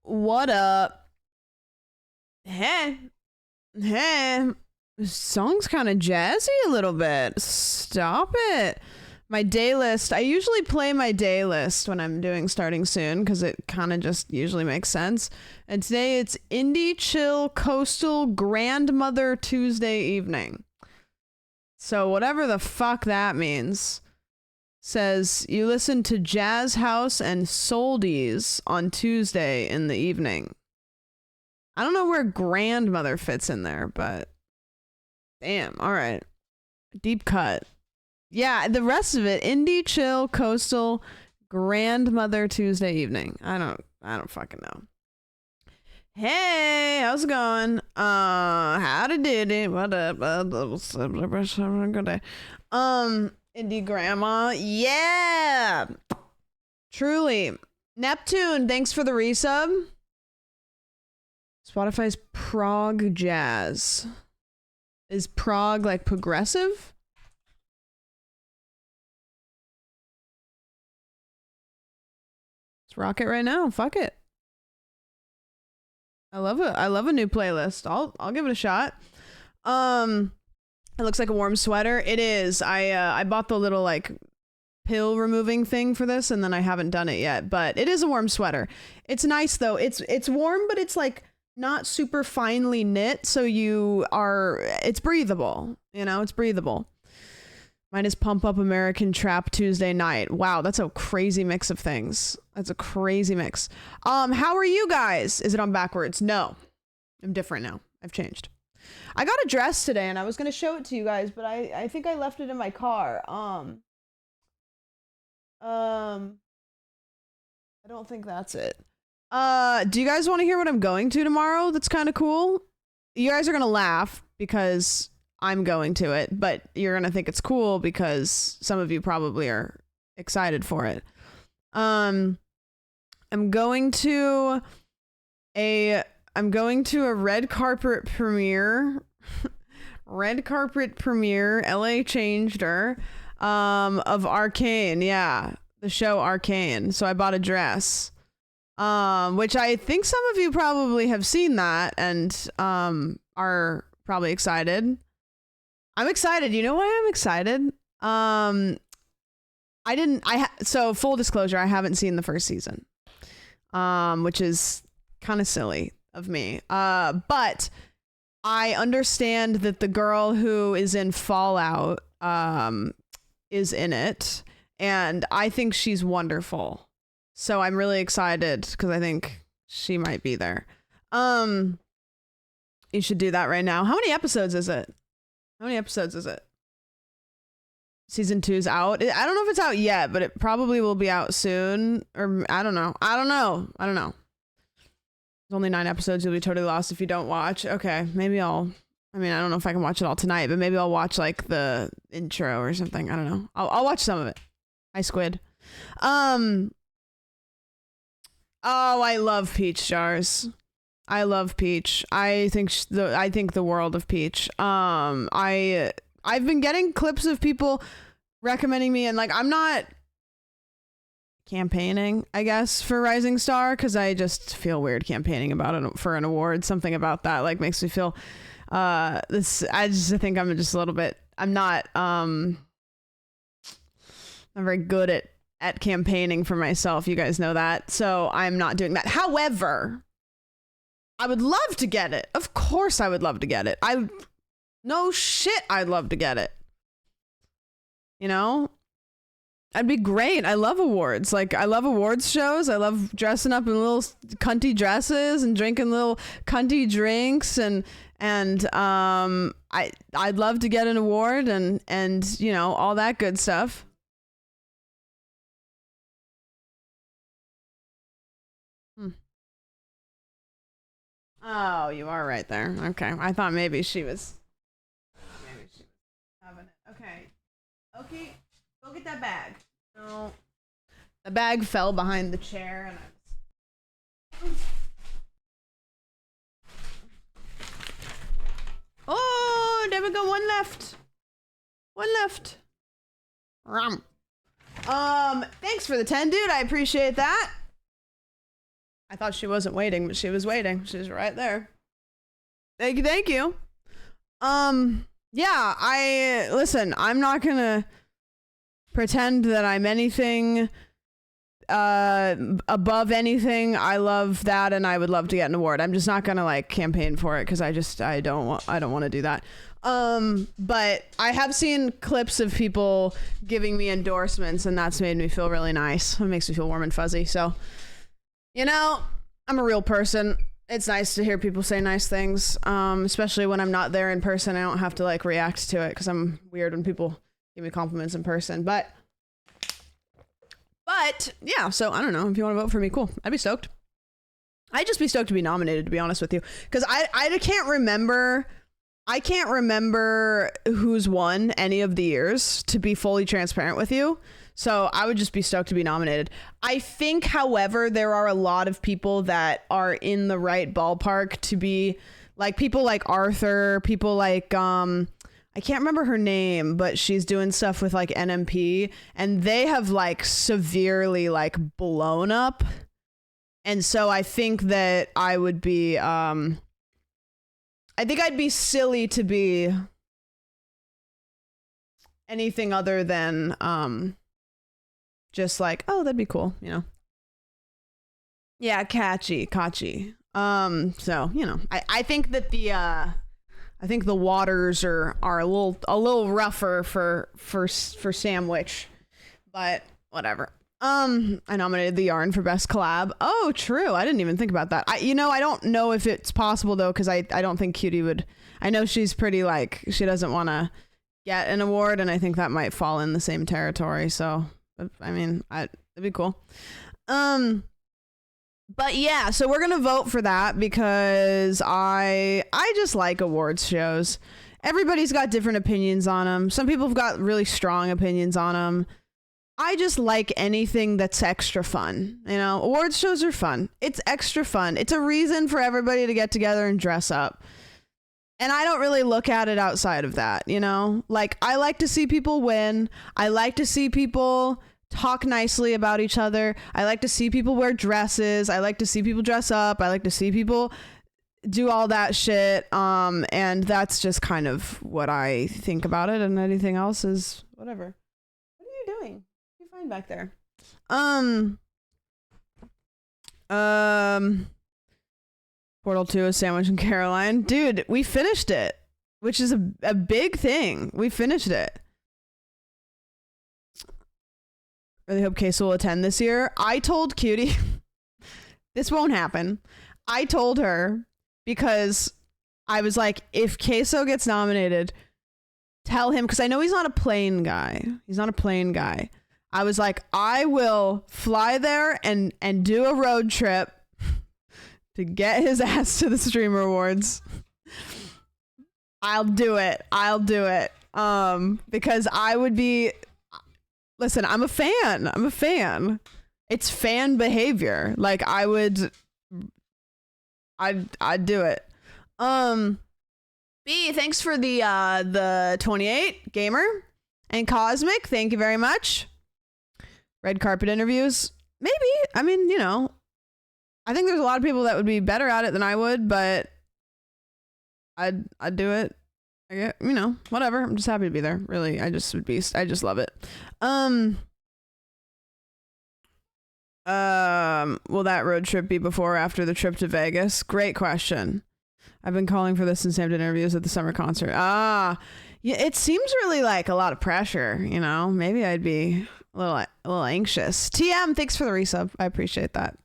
What up? Hey. Hey. This song's kind of jazzy a little bit. Stop it. My day list. I usually play my day list when I'm doing Starting Soon because it kind of just usually makes sense. And today it's Indie Chill Coastal Grandmother Tuesday Evening. So whatever the fuck that means. Says you listen to Jazz House and Soldies on Tuesday in the evening. I don't know where grandmother fits in there, but damn, all right. Deep cut. Yeah, the rest of it, indie, chill, coastal, grandmother Tuesday evening. I don't fucking know. Hey, how's it going? Howdy diddy. What up? Good day. Indie grandma. Yeah. Truly. Neptune, thanks for the resub. Spotify's prog jazz. Is prog like progressive? Let's rock it right now. Fuck it. I love it. I love a new playlist. I'll give it a shot. It looks like a warm sweater. It is. I bought the little like pill removing thing for this and then I haven't done it yet, but it is a warm sweater. It's nice though. It's warm, but it's like not super finely knit, so it's breathable. You know, it's breathable. Mine is Pump Up American Trap Tuesday Night. Wow, that's a crazy mix of things. That's a crazy mix. How are you guys? Is it on backwards? No. I'm different now. I've changed. I got a dress today and I was going to show it to you guys, but I think I left it in my car. I don't think that's it. Do you guys want to hear what I'm going to tomorrow? That's kind of cool. You guys are going to laugh because I'm going to it, but you're going to think it's cool because some of you probably are excited for it. I'm going to a red carpet premiere. Red carpet premiere. LA changed her. Of Arcane. Yeah. The show Arcane. So I bought a dress. Which I think some of you probably have seen that and are probably excited. I'm excited. You know why I'm excited? So full disclosure, I haven't seen the first season. Which is kind of silly of me. But I understand that the girl who is in Fallout is in it, and I think she's wonderful. So I'm really excited because I think she might be there. You should do that right now. How many episodes is it? Season 2's out. I don't know if it's out yet, but it probably will be out soon. Or I don't know. There's only 9 episodes. You'll be totally lost if you don't watch. Okay, maybe I don't know if I can watch it all tonight, but maybe I'll watch like the intro or something. I don't know. I'll watch some of it. Hi, Squid. Oh, I love Peach jars. I love Peach. I think the world of Peach. I've been getting clips of people recommending me, and like I'm not campaigning, I guess, for Rising Star because I just feel weird campaigning about it for an award. Something about that like makes me feel I think I'm just a little bit. I'm not very good at campaigning for myself. You guys know that. So I'm not doing that. However, I would love to get it. Of course I would love to get it. No shit, I'd love to get it. You know? I'd be great. I love awards. Like, I love awards shows. I love dressing up in little cunty dresses and drinking little cunty drinks and I'd love to get an award and you know, all that good stuff. Oh, you are right there. Okay. I thought maybe she was having it. Okay. Go get that bag. No. The bag fell behind the chair and Oh, there we go. One left. Thanks for the 10, dude. I appreciate that. I thought she wasn't waiting, but she was waiting. She was right there. Thank you, thank you. Yeah, listen, I'm not gonna pretend that I'm anything above anything. I love that, and I would love to get an award. I'm just not gonna like campaign for it because I don't want to do that. But I have seen clips of people giving me endorsements, and that's made me feel really nice. It makes me feel warm and fuzzy. So, you know, I'm a real person. It's nice to hear people say nice things, especially when I'm not there in person. I don't have to like react to it because I'm weird when people give me compliments in person. But yeah, so I don't know, if you want to vote for me, cool. I'd be stoked. I'd just be stoked to be nominated, to be honest with you, because I can't remember who's won any of the years, to be fully transparent with you. So I would just be stoked to be nominated. I think, however, there are a lot of people that are in the right ballpark to be, like, people like Arthur, people like, I can't remember her name, but she's doing stuff with like NMP, and they have like severely like blown up. And so I think that I would be, I think I'd be silly to be anything other than, just like, oh, that'd be cool, you know? Yeah, Kachi. So, you know, I think that I think the waters are a little rougher for Sandwich, but whatever. I nominated the Yarn for best collab. Oh, true. I didn't even think about that. I don't know if it's possible though, because I don't think Cutie would. I know she's pretty like, she doesn't want to get an award, and I think that might fall in the same territory. So, I mean, it'd be cool. But yeah, so we're gonna vote for that because I just like awards shows. Everybody's got different opinions on them. Some people have got really strong opinions on them. I just like anything that's extra fun. You know, awards shows are fun. It's extra fun. It's a reason for everybody to get together and dress up. And I don't really look at it outside of that, you know? Like, I like to see people win. I like to see people talk nicely about each other. I like to see people wear dresses. I like to see people dress up. I like to see people do all that shit. And that's just kind of what I think about it. And anything else is whatever. What are you doing? You're fine back there. Portal 2 is Sandwich and Caroline. Dude, we finished it, which is a big thing. We finished it. Really hope Queso will attend this year. I told Cutie this won't happen. I told her because I was like, if Queso gets nominated, tell him, because I know he's not a plane guy. He's not a plane guy. I was like, I will fly there and do a road trip to get his ass to the Streamer Awards. I'll do it. Because I would be, listen, I'm a fan. It's fan behavior. Like, I'd do it. B, thanks for the 28 gamer and Cosmic. Thank you very much. Red carpet interviews. Maybe. I mean, you know, I think there's a lot of people that would be better at it than I would, but I'd do it. I get, you know, whatever. I'm just happy to be there. Really, I just love it. Will that road trip be before or after the trip to Vegas? Great question. I've been calling for this since Sam did interviews at the summer concert. Yeah, it seems really like a lot of pressure, you know? Maybe I'd be a little anxious. TM, thanks for the resub. I appreciate that.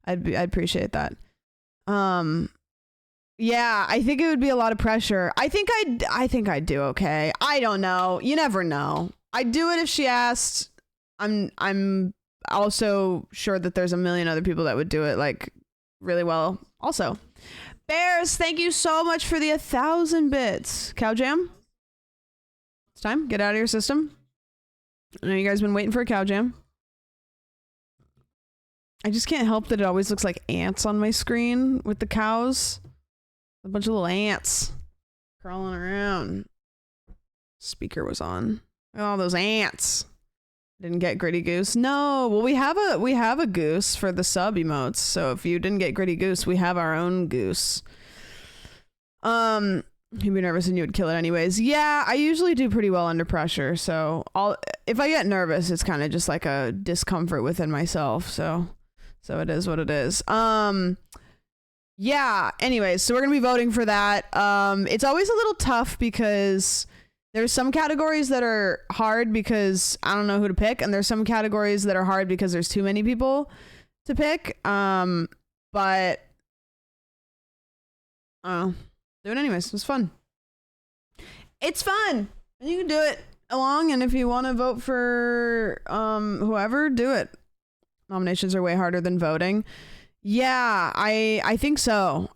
I'd appreciate that. Yeah, I think it would be a lot of pressure. I think I'd do okay. I don't know. You never know. I'd do it if she asked. I'm also sure that there's a million other people that would do it like really well also. Bears, thank you so much for the 1,000 bits. Cow Jam? It's time. Get out of your system. I know you guys have been waiting for a Cow Jam. I just can't help that it always looks like ants on my screen with the cows. A bunch of little ants crawling around. Speaker was on. Look at all those ants. Didn't get Gritty Goose. No, well, we have a goose for the sub emotes. So if you didn't get Gritty Goose, we have our own goose. You'd be nervous and you would kill it anyways. Yeah, I usually do pretty well under pressure. So if I get nervous, it's kind of just like a discomfort within myself. So it is what it is. Yeah. Anyways, so we're gonna be voting for that. It's always a little tough because there's some categories that are hard because I don't know who to pick, and there's some categories that are hard because there's too many people to pick. But do it anyways. It's fun. It's fun. And you can do it along, and if you want to vote for whoever, do it. Nominations are way harder than voting. Yeah, I think so.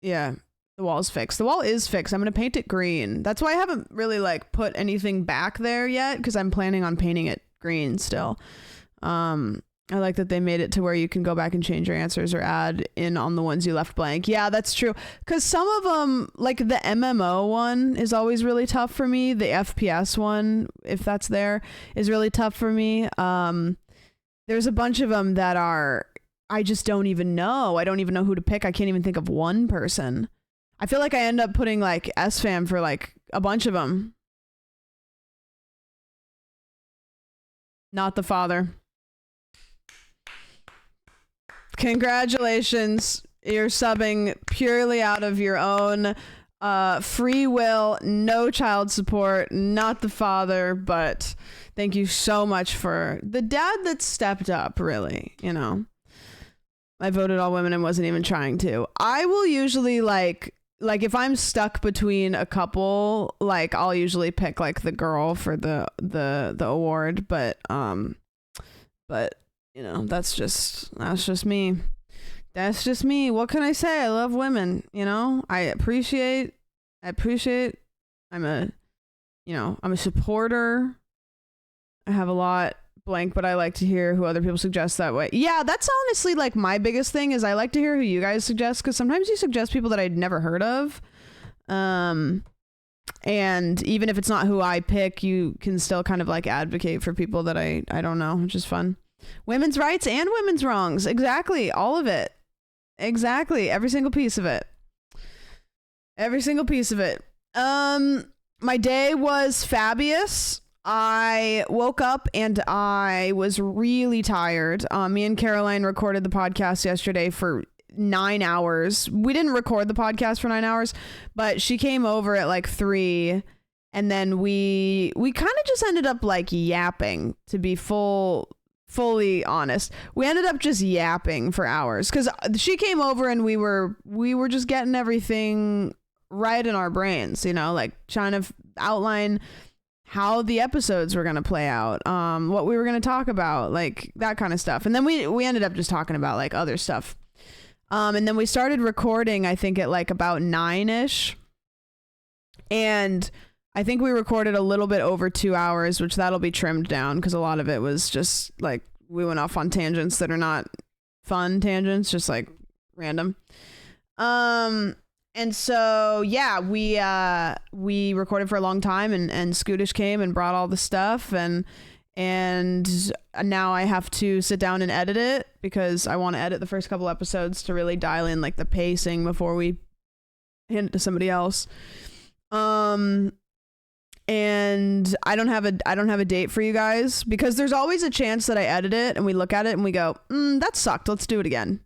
Yeah. The wall is fixed. The wall is fixed. I'm going to paint it green. That's why I haven't really like put anything back there yet, because I'm planning on painting it green still. I like that they made it to where you can go back and change your answers or add in on the ones you left blank. Yeah, that's true. Because some of them, like the MMO one is always really tough for me. The FPS one, if that's there, is really tough for me. There's a bunch of them that are, I just don't even know. I don't even know who to pick. I can't even think of one person. I feel like I end up putting like SFAM for like a bunch of them. Not the father. Congratulations. You're subbing purely out of your own free will, no child support, not the father, but thank you so much for the dad that stepped up, really, you know. I voted all women and wasn't even trying to. I will usually like if I'm stuck between a couple, like I'll usually pick like the girl for the award, but you know, that's just me. That's just me. What can I say? I love women, you know? I appreciate I'm a supporter. I have a lot blank, but I like to hear who other people suggest that way. Yeah, that's honestly like my biggest thing is I like to hear who you guys suggest, because sometimes you suggest people that I'd never heard of. And even if it's not who I pick, you can still kind of like advocate for people that I don't know, which is fun. Women's rights and women's wrongs. Exactly. All of it. Exactly. Every single piece of it. Every single piece of it. My day was fabulous. I woke up and I was really tired. Me and Caroline recorded the podcast yesterday for 9 hours. We didn't record the podcast for 9 hours, but she came over at like 3, and then we kind of just ended up like yapping, to be fully honest. We ended up just yapping for hours because she came over and we were just getting everything right in our brains, you know, like trying to outline how the episodes were going to play out, what we were going to talk about, like that kind of stuff. And then we ended up just talking about like other stuff. And then we started recording, I think at like about 9ish. And I think we recorded a little bit over 2 hours, which that'll be trimmed down because a lot of it was just like we went off on tangents that are not fun tangents, just like random. And so yeah, we recorded for a long time, and Scootish came and brought all the stuff, and now I have to sit down and edit it because I want to edit the first couple episodes to really dial in like the pacing before we hand it to somebody else. And I don't have a date for you guys because there's always a chance that I edit it and we look at it and we go, that sucked. Let's do it again.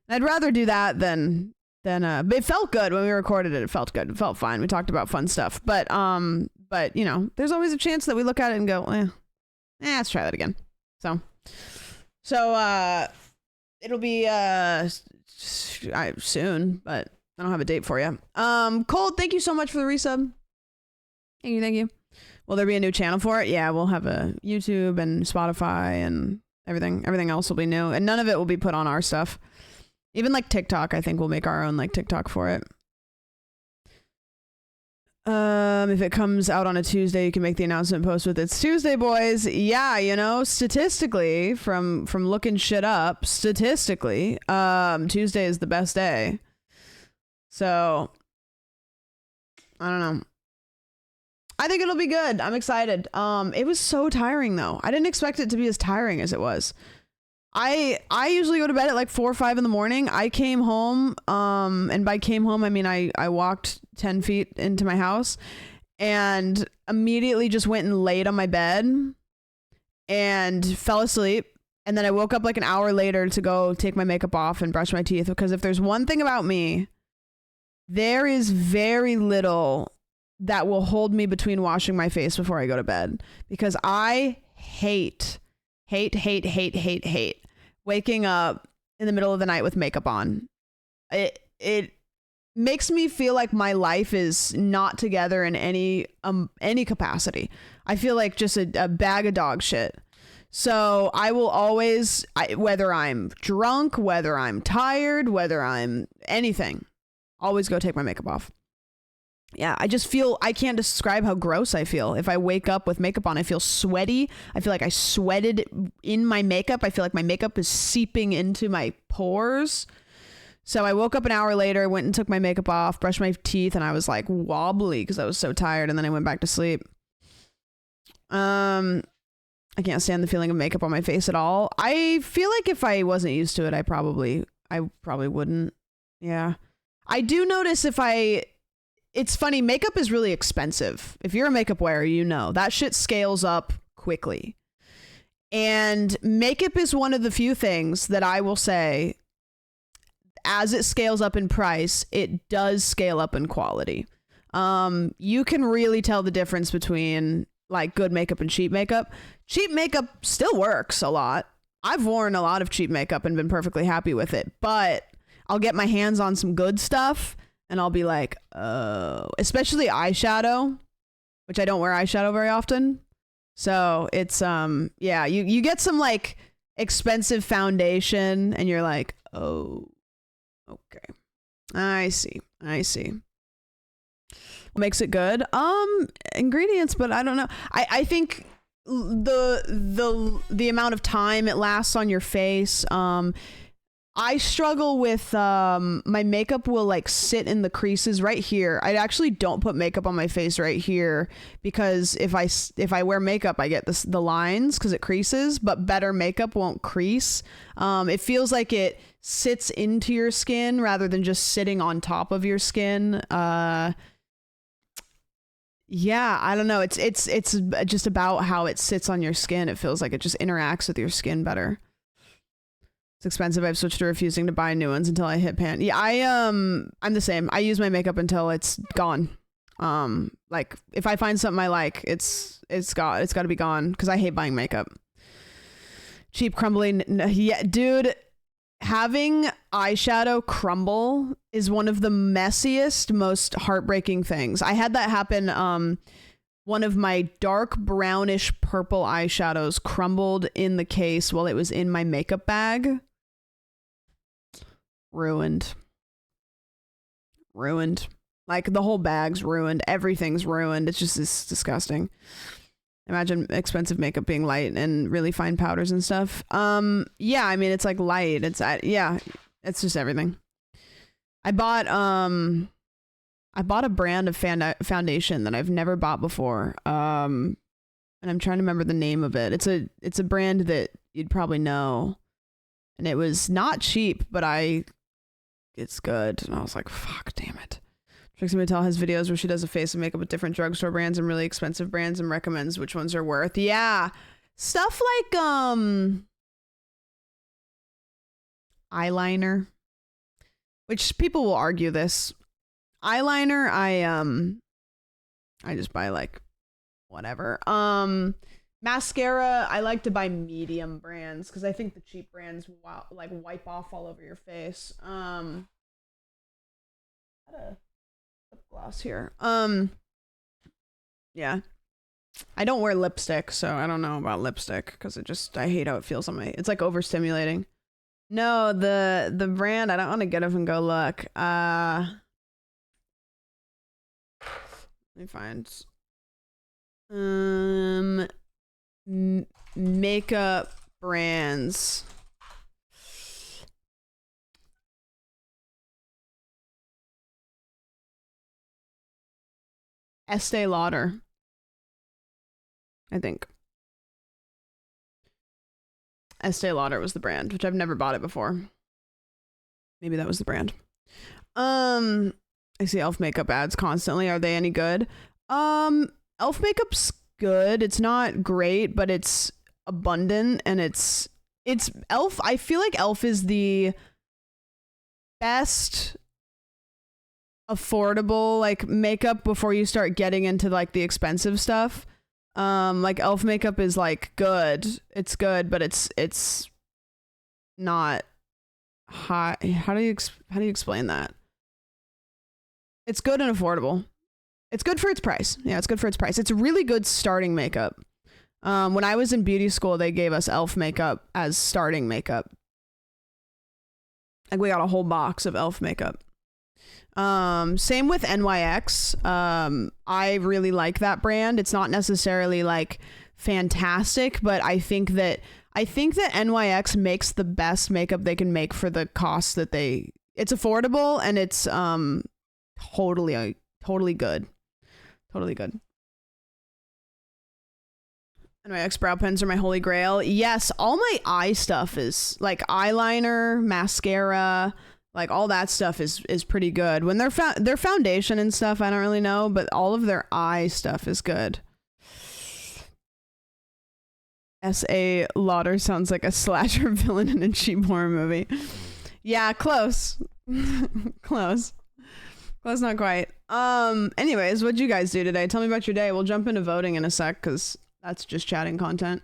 I'd rather do that than but it felt good when we recorded it. It felt good. It felt fine. We talked about fun stuff, but you know, there's always a chance that we look at it and go, let's try that again. So it'll be soon, but I don't have a date for you. Cold, thank you so much for the resub. Thank you. Will there be a new channel for it? Yeah, we'll have a YouTube and Spotify and everything else will be new, and none of it will be put on our stuff. Even like TikTok, I think we'll make our own like TikTok for it. If it comes out on a Tuesday, you can make the announcement post with "It's Tuesday, boys." Yeah, you know, statistically, from looking shit up, statistically, Tuesday is the best day. So I don't know. I think it'll be good. I'm excited. It was so tiring though. I didn't expect it to be as tiring as it was. I usually go to bed at like 4 or 5 in the morning. I came home, and by came home, I mean, I walked 10 feet into my house and immediately just went and laid on my bed and fell asleep. And then I woke up like an hour later to go take my makeup off and brush my teeth. Because if there's one thing about me, there is very little that will hold me between washing my face before I go to bed. Because I hate waking up in the middle of the night with makeup on. It makes me feel like my life is not together in any capacity. I feel like just a bag of dog shit. So I will always, whether I'm drunk, whether I'm tired, whether I'm anything, always go take my makeup off. Yeah, I just feel, I can't describe how gross I feel. If I wake up with makeup on, I feel sweaty. I feel like I sweated in my makeup. I feel like my makeup is seeping into my pores. So I woke up an hour later, went and took my makeup off, brushed my teeth, and I was like wobbly because I was so tired, and then I went back to sleep. I can't stand the feeling of makeup on my face at all. I feel like if I wasn't used to it, I probably wouldn't. Yeah. I do notice it's funny, makeup is really expensive. If you're a makeup wearer, you know that shit scales up quickly. And makeup is one of the few things that I will say, as it scales up in price, it does scale up in quality. You can really tell the difference between like good makeup and cheap makeup. Cheap makeup still works a lot. I've worn a lot of cheap makeup and been perfectly happy with it, but I'll get my hands on some good stuff and I'll be like, oh, especially eyeshadow, which I don't wear eyeshadow very often. So it's, yeah, you get some like expensive foundation and you're like, oh, okay. I see. What makes it good? Ingredients, but I don't know. I think the amount of time it lasts on your face. I struggle with my makeup will like sit in the creases right here. I actually don't put makeup on my face right here because if I wear makeup, I get the lines because it creases, but better makeup won't crease. It feels like it sits into your skin rather than just sitting on top of your skin. Yeah, I don't know. It's just about how it sits on your skin. It feels like it just interacts with your skin better. It's expensive. I've switched to refusing to buy new ones until I hit pan. Yeah, I'm the same. I use my makeup until it's gone. Like if I find something I like, it's got to be gone because I hate buying makeup. Cheap crumbling. Yeah, dude, having eyeshadow crumble is one of the messiest, most heartbreaking things. I had that happen. One of my dark brownish purple eyeshadows crumbled in the case while it was in my makeup bag. Ruined. Like the whole bag's ruined. Everything's ruined. It's disgusting. Imagine expensive makeup being light and really fine powders and stuff. Yeah, I mean, it's like light. Yeah, it's just everything. I bought a brand of foundation that I've never bought before. And I'm trying to remember the name of it. It's a brand that you'd probably know. And it was not cheap, but it's good. And I was like, fuck, damn it. Trixie Mattel has videos where she does a face of makeup with different drugstore brands and really expensive brands and recommends which ones are worth. Yeah. Stuff like eyeliner, which people will argue this. Eyeliner, I just buy like whatever. Mascara, I like to buy medium brands because I think the cheap brands like wipe off all over your face. Got a lip gloss here. Yeah. I don't wear lipstick, so I don't know about lipstick because I hate how it feels on it's like overstimulating. No, the brand, I don't want to get up and go look. Let me find makeup brands. Estee Lauder. I think. Estee Lauder was the brand, which I've never bought it before. Maybe that was the brand. I see elf makeup ads constantly. Are they any good? Elf makeup's good. It's not great, but it's abundant, and it's elf. I feel like elf is the best affordable like makeup before you start getting into like the expensive stuff. Like elf makeup is like good. It's good, but it's not high. How do you explain that? It's good and affordable. It's good for its price. Yeah, it's good for its price. It's really good starting makeup. When I was in beauty school, they gave us elf makeup as starting makeup. Like we got a whole box of elf makeup. Same with NYX. I really like that brand. It's not necessarily like fantastic, but I think that NYX makes the best makeup they can make for the cost that it's affordable, and it's totally good. Totally good. NYX brow pens are my holy grail. Yes, all my eye stuff is like eyeliner, mascara, like all that stuff is pretty good. When their foundation and stuff, I don't really know, but all of their eye stuff is good. S.A. Lauder sounds like a slasher villain in a cheap horror movie. Yeah, close. Close, not quite. Anyways, what'd you guys do today? Tell me about your day. We'll jump into voting in a sec, because that's just chatting content.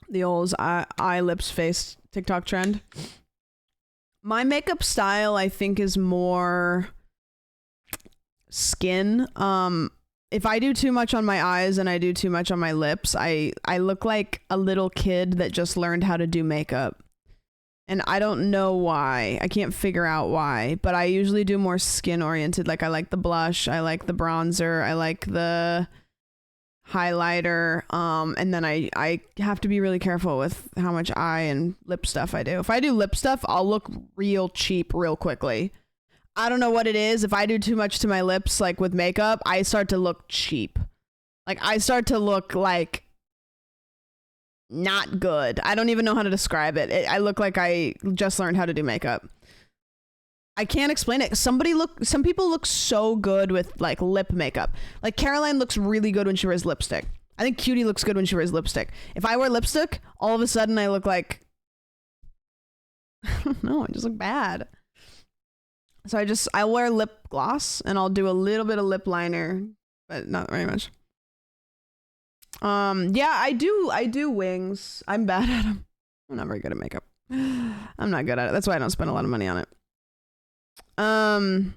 The old eye, lips, face TikTok trend. My makeup style, I think, is more skin. If I do too much on my eyes and I do too much on my lips, I look like a little kid that just learned how to do makeup. And I don't know why. I can't figure out why, but I usually do more skin oriented. Like I like the blush, I like the bronzer, I like the highlighter. And then I have to be really careful with how much eye and lip stuff I do. If I do lip stuff, I'll look real cheap real quickly. I don't know what it is. If I do too much to my lips, like with makeup, I start to look cheap. Like I start to look like not good. I don't even know how to describe it. I look like I just learned how to do makeup. I can't explain it. Some people look so good with like lip makeup. Like Caroline looks really good when she wears lipstick. I think Cutie looks good when she wears lipstick. If I wear lipstick, all of a sudden I look like, I don't know, I just look bad. So I'll wear lip gloss and I'll do a little bit of lip liner, but not very much. Yeah, I do wings. I'm bad at them. I'm not very good at makeup. I'm not good at it. That's why I don't spend a lot of money on it. I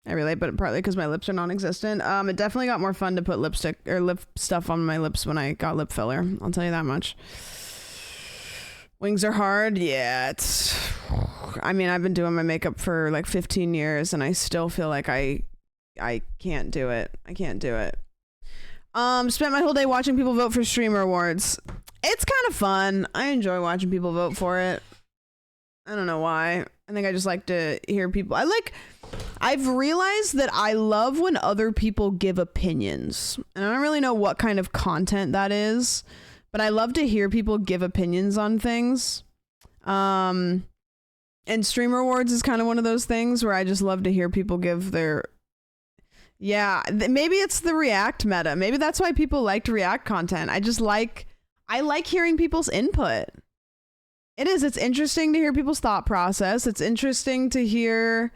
relate, but partly because my lips are non-existent. It definitely got more fun to put lipstick or lip stuff on my lips when I got lip filler. I'll tell you that much. Wings are hard. Yeah, I mean, I've been doing my makeup for like 15 years and I still feel like I can't do it. I can't do it. Spent my whole day watching people vote for streamer awards. It's kind of fun. I enjoy watching people vote for it. I don't know why. I think I just like to hear people. I've realized that I love when other people give opinions. And I don't really know what kind of content that is, but I love to hear people give opinions on things. And streamer awards is kind of one of those things where I just love to hear people give their... Yeah, maybe it's the React meta. Maybe that's why people liked React content. I like hearing people's input. It's interesting to hear people's thought process. It's interesting to hear,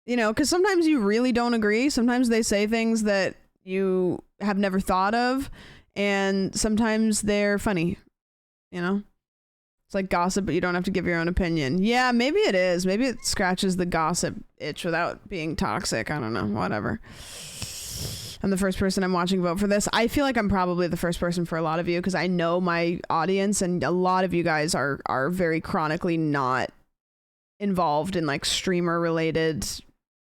because sometimes you really don't agree. Sometimes they say things that you have never thought of, and sometimes they're funny, It's like gossip, but you don't have to give your own opinion. Yeah, maybe it is. Maybe it scratches the gossip itch without being toxic. I don't know. Whatever. I'm the first person I'm watching vote for this. I feel like I'm probably the first person for a lot of you because I know my audience and a lot of you guys are very chronically not involved in like streamer related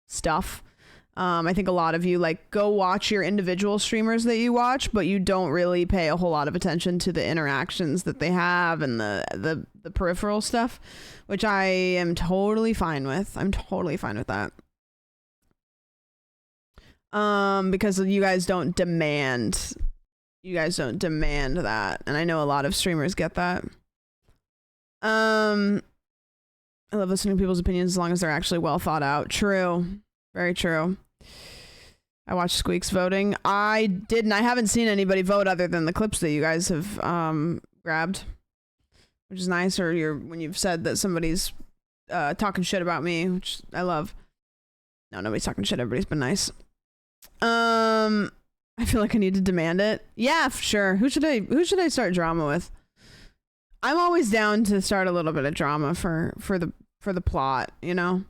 stuff. I think a lot of you like go watch your individual streamers that you watch, but you don't really pay a whole lot of attention to the interactions that they have and the peripheral stuff, which I am totally fine with. I'm totally fine with that. Because you guys don't demand that, and I know a lot of streamers get that. I love listening to people's opinions as long as they're actually well thought out. True. Very true. I watched Squeak's voting. I haven't seen anybody vote other than the clips that you guys have grabbed, which is nice. Or when you've said that somebody's talking shit about me, which I love. No, nobody's talking shit. Everybody's been nice. I feel like I need to demand it. Yeah, sure. Who should I start drama with? I'm always down to start a little bit of drama for the plot, you know?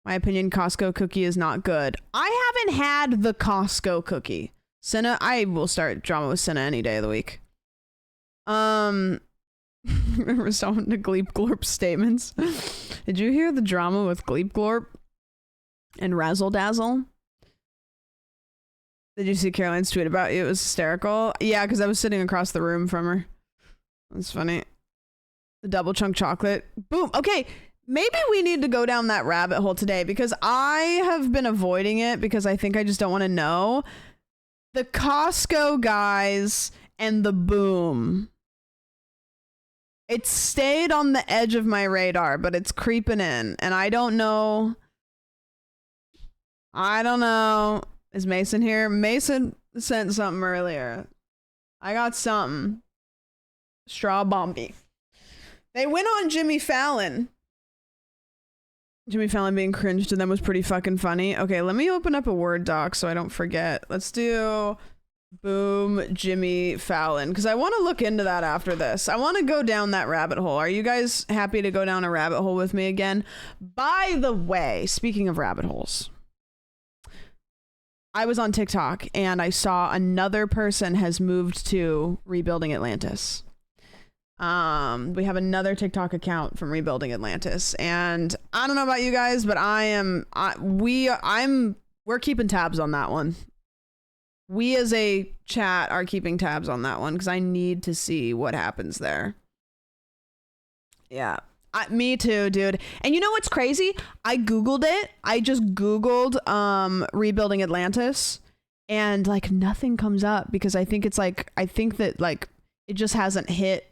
My opinion, Costco cookie is not good. I haven't had the Costco cookie. Senna, I will start drama with Senna any day of the week. Responding to Gleep Glorp statements. Did you hear the drama with Gleep Glorp and Razzle Dazzle? Did you see Caroline's tweet about it? It was hysterical. Yeah, because I was sitting across the room from her. That's funny. The double chunk chocolate. Boom. Okay, maybe we need to go down that rabbit hole today because I have been avoiding it because I think I just don't want to know. The Costco guys and the boom. It stayed on the edge of my radar, but it's creeping in, and I don't know. Is Mason here? Mason sent something earlier. I got something. Straw Bombie. They went on Jimmy Fallon. Jimmy Fallon being cringe to them was pretty fucking funny. Okay, let me open up a Word doc so I don't forget. Let's do boom Jimmy Fallon because I want to look into that after this. I want to go down that rabbit hole. Are you guys happy to go down a rabbit hole with me again? By the way, speaking of rabbit holes, I was on TikTok and I saw another person has moved to Rebuilding Atlantis. We have another TikTok account from Rebuilding Atlantis, and I don't know about you guys, but we're keeping tabs on that one. We as a chat are keeping tabs on that one because I need to see what happens there. Yeah. Me too, dude. And you know what's crazy? I Googled it. I just Googled Rebuilding Atlantis and like nothing comes up because I think that like it just hasn't hit.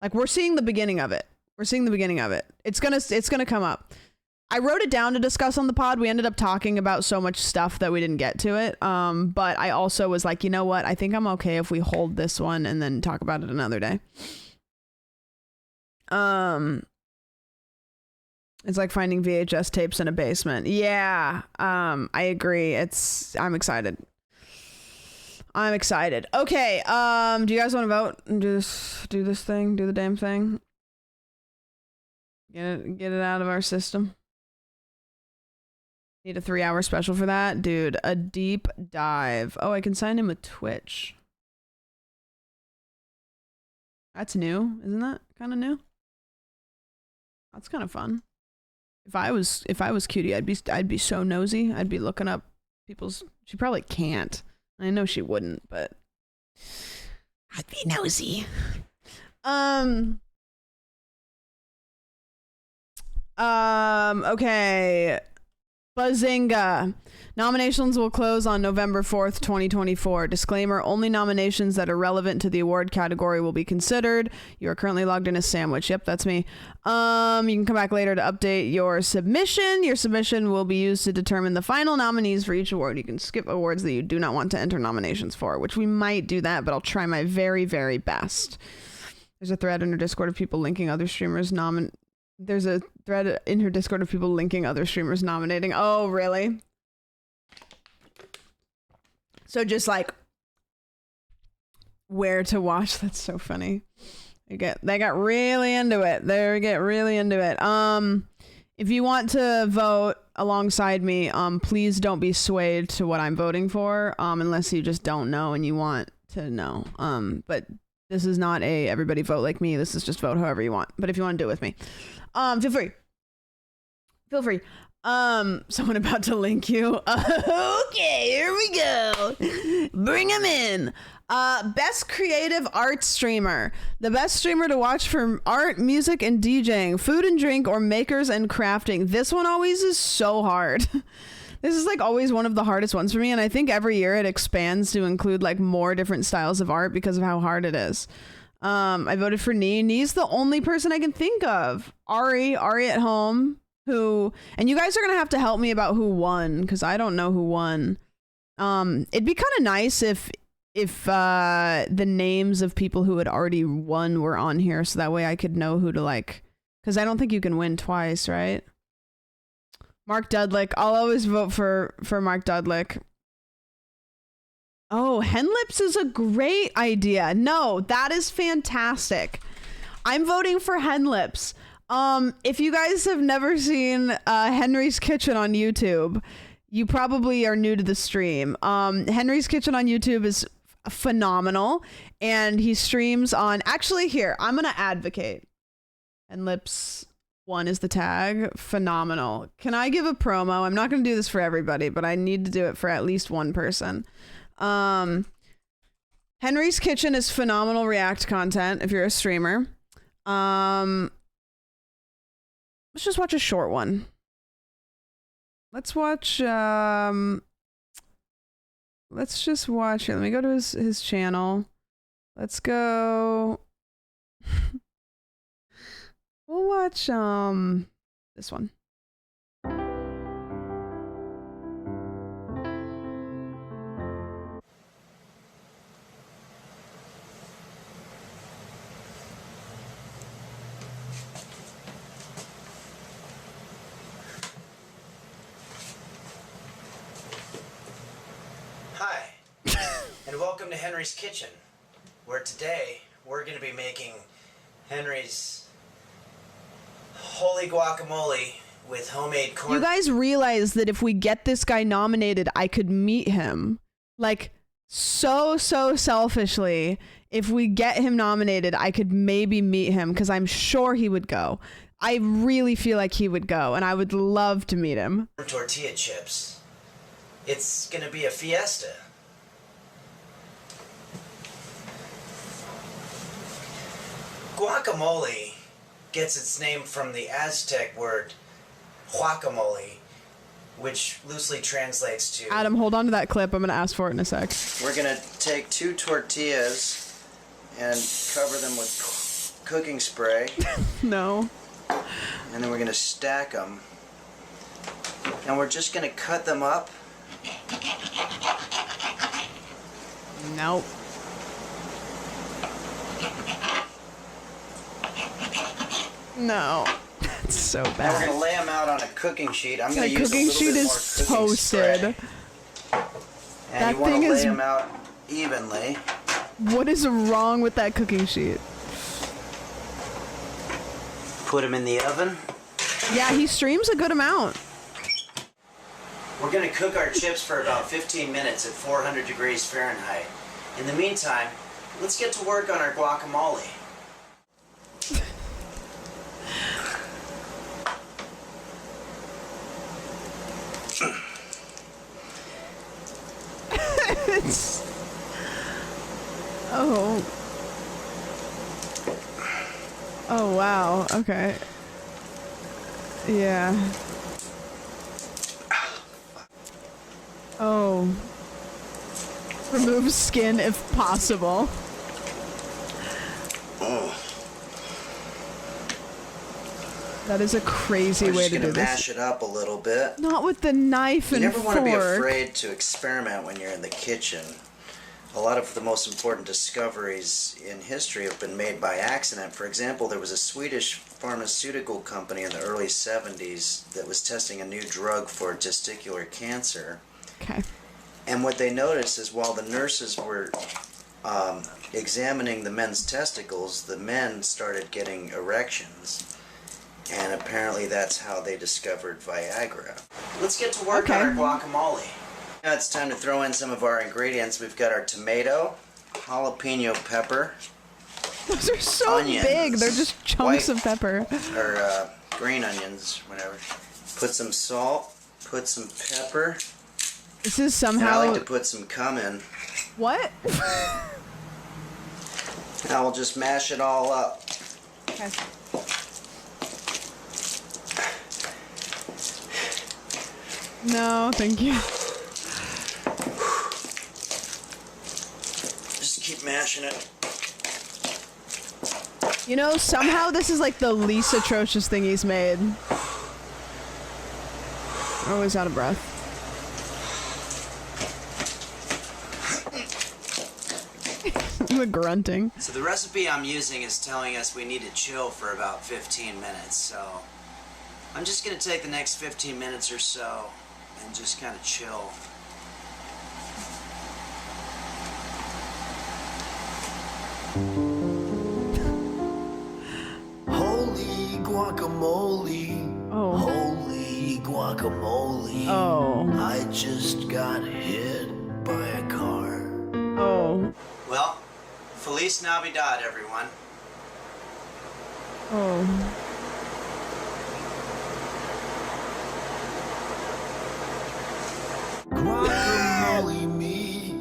Like we're seeing the beginning of it. It's gonna come up. I wrote it down to discuss on the pod. We ended up talking about so much stuff that we didn't get to it. But I also was like, you know what? I think I'm okay if we hold this one and then talk about it another day. It's like finding VHS tapes in a basement. Yeah. I agree. I'm excited. Okay. Do you guys want to vote and just do this thing? Do the damn thing? Get it out of our system. Need a 3-hour special for that? Dude, a deep dive. Oh, I can sign in with Twitch. That's new. Isn't that kind of new? That's kind of fun. If I was Cutie, I'd be so nosy. I'd be looking up people's. She probably can't. I know she wouldn't, but I'd be nosy. Okay. Bazinga. Nominations will close on November 4th, 2024. Disclaimer, only nominations that are relevant to the award category will be considered. You are currently logged in as Sandwich. Yep, that's me. You can come back later to update your submission. Your submission will be used to determine the final nominees for each award. You can skip awards that you do not want to enter nominations for, which we might do that, but I'll try my very, very best. There's a thread in her Discord of people linking other streamers There's a thread in her Discord of people linking other streamers nominating. Oh, really? So just like where to watch. That's so funny. They got really into it. If you want to vote alongside me, please don't be swayed to what I'm voting for, unless you just don't know and you want to know. But this is not a everybody vote like me. This is just vote however you want. But if you want to do it with me, feel free. Someone about to link you. Okay, here we go. Bring him in. Best creative art streamer. The best streamer to watch for art, music, and DJing, food and drink, or makers and crafting. This one always is so hard. This is like always one of the hardest ones for me, and I think every year it expands to include like more different styles of art because of how hard it is. I voted for Nee. Nee's the only person I can think of. Ari at home, who, and you guys are gonna have to help me about who won because I don't know who won. It'd be kind of nice if the names of people who had already won were on here, so that way I could know who to like, because I don't think you can win twice, right? Mark Dudlick. I'll always vote for Mark Dudlick. Oh, Henlips is a great idea. No, that is fantastic. I'm voting for Henlips. If you guys have never seen Henry's Kitchen on YouTube, you probably are new to the stream. Henry's Kitchen on YouTube is phenomenal, and he streams on, actually here, I'm gonna advocate. Henlips 1 is the tag. Phenomenal. Can I give a promo? I'm not gonna do this for everybody, but I need to do it for at least one person. Henry's Kitchen is phenomenal React content if you're a streamer. Let's just watch a short one. Let's watch let's just watch it. Let me go to his channel. Let's go. We'll watch this one. Hi, and welcome to Henry's Kitchen, where today we're going to be making Henry's holy guacamole with homemade corn. You guys realize that if we get this guy nominated, I could meet him. Like, so selfishly, if we get him nominated, I could maybe meet him because I'm sure he would go. I really feel like he would go, and I would love to meet him. Tortilla chips. It's going to be a fiesta. Guacamole gets its name from the Aztec word guacamole, which loosely translates to... Adam, hold on to that clip. I'm going to ask for it in a sec. We're going to take 2 tortillas and cover them with cooking spray. No. And then we're going to stack them. And we're just going to cut them up. Nope. No. That's so bad. Now we're going to lay them out on a cooking sheet. I'm going to use a cooking little sheet bit more is cooking toasted. spray. And That you want thing to lay is- them out evenly. What is wrong with that cooking sheet? Put them in the oven. Yeah, he streams a good amount. We're going to cook our chips for about 15 minutes at 400 degrees Fahrenheit. In the meantime, let's get to work on our guacamole. It's... Oh. Oh, wow. Okay. Yeah. Oh. Remove skin if possible. Oh. That is a crazy way to do We're just going to this. mash it up a little bit. Not with the knife and You never fork. want to be afraid to experiment when you're in the kitchen. A lot of the most important discoveries in history have been made by accident. For example, there was a Swedish pharmaceutical company in the early 70s that was testing a new drug for testicular cancer. Okay. And what they noticed is while the nurses were examining the men's testicles, the men started getting erections. And apparently that's how they discovered Viagra. Let's get to work on our guacamole. Now it's time to throw in some of our ingredients. We've got our tomato, jalapeno pepper. Those are so onions, big. They're just chunks of pepper. Or green onions, whatever. Put some salt, put some pepper. This is And I somehow... like to put some cumin. What? Now we'll just mash it all up. Okay. No, thank you. Just keep mashing it. You know, somehow this is like the least atrocious thing he's made. Always out of breath. The grunting. So the recipe I'm using is telling us we need to chill for about 15 minutes, so I'm just going to take the next 15 minutes or so and just kind of chill. Holy guacamole. Oh. Holy guacamole. Oh. I just got hit by a car. Oh. Well, Feliz Navidad, everyone. Oh. Guacamole me,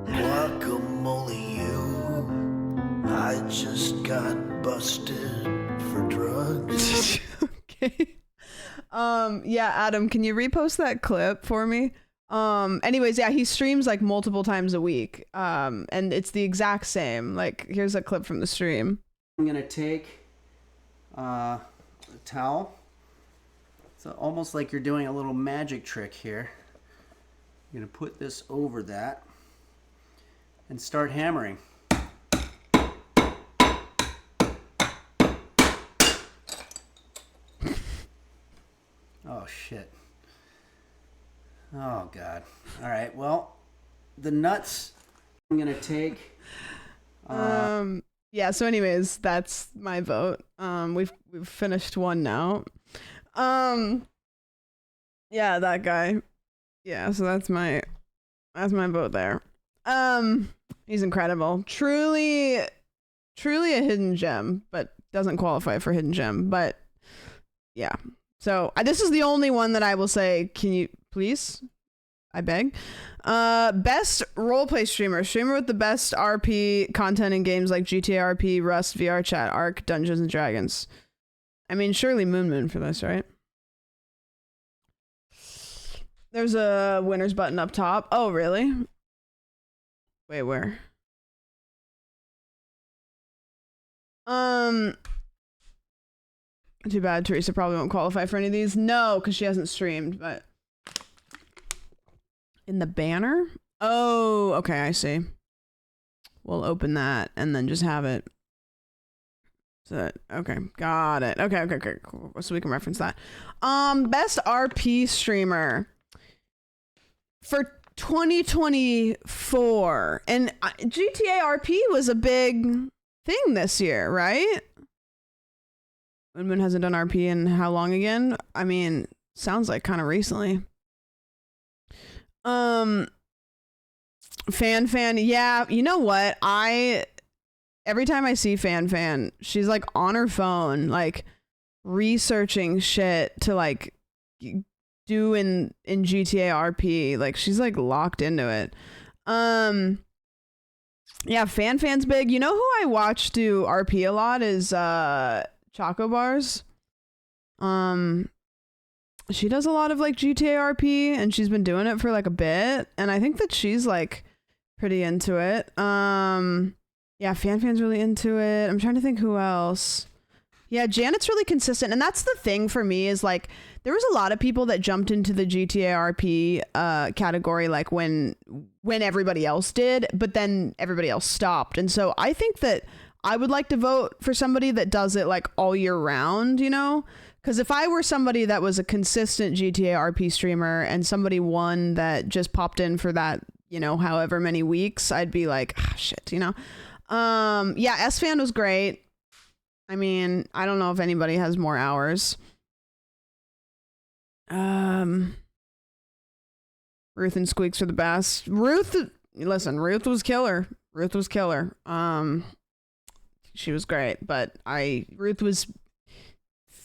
guacamole you. I just got busted for drugs. Okay. Yeah, Adam, can you repost that clip for me? Anyways, yeah, he streams like multiple times a week. And it's the exact same. Like, here's a clip from the stream. I'm gonna take a towel. It's almost like you're doing a little magic trick here. You're gonna put this over that and start hammering. Oh shit. Oh god. All right. Well, the nuts I'm gonna take. Yeah, so anyways, that's my vote. We've finished one now. Yeah, that guy. Yeah, so that's my vote there. He's incredible. Truly a hidden gem, but doesn't qualify for hidden gem, but yeah. So this is the only one that I will say, can you please? I beg. Best roleplay streamer. Streamer with the best RP content in games like GTA RP, Rust, VR Chat, Ark, Dungeons and Dragons. I mean, surely Moon for this, right? There's a winner's button up top. Oh, really? Wait, where? Too bad Teresa probably won't qualify for any of these. No, because she hasn't streamed, but in the banner? Oh, okay, I see. We'll open that and then just have it. So, okay, got it. Okay, cool. So we can reference that. Best RP streamer for 2024. And GTA RP was a big thing this year, right? Moon hasn't done RP in how long again? I mean, sounds like kind of recently. Fan, yeah, you know what? Every time I see Fan, she's like on her phone, like researching shit to like do in GTA RP. Like she's like locked into it. Yeah, Fan's big. You know who I watch do RP a lot is Choco Bars. She does a lot of like GTA RP and she's been doing it for like a bit, and I think that she's like pretty into it. Yeah, Fan's really into it. I'm trying to think who else. Yeah, Janet's really consistent, and that's the thing for me is like there was a lot of people that jumped into the GTA RP category like when everybody else did, but then everybody else stopped. And so I think that I would like to vote for somebody that does it like all year round, you know? Because if I were somebody that was a consistent GTA RP streamer and somebody won that just popped in for that, you know, however many weeks, I'd be like, ah, shit, you know? Yeah, S-Fan was great. I mean, I don't know if anybody has more hours. Ruth and Squeaks are the best. Ruth was killer. She was great, but Ruth was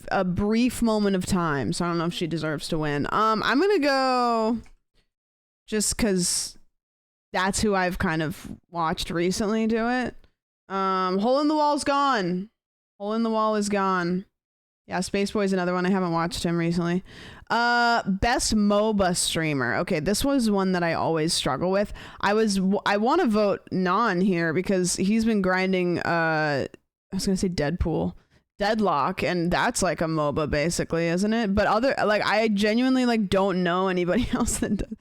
a brief moment of time, so I don't know if she deserves to win. I'm gonna go just because that's who I've kind of watched recently do it. Hole in the Wall's gone. Hole in the Wall is gone. Yeah, Space Boy's another one. I haven't watched him recently. Best MOBA streamer. Okay, this was one that I always struggle with. I want to vote Non here because he's been grinding I was going to say Deadlock, and that's like a MOBA basically, isn't it? But I genuinely like don't know anybody else that does.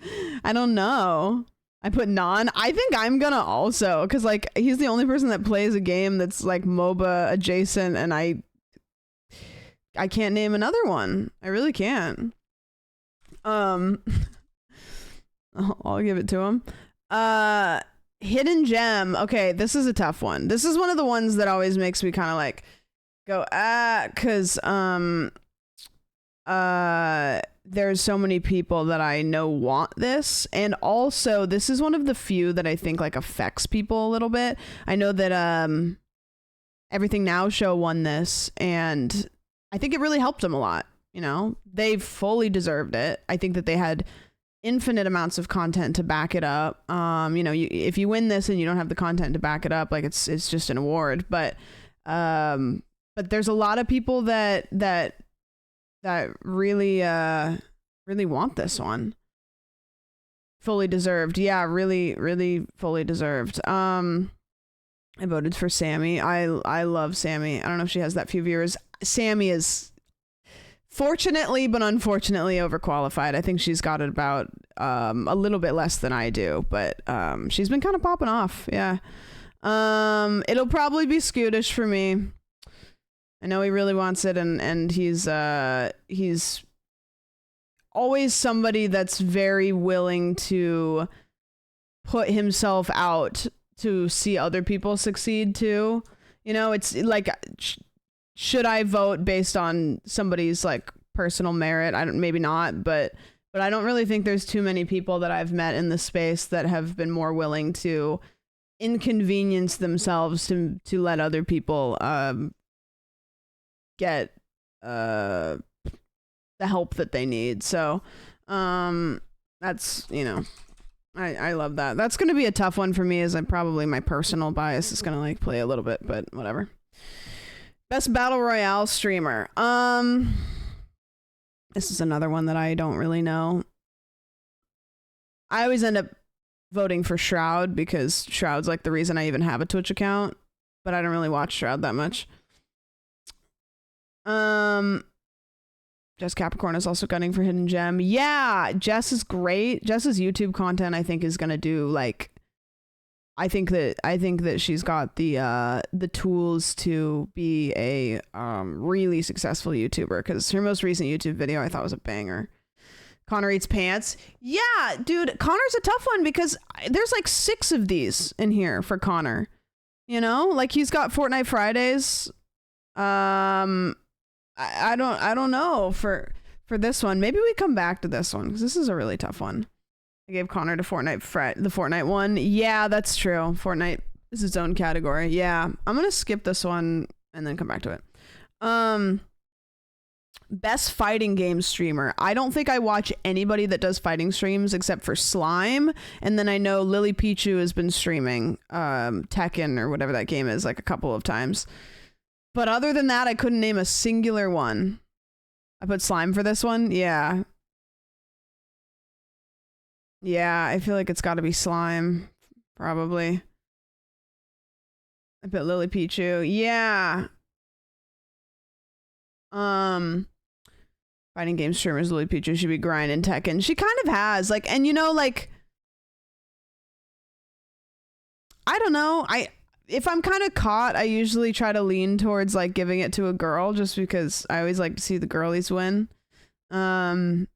I don't know. I put Non. I think I'm gonna also, because like he's the only person that plays a game that's like MOBA adjacent, and I can't name another one. I really can't. I'll give it to him. Hidden Gem. Okay, this is a tough one. This is one of the ones that always makes me kind of like go because there's so many people that I know want this, and also this is one of the few that I think like affects people a little bit. I know that Everything Now show won this, and I think it really helped them a lot. You know, they fully deserved it. I think that they had infinite amounts of content to back it up. You know, if you win this and you don't have the content to back it up, like it's just an award. But there's a lot of people that really really want this one. Fully deserved. Yeah, really fully deserved. I voted for Sammy. I love Sammy. I don't know if she has that few viewers. Sammy is fortunately but unfortunately overqualified. I think she's got it about a little bit less than I do, but she's been kind of popping off. Yeah. It'll probably be Scootish for me. I know he really wants it, and he's always somebody that's very willing to put himself out to see other people succeed too. You know, it's like, should I vote based on somebody's like personal merit? Maybe not, but I don't really think there's too many people that I've met in the space that have been more willing to inconvenience themselves to let other people get the help that they need. So that's, you know, I love that. That's going to be a tough one for me, as probably my personal bias is going to like play a little bit, but whatever. Best Battle Royale streamer. This is another one that I don't really know. I always end up voting for Shroud because Shroud's like the reason I even have a Twitch account, but I don't really watch Shroud that much. Jess Capricorn is also gunning for Hidden Gem. Yeah, Jess is great. Jess's YouTube content, I think, is gonna do like. I think that she's got the tools to be a really successful YouTuber, because her most recent YouTube video I thought was a banger. Connor Eats Pants. Yeah, dude, Connor's a tough one because there's like 6 of these in here for Connor. You know, like he's got Fortnite Fridays. I don't know for this one. Maybe we come back to this one because this is a really tough one. I gave Connor to the Fortnite one. Yeah, that's true. Fortnite is its own category. Yeah, I'm gonna skip this one and then come back to it. Best fighting game streamer. I don't think I watch anybody that does fighting streams except for Slime, and then I know Lily Pichu has been streaming Tekken or whatever that game is like a couple of times. But other than that, I couldn't name a singular one. I put Slime for this one. Yeah. Yeah, I feel like it's got to be Slime, probably. I put Lily Pichu. Yeah. Fighting game streamers, Lily Pichu should be grinding Tekken. She kind of has, like, and you know, like, I don't know. If I'm kind of caught, I usually try to lean towards like giving it to a girl, just because I always like to see the girlies win. I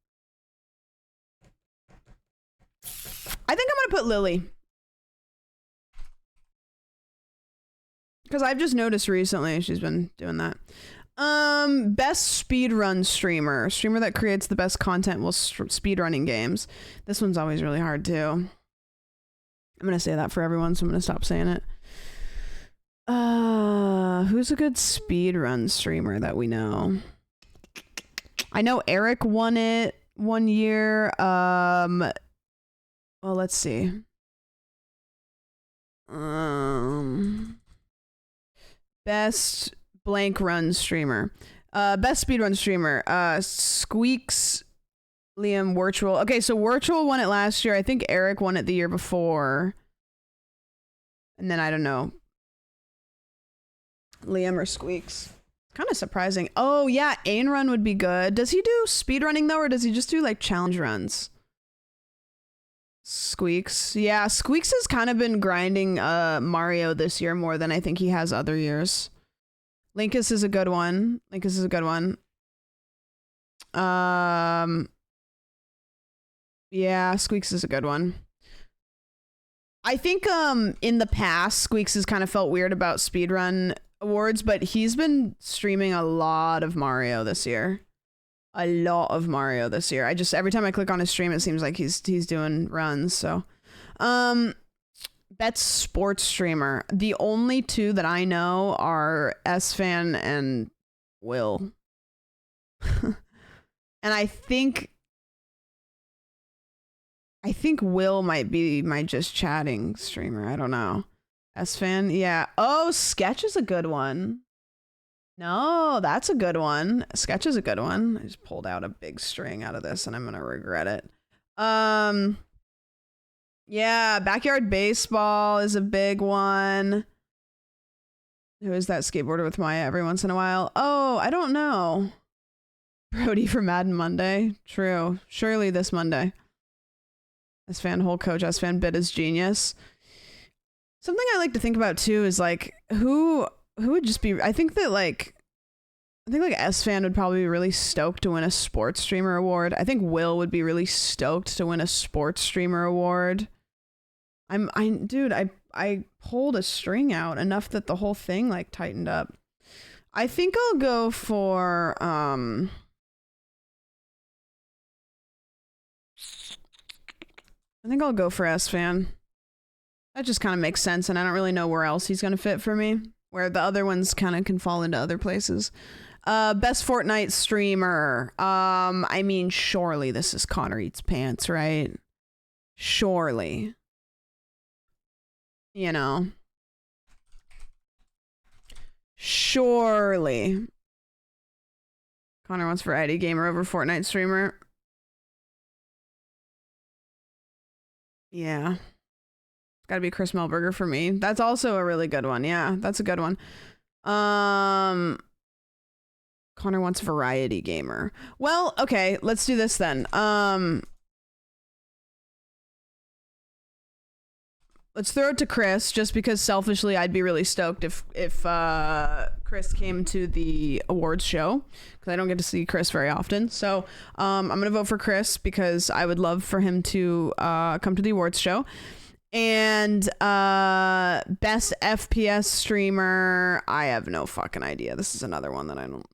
think I'm gonna put Lily, because I've just noticed recently she's been doing that. Best speedrun streamer that creates the best content while speedrunning games. This one's always really hard too. I'm gonna say that for everyone, so I'm gonna stop saying it. Who's a good speedrun streamer that we know? I know Eric won it one year. Well, let's see. Best blank run streamer. Best speedrun streamer. Squeaks, Liam, Virtual. Okay, so Virtual won it last year. I think Eric won it the year before. And then I don't know. Liam or Squeaks. Kind of surprising. Oh yeah, Ain Run would be good. Does he do speedrunning though, or does he just do like challenge runs? Squeaks. Yeah, Squeaks has kind of been grinding Mario this year more than I think he has other years. Linkus is a good one. Linkus is a good one. Yeah, Squeaks is a good one. I think in the past Squeaks has kind of felt weird about speedrun awards, but he's been streaming a lot of Mario this year. A lot of Mario this year. Every time I click on his stream, it seems like he's doing runs. So, best sports streamer. The only two that I know are S-Fan and Will. And I think Will might be my just chatting streamer. I don't know. S-Fan, yeah. Oh, Sketch is a good one. No, that's a good one. Sketch is a good one. I just pulled out a big string out of this and I'm gonna regret it. Yeah, Backyard Baseball is a big one. Who is that skateboarder with Maya every once in a while? Oh, I don't know. Brody for Madden Monday. True. Surely this Monday. S-Fan whole coach, S-Fan bit is genius. Something I like to think about too is like who would just be, I think S-Fan would probably be really stoked to win a sports streamer award. I think Will would be really stoked to win a sports streamer award. I pulled a string out enough that the whole thing like tightened up. I think I'll go for S-Fan. That just kind of makes sense, and I don't really know where else he's gonna fit for me. Where the other ones kind of can fall into other places. Best Fortnite streamer. I mean, surely this is Connor Eats Pants, right? Surely. You know. Surely. Connor wants Variety Gamer over Fortnite streamer. Yeah. Gotta be Chris Melberger for me. That's also a really good one. Yeah, that's a good one. Connor wants Variety Gamer. Well, okay, let's do this then. Let's throw it to Chris, just because selfishly I'd be really stoked if Chris came to the awards show, because I don't get to see Chris very often. So I'm gonna vote for Chris because I would love for him to come to the awards show. And best FPS streamer, I have no fucking idea. This is another one that I don't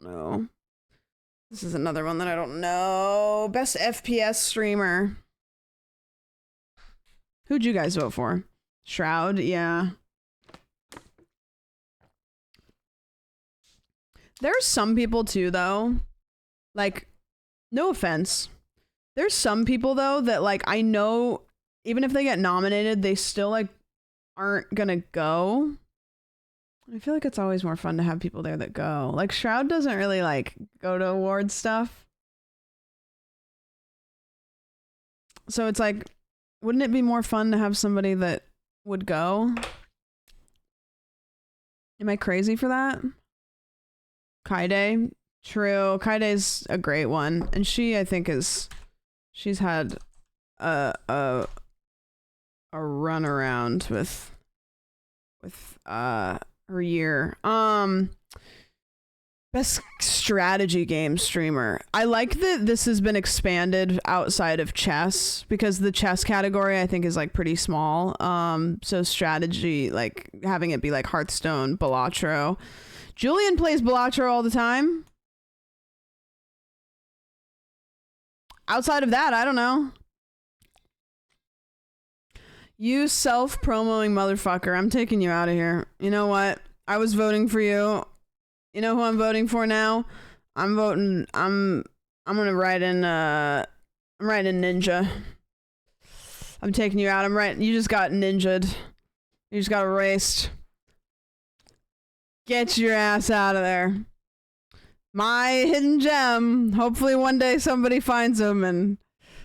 know. Best FPS streamer. Who'd you guys vote for? Shroud, yeah. There's some people too though, like, no offense, there's some people though that like I know even if they get nominated, they still like aren't gonna go. I feel like it's always more fun to have people there that go. Like Shroud doesn't really like go to award stuff. So it's like, wouldn't it be more fun to have somebody that would go? Am I crazy for that? Kaide? True. Kaide's a great one. And she, I think, she's had a run around with her year. Best strategy game streamer. I like that this has been expanded outside of chess, because the chess category I think is like pretty small. So strategy, like having it be like Hearthstone, Balatro. Julian plays Balatro all the time. Outside of that, I don't know. You self-promoting motherfucker. I'm taking you out of here. You know what? I was voting for you. You know who I'm voting for now? I'm gonna write in I'm writing Ninja. I'm taking you out. You just got ninja'd. You just got erased. Get your ass out of there. My hidden gem. Hopefully one day somebody finds him and,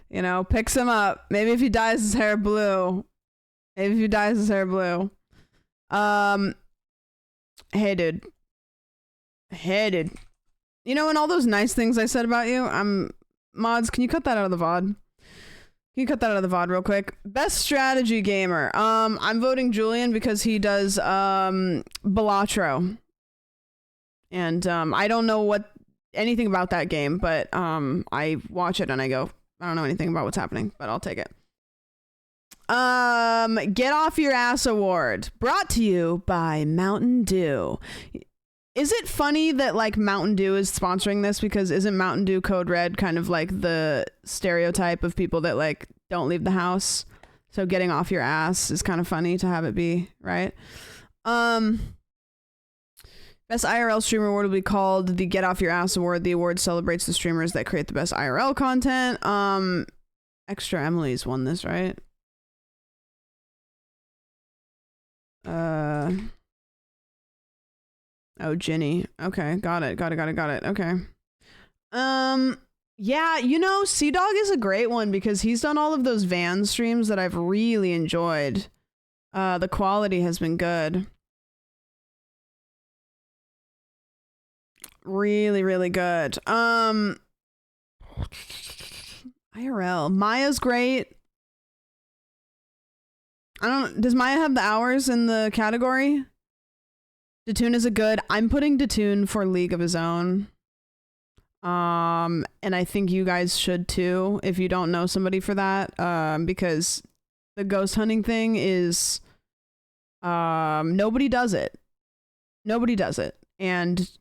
you know, picks him up. Maybe if he dyes his hair blue. Maybe if he dyes his hair blue. Hey, dude. Hey, dude. You know, and all those nice things I said about you, Mods, can you cut that out of the VOD? Can you cut that out of the VOD real quick? Best strategy gamer. I'm voting Julian because he does, Balatro. And, I don't know anything about that game, but, I watch it and I go, I don't know anything about what's happening, but I'll take it. Get Off Your Ass Award. Brought to you by Mountain Dew. Is it funny that like Mountain Dew is sponsoring this, because isn't Mountain Dew Code Red kind of like the stereotype of people that like don't leave the house? So getting off your ass is kind of funny to have it be, right? Best IRL Streamer Award will be called the Get Off Your Ass Award. The award celebrates the streamers that create the best IRL content. Extra Emily's won this, right? Oh, Ginny. Okay, got it. Okay. Yeah, you know, Sea Dog is a great one because he's done all of those van streams that I've really enjoyed. The quality has been good. Really, really good. IRL. Maya's great. Does Maya have the hours in the category? Datoon is a good. I'm putting Datoon for League of His Own. And I think you guys should too, if you don't know somebody for that. Because the ghost hunting thing is, nobody does it. Nobody does it. And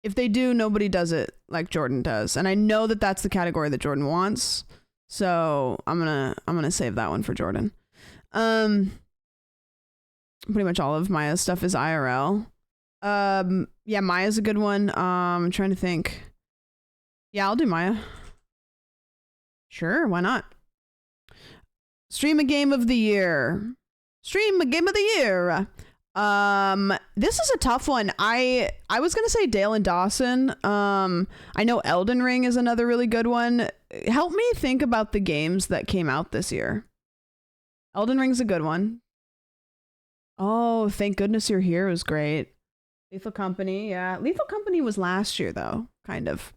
if they do, nobody does it like Jordan does. And I know that that's the category that Jordan wants. So I'm gonna save that one for Jordan. Pretty much all of Maya's stuff is IRL. Yeah, Maya's a good one. I'm trying to think. Yeah, I'll do Maya. Sure, why not? Stream a game of the year. Stream a game of the year. This is a tough one. I was gonna say Dale and Dawson. I know Elden Ring is another really good one. Help me think about the games that came out this year. Elden Ring's a good one. Oh, Thank Goodness You're Here was great. Lethal Company, yeah. Lethal Company was last year though, kind of.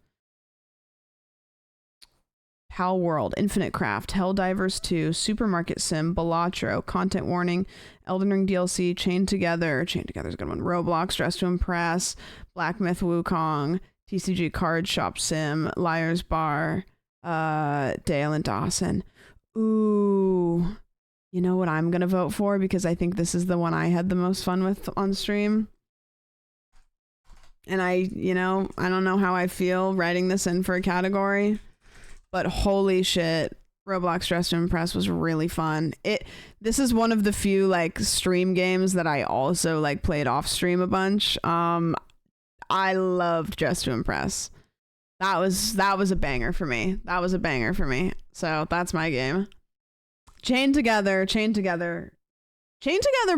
Pal World, Infinite Craft, Helldivers 2, Supermarket Sim, Balatro, Content Warning, Elden Ring DLC, Chained Together. Chained Together's a good one. Roblox, Dress to Impress, Black Myth Wukong, TCG Card Shop Sim, Liar's Bar, Dale and Dawson. Ooh. You know what I'm gonna vote for, because I think this is the one I had the most fun with on stream. And I don't know how I feel writing this in for a category. But holy shit, Roblox Dress to Impress was really fun. This is one of the few like stream games that I also like played off stream a bunch. I loved Dress to Impress. That was a banger for me. So that's my game. Chained Together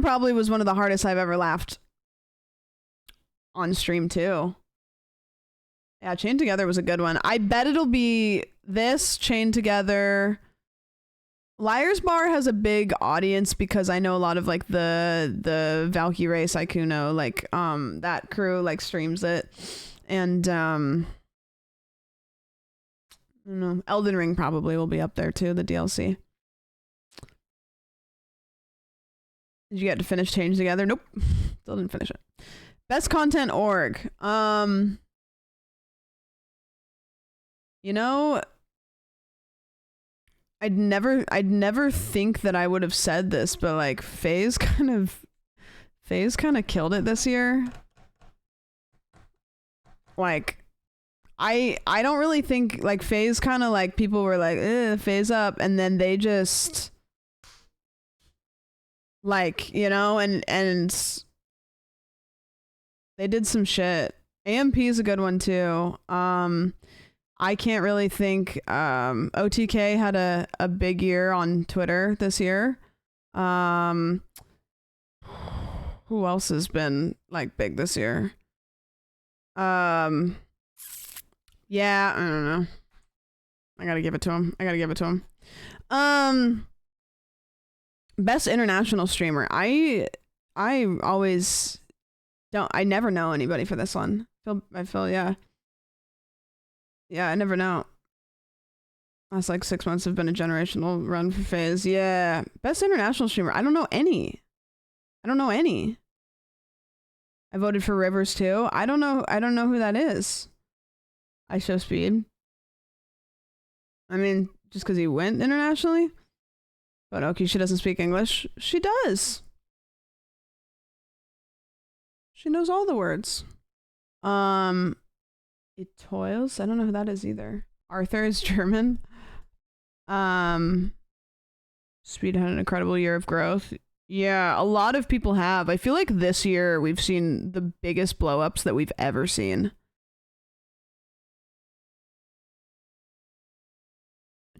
probably was one of the hardest I've ever laughed on stream too. Yeah, Chained Together was a good one. I bet it'll be this, Chained Together. Liar's Bar has a big audience because I know a lot of like the Valkyrie Saikuno, like that crew like streams it. And I don't know, Elden Ring probably will be up there too, the DLC. Did you get to finish Chained Together? Nope. Still didn't finish it. Best content org. You know, I'd never think that I would have said this, but like FaZe kind of killed it this year. Like I don't really think like FaZe kind of like people were like, FaZe up, and then they just like, you know, and they did some shit. AMP is a good one too. I can't really think. OTK had a big year on Twitter this year. Who else has been like big this year? Yeah, I don't know. I gotta give it to him. Best international streamer. I always don't. I never know anybody for this one. I feel yeah. Yeah, I never know. Last like 6 months have been a generational run for FaZe. Yeah, best international streamer. I don't know any. I voted for Rivers too. I don't know who that is. I show speed. I mean, just because he went internationally. But okay, she doesn't speak English. She does. She knows all the words. It toils. I don't know who that is either. Arthur is German. Speed had an incredible year of growth. Yeah, a lot of people have. I feel like this year we've seen the biggest blow-ups that we've ever seen.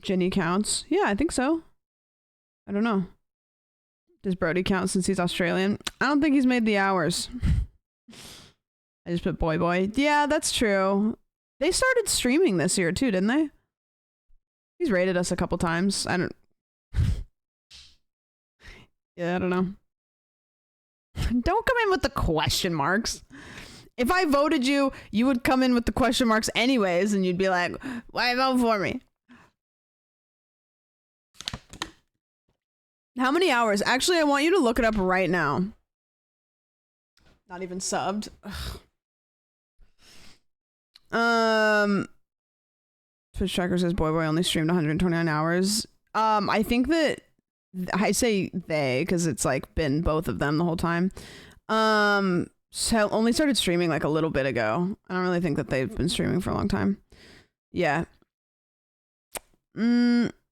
Ginny counts. Yeah, I think so. I don't know. Does Brody count since he's Australian? I don't think he's made the hours. I just put boy. Yeah, that's true. They started streaming this year too, didn't they? He's rated us a couple times. Yeah, I don't know. Don't come in with the question marks. If I voted you, you would come in with the question marks anyways, and you'd be like, why vote for me? How many hours? Actually, I want you to look it up right now. Not even subbed. Twitch tracker says boy only streamed 129 hours. I think that I say they because it's like been both of them the whole time. So only started streaming like a little bit ago. I don't really think that they've been streaming for a long time. Yeah.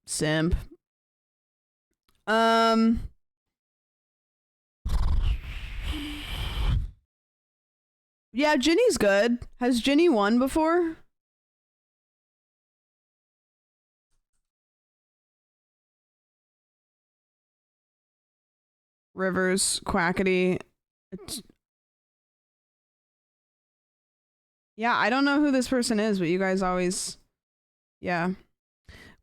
Simp. Yeah, Ginny's good. Has Ginny won before? Rivers, Quackity. Yeah, I don't know who this person is, but you guys always... Yeah.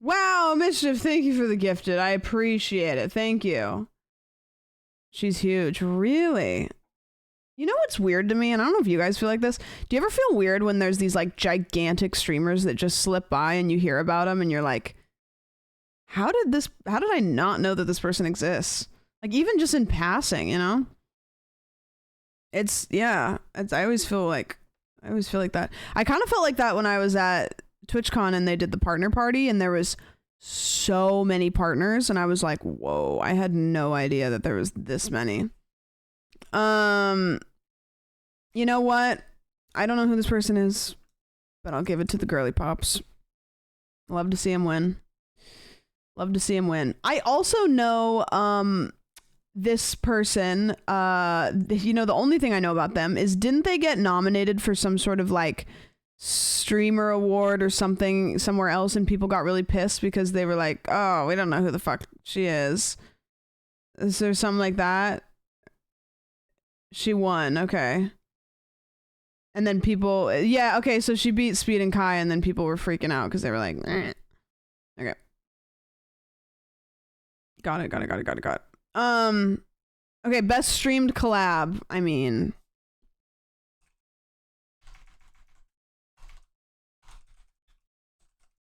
Wow, Mischief, thank you for the gifted. I appreciate it. Thank you. She's huge. Really? You know what's weird to me? And I don't know if you guys feel like this. Do you ever feel weird when there's these like gigantic streamers that just slip by and you hear about them and you're like, how did I not know that this person exists? Like even just in passing, you know? I always feel like that. I kind of felt like that when I was at TwitchCon and they did the partner party and there was so many partners and I was like, whoa, I had no idea that there was this many. You know what? I don't know who this person is, but I'll give it to the girly pops. Love to see him win. I also know this person, the only thing I know about them is didn't they get nominated for some sort of like streamer award or something somewhere else and people got really pissed because they were like, oh, we don't know who the fuck she is. Is there something like that? She won, okay. And then people, yeah, okay, so she beat Speed and Kai and then people were freaking out because they were like, eh. Okay. Got it. Okay, best streamed collab. I mean,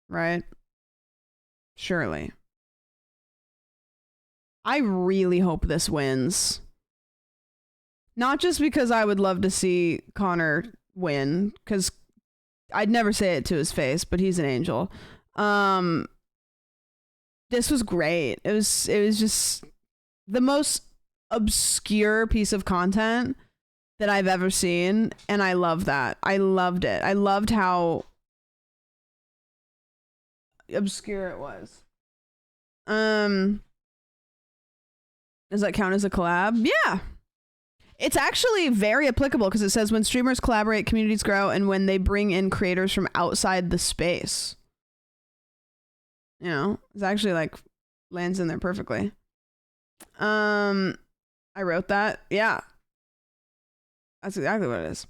right? Surely. I really hope this wins. Not just because I would love to see Connor win, because I'd never say it to his face, but he's an angel. This was great. It was just the most obscure piece of content that I've ever seen, and I love that. I loved it. I loved how obscure it was. Does that count as a collab? Yeah. It's actually very applicable because it says when streamers collaborate, communities grow, and when they bring in creators from outside the space. You know, it's actually like lands in there perfectly. I wrote that. Yeah. That's exactly what it is.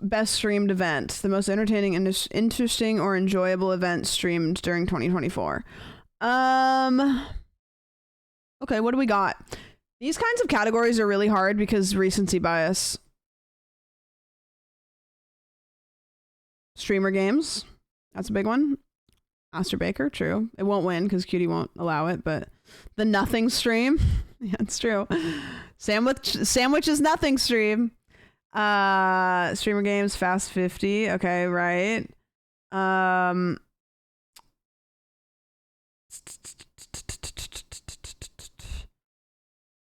best streamed event, the most entertaining, interesting, or enjoyable event streamed during 2024. Okay, what do we got? These kinds of categories are really hard because recency bias. Streamer games, that's a big one. Master Baker, true. It won't win because Cutie won't allow it, but the nothing stream, yeah, it's true. Sandwich is nothing stream. Streamer games, Fast 50. Okay, right.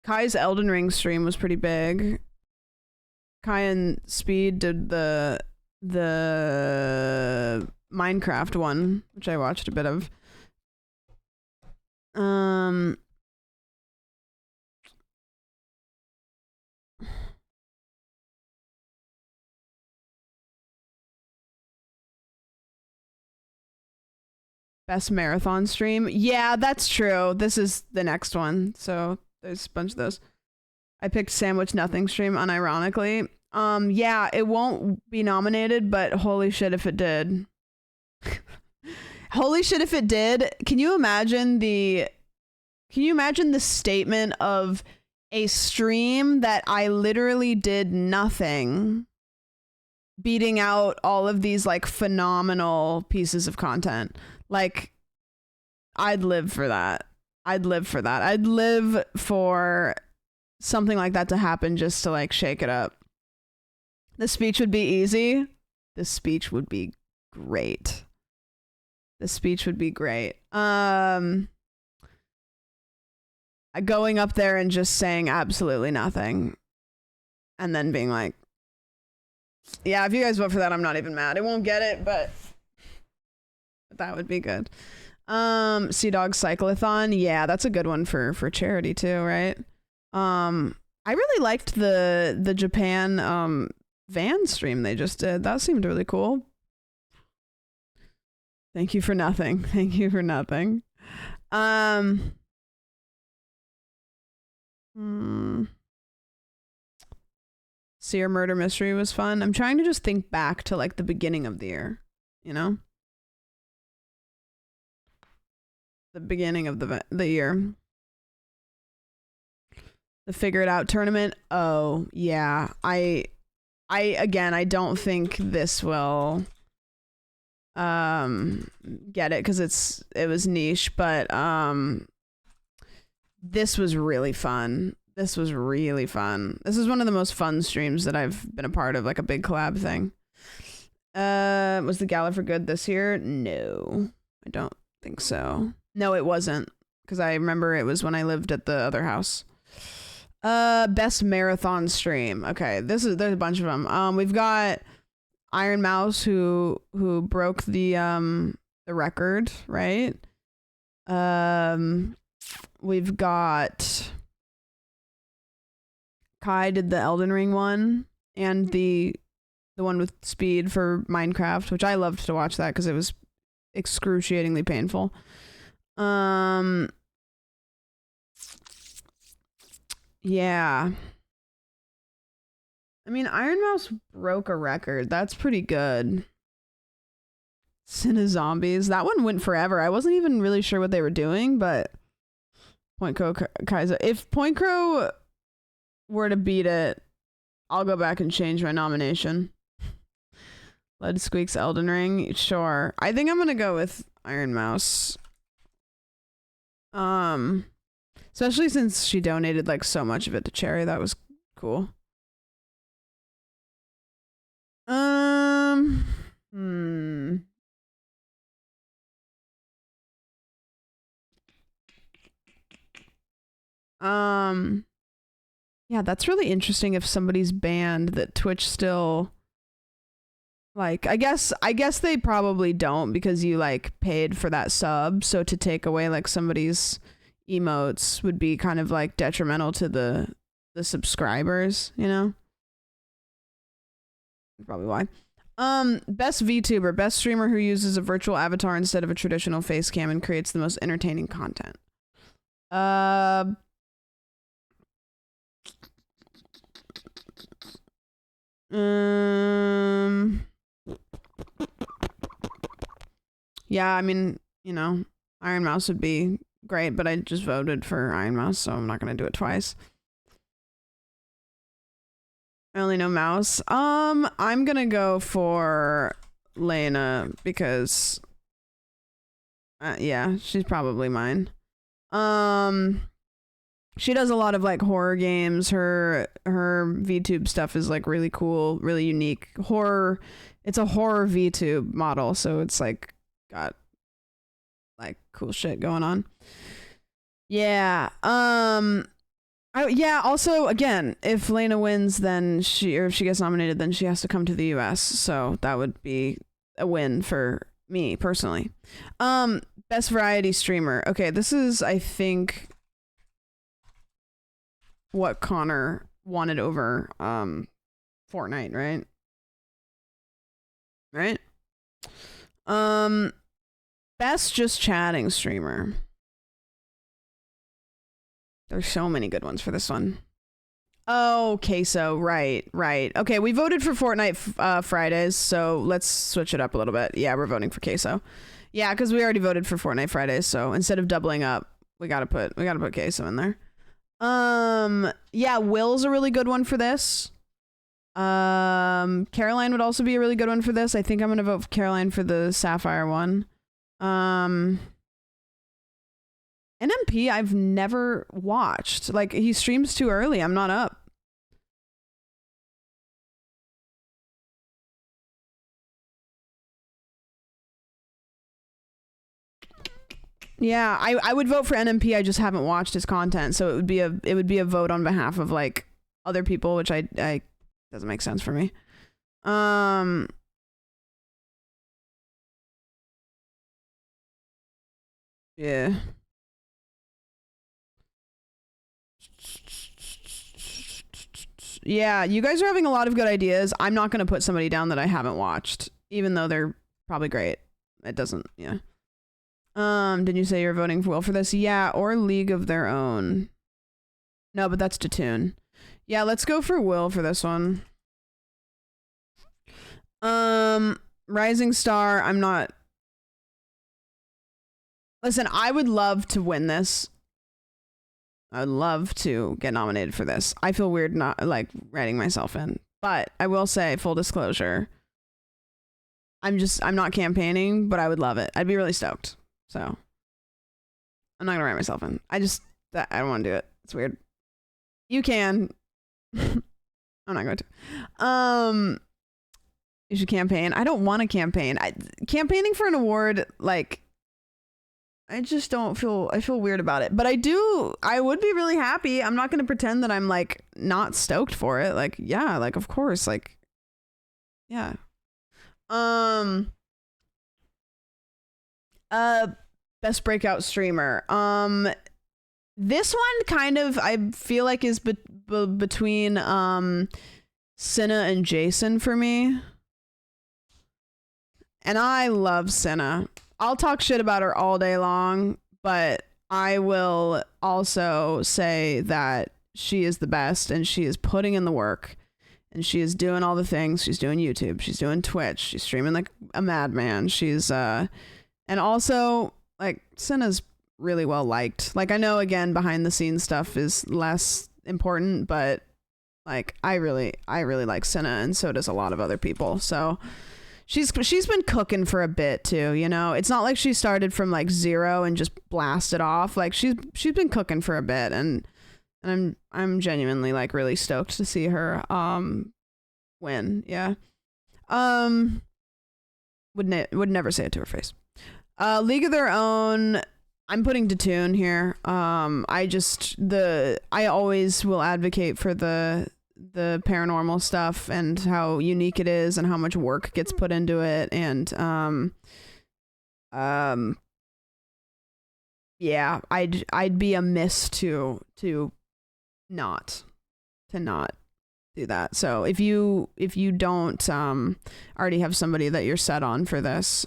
Kai's Elden Ring stream was pretty big. Kai and Speed did the Minecraft one, which I watched a bit of. Best marathon stream. Yeah, that's true. This is the next one. So there's a bunch of those. I picked Sandwich Nothing stream unironically. Yeah, it won't be nominated, but holy shit if it did. Holy shit if it did. Can you imagine the statement of a stream that I literally did nothing, beating out all of these like phenomenal pieces of content? Like, I'd live for that. I'd live for something like that to happen just to like shake it up. The speech would be easy. The speech would be great. Going up there and just saying absolutely nothing and then being like, yeah, if you guys vote for that, I'm not even mad. It won't get it, but that would be good. Sea Dog Cyclathon. Yeah, that's a good one for charity too, right? I really liked the Japan van stream they just did. That seemed really cool. Thank you for nothing. Seer Murder Mystery was fun. I'm trying to just think back to like the beginning of the year, you know? The beginning of the year. The Figure It Out tournament. Oh, yeah. I don't think this will get it because it was niche, but this was really fun. This is one of the most fun streams that I've been a part of, like a big collab thing. Was the Gala for Good this year? No, I don't think so. No, it wasn't, because I remember it was when I lived at the other house. Best marathon stream. Okay, there's a bunch of them. We've got Iron Mouse who broke the record, right? We've got Kai did the Elden Ring one and the one with Speed for Minecraft, which I loved to watch that because it was excruciatingly painful. Yeah. I mean, Iron Mouse broke a record. That's pretty good. Sin of Zombies. That one went forever. I wasn't even really sure what they were doing, but Point Crow Kaiser. If Point Crow were to beat it, I'll go back and change my nomination. Lead Squeaks Elden Ring. Sure. I think I'm going to go with Iron Mouse. Especially since she donated like so much of it to charity. That was cool. Yeah, that's really interesting if somebody's banned that Twitch still like I guess they probably don't because you like paid for that sub, so to take away like somebody's emotes would be kind of like detrimental to the subscribers, you know? Probably why. Best VTuber, best streamer who uses a virtual avatar instead of a traditional face cam and creates the most entertaining content. Yeah, I mean, you know, Iron Mouse would be great, but I just voted for Iron Mouse, so I'm not gonna do it twice. I only know Mouse. I'm gonna go for Lena because, yeah, she's probably mine. She does a lot of like horror games. Her VTube stuff is like really cool, really unique. Horror. It's a horror VTube model, so it's like got like cool shit going on. Yeah. Yeah, also again, if Lena wins, then if she gets nominated, then she has to come to the US. So that would be a win for me personally. Best variety streamer. Okay, this is I think what Connor wanted over Fortnite, right? Right? Best just chatting streamer. There's so many good ones for this one. Oh, Queso, right. Okay, we voted for Fortnite Fridays, so let's switch it up a little bit. Yeah, we're voting for Queso. Yeah, because we already voted for Fortnite Fridays, so instead of doubling up, we gotta put Queso in there. Yeah, Will's a really good one for this. Caroline would also be a really good one for this. I think I'm gonna vote for Caroline for the Sapphire one. NMP I've never watched. Like, he streams too early. I'm not up. Yeah, I would vote for NMP. I just haven't watched his content, so it would be a vote on behalf of like other people, which I doesn't make sense for me. Yeah. Yeah, you guys are having a lot of good ideas. I'm not going to put somebody down that I haven't watched, even though they're probably great. It doesn't, yeah. Did you say you're voting for Will for this? Yeah, or League of Their Own. No, but that's Tatoon. Yeah, let's go for Will for this one. Rising Star, I'm not... Listen, I would love to win this. I would love to get nominated for this. I feel weird not, like, writing myself in. But I will say, full disclosure, I'm not campaigning, but I would love it. I'd be really stoked. So, I'm not gonna write myself in. I don't want to do it. It's weird. You can. I'm not going to. You should campaign. I don't want to campaign. Campaigning for an award, like, I just don't feel, I feel weird about it. But I would be really happy. I'm not going to pretend that I'm, like, not stoked for it. Like, yeah, like, of course, like, yeah. Best breakout streamer. This one kind of, I feel like is between, Cinna and Jason for me. And I love Cinna. I'll talk shit about her all day long, but I will also say that she is the best and she is putting in the work and she is doing all the things. She's doing YouTube. She's doing Twitch. She's streaming like a madman. She's, and also, like, Cinna's really well liked. Like, I know, again, behind the scenes stuff is less important, but, like, I really like Cinna, and so does a lot of other people. So she's been cooking for a bit too, you know. It's not like she started from like zero and just blasted off. Like, she's been cooking for a bit, and I'm genuinely like really stoked to see her win. Yeah. Would never say it to her face. League of Their Own, I'm putting Datoon here. I always will advocate for the paranormal stuff and how unique it is and how much work gets put into it, and yeah, I'd be amiss to not do that. So if you don't already have somebody that you're set on for this,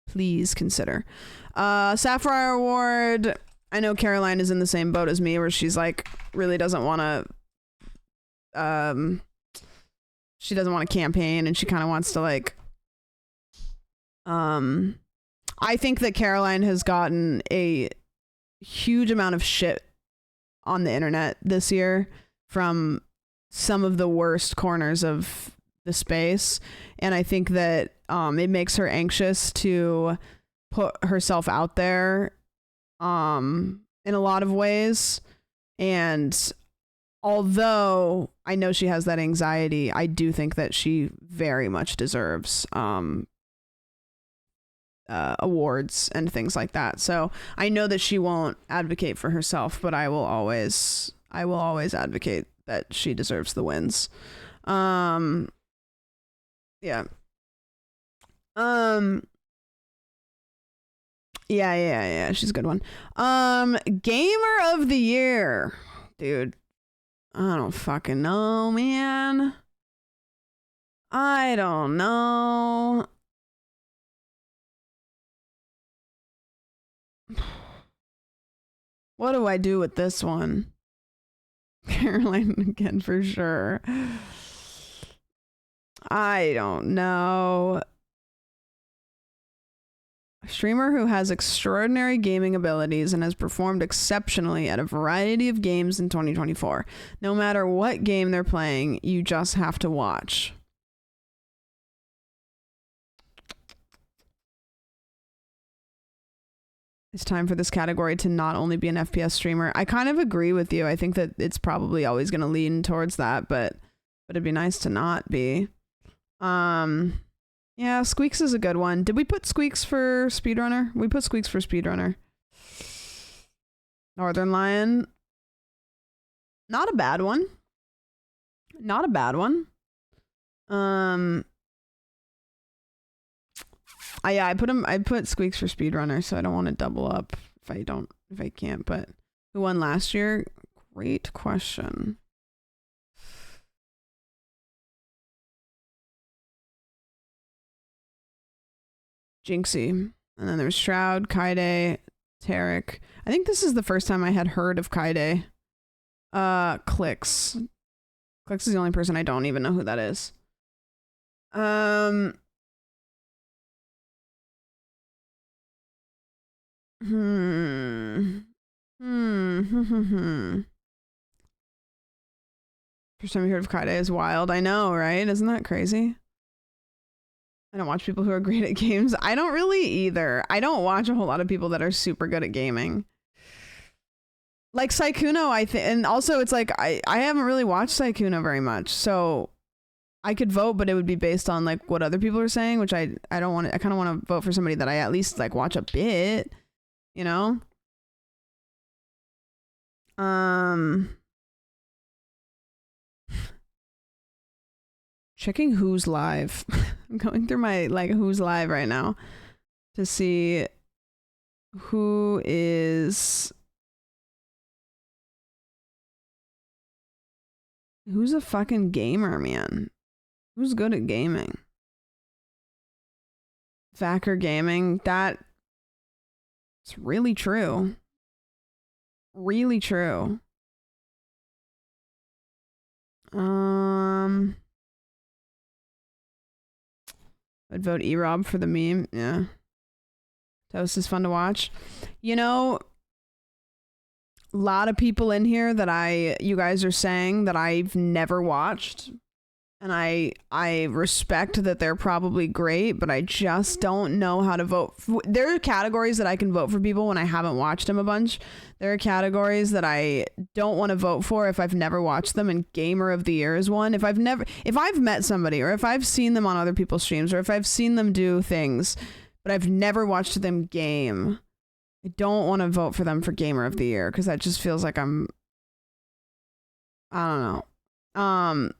please consider. Sapphire Award, I know Caroline is in the same boat as me where she's like really doesn't want to she doesn't want to campaign, and she kind of wants to like I think that Caroline has gotten a huge amount of shit on the internet this year from some of the worst corners of the space, and I think that it makes her anxious to put herself out there in a lot of ways. And although I know she has that anxiety, I do think that she very much deserves awards and things like that. So I know that she won't advocate for herself, but I will always advocate that she deserves the wins. Yeah. Yeah. She's a good one. Gamer of the year, dude. I don't fucking know, man. I don't know. What do I do with this one? Caroline again for sure. I don't know. A streamer who has extraordinary gaming abilities and has performed exceptionally at a variety of games in 2024. No matter what game they're playing, you just have to watch. It's time for this category to not only be an FPS streamer. I kind of agree with you. I think that it's probably always going to lean towards that, but it'd be nice to not be. Yeah, Squeaks is a good one. Did we put Squeaks for Speedrunner? We put Squeaks for Speedrunner. Northern Lion. Not a bad one. Not a bad one. I put Squeaks for Speedrunner, so I don't want to double up if I can't, but who won last year? Great question. Jinxie. And then there's Shroud, Kaide, Tarek. I think this is the first time I had heard of Kaide. Clicks. Clicks is the only person I don't even know who that is. First time you heard of Kaide is wild. I know, right? Isn't that crazy? I don't watch people who are great at games. I don't really either. I don't watch a whole lot of people that are super good at gaming. Like Sykkuno, I think, and also it's like I haven't really watched Sykkuno very much, so I could vote, but it would be based on like what other people are saying, which I don't want to. I kind of want to vote for somebody that I at least like watch a bit, you know. Checking who's live. I'm going through my like who's live right now to see who's a fucking gamer, man. Who's good at gaming? Vacker Gaming. That's really true. Really true. I'd vote E-Rob for the meme. Yeah. Toast is fun to watch. You know, a lot of people in here that you guys are saying that I've never watched. And I respect that they're probably great, but I just don't know how to vote. There are categories that I can vote for people when I haven't watched them a bunch. There are categories that I don't want to vote for if I've never watched them, and Gamer of the Year is one. If I've met somebody, or if I've seen them on other people's streams, or if I've seen them do things, but I've never watched them game, I don't want to vote for them for Gamer of the Year, because that just feels like I don't know.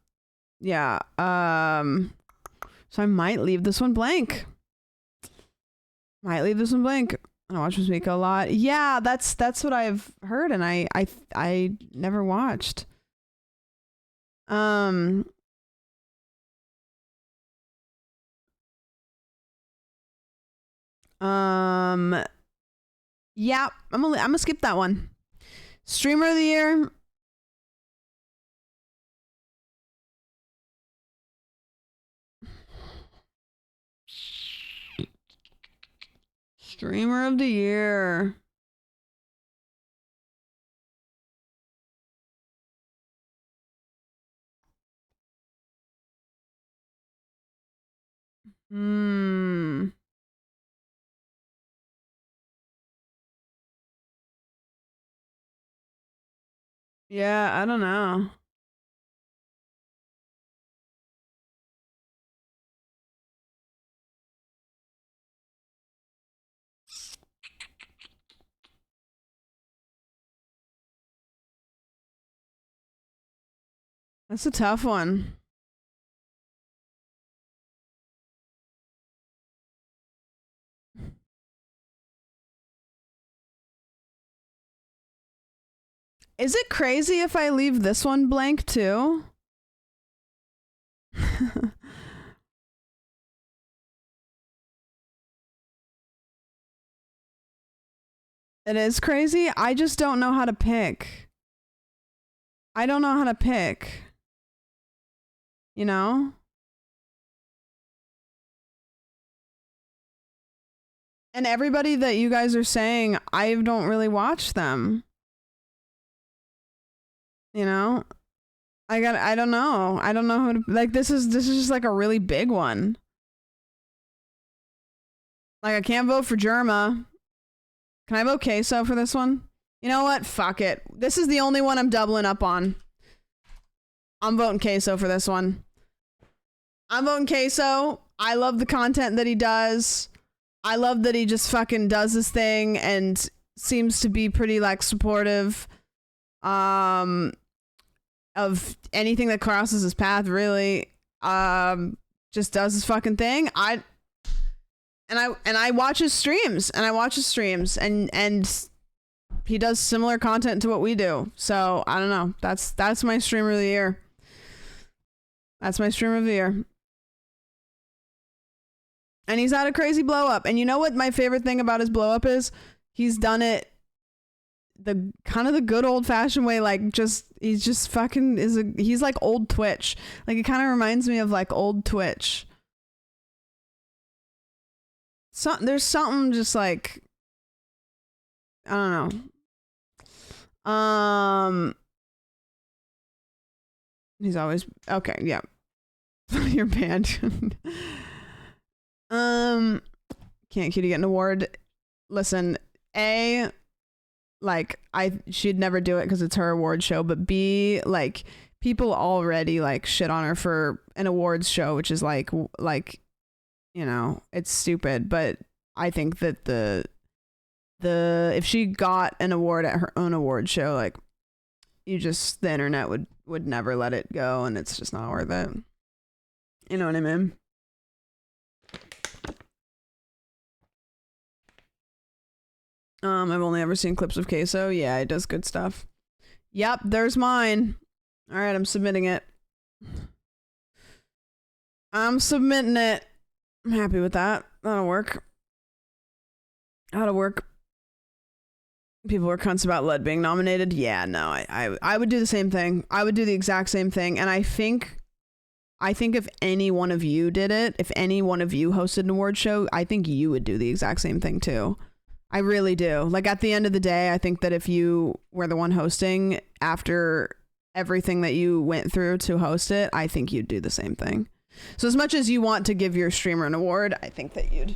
Yeah. So I might leave this one blank. I don't watch Miss Mika a lot. Yeah, that's what I've heard, and I never watched. Yeah, I'm gonna skip that one. Streamer of the Year. Streamer of the year. Hmm. Yeah, I don't know. That's a tough one. Is it crazy if I leave this one blank too? It is crazy. I just don't know how to pick. I don't know how to pick. You know? And everybody that you guys are saying, I don't really watch them. You know? I don't know. I don't know who to, like, this is just like a really big one. Like, I can't vote for Germa. Can I vote Queso for this one? You know what? Fuck it. This is the only one I'm doubling up on. I'm voting Queso for this one. I'm voting Queso. I love the content that he does. I love that he just fucking does his thing and seems to be pretty, like, supportive of anything that crosses his path, really. Just does his fucking thing. I watch his streams, and he does similar content to what we do. So I don't know. That's my streamer of the year. That's my streamer of the year. And he's had a crazy blow up. And you know what my favorite thing about his blow up is? He's done it the kind of the good old fashioned way, like he's just fucking he's like old Twitch. Like, it kind of reminds me of like old Twitch. There's something just like, I don't know. He's always okay. Yeah, you're banned. Can't Cutie get an award? Listen, A, like, she'd never do it because it's her award show, but B, like, people already like shit on her for an awards show, which is like you know, it's stupid. But I think that the if she got an award at her own award show, like, the internet would never let it go, and it's just not worth it. You know what I mean? I've only ever seen clips of Queso. Yeah, it does good stuff. Yep, there's mine. All right, I'm submitting it. I'm submitting it. I'm happy with that. That'll work. People were cunts about Lud being nominated. Yeah, no, I would do the same thing. I would do the exact same thing. And I think if any one of you did it, if any one of you hosted an award show, I think you would do the exact same thing too. I really do. Like, at the end of the day, I think that if you were the one hosting, after everything that you went through to host it, I think you'd do the same thing. So as much as you want to give your streamer an award, I think that you'd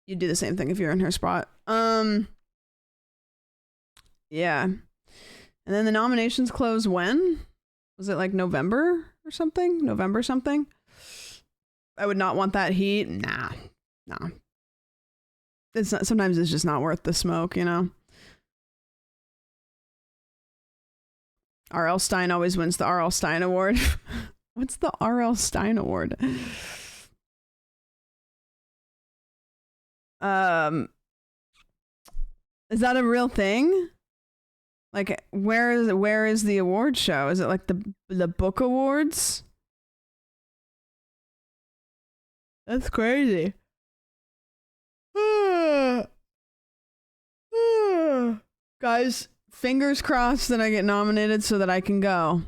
do the same thing if you're in her spot. Yeah. And then the nominations close when? Was it like November or something? November something? I would not want that heat. Nah. It's not, sometimes it's just not worth the smoke, you know? R.L. Stein always wins the R.L. Stein Award. What's the R.L. Stein Award? Is that a real thing? Like, where is the award show? Is it like the book awards? That's crazy. Guys, fingers crossed that I get nominated so that I can go.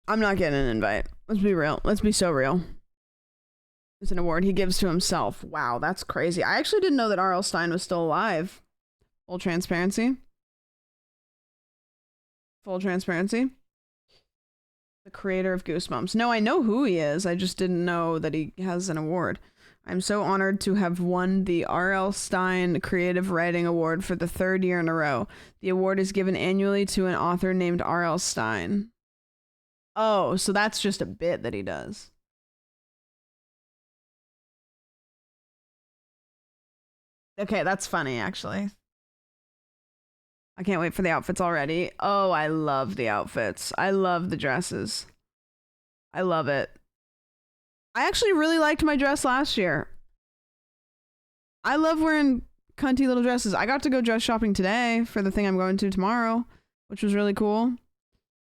I'm not getting an invite. Let's be real. Let's be so real. It's an award he gives to himself. Wow, that's crazy. I actually didn't know that R.L. Stine was still alive. Full transparency. Full transparency. The creator of Goosebumps. No, I know who he is. I just didn't know that he has an award. I'm so honored to have won the R.L. Stine Creative Writing Award for the 3rd year in a row. The award is given annually to an author named R.L. Stine. Oh, so that's just a bit that he does. Okay, that's funny, actually. I can't wait for the outfits already. Oh, I love the outfits. I love the dresses. I love it. I actually really liked my dress last year. I love wearing cunty little dresses. I got to go dress shopping today for the thing I'm going to tomorrow, which was really cool.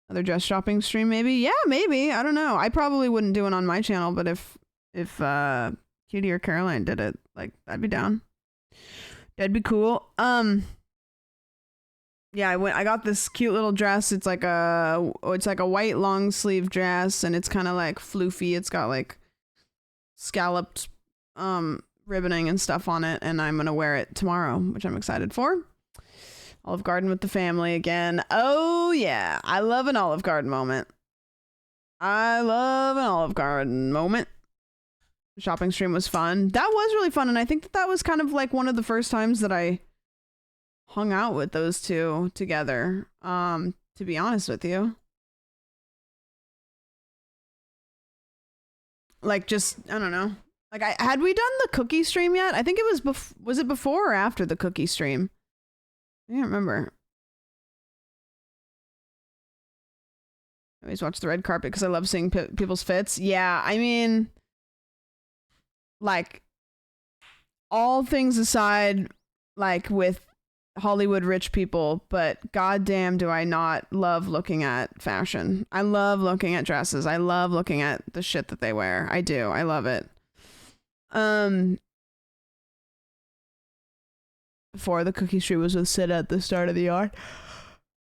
Another dress shopping stream, maybe? Yeah, maybe. I don't know. I probably wouldn't do it on my channel, but if Cutie or Caroline did it, like, I'd be down. That'd be cool. Yeah, I got this cute little dress. It's like a white long sleeve dress, and it's kind of like floofy. It's got like scalloped ribboning and stuff on it, and I'm gonna wear it tomorrow, which I'm excited for. Olive Garden with the family again. Oh yeah, I love an Olive Garden moment. I love an Olive Garden moment. The shopping stream was fun. That was really fun, and I think that was kind of like one of the first times that I hung out with those two together, to be honest with you. Like, just, I don't know. Like, had we done the cookie stream yet? I think it was it before or after the cookie stream? I can't remember. I always watch the red carpet because I love seeing people's fits. Yeah, I mean, like, all things aside, like, with Hollywood rich people, but goddamn do I not love looking at fashion. I love looking at dresses. I love looking at the shit that they wear. I do. I love it. Before the cookie street was with Sid at the start of the yard.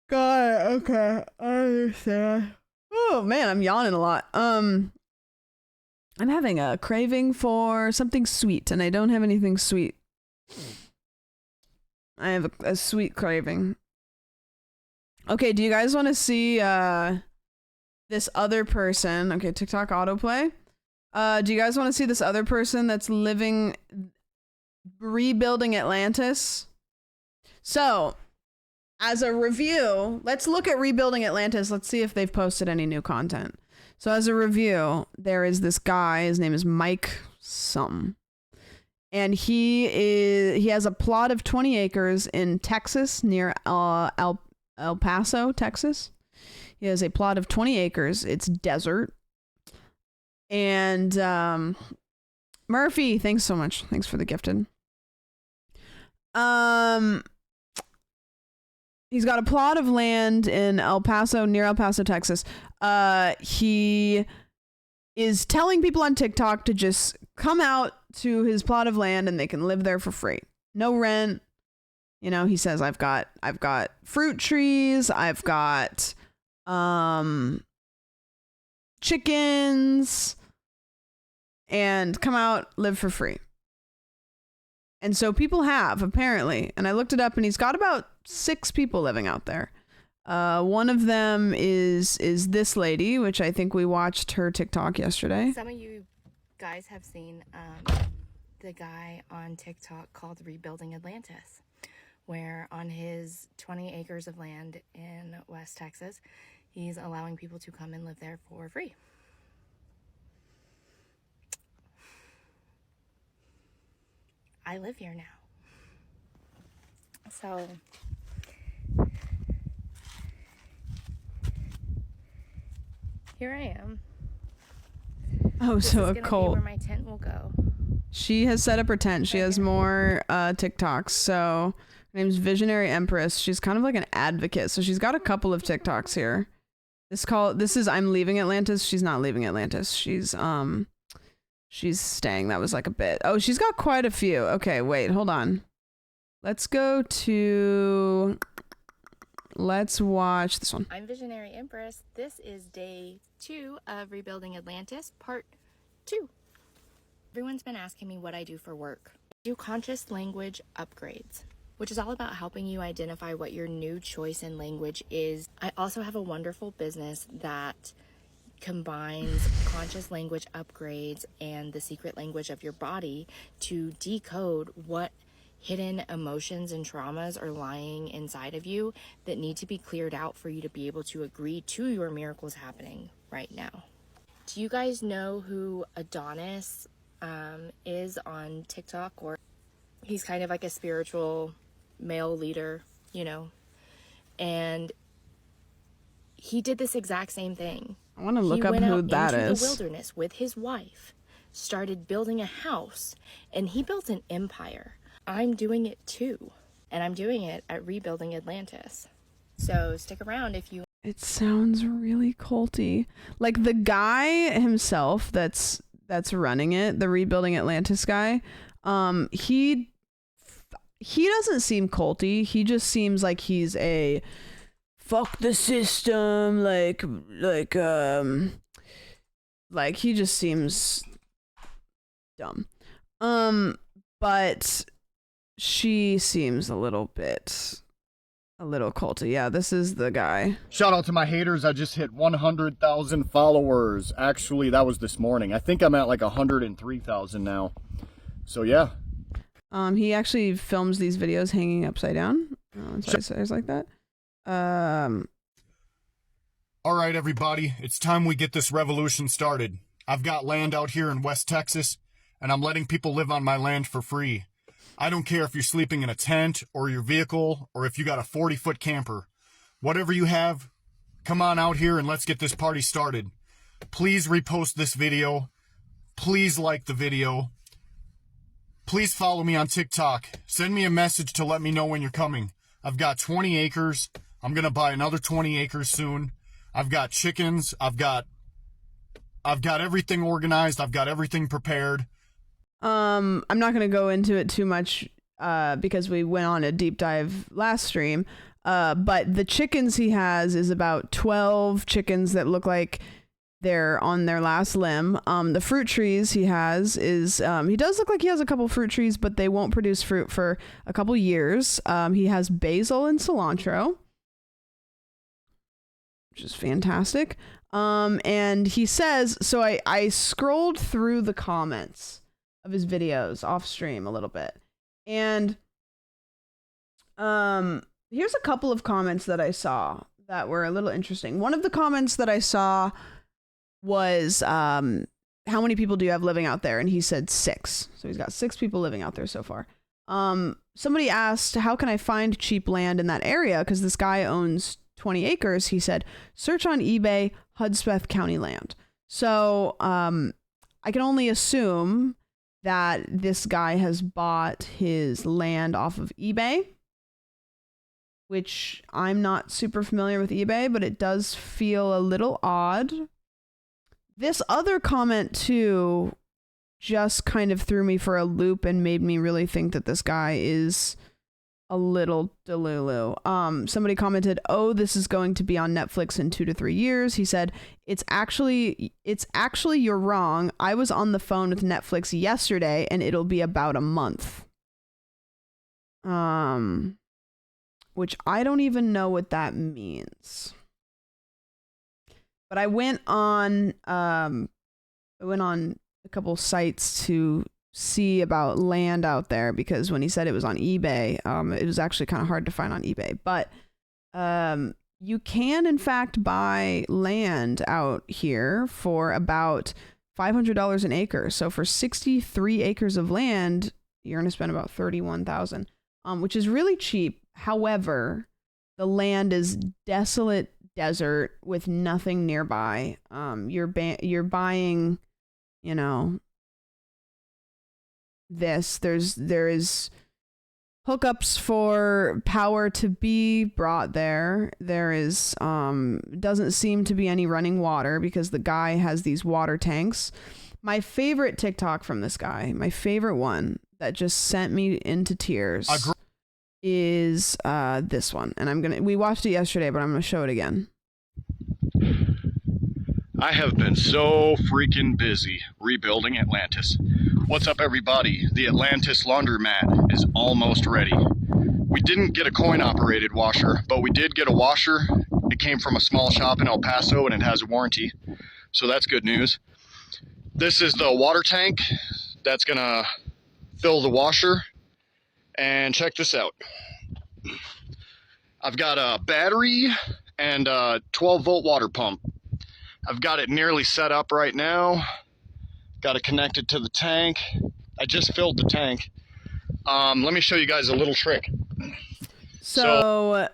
God, okay. I understand. Oh man, I'm yawning a lot. I'm having a craving for something sweet, and I don't have anything sweet. I have a sweet craving. Okay, do you guys want to see this other person? Okay, TikTok autoplay. Do you guys want to see this other person that's rebuilding Atlantis? So, as a review, let's look at rebuilding Atlantis. Let's see if they've posted any new content. So as a review, there is this guy. His name is Mike something. And he has a plot of 20 acres in Texas near El Paso, Texas. He has a plot of 20 acres. It's desert. And Murphy, thanks so much. Thanks for the gifted. He's got a plot of land in El Paso, near El Paso, Texas. He is telling people on TikTok to just come out to his plot of land and they can live there for free. No rent. You know, he says, I've got fruit trees. I've got chickens, and come out, live for free. And so people have, apparently, and I looked it up, and he's got about 6 people living out there. One of them is this lady, which I think we watched her TikTok yesterday. Some of you guys have seen the guy on TikTok called Rebuilding Atlantis, where on his 20 acres of land in West Texas, he's allowing people to come and live there for free. I live here now. So here I am. Oh, This so is a gonna be cult. where my tent will go. She has set up her tent. She has more TikToks. So her name's Visionary Empress. She's kind of like an advocate. So she's got a couple of TikToks here. This is I'm leaving Atlantis. She's not leaving Atlantis. She's staying. That was like a bit. Oh, she's got quite a few. Okay, wait, hold on. Let's watch this one. I'm Visionary Empress. This is day 2 of Rebuilding Atlantis, part 2. Everyone's been asking me what I do for work. I do conscious language upgrades, which is all about helping you identify what your new choice in language is. I also have a wonderful business that combines conscious language upgrades and the secret language of your body to decode what hidden emotions and traumas are lying inside of you that need to be cleared out for you to be able to agree to your miracles happening right now. Do you guys know who Adonis is on TikTok? Or he's kind of like a spiritual male leader, you know, and he did this exact same thing. I want to look up who that is. He went out into the wilderness with his wife, started building a house, and he built an empire. I'm doing it too, and I'm doing it at Rebuilding Atlantis. So stick around if you... It sounds really culty. Like the guy himself that's running it, the Rebuilding Atlantis guy, he doesn't seem culty. He just seems like he's a fuck the system, like he just seems dumb. But she seems a little culty. Yeah, this is the guy. Shout out to my haters. I just hit 100,000 followers. Actually, that was this morning. I think I'm at like 103,000 now. So yeah. He actually films these videos hanging upside down. So it's like that. All right, everybody. It's time we get this revolution started. I've got land out here in West Texas, and I'm letting people live on my land for free. I don't care if you're sleeping in a tent or your vehicle or if you got a 40-foot camper. Whatever you have, come on out here and let's get this party started. Please repost this video. Please like the video. Please follow me on TikTok. Send me a message to let me know when you're coming. I've got 20 acres. I'm going to buy another 20 acres soon. I've got chickens. I've got everything organized. I've got everything prepared. I'm not going to go into it too much because we went on a deep dive last stream. But the chickens he has is about 12 chickens that look like they're on their last limb. The fruit trees he has is, he does look like he has a couple fruit trees, but they won't produce fruit for a couple years. He has basil and cilantro, which is fantastic. And he says, so I scrolled through the comments of his videos off stream a little bit. And here's a couple of comments that I saw that were a little interesting. One of the comments that I saw was, how many people do you have living out there? And he said 6. So he's got 6 people living out there so far. Somebody asked, how can I find cheap land in that area? Because this guy owns 20 acres. He said, search on eBay, Hudspeth County land. So I can only assume that this guy has bought his land off of eBay, which I'm not super familiar with eBay, but it does feel a little odd. This other comment too just kind of threw me for a loop and made me really think that this guy is a little delulu. Somebody commented, "Oh, this is going to be on Netflix in 2 to 3 years." He said, it's actually you're wrong. I was on the phone with Netflix yesterday and it'll be about a month." Which I don't even know what that means. But I went on a couple sites to see about land out there, because when he said it was on eBay, it was actually kind of hard to find on eBay. But you can in fact buy land out here for about $500 an acre. So for 63 acres of land, you're going to spend about $31,000, which is really cheap. However, the land is desolate desert with nothing nearby. You're buying, you know, this. There is hookups for power to be brought there. There is doesn't seem to be any running water because the guy has these water tanks. My favorite TikTok from this guy, my favorite one that just sent me into tears, is this one. And we watched it yesterday, but I'm gonna show it again. I have been so freaking busy rebuilding Atlantis. What's up, everybody? The Atlantis laundromat is almost ready. We didn't get a coin-operated washer, but we did get a washer. It came from a small shop in El Paso, and it has a warranty, so that's good news. This is the water tank that's gonna fill the washer, and check this out. I've got a battery and a 12-volt water pump. I've got it nearly set up right now. Got it connected to the tank. I just filled the tank. Let me show you guys a little trick. So,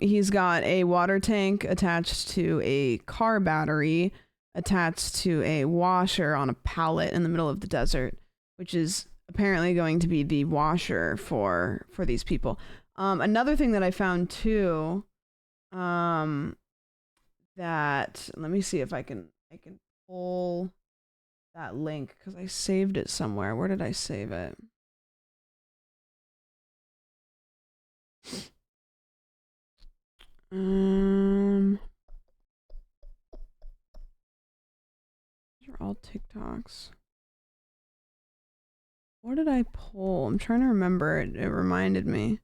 he's got a water tank attached to a car battery, attached to a washer on a pallet in the middle of the desert, which is apparently going to be the washer for these people. Another thing that I found too, that, let me see if I can pull that link, because I saved it somewhere. Where did I save it? These are all TikToks. What did I pull? I'm trying to remember. It reminded me.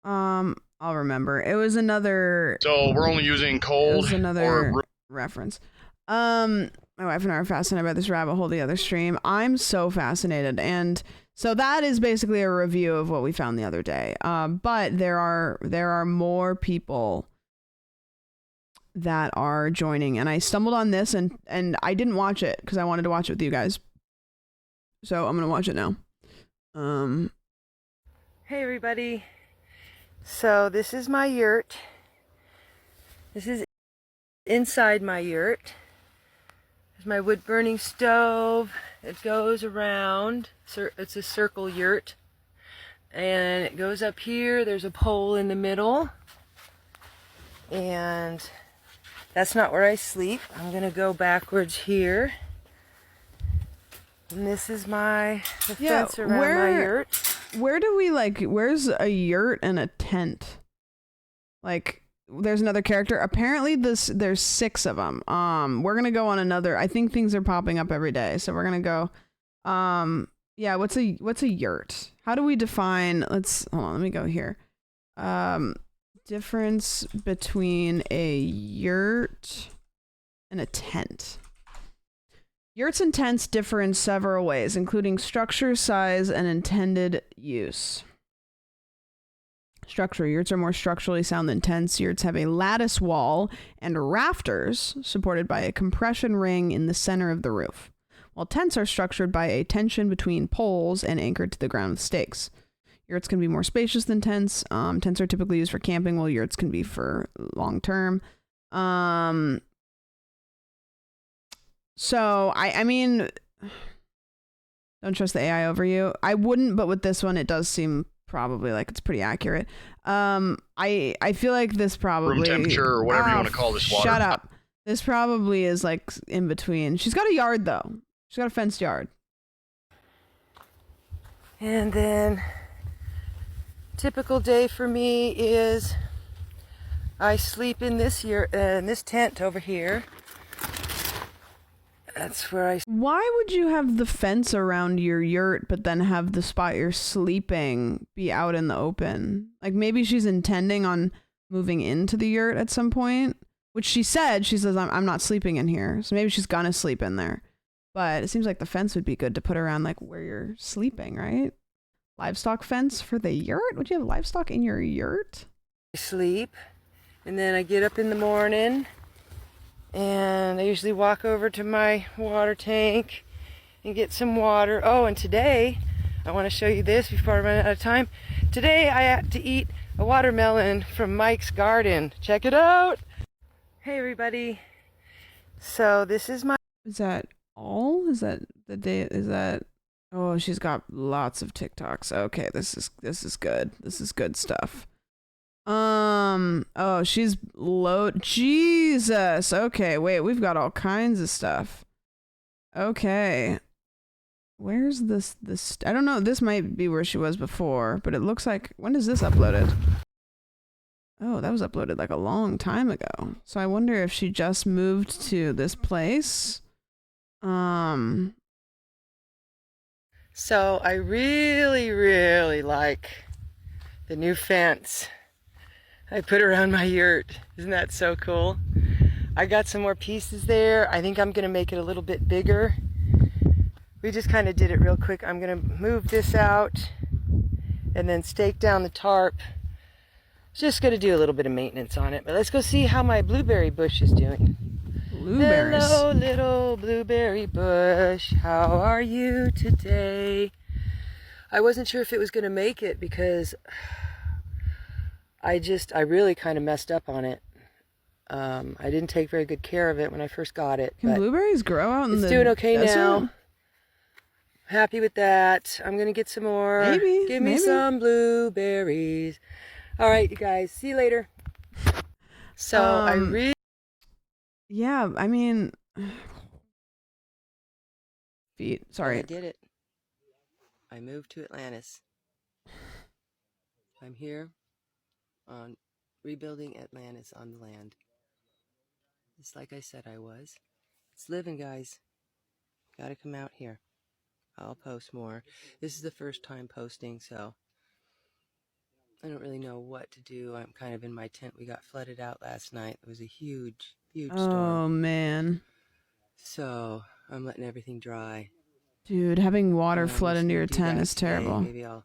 I'll remember. It was another. So we're only using cold. It was another reference. My wife and I are fascinated by this rabbit hole the other stream. I'm so fascinated, and so that is basically a review of what we found the other day. But there are more people that are joining, and I stumbled on this, and I didn't watch it because I wanted to watch it with you guys. So I'm gonna watch it now. Hey everybody. So this is my yurt. This is inside my yurt. There's my wood burning stove. It goes around. It's a circle yurt. And it goes up here. There's a pole in the middle. And that's not where I sleep. I'm gonna go backwards here. And this is the fence around my yurt. Where do we where's a yurt and a tent? Like, there's another character. Apparently there's 6 of them. We're gonna go on another. I think things are popping up every day, so we're gonna go. Yeah, what's a yurt? How do we define? Hold on, let me go here. Difference between a yurt and a tent. Yurts and tents differ in several ways, including structure, size, and intended use. Structure. Yurts are more structurally sound than tents. Yurts have a lattice wall and rafters supported by a compression ring in the center of the roof, while tents are structured by a tension between poles and anchored to the ground with stakes. Yurts can be more spacious than tents. Tents are typically used for camping, while yurts can be for long term. So I mean, don't trust the AI over you. I wouldn't, but with this one, it does seem probably like it's pretty accurate. I feel like this probably room temperature or whatever you want to call this water. Shut up. This probably is like in between. She's got a yard though. She's got a fenced yard. And then typical day for me is I sleep in this tent over here. That's where Why would you have the fence around your yurt, but then have the spot you're sleeping be out in the open? Like, maybe she's intending on moving into the yurt at some point, which she says, I'm not sleeping in here. So maybe she's gonna sleep in there. But it seems like the fence would be good to put around like where you're sleeping, right? Livestock fence for the yurt? Would you have livestock in your yurt? I sleep, and then I get up in the morning, and I usually walk over to my water tank and get some water. Oh, and today, I want to show you this before I run out of time. Today, I had to eat a watermelon from Mike's garden. Check it out. Hey, everybody. So this is my... Is that all? Is that the day? Is that... Oh, she's got lots of TikToks. Okay, this is good. This is good stuff. Oh, she's low. Jesus. Okay, wait, we've got all kinds of stuff. Okay. Where's this? I don't know. This might be where she was before, but it looks like, when is this uploaded? Oh, that was uploaded like a long time ago. So I wonder if she just moved to this place. So I really, really like the new fence I put around my yurt. Isn't that so cool? I got some more pieces there. I think I'm gonna make it a little bit bigger. We just kind of did it real quick. I'm gonna move this out and then stake down the tarp. Just gonna do a little bit of maintenance on it. But let's go see how my blueberry bush is doing. Blueberries. Hello, little blueberry bush. How are you today? I wasn't sure if it was gonna make it because I really kind of messed up on it. I didn't take very good care of it when I first got it. Can blueberries grow out in the It's doing okay desert? now. Happy with that. I'm gonna get some more. Maybe. Give me some blueberries. All right, you guys. See you later. So I really. Yeah, I mean, feet. Sorry. I did it. I moved to Atlantis. I'm here on rebuilding Atlantis on the land. It's like I said I was. It's living, guys. Gotta come out here. I'll post more. This is the first time posting, so I don't really know what to do. I'm kind of in my tent. We got flooded out last night. It was a huge, huge storm. Oh, man. So I'm letting everything dry. Dude, having water I'm flood just into gonna your do tent that is today. terrible. Maybe I'll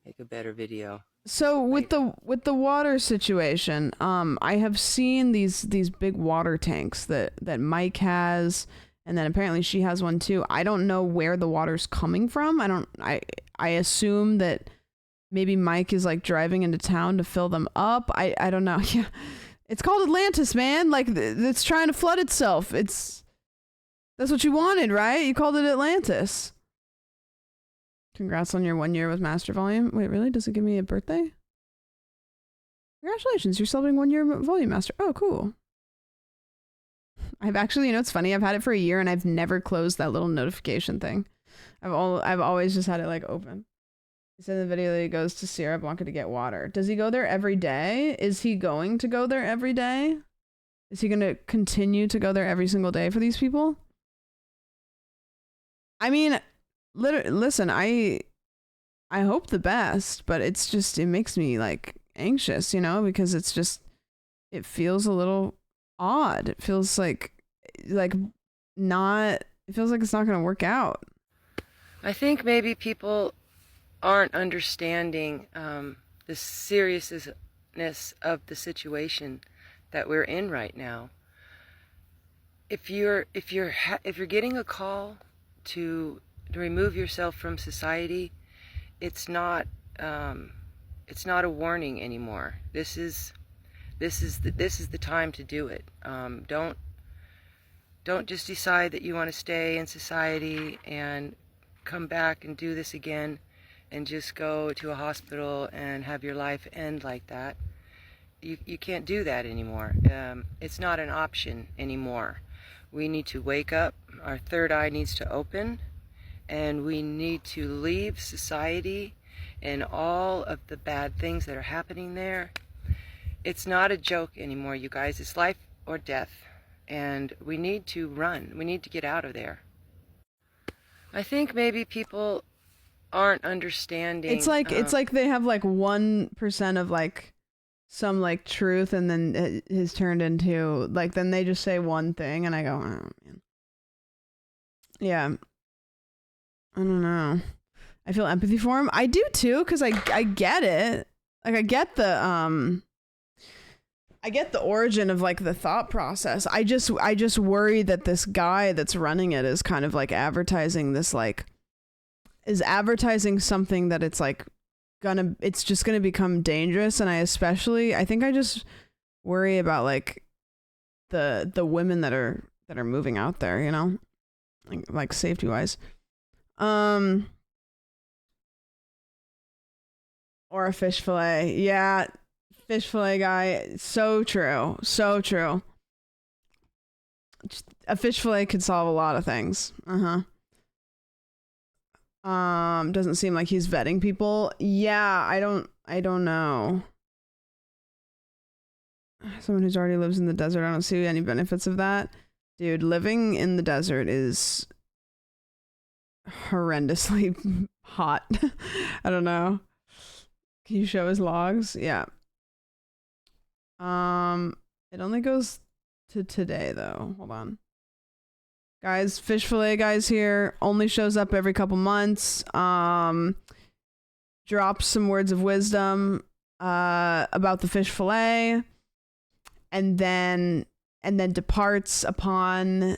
make a better video. So with the water situation, I have seen these big water tanks that Mike has, and then apparently she has one too. I don't know where the water's coming from. I assume that maybe Mike is like driving into town to fill them up. I don't know. Yeah. It's called Atlantis, man. Like it's trying to flood itself. That's what you wanted, right? You called it Atlantis. Congrats on your 1 year with Master Volume. Wait, really? Does it give me a birthday? Congratulations, you're celebrating 1 year Volume Master. Oh, cool. I've actually, it's funny. I've had it for a year and I've never closed that little notification thing. I've always just had it like open. He said in the video that he goes to Sierra Blanca to get water. Does he go there every day? Is he going to go there every day? Is he going to continue to go there every single day for these people? I mean, listen, I hope the best, but it's just, it makes me like anxious, because it feels a little odd. It feels like it's not going to work out. I think maybe people aren't understanding the seriousness of the situation that we're in right now. If you're getting a call to remove yourself from society, it's not a warning anymore. This is the time to do it. Don't just decide that you want to stay in society and come back and do this again and just go to a hospital and have your life end like that. You can't do that anymore. It's not an option anymore. We need to wake up. Our third eye needs to open, and we need to leave society and all of the bad things that are happening there. It's not a joke anymore, you guys. It's life or death, and we need to run. We need to get out of there. I think maybe people aren't understanding. It's like they have like 1% of like some like truth, and then it has turned into like, then they just say one thing and I go, oh man. Yeah. I don't know. I feel empathy for him. I do too, because I get it. Like I get the origin of like the thought process. I just worry that this guy that's running it is kind of like advertising this, like is advertising something that it's like it's just gonna become dangerous. And I think I just worry about like the women that are moving out there, like safety wise. Or a fish fillet. Yeah. Fish fillet guy. So true. So true. A fish fillet could solve a lot of things. Doesn't seem like he's vetting people. Yeah, I don't know. Someone who's already lives in the desert, I don't see any benefits of that. Dude, living in the desert is horrendously hot. I don't know. Can you show his logs? Yeah. It only goes to today though. Hold on. Guys, fish fillet guys here. Only shows up every couple months. Drops some words of wisdom about the fish fillet, and then departs upon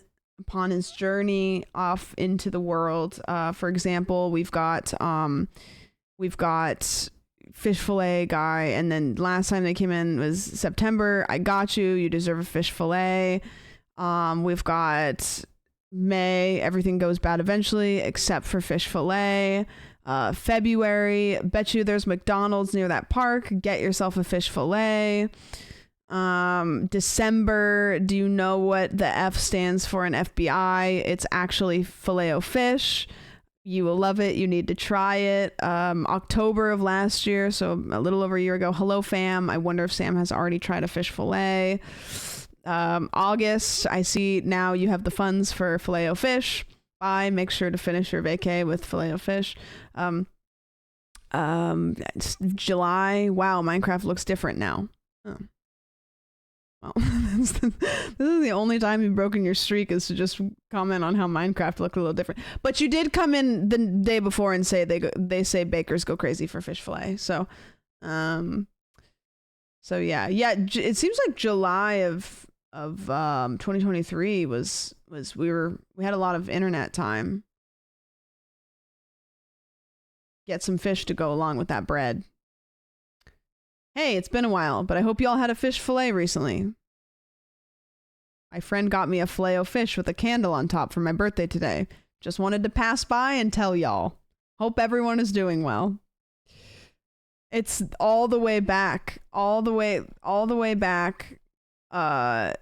his journey off into the world. For example, we've got fish fillet guy, and then last time they came in was September. I got you. You deserve a fish fillet. We've got May. Everything goes bad eventually, except for fish fillet. February. Bet you there's McDonald's near that park. Get yourself a fish fillet. December. Do you know what the F stands for in FBI? It's actually Filet-O-Fish. You will love it. You need to try it. October of last year, so a little over a year ago. Hello, fam. I wonder if Sam has already tried a fish fillet. August, I see now you have the funds for Filet-O-Fish. Bye. Make sure to finish your vacay with Filet-O-Fish. July. Wow, Minecraft looks different now. Oh. Well, this is the only time you've broken your streak, is to just comment on how Minecraft looked a little different. But you did come in the day before and say they say bakers go crazy for fish fillet. So, yeah. It seems like July of 2023 was we had a lot of internet time. Get some fish to go along with that bread. Hey, it's been a while, but I hope y'all had a fish fillet recently. My friend got me a Filet-O-Fish with a candle on top for my birthday today. Just wanted to pass by and tell y'all. Hope everyone is doing well. It's all the way back to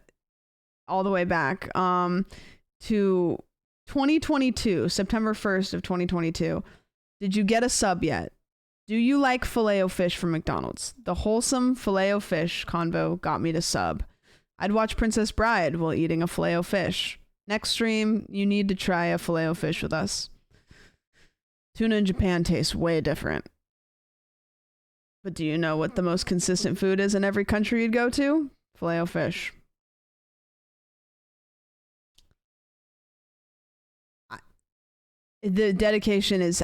2022, September 1st of 2022. Did you get a sub yet? Do you like Filet-O-Fish from McDonald's? The wholesome Filet-O-Fish convo got me to sub. I'd watch Princess Bride while eating a Filet-O-Fish. Next stream, you need to try a Filet-O-Fish with us. Tuna in Japan tastes way different. But do you know what the most consistent food is in every country you'd go to? Filet-O-Fish. The dedication is...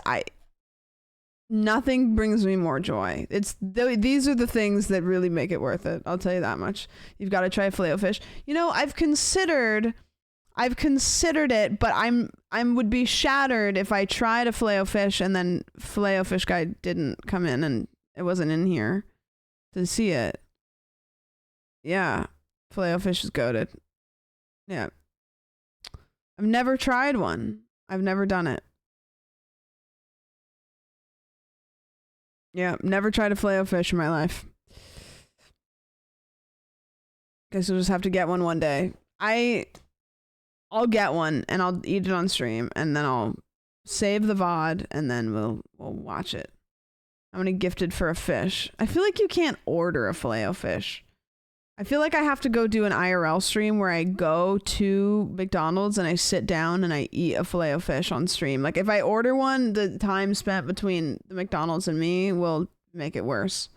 Nothing brings me more joy. These are the things that really make it worth it. I'll tell you that much. You've got to try Filet-O-Fish. You know, I've considered it, but I would be shattered if I tried a Filet-O-Fish and then Filet-O-Fish guy didn't come in and it wasn't in here to see it. Yeah, Filet-O-Fish is goated. Yeah, I've never tried one. I've never done it. Yeah, never tried a Filet-O-Fish in my life. Guess we'll just have to get one day. I'll get one and I'll eat it on stream, and then I'll save the VOD, and then we'll watch it. I'm gonna gifted for a fish. I feel like you can't order a Filet-O-Fish. I feel like I have to go do an IRL stream where I go to McDonald's and I sit down and I eat a Filet-O-Fish on stream. Like, if I order one, the time spent between the McDonald's and me will make it worse.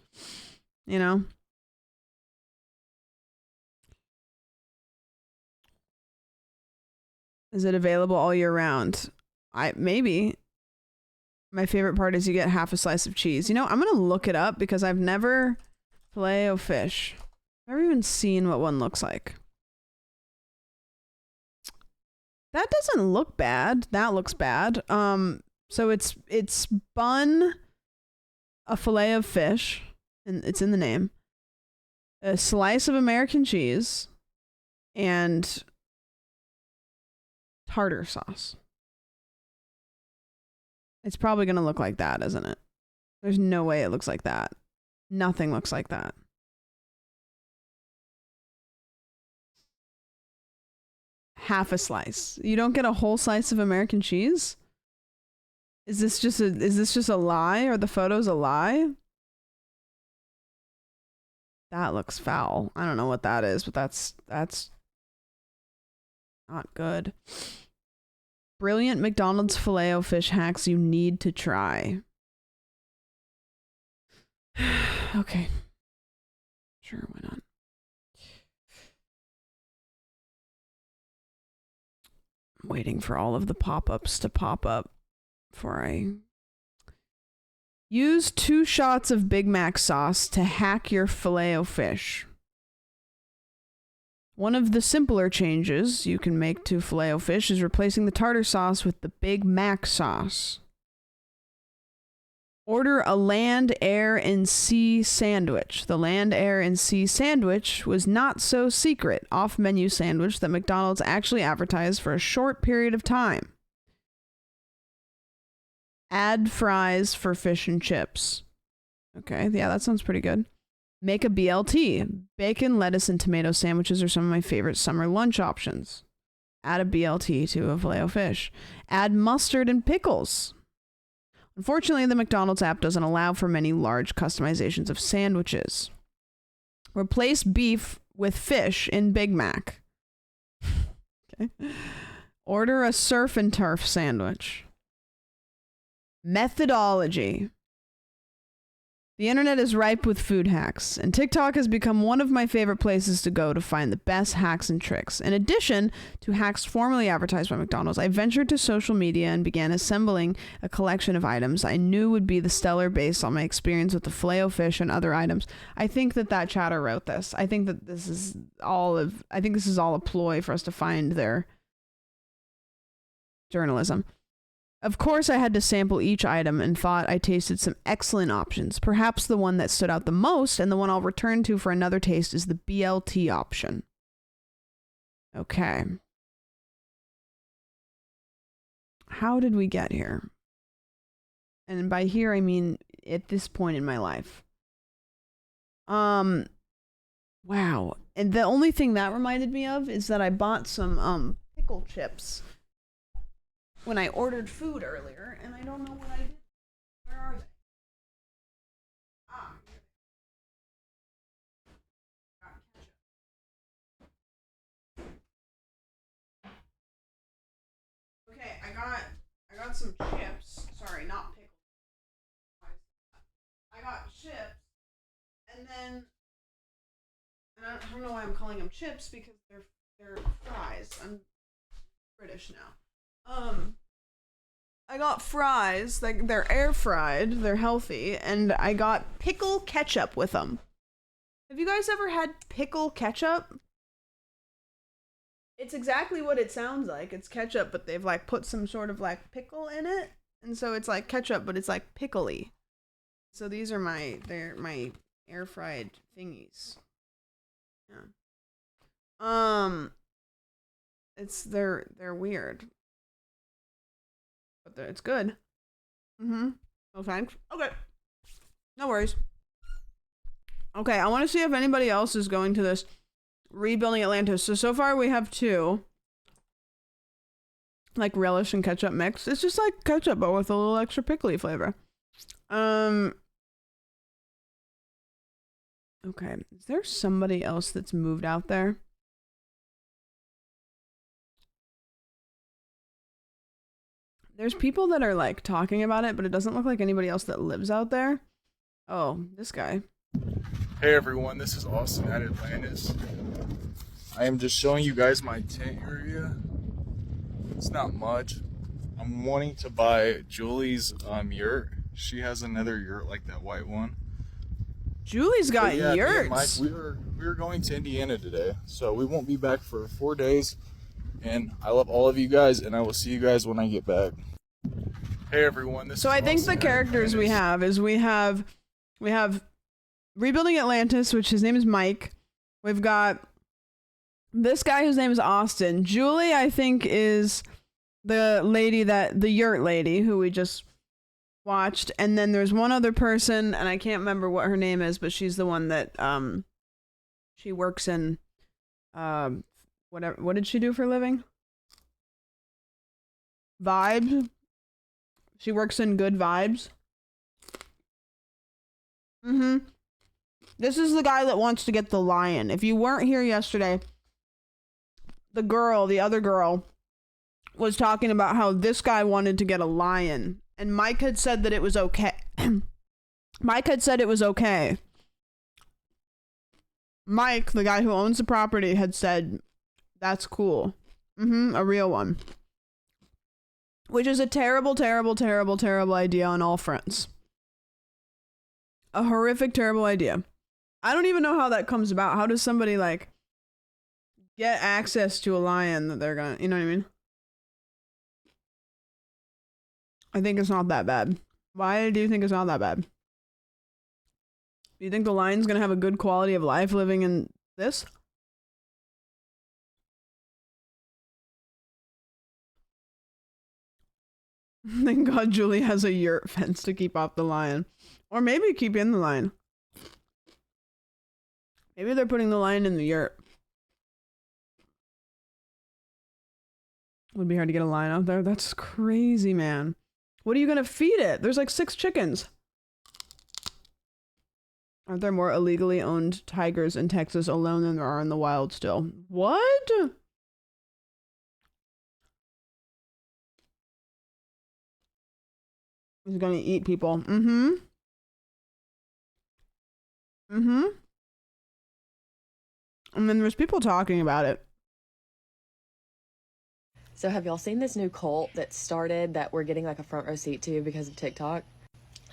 You know? Is it available all year round? Maybe. My favorite part is you get half a slice of cheese. You know, I'm going to look it up because I've never... Filet-O-Fish. Never even seen what one looks like. That doesn't look bad. That looks bad. So it's bun, a fillet of fish, and it's in the name, a slice of American cheese, and tartar sauce. It's probably gonna look like that, isn't it? There's no way it looks like that. Nothing looks like that. Half a slice. You don't get a whole slice of American cheese? Is this just a lie? Are the photos a lie? That looks foul. I don't know what that is, but that's not good. brilliant McDonald's Filet-O-Fish hacks you need to try. Okay. Sure, why not? I'm waiting for all of the pop-ups to pop up before I... Use 2 shots of Big Mac sauce to hack your Filet-O-Fish. One of the simpler changes you can make to Filet-O-Fish is replacing the tartar sauce with the Big Mac sauce. Order a land, air, and sea sandwich. The land, air, and sea sandwich was not so secret off-menu sandwich that McDonald's actually advertised for a short period of time. Add fries for fish and chips. Okay, yeah, that sounds pretty good. Make a BLT. Bacon, lettuce, and tomato sandwiches are some of my favorite summer lunch options. Add a BLT to a Filet-O-Fish. Add mustard and pickles. Unfortunately, the McDonald's app doesn't allow for many large customizations of sandwiches. Replace beef with fish in Big Mac. Okay. Order a surf and turf sandwich. Methodology. The internet is ripe with food hacks, and TikTok has become one of my favorite places to go to find the best hacks and tricks. In addition to hacks formerly advertised by McDonald's, I ventured to social media and began assembling a collection of items I knew would be the stellar based on my experience with the Filet-O-Fish and other items. I think that chatter wrote this. I think that this is all a ploy for us to find their journalism. Of course, I had to sample each item and thought I tasted some excellent options. Perhaps the one that stood out the most and the one I'll return to for another taste is the BLT option. Okay. How did we get here? And by here, I mean at this point in my life. Wow. And the only thing that reminded me of is that I bought some pickle chips when I ordered food earlier, and I don't know what I did. Where are they? Ah, here they are. Okay, I got some chips. Sorry, not pickles. I got chips, and then I don't know why I'm calling them chips because they're fries. I'm British now. I got fries, like they're air fried, they're healthy, and I got pickle ketchup with them. Have you guys ever had pickle ketchup? It's exactly what it sounds like. It's ketchup, but they've like put some sort of like pickle in it, and so it's like ketchup, but it's like pickly. So these are they're my air fried thingies. Yeah. They're weird. But it's good. No thanks. Okay. No worries. Okay, I want to see if anybody else is going to this Rebuilding Atlantis. So far we have 2. Like relish and ketchup mix. It's just like ketchup, but with a little extra pickly flavor. Okay. Is there somebody else that's moved out there? There's people that are like talking about it, but it doesn't look like anybody else that lives out there. Oh, this guy. Hey everyone, this is Austin at Atlantis. I am just showing you guys my tent area. It's not much. I'm wanting to buy Julie's yurt. She has another yurt like that white one. Julie's got yurts. Mike, we were going to Indiana today, so we won't be back for 4 days. And I love all of you guys, and I will see you guys when I get back. Hey everyone, So I think the characters we have Rebuilding Atlantis, which his name is Mike. We've got this guy whose name is Austin. Julie, I think, is the yurt lady who we just watched. And then there's one other person, and I can't remember what her name is, but she's the one that she works in what did she do for a living? Vibes. She works in Good Vibes. This is the guy that wants to get the lion. If you weren't here yesterday, the other girl, was talking about how this guy wanted to get a lion, and Mike had said that it was okay. Mike had said it was okay. Mike, the guy who owns the property, had said, that's cool. A real one. Which is a terrible, terrible, terrible, terrible idea on all fronts. A horrific, terrible idea. I don't even know how that comes about. How does somebody, like, get access to a lion that they're gonna, you know what I mean? I think it's not that bad. Why do you think it's not that bad? Do you think the lion's gonna have a good quality of life living in this? Thank God Julie has a yurt fence to keep off the lion. Or maybe keep in the lion. Maybe they're putting the lion in the yurt. Would be hard to get a lion out there. That's crazy, man. What are you gonna feed it? There's like 6 chickens. Aren't there more illegally owned tigers in Texas alone than there are in the wild still? What? He's gonna eat people. And then there's people talking about it. So have y'all seen this new cult that started that we're getting like a front row seat to because of TikTok?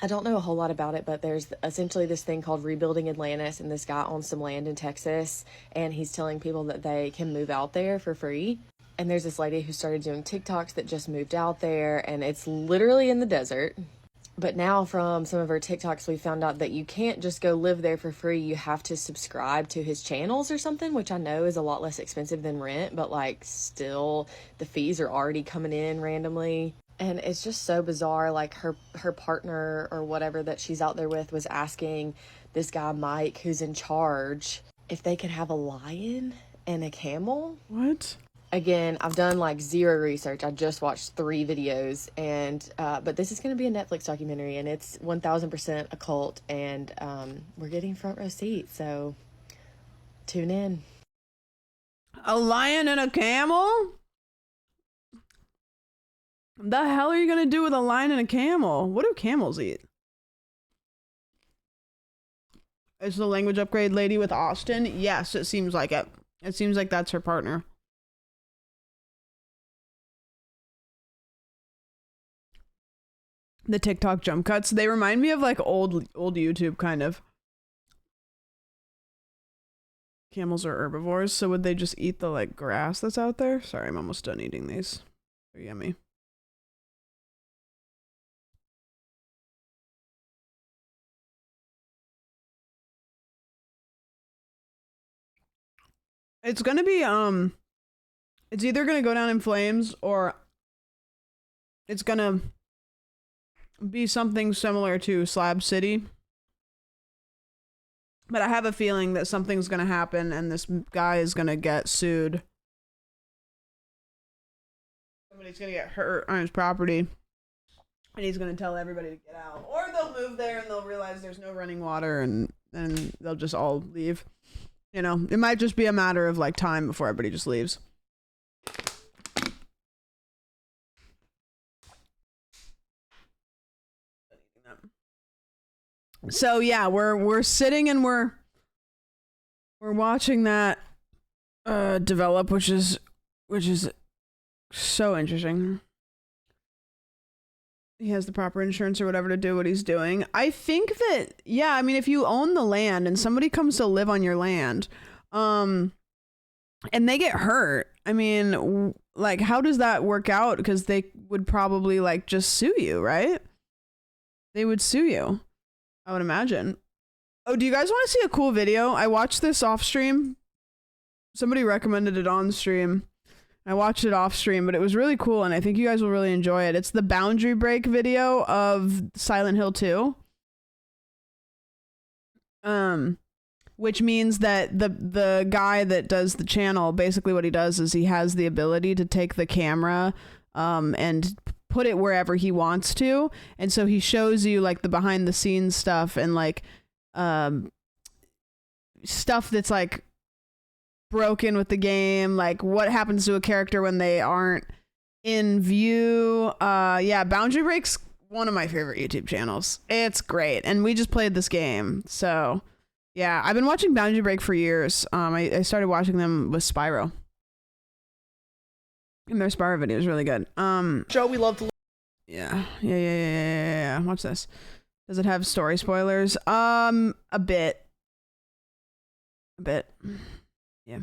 I don't know a whole lot about it, but there's essentially this thing called Rebuilding Atlantis, and this guy owns some land in Texas, and he's telling people that they can move out there for free. And there's this lady who started doing TikToks that just moved out there, and it's literally in the desert. But now from some of her TikToks, we found out that you can't just go live there for free. You have to subscribe to his channels or something, which I know is a lot less expensive than rent, but like still the fees are already coming in randomly. And it's just so bizarre. Like her partner or whatever that she's out there with was asking this guy, Mike, who's in charge, if they could have a lion and a camel. What? Again, I've done like zero research. I just watched 3 videos, and but this is going to be a Netflix documentary, and it's 1000% a cult, and we're getting front row seats, so tune in. A lion and a camel? The hell are you gonna do with a lion and a camel? What do camels eat? Is the language upgrade lady with Austin? Yes, it seems like it. It seems like that's her partner. The TikTok jump cuts, they remind me of like old YouTube kind of. Camels are herbivores, so would they just eat the like grass that's out there? Sorry, I'm almost done eating these. They're yummy. It's gonna be it's either gonna go down in flames or it's gonna be something similar to Slab City. But I have a feeling that something's gonna happen and this guy is gonna get sued. Somebody's gonna get hurt on his property. And he's gonna tell everybody to get out. Or they'll move there and they'll realize there's no running water and they'll just all leave. You know, it might just be a matter of like time before everybody just leaves. So yeah, we're sitting and we're watching that develop, which is so interesting. He has the proper insurance or whatever to do what he's doing. I think that, yeah, I mean, if you own the land and somebody comes to live on your land, and they get hurt, I mean, like, how does that work out? Because they would probably like just sue you, right? They would sue you, I would imagine. Oh, do you guys want to see a cool video? I watched this off stream. Somebody recommended it on stream. I watched it off stream, but it was really cool, and I think you guys will really enjoy it. It's the boundary break video of Silent Hill 2. Which means that the guy that does the channel, basically what he does is he has the ability to take the camera and put it wherever he wants to. And so he shows you like the behind the scenes stuff and like stuff that's like broken with the game, like what happens to a character when they aren't in view. Yeah, Boundary Break's one of my favorite YouTube channels. It's great, and we just played this game, so yeah, I've been watching Boundary Break for years. I started watching them with Spyro, and their Spyro video is really good. Joe, we love to. Yeah. Watch this. Does it have story spoilers? A bit. Yeah.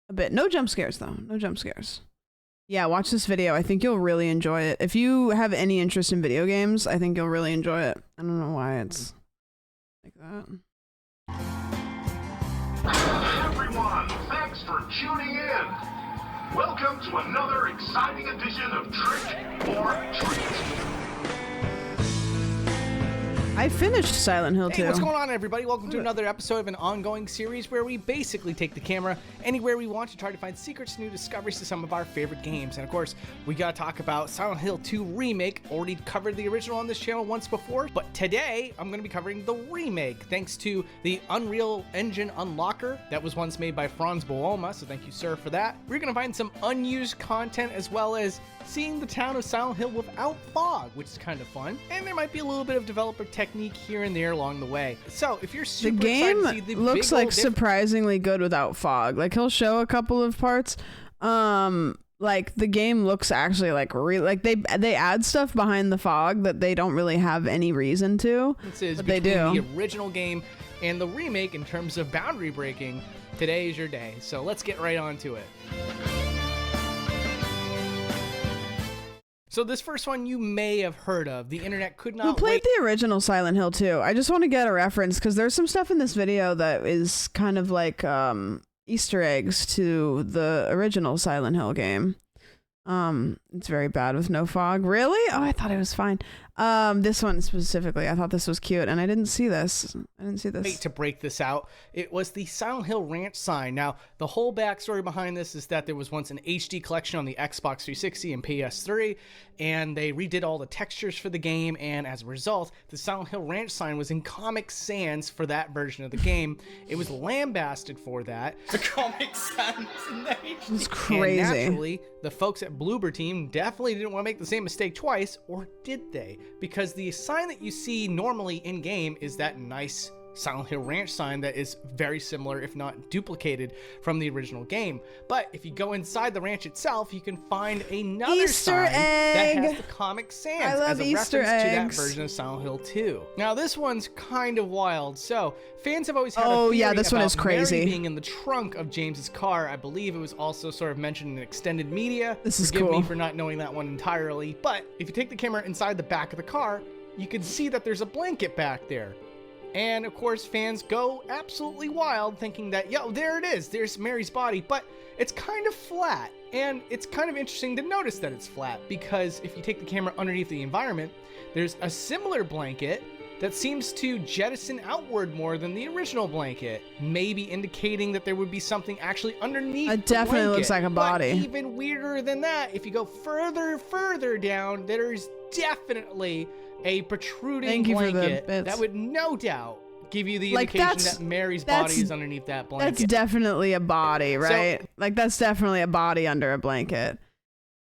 A bit. No jump scares though. No jump scares. Yeah, watch this video. I think you'll really enjoy it. If you have any interest in video games, I think you'll really enjoy it. I don't know why it's like that. Hey everyone, thanks for tuning in. Welcome to another exciting edition of Trick or Treat. I finished Silent Hill 2. Hey, what's going on, everybody? Welcome to another episode of an ongoing series where we basically take the camera anywhere we want to try to find secrets, new discoveries to some of our favorite games. And of course, we gotta talk about Silent Hill 2 Remake. Already covered the original on this channel once before, but today I'm gonna be covering the remake, thanks to the Unreal Engine Unlocker that was once made by Franz Booma, so thank you, sir, for that. We're gonna find some unused content as well as seeing the town of Silent Hill without fog, which is kind of fun. And there might be a little bit of developer technique here and there along the way. So if you're super excited to see the looks big like old surprisingly good without fog. Like he'll show a couple of parts. Like the game looks actually like like they add stuff behind the fog that they don't really have any reason to. But they do. The original game and the remake in terms of boundary breaking. Today is your day. So let's get right on to it. So this first one you may have heard of. The internet could not Who played the original Silent Hill 2? I just want to get a reference because there's some stuff in this video that is kind of like Easter eggs to the original Silent This game. It's very bad with no fog. Really? Oh, I thought it was fine. This one specifically, I thought this was cute, and I didn't see this. Wait to break this out. It was the Silent Hill Ranch sign. Now, the whole backstory behind this is that there was once an HD collection on the Xbox 360 and PS3, and they redid all the textures for the game, and as a result, the Silent Hill Ranch sign was in Comic Sans for that version of the game. It was lambasted for that. The Comic Sans in the HD. It's crazy. And naturally, the folks at Bloober Team definitely didn't want to make the same mistake twice, or did they? Because the sign that you see normally in-game is that nice Silent Hill Ranch sign that is very similar, if not duplicated, from the original game. But if you go inside the ranch itself, you can find another Easter sign egg. that has the Comic Sans I love as a Easter reference eggs. to that version of Silent Hill 2. Now this one's kind of wild. So fans have always had a theory yeah, this one is about Mary crazy. being in the trunk of James's car. I believe it was also sort of mentioned in extended media. This is Forgive cool. me for not knowing that one entirely. But if you take the camera inside the back of the car, you can see that there's a blanket back there. And of course, fans go absolutely wild thinking that, yo, there it is, there's Mary's body, but it's kind of flat. And it's kind of interesting to notice that it's flat because if you take the camera underneath the environment, there's a similar blanket that seems to jettison outward more than the original blanket, maybe indicating that there would be something actually underneath It definitely the blanket. looks like a body. But even weirder than that, if you go further down, there's definitely a protruding Thank you for the blanket bits. that would no doubt give you the Like, indication that's- that Mary's that's- body is underneath that blanket. That's definitely a body, right? Like that's definitely a body under a blanket.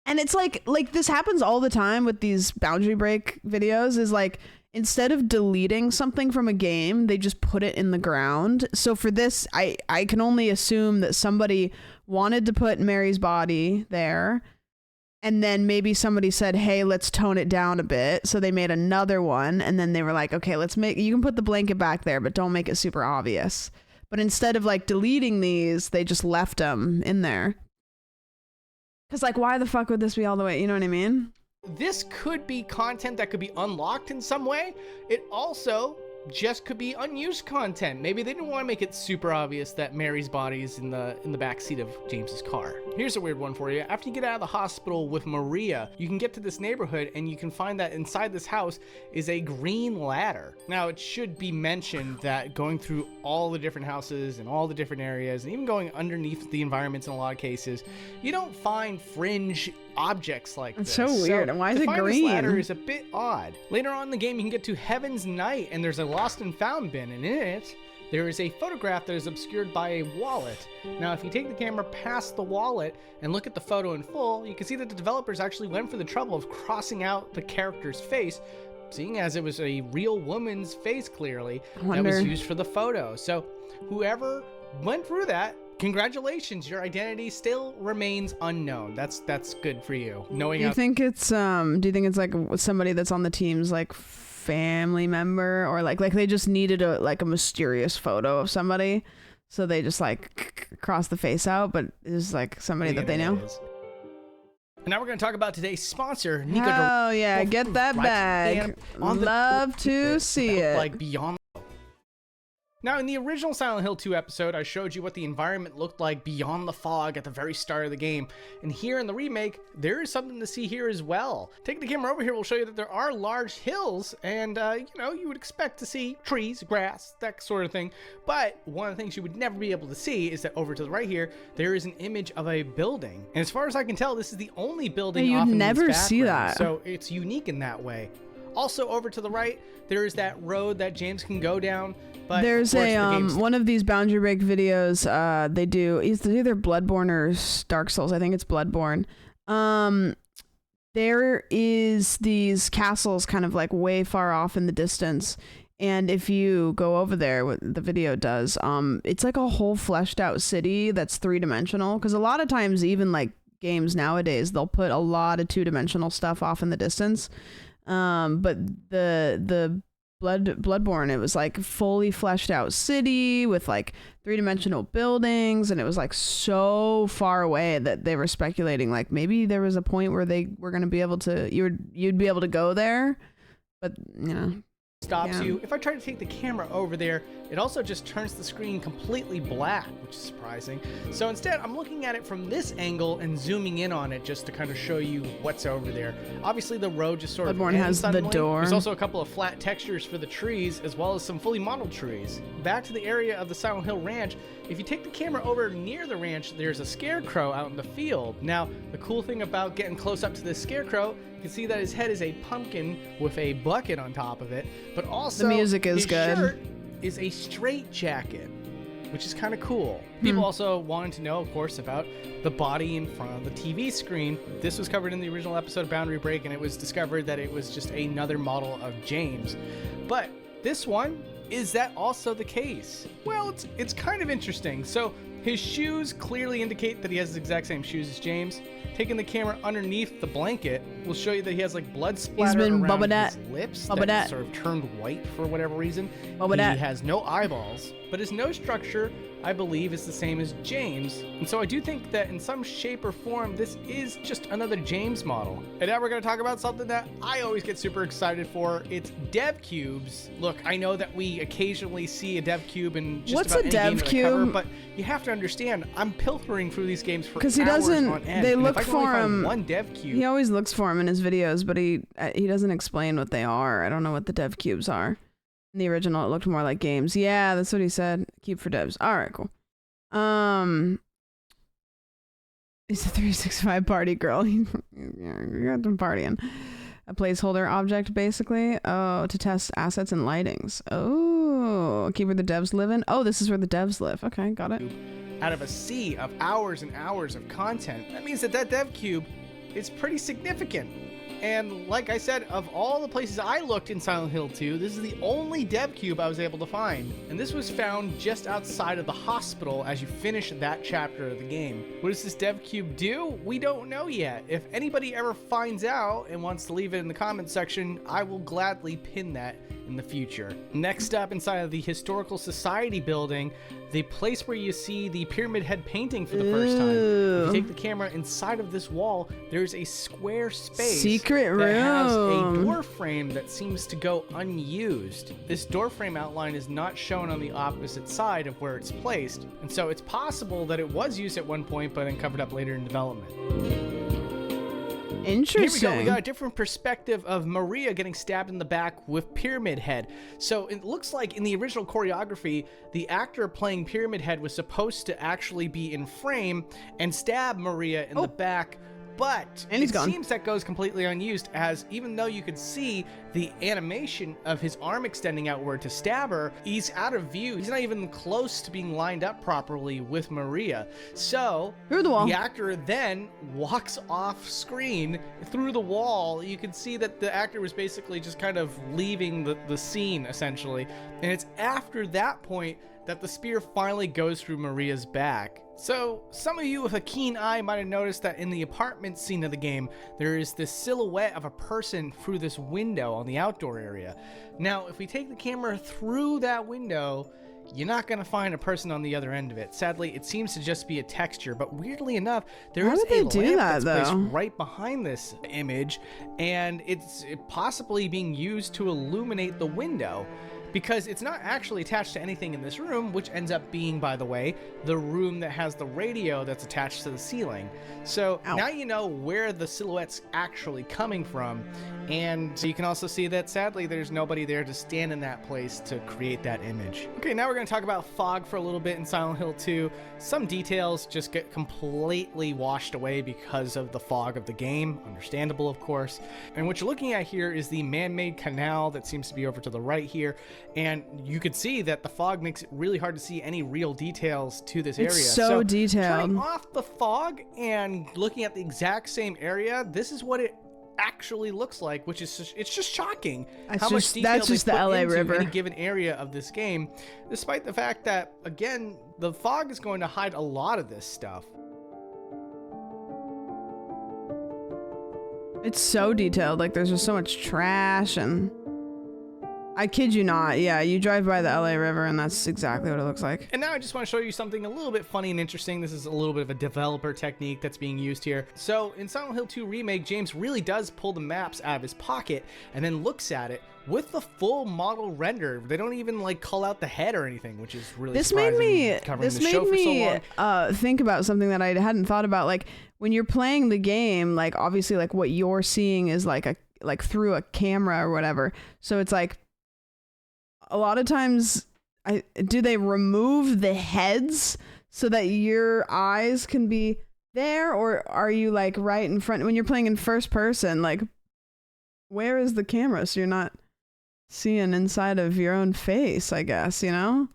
And it's like this happens all the time with these boundary break videos is like instead of deleting something from a game, they just put it in the ground. So for this, I can only assume that somebody wanted to put Mary's body there. And then maybe somebody said, hey, let's tone it down a bit. So they made another one. And then they were like, okay, you can put the blanket back there, but don't make it super obvious. But instead of like deleting these, they just left them in there. Because like, why the fuck would this be all the way? You know what I mean? This could be content that could be unlocked in some way. It also just could be unused content. Maybe they didn't want to make it super obvious that Mary's body is in the back seat of James's car. Here's a weird one for you. After you get out of the hospital with Maria, you can get to this neighborhood and you can find that inside this house is a green ladder. Now, it should be mentioned that going through all the different houses and all the different areas, and even going underneath the environments in a lot of cases, you don't find fringe objects like this. It's so weird. And why is it This green? ladder is a bit odd. Later on in the game, you can get to Heaven's Night, and there's a lost and found bin, and in it, there is a photograph that is obscured by a wallet. Now, if you take the camera past the wallet and look at the photo in full, you can see that the developers actually went for the trouble of crossing out the character's face, seeing as it was a real woman's face, clearly, that was used for the photo. So whoever went through that, congratulations, your identity still remains unknown. That's good for you. Knowing do you think it's like somebody that's on the team's like family member, or like they just needed a mysterious photo of somebody, so they just like cross the face out, but it's like somebody that they know? And now we're going to talk about today's sponsor, Nico. Oh yeah, get that bag. Love to see it. Like beyond. Now, in the original Silent Hill 2 episode, I showed you what the environment looked like beyond the fog at the very start of the game. And here in the remake, there is something to see here as well. Taking the camera over here will show you that there are large hills, and, you would expect to see trees, grass, that sort of thing. But one of the things you would never be able to see is that over to the right here, there is an image of a building. And as far as I can tell, this is the only building you'd never in this see background, that. so it's unique in that way. Also, over to the right, there is that road that James can go down. But there's one of these boundary break videos. They do. It's either Bloodborne or Dark Souls. I think it's Bloodborne. There is these castles kind of like way far off in the distance, and if you go over there, what the video does, it's like a whole fleshed out city that's 3-dimensional. Because a lot of times, even like games nowadays, they'll put a lot of 2-dimensional stuff off in the distance. But the Bloodborne, it was like fully fleshed out city with like 3-dimensional buildings, and it was like so far away that they were speculating like maybe there was a point where they were going to be able to, you'd be able to go there, but stops you. If I try to take the camera over there, it also just turns the screen completely black, which is surprising. So instead, I'm looking at it from this angle and zooming in on it just to kind of show you what's over there. Obviously, the road just sort of Bloodborne has suddenly. the door. There's also a couple of flat textures for the trees, as well as some fully modeled trees. Back to the area of the Silent Hill Ranch. If you take the camera over near the ranch, there's a scarecrow out in the field. Now, the cool thing about getting close up to this scarecrow, you can see that his head is a pumpkin with a bucket on top of it, but also the music is his good. Shirt is a straight jacket, which is kind of cool. People also wanted to know, of course, about the body in front of the TV screen. This was covered in the original episode of Boundary Break, and it was discovered that it was just another model of James. But this one, is that also the case? Well, it's kind of interesting. So his shoes clearly indicate that he has the exact same shoes as James. Taking the camera underneath the blanket will show you that he has like blood splatter around his lips that sort of turned white for whatever reason. He has no eyeballs, but his nose structure, I believe, is the same as James. And so I do think that in some shape or form, this is just another James model. And now we're going to talk about something that I always get super excited for. It's dev cubes. Look, I know that we occasionally see a dev cube in just about any game that I cover, but you have to understand, I'm pilfering through these games for hours on end. Because he doesn't, they look for him. One dev cube. He always looks for him in his videos, but he doesn't explain what they are. I don't know what the dev cubes are. In the original, it looked more like games. Yeah, that's what he said. Cube for devs. All right, cool. He's a 365 party girl. You got them partying. A placeholder object, basically. Oh, to test assets and lightings. Oh, keep where the devs live in. Oh, this is where the devs live. Okay, got it. Out of a sea of hours and hours of content, that means that dev cube is pretty significant. And like I said, of all the places I looked in Silent Hill 2, this is the only dev cube I was able to find. And this was found just outside of the hospital as you finish that chapter of the game. What does this dev cube do? We don't know yet. If anybody ever finds out and wants to leave it in the comment section, I will gladly pin that in the future. Next up, inside of the Historical Society building, the place where you see the Pyramid Head painting for the first time. If you take the camera inside of this wall, there's a square space secret room that has a door frame that seems to go unused. This door frame outline is not shown on the opposite side of where it's placed, and so it's possible that it was used at one point but then covered up later in development. Interesting. Here we go. We got a different perspective of Maria getting stabbed in the back with Pyramid Head. So it looks like in the original choreography, the actor playing Pyramid Head was supposed to actually be in frame and stab Maria in the back But And he's it gone. seems that goes completely unused, as even though you could see the animation of his arm extending outward to stab her, he's out of view. He's not even close to being lined up properly with Maria. So Through the wall. the actor then walks off screen through the wall. You can see that the actor was basically just kind of leaving the scene, essentially. And it's after that point that the spear finally goes through Maria's back. So some of you with a keen eye might have noticed that in the apartment scene of the game, there is this silhouette of a person through this window on the outdoor area. Now, if we take the camera through that window, you're not going to find a person on the other end of it. Sadly, it seems to just be a texture, but weirdly enough, there How is would they a do lamp that, that's though? placed right behind this image, and it's possibly being used to illuminate the window, because it's not actually attached to anything in this room, which ends up being, by the way, the room that has the radio that's attached to the ceiling. So Ow. now you know where the silhouette's actually coming from, and you can also see that sadly there's nobody there to stand in that place to create that image. Okay, now we're going to talk about fog for a little bit in Silent Hill 2. Some details just get completely washed away because of the fog of the game, understandable of course. And what you're looking at here is the man-made canal that seems to be over to the right here, and you can see that the fog makes it really hard to see any real details to this area. It's so detailed. Turning off the fog and looking at the exact same area, this is what it actually looks like, which is it's just shocking how much detail That's just they the put LA into River. any given area of this game, despite the fact that, again, the fog is going to hide a lot of this stuff. It's so detailed. Like, there's just so much trash, and I kid you not. Yeah, you drive by the LA River, and that's exactly what it looks like. And now I just want to show you something a little bit funny and interesting. This is a little bit of a developer technique that's being used here. So in Silent Hill 2 Remake, James really does pull the maps out of his pocket and then looks at it with the full model render. They don't even like call out the head or anything, which is really This made surprising, me covering the show for so long. think about something that I hadn't thought about. Like, when you're playing the game, like, obviously, like, what you're seeing is like through a camera or whatever. So it's like, a lot of times, do they remove the heads so that your eyes can be there, or are you like right in front when you're playing in first person? Like, where is the camera so you're not seeing inside of your own face, I guess, you know?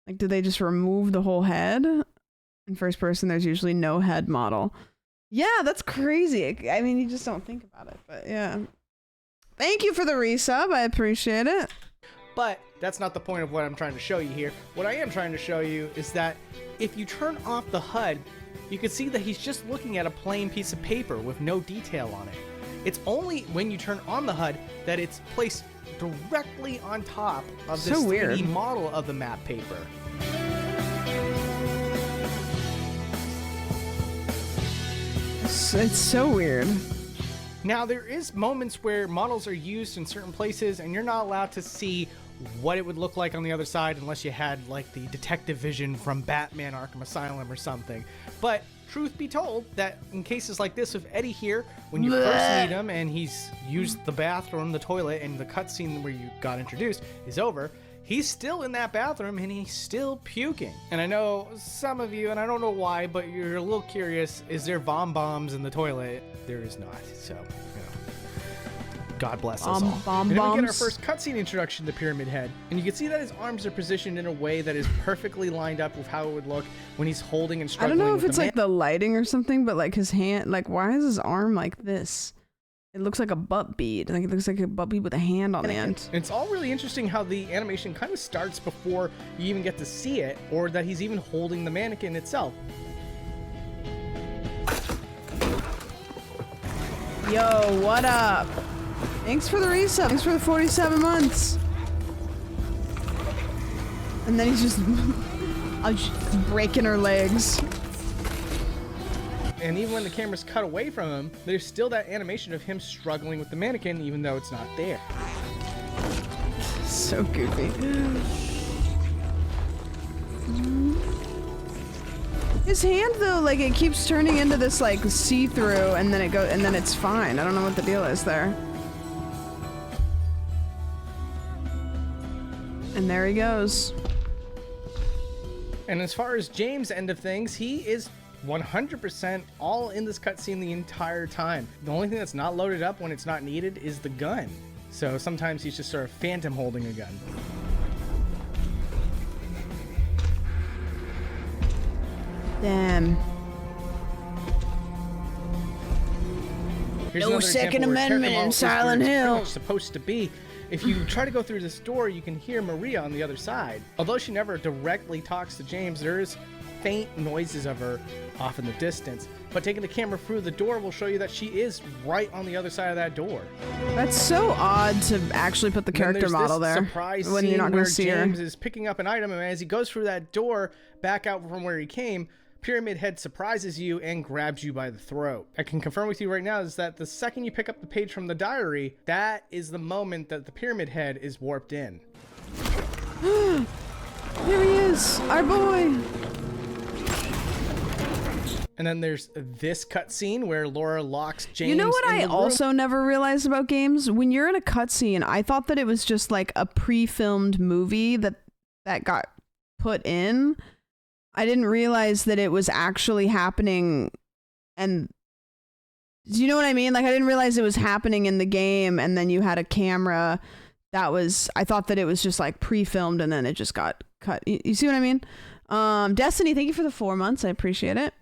Like, do they just remove the whole head? In first person, there's usually no head model. Yeah, that's crazy. I mean, you just don't think about it, but yeah. Thank you for the resub. I appreciate it. But that's not the point of what I'm trying to show you here. What I am trying to show you is that if you turn off the HUD, you can see that he's just looking at a plain piece of paper with no detail on it. It's only when you turn on the HUD that it's placed directly on top of this So weird. 3D model of the map paper. It's so weird. Now, there is moments where models are used in certain places and you're not allowed to see what it would look like on the other side unless you had like the detective vision from Batman Arkham Asylum or something. But truth be told, that in cases like this with Eddie here, when you first meet him and he's used the bathroom, the toilet, and the cutscene where you got introduced is over, he's still in that bathroom and he's still puking. And I know some of you, and I don't know why, but you're a little curious, is there bombs in the toilet? There is not, so, you know, God bless us all. And then we get our first cutscene introduction to Pyramid Head, and you can see that his arms are positioned in a way that is perfectly lined up with how it would look when he's holding and I struggling don't know with if it's the like the lighting or something, but like his hand, like, why is his arm like this? It looks like a butt bead. Like, it looks like a butt bead with a hand on the end. And it's all really interesting how the animation kind of starts before you even get to see it, or that he's even holding the mannequin itself. Yo, what up? Thanks for the resub. Thanks for the 47 months. And then he's just, just breaking her legs. And even when the camera's cut away from him, there's still that animation of him struggling with the mannequin, even though it's not there. So goofy. His hand though, like, it keeps turning into this like see-through, and then it goes, and then it's fine. I don't know what the deal is there. And there he goes. And as far as James' end of things, he is 100% all in this cutscene the entire time. The only thing that's not loaded up when it's not needed is the gun. So sometimes he's just sort of phantom holding a gun. Damn. Here's No another Second example where Amendment character in model is Silent where it's pretty Hill. much supposed to be. If you try to go through this door, you can hear Maria on the other side. Although she never directly talks to James, there is faint noises of her off in the distance. But taking the camera through the door will show you that she is right on the other side of that door. That's so odd to actually put the character model there Surprise when scene you're not going where to see James her. is picking up an item, and as he goes through that door back out from where he came, Pyramid Head surprises you and grabs you by the throat. I can confirm with you right now is that the second you pick up the page from the diary, that is the moment that the Pyramid Head is warped in. There he is, our boy. And then there's this cutscene where Laura locks James. You know what in I the room. also never realized about games? When you're in a cutscene, I thought that it was just like a pre-filmed movie that got put in. I didn't realize that it was actually happening, and do you know what I mean? Like, I didn't realize it was happening in the game, and then you had a camera that was, I thought that it was just like pre-filmed, and then it just got cut. You see what I mean? Destiny, thank you for the 4 months. I appreciate it.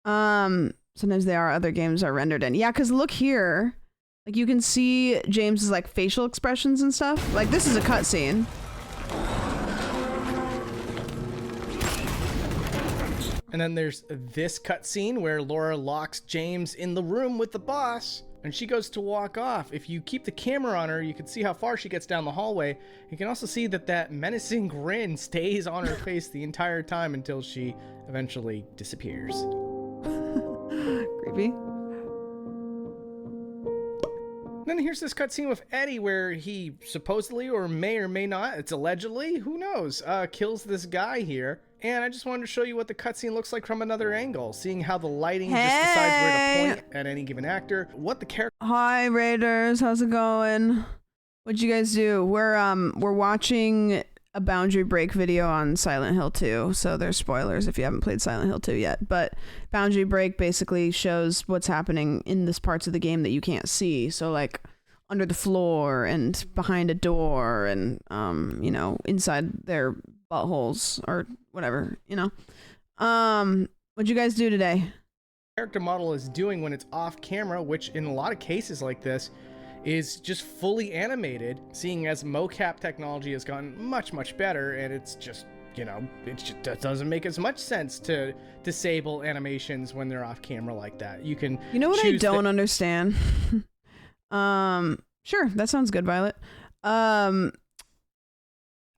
Sometimes other games are rendered in. Yeah, because look here. Like, you can see James's like facial expressions and stuff. Like, this is a cutscene. And then there's this cutscene where Laura locks James in the room with the boss, and she goes to walk off. If you keep the camera on her, you can see how far she gets down the hallway. You can also see that menacing grin stays on her face the entire time until she eventually disappears. Creepy. Then here's this cutscene with Eddie where he supposedly, or may not, it's allegedly, who knows, kills this guy here. And I just wanted to show you what the cutscene looks like from another angle, seeing how the lighting just decides where to point at any given actor, what the character... Hi, Raiders. How's it going? What'd you guys do? We're watching a Boundary Break video on Silent Hill 2, so there's spoilers if you haven't played Silent Hill 2 yet. But Boundary Break basically shows what's happening in this parts of the game that you can't see. So, like, under the floor and behind a door and, you know, inside their buttholes or whatever, you know. What'd you guys do today? Character model is doing when it's off camera, which in a lot of cases like this is just fully animated, seeing as mocap technology has gotten much better, and it's just, you know, it doesn't make as much sense to disable animations when they're off camera like that. You can, you know what I don't understand? Sure, that sounds good, Violet.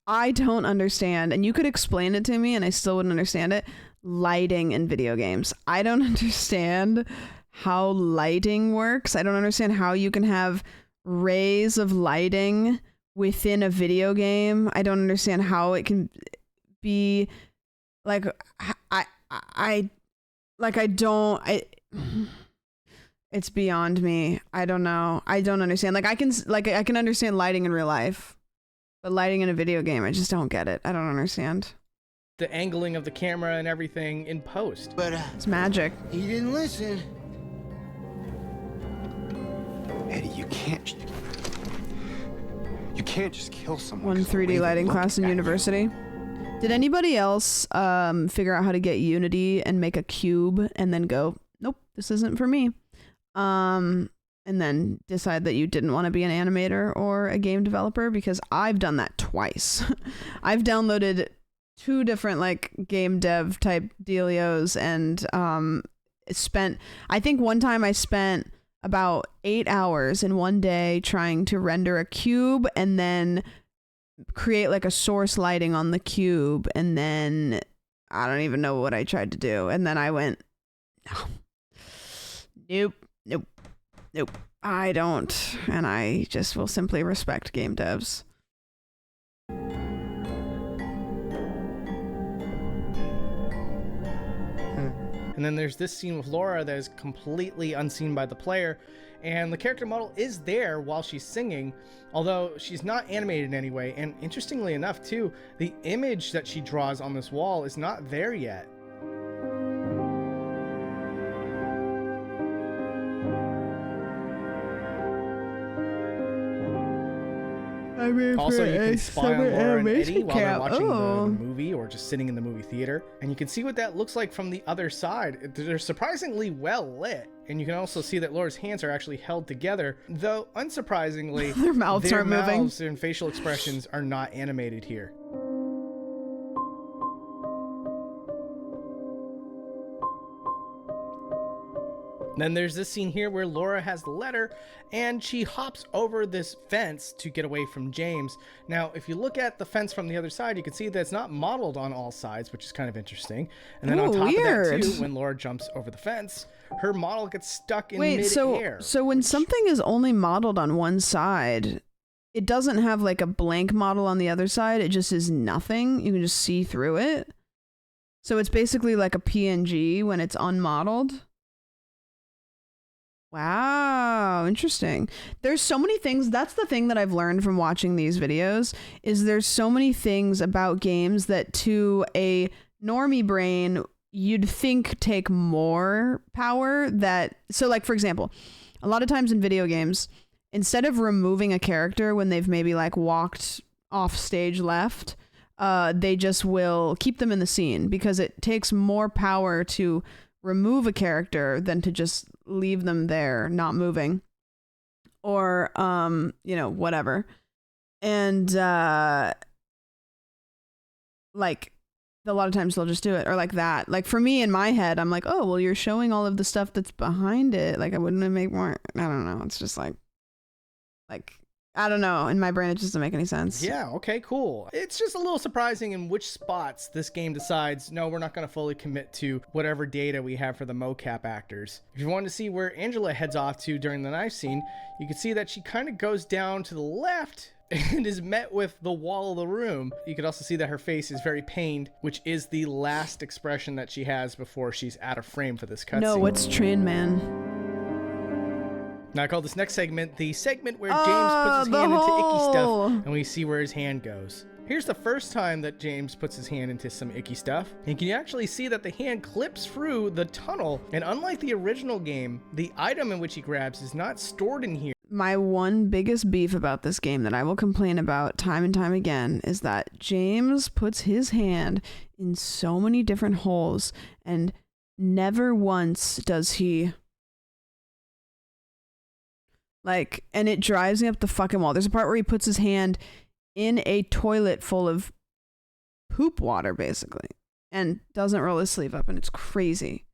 I don't understand, and you could explain it to me and I still wouldn't understand it. Lighting in video games. I don't understand how lighting works. I don't understand how you can have rays of lighting within a video game. I don't understand how it can be like it's beyond me. I don't know. I don't understand. Like I can understand lighting in real life, but lighting in a video game, I just don't get it. I don't understand. The angling of the camera and everything in post. But it's magic. He didn't listen. Eddie, you can't just kill someone. One 3D lighting class in university. Did anybody else figure out how to get Unity and make a cube and then go, nope, this isn't for me? And then decide that you didn't want to be an animator or a game developer? Because I've done that twice. I've downloaded 2 different like game dev type dealios and I think one time I spent about 8 hours in one day trying to render a cube and then create like a source lighting on the cube, and then I don't even know what I tried to do, and then I went, nope, I don't, and I just will simply respect game devs. And then there's this scene with Laura that is completely unseen by the player, and the character model is there while she's singing, although she's not animated in any way. And interestingly enough too, the image that she draws on this wall is not there yet. Also, you can spy on Laura and Eddie while they're watching Oh. the movie or just sitting in the movie theater. And you can see what that looks like from the other side. They're surprisingly well lit. And you can also see that Laura's hands are actually held together, though unsurprisingly, Their mouths aren't moving. mouths and facial expressions are not animated here. Then there's this scene here where Laura has the letter and she hops over this fence to get away from James. Now, if you look at the fence from the other side, you can see that it's not modeled on all sides, which is kind of interesting. And then on top of that too, when Laura jumps over the fence, her model gets stuck in mid-air. So when something is only modeled on one side, it doesn't have like a blank model on the other side. It just is nothing. You can just see through it. So it's basically like a PNG when it's unmodeled. Wow, interesting. There's so many things. That's the thing that I've learned from watching these videos is there's so many things about games that to a normie brain you'd think take more power so like for example, a lot of times in video games, instead of removing a character when they've maybe like walked off stage left, they just will keep them in the scene because it takes more power to remove a character than to just leave them there not moving or whatever. And like a lot of times they'll just do it or like that. Like for me in my head, I'm like, oh well, you're showing all of the stuff that's behind it. Like I wouldn't make more. I don't know. It's just like I don't know. In my brain, it just doesn't make any sense. Yeah, okay, cool. It's just a little surprising in which spots this game decides, no, we're not going to fully commit to whatever data we have for the mocap actors. If you want to see where Angela heads off to during the knife scene, you can see that she kind of goes down to the left and is met with the wall of the room. You can also see that her face is very pained, which is the last expression that she has before she's out of frame for this cutscene. No, it's Train Man. Now I call this next segment the segment where James puts his hand into icky stuff and we see where his hand goes. Here's the first time that James puts his hand into some icky stuff. And you can actually see that the hand clips through the tunnel. And unlike the original game, the item in which he grabs is not stored in here. My one biggest beef about this game that I will complain about time and time again is that James puts his hand in so many different holes and never once does he and it drives me up the fucking wall. There's a part where he puts his hand in a toilet full of poop water, basically, and doesn't roll his sleeve up, and it's crazy.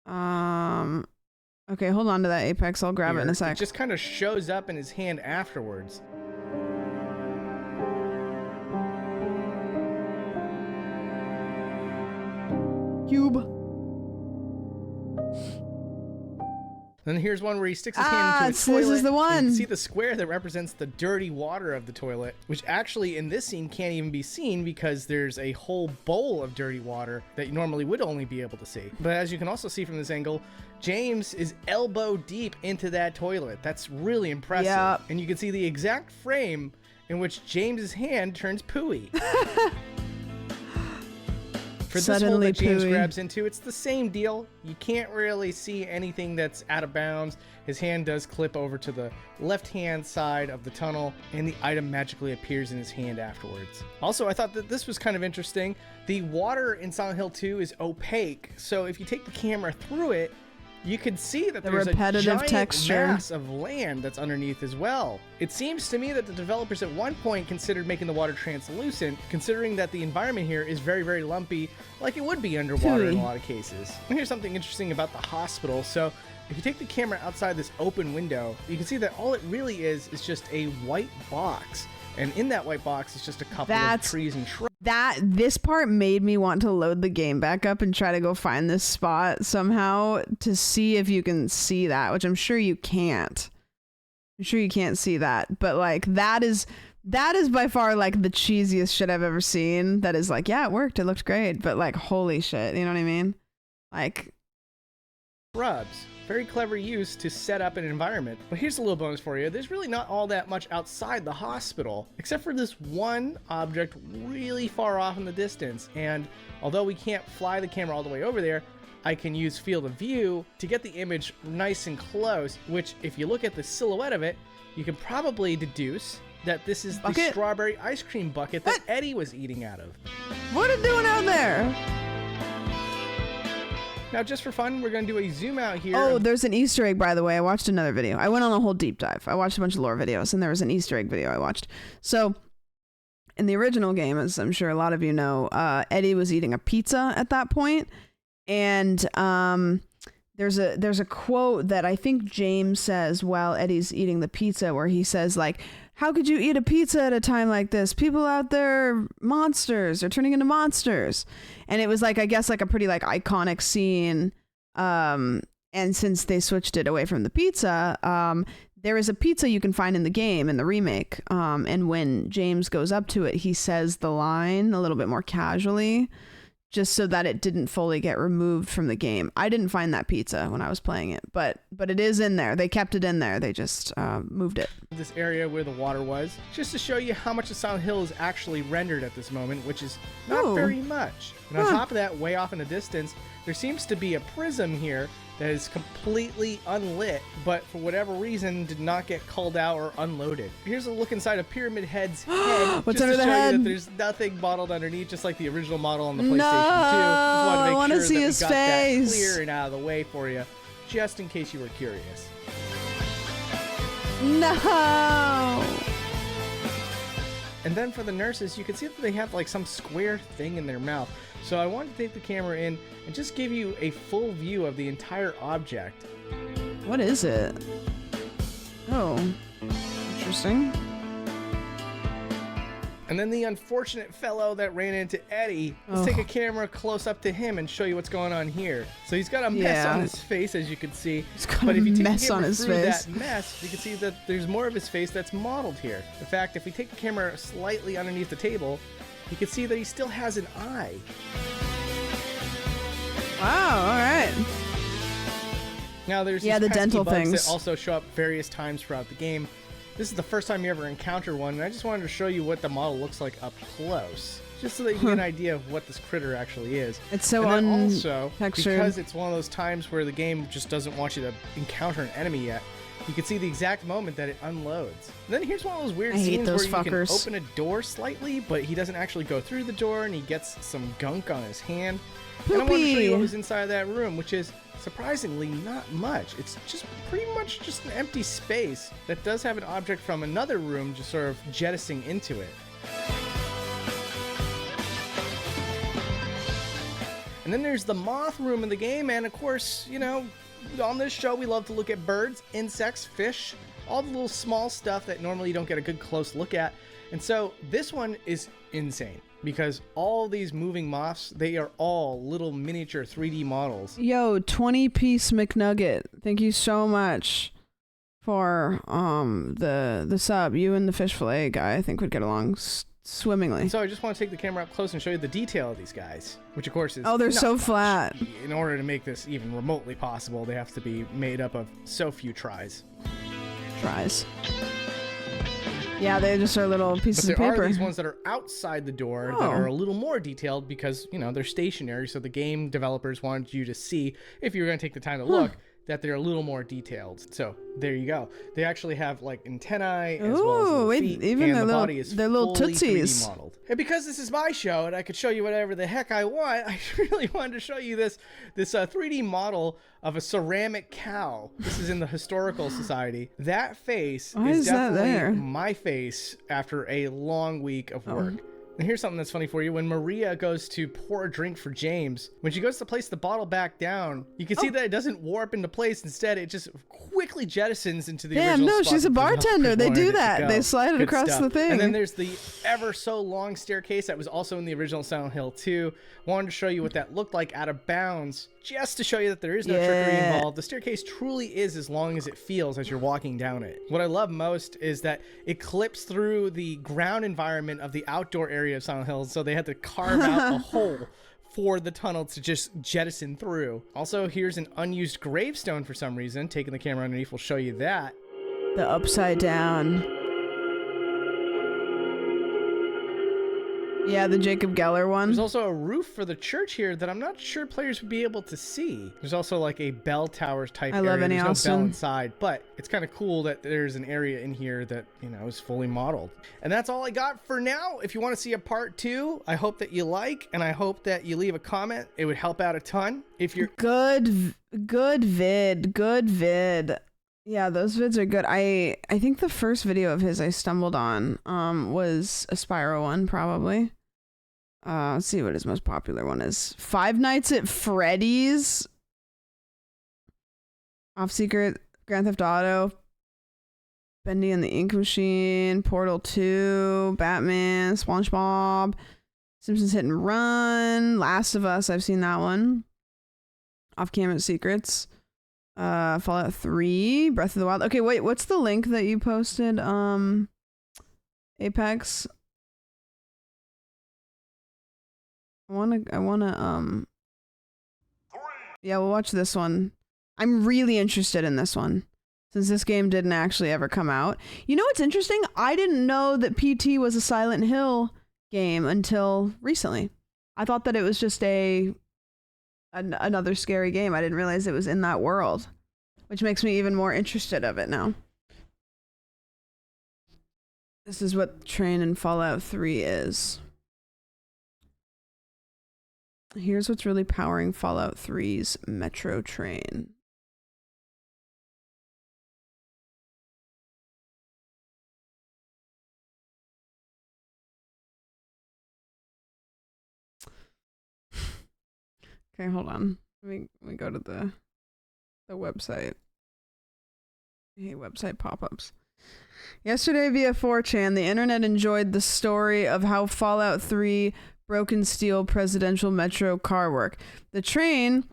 Okay, hold on to that, Apex. I'll grab it in a sec. It just kind of shows up in his hand afterwards. Cube. Then here's one where he sticks his hand into a toilet. This is the one. You can see the square that represents the dirty water of the toilet, which actually in this scene can't even be seen because there's a whole bowl of dirty water that you normally would only be able to see. But as you can also see from this angle, James is elbow deep into that toilet. That's really impressive. Yep. And you can see the exact frame in which James's hand turns pooey. For this hole that James grabs into, it's the same deal. You can't really see anything that's out of bounds. His hand does clip over to the left-hand side of the tunnel, and the item magically appears in his hand afterwards. Also, I thought that this was kind of interesting. The water in Silent Hill 2 is opaque, so if you take the camera through it, you can see that there's a giant mass of land that's underneath as well. It seems to me that the developers at one point considered making the water translucent, considering that the environment here is very, very lumpy, like it would be underwater in a lot of cases. And here's something interesting about the hospital. So if you take the camera outside this open window, you can see that all it really is just a white box. And in that white box is just a couple of trees and shrubs. This part made me want to load the game back up and try to go find this spot somehow to see if you can see that, which I'm sure you can't. I'm sure you can't see that, but like that is by far like the cheesiest shit I've ever seen. That is like, yeah, it worked. It looked great, but like, holy shit, you know what I mean? Like shrubs. Very clever use to set up an environment. But here's a little bonus for you. There's really not all that much outside the hospital, except for this one object really far off in the distance. And although we can't fly the camera all the way over there, I can use field of view to get the image nice and close, which if you look at the silhouette of it, you can probably deduce that this is the Bucket? strawberry ice cream bucket that What? Eddie was eating out of. What are you doing out there? Now, just for fun, we're going to do a zoom out here. Oh, there's an Easter egg, by the way. I watched another video. I went on a whole deep dive. I watched a bunch of lore videos, and there was an Easter egg video I watched. So, in the original game, as I'm sure a lot of you know, Eddie was eating a pizza at that point, and there's a quote that I think James says while Eddie's eating the pizza, where he says, like, how could you eat a pizza at a time like this? People out there are monsters. They're turning into monsters. And it was like, I guess, like a pretty like iconic scene. And since they switched it away from the pizza, there is a pizza you can find in the game, in the remake. And when James goes up to it, he says the line a little bit more casually, just so that it didn't fully get removed from the game. I didn't find that pizza when I was playing it, but it is in there. They kept it in there. They just moved it. This area where the water was, just to show you how much of Silent Hill is actually rendered at this moment, which is not very much. And on top of that, way off in the distance, there seems to be a prism here that is completely unlit, but for whatever reason did not get culled out or unloaded. Here's a look inside of Pyramid Head's head. What's just under to the show head? you that there's nothing modeled underneath, just like the original model on the PlayStation 2. I want to see his got that face. clear and out of the way for you, just in case you were curious. No. And then for the nurses, you can see that they have like some square thing in their mouth. So I wanted to take the camera in and just give you a full view of the entire object. What is it? Oh, interesting. And then the unfortunate fellow that ran into Eddie, let's take a camera close up to him and show you what's going on here. So he's got a mess on his face, as you can see. He's got but a if you take mess the on camera his through face. that mess, you can see that there's more of his face that's modeled here. In fact, if we take the camera slightly underneath the table, you can see that he still has an eye. Wow, all right. Now there's the these pesky dental bugs things that also show up various times throughout the game. This is the first time you ever encounter one, and I just wanted to show you what the model looks like up close, just so that you get an idea of what this critter actually is. It's so and then also, untextured. because it's one of those times where the game just doesn't want you to encounter an enemy yet, you can see the exact moment that it unloads. And then here's one of those weird I hate scenes those where you can fuckers. open a door slightly, but he doesn't actually go through the door, and he gets some gunk on his hand. And I wanted to show you what was inside of that room, which is surprisingly not much. It's just pretty much just an empty space that does have an object from another room just sort of jettisoning into it. And then there's the moth room in the game, and of course, you know, on this show we love to look at birds, insects, fish, all the little small stuff that normally you don't get a good close look at. And so this one is insane, because all these moving moths, they are all little miniature 3D models. Yo, 20-piece McNugget. Thank you so much for the sub. You and the fish fillet guy, I think, would get along swimmingly. And so I just want to take the camera up close and show you the detail of these guys, which of course is they're not so much. flat. In order to make this even remotely possible, they have to be made up of so few tries. Yeah, they just are little pieces But of there paper. are these ones that are outside the door that are a little more detailed because, you know, they're stationary. So the game developers wanted you to see, if you were going to take the time to look, that they're a little more detailed. So there you go. They actually have like antennae as well as little feet, even and their the little, body is their little fully tootsies. 3D modeled. And because this is my show and I could show you whatever the heck I want, I really wanted to show you this 3D model of a ceramic cow. This is in the Historical Society. That face is definitely my face after a long week of work. And here's something that's funny for you. When Maria goes to pour a drink for James, when she goes to place the bottle back down, you can see that it doesn't warp into place. Instead, it just quickly jettisons into the original spot. She's a bartender. They do that. They slide it Good across stuff. the thing. And then there's the ever so long staircase that was also in the original Silent Hill 2. Wanted to show you what that looked like out of bounds, just to show you that there is no trickery involved. The staircase truly is as long as it feels as you're walking down it. What I love most is that it clips through the ground environment of the outdoor area of Silent Hill, so they had to carve out a hole for the tunnel to just jettison through. Also, here's an unused gravestone for some reason. Taking the camera underneath will show you that. The upside down. Yeah, the Jacob Geller one. There's also a roof for the church here that I'm not sure players would be able to see. There's also like a bell tower type area. love any There's no Austin. bell inside, but it's kind of cool that there's an area in here that, you know, is fully modeled. And that's all I got for now. If you want to see a part 2, I hope that you like, and I hope that you leave a comment. It would help out a ton. If you're Good vid. Yeah, those vids are good. I think the first video of his I stumbled on was a Spyro one, probably. Let's see what his most popular one is. Five Nights at Freddy's. Off Secret, Grand Theft Auto, Bendy and the Ink Machine, Portal 2, Batman, SpongeBob, Simpsons Hit and Run, Last of Us, I've seen that one. Off Camera Secrets. Fallout 3, Breath of the Wild. Okay, wait, what's the link that you posted? Apex. I wanna yeah, we'll watch this one. I'm really interested in this one since this game didn't actually ever come out. You know what's interesting? I didn't know that PT was a Silent Hill game until recently. I thought that it was just another scary game. I didn't realize it was in that world, which makes me even more interested of it now. This is what Train in Fallout 3 is. Here's what's really powering Fallout 3's Metro Train. Okay, hold on. Let me go to the website. I hate website pop-ups. Yesterday via 4chan, the internet enjoyed the story of how Fallout 3 Broken Steel presidential metro car work. The train,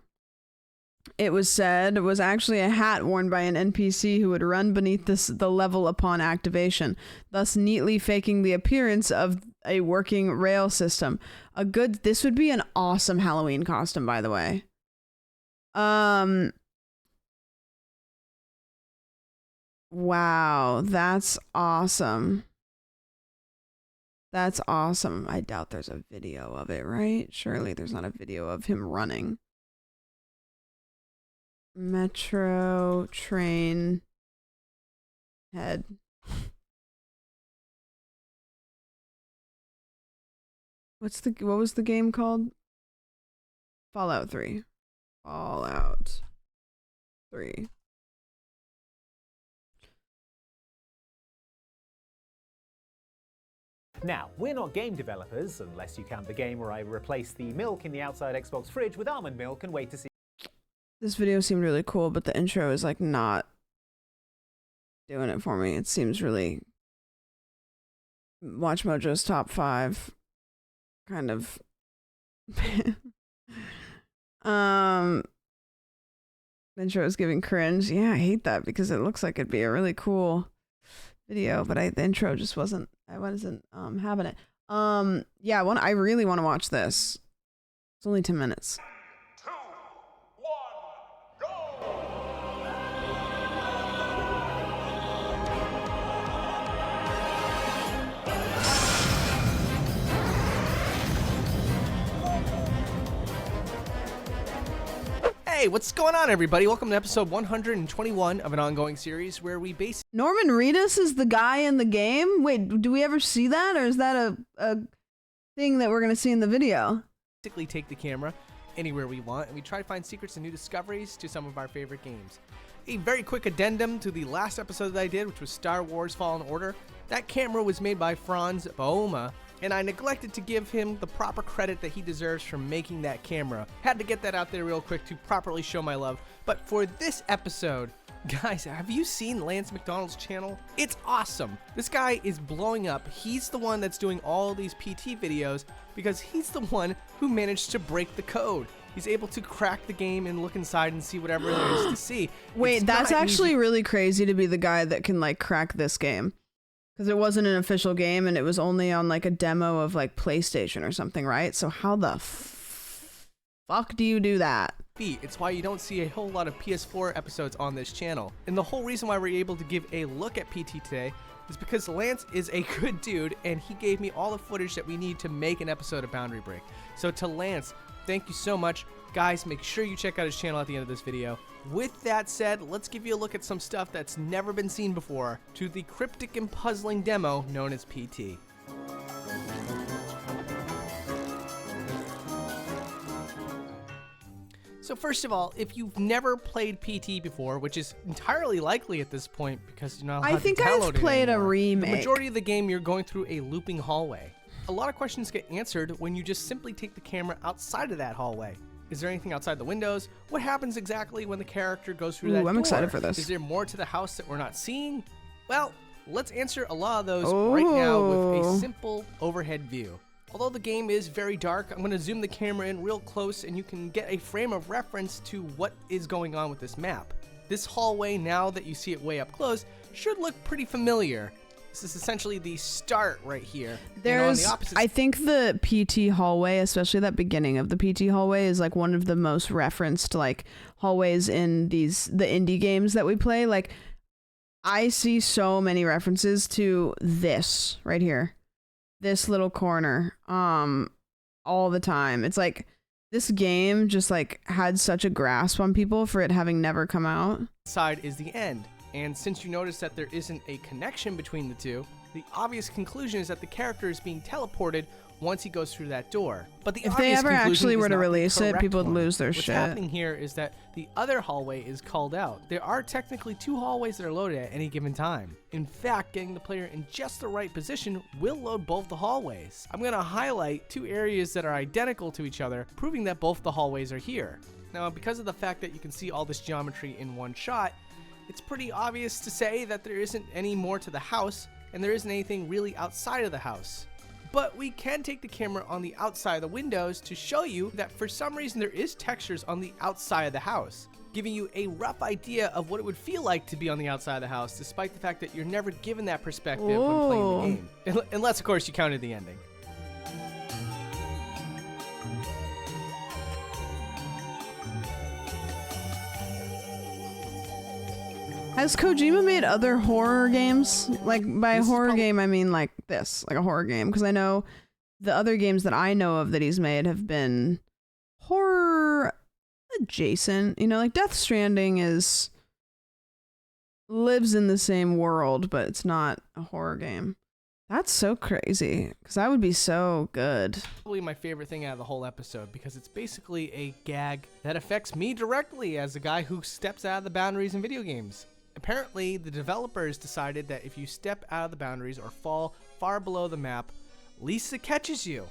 it was said, was actually a hat worn by an NPC who would run beneath the level upon activation, thus neatly faking the appearance of a working rail system. This would be an awesome Halloween costume, by the way. Wow, that's awesome. That's awesome. I doubt there's a video of it, right? Surely there's not a video of him running. Metro Train head. What was the game called? Fallout 3. Fallout 3. Now, we're not game developers, unless you count the game where I replace the milk in the outside Xbox fridge with almond milk and wait to see. This video seemed really cool, but the intro is like not doing it for me. It seems really Watch Mojo's top 5 kind of the intro is giving cringe. Yeah, I hate that because it looks like it'd be a really cool video, but the intro just wasn't having it. Yeah, I really want to watch this. It's only 10 minutes. Hey, what's going on, everybody? Welcome to episode 121 of an ongoing series where we Norman Reedus is the guy in the game? Wait, do we ever see that, or is that a thing that we're going to see in the video? basically take the camera anywhere we want, and we try to find secrets and new discoveries to some of our favorite games. A very quick addendum to the last episode that I did, which was Star Wars Fallen Order. That camera was made by Franz Bohma, and I neglected to give him the proper credit that he deserves for making that camera. Had to get that out there real quick to properly show my love. But for this episode, guys, have you seen Lance McDonald's channel? It's awesome. This guy is blowing up. He's the one that's doing all these PT videos because he's the one who managed to break the code. He's able to crack the game and look inside and see whatever there is to see. Wait, that's actually really crazy to be the guy that can like crack this game. Because it wasn't an official game and it was only on like a demo of like PlayStation or something, right? So how the fuck do you do that? feet. It's why you don't see a whole lot of PS4 episodes on this channel. And the whole reason why we're able to give a look at PT today is because Lance is a good dude and he gave me all the footage that we need to make an episode of Boundary Break. So to Lance, thank you so much. Guys, make sure you check out his channel at the end of this video. With that said, let's give you a look at some stuff that's never been seen before to the cryptic and puzzling demo known as PT. So first of all, if you've never played PT before, which is entirely likely at this point because you're not allowed I think to download I've played it a anymore, remake. the majority of the game you're going through a looping hallway. A lot of questions get answered when you just simply take the camera outside of that hallway. Is there anything outside the windows? What happens exactly when the character goes through that door? I'm excited for this. Is there more to the house that we're not seeing? Well, let's answer a lot of those right now with a simple overhead view. Although the game is very dark, I'm going to zoom the camera in real close and you can get a frame of reference to what is going on with this map. This hallway, now that you see it way up close, should look pretty familiar. This is essentially the start right here. There's, I think the PT hallway, especially that beginning of the PT hallway, is like one of the most referenced like hallways in the indie games that we play. Like, I see so many references to this right here, this little corner, all the time. It's like this game just like had such a grasp on people for it having never come out. Side is the end. And since you notice that there isn't a connection between the two, the obvious conclusion is that the character is being teleported once he goes through that door. But the if they ever actually were to release it, people would lose their shit. What's happening here is that the other hallway is called out. There are technically 2 hallways that are loaded at any given time. In fact, getting the player in just the right position will load both the hallways. I'm going to highlight 2 areas that are identical to each other, proving that both the hallways are here. Now, because of the fact that you can see all this geometry in one shot, it's pretty obvious to say that there isn't any more to the house, and there isn't anything really outside of the house. But we can take the camera on the outside of the windows to show you that for some reason there is textures on the outside of the house, giving you a rough idea of what it would feel like to be on the outside of the house, despite the fact that you're never given that perspective when playing the game. Unless, of course, you counted the ending. Has Kojima made other horror games? Like, by horror game, I mean like this, like a horror game. Because I know the other games that I know of that he's made have been horror adjacent. You know, like Death Stranding lives in the same world, but it's not a horror game. That's so crazy, because that would be so good. Probably my favorite thing out of the whole episode, because it's basically a gag that affects me directly as a guy who steps out of the boundaries in video games. Apparently, the developers decided that if you step out of the boundaries or fall far below the map, Lisa catches you,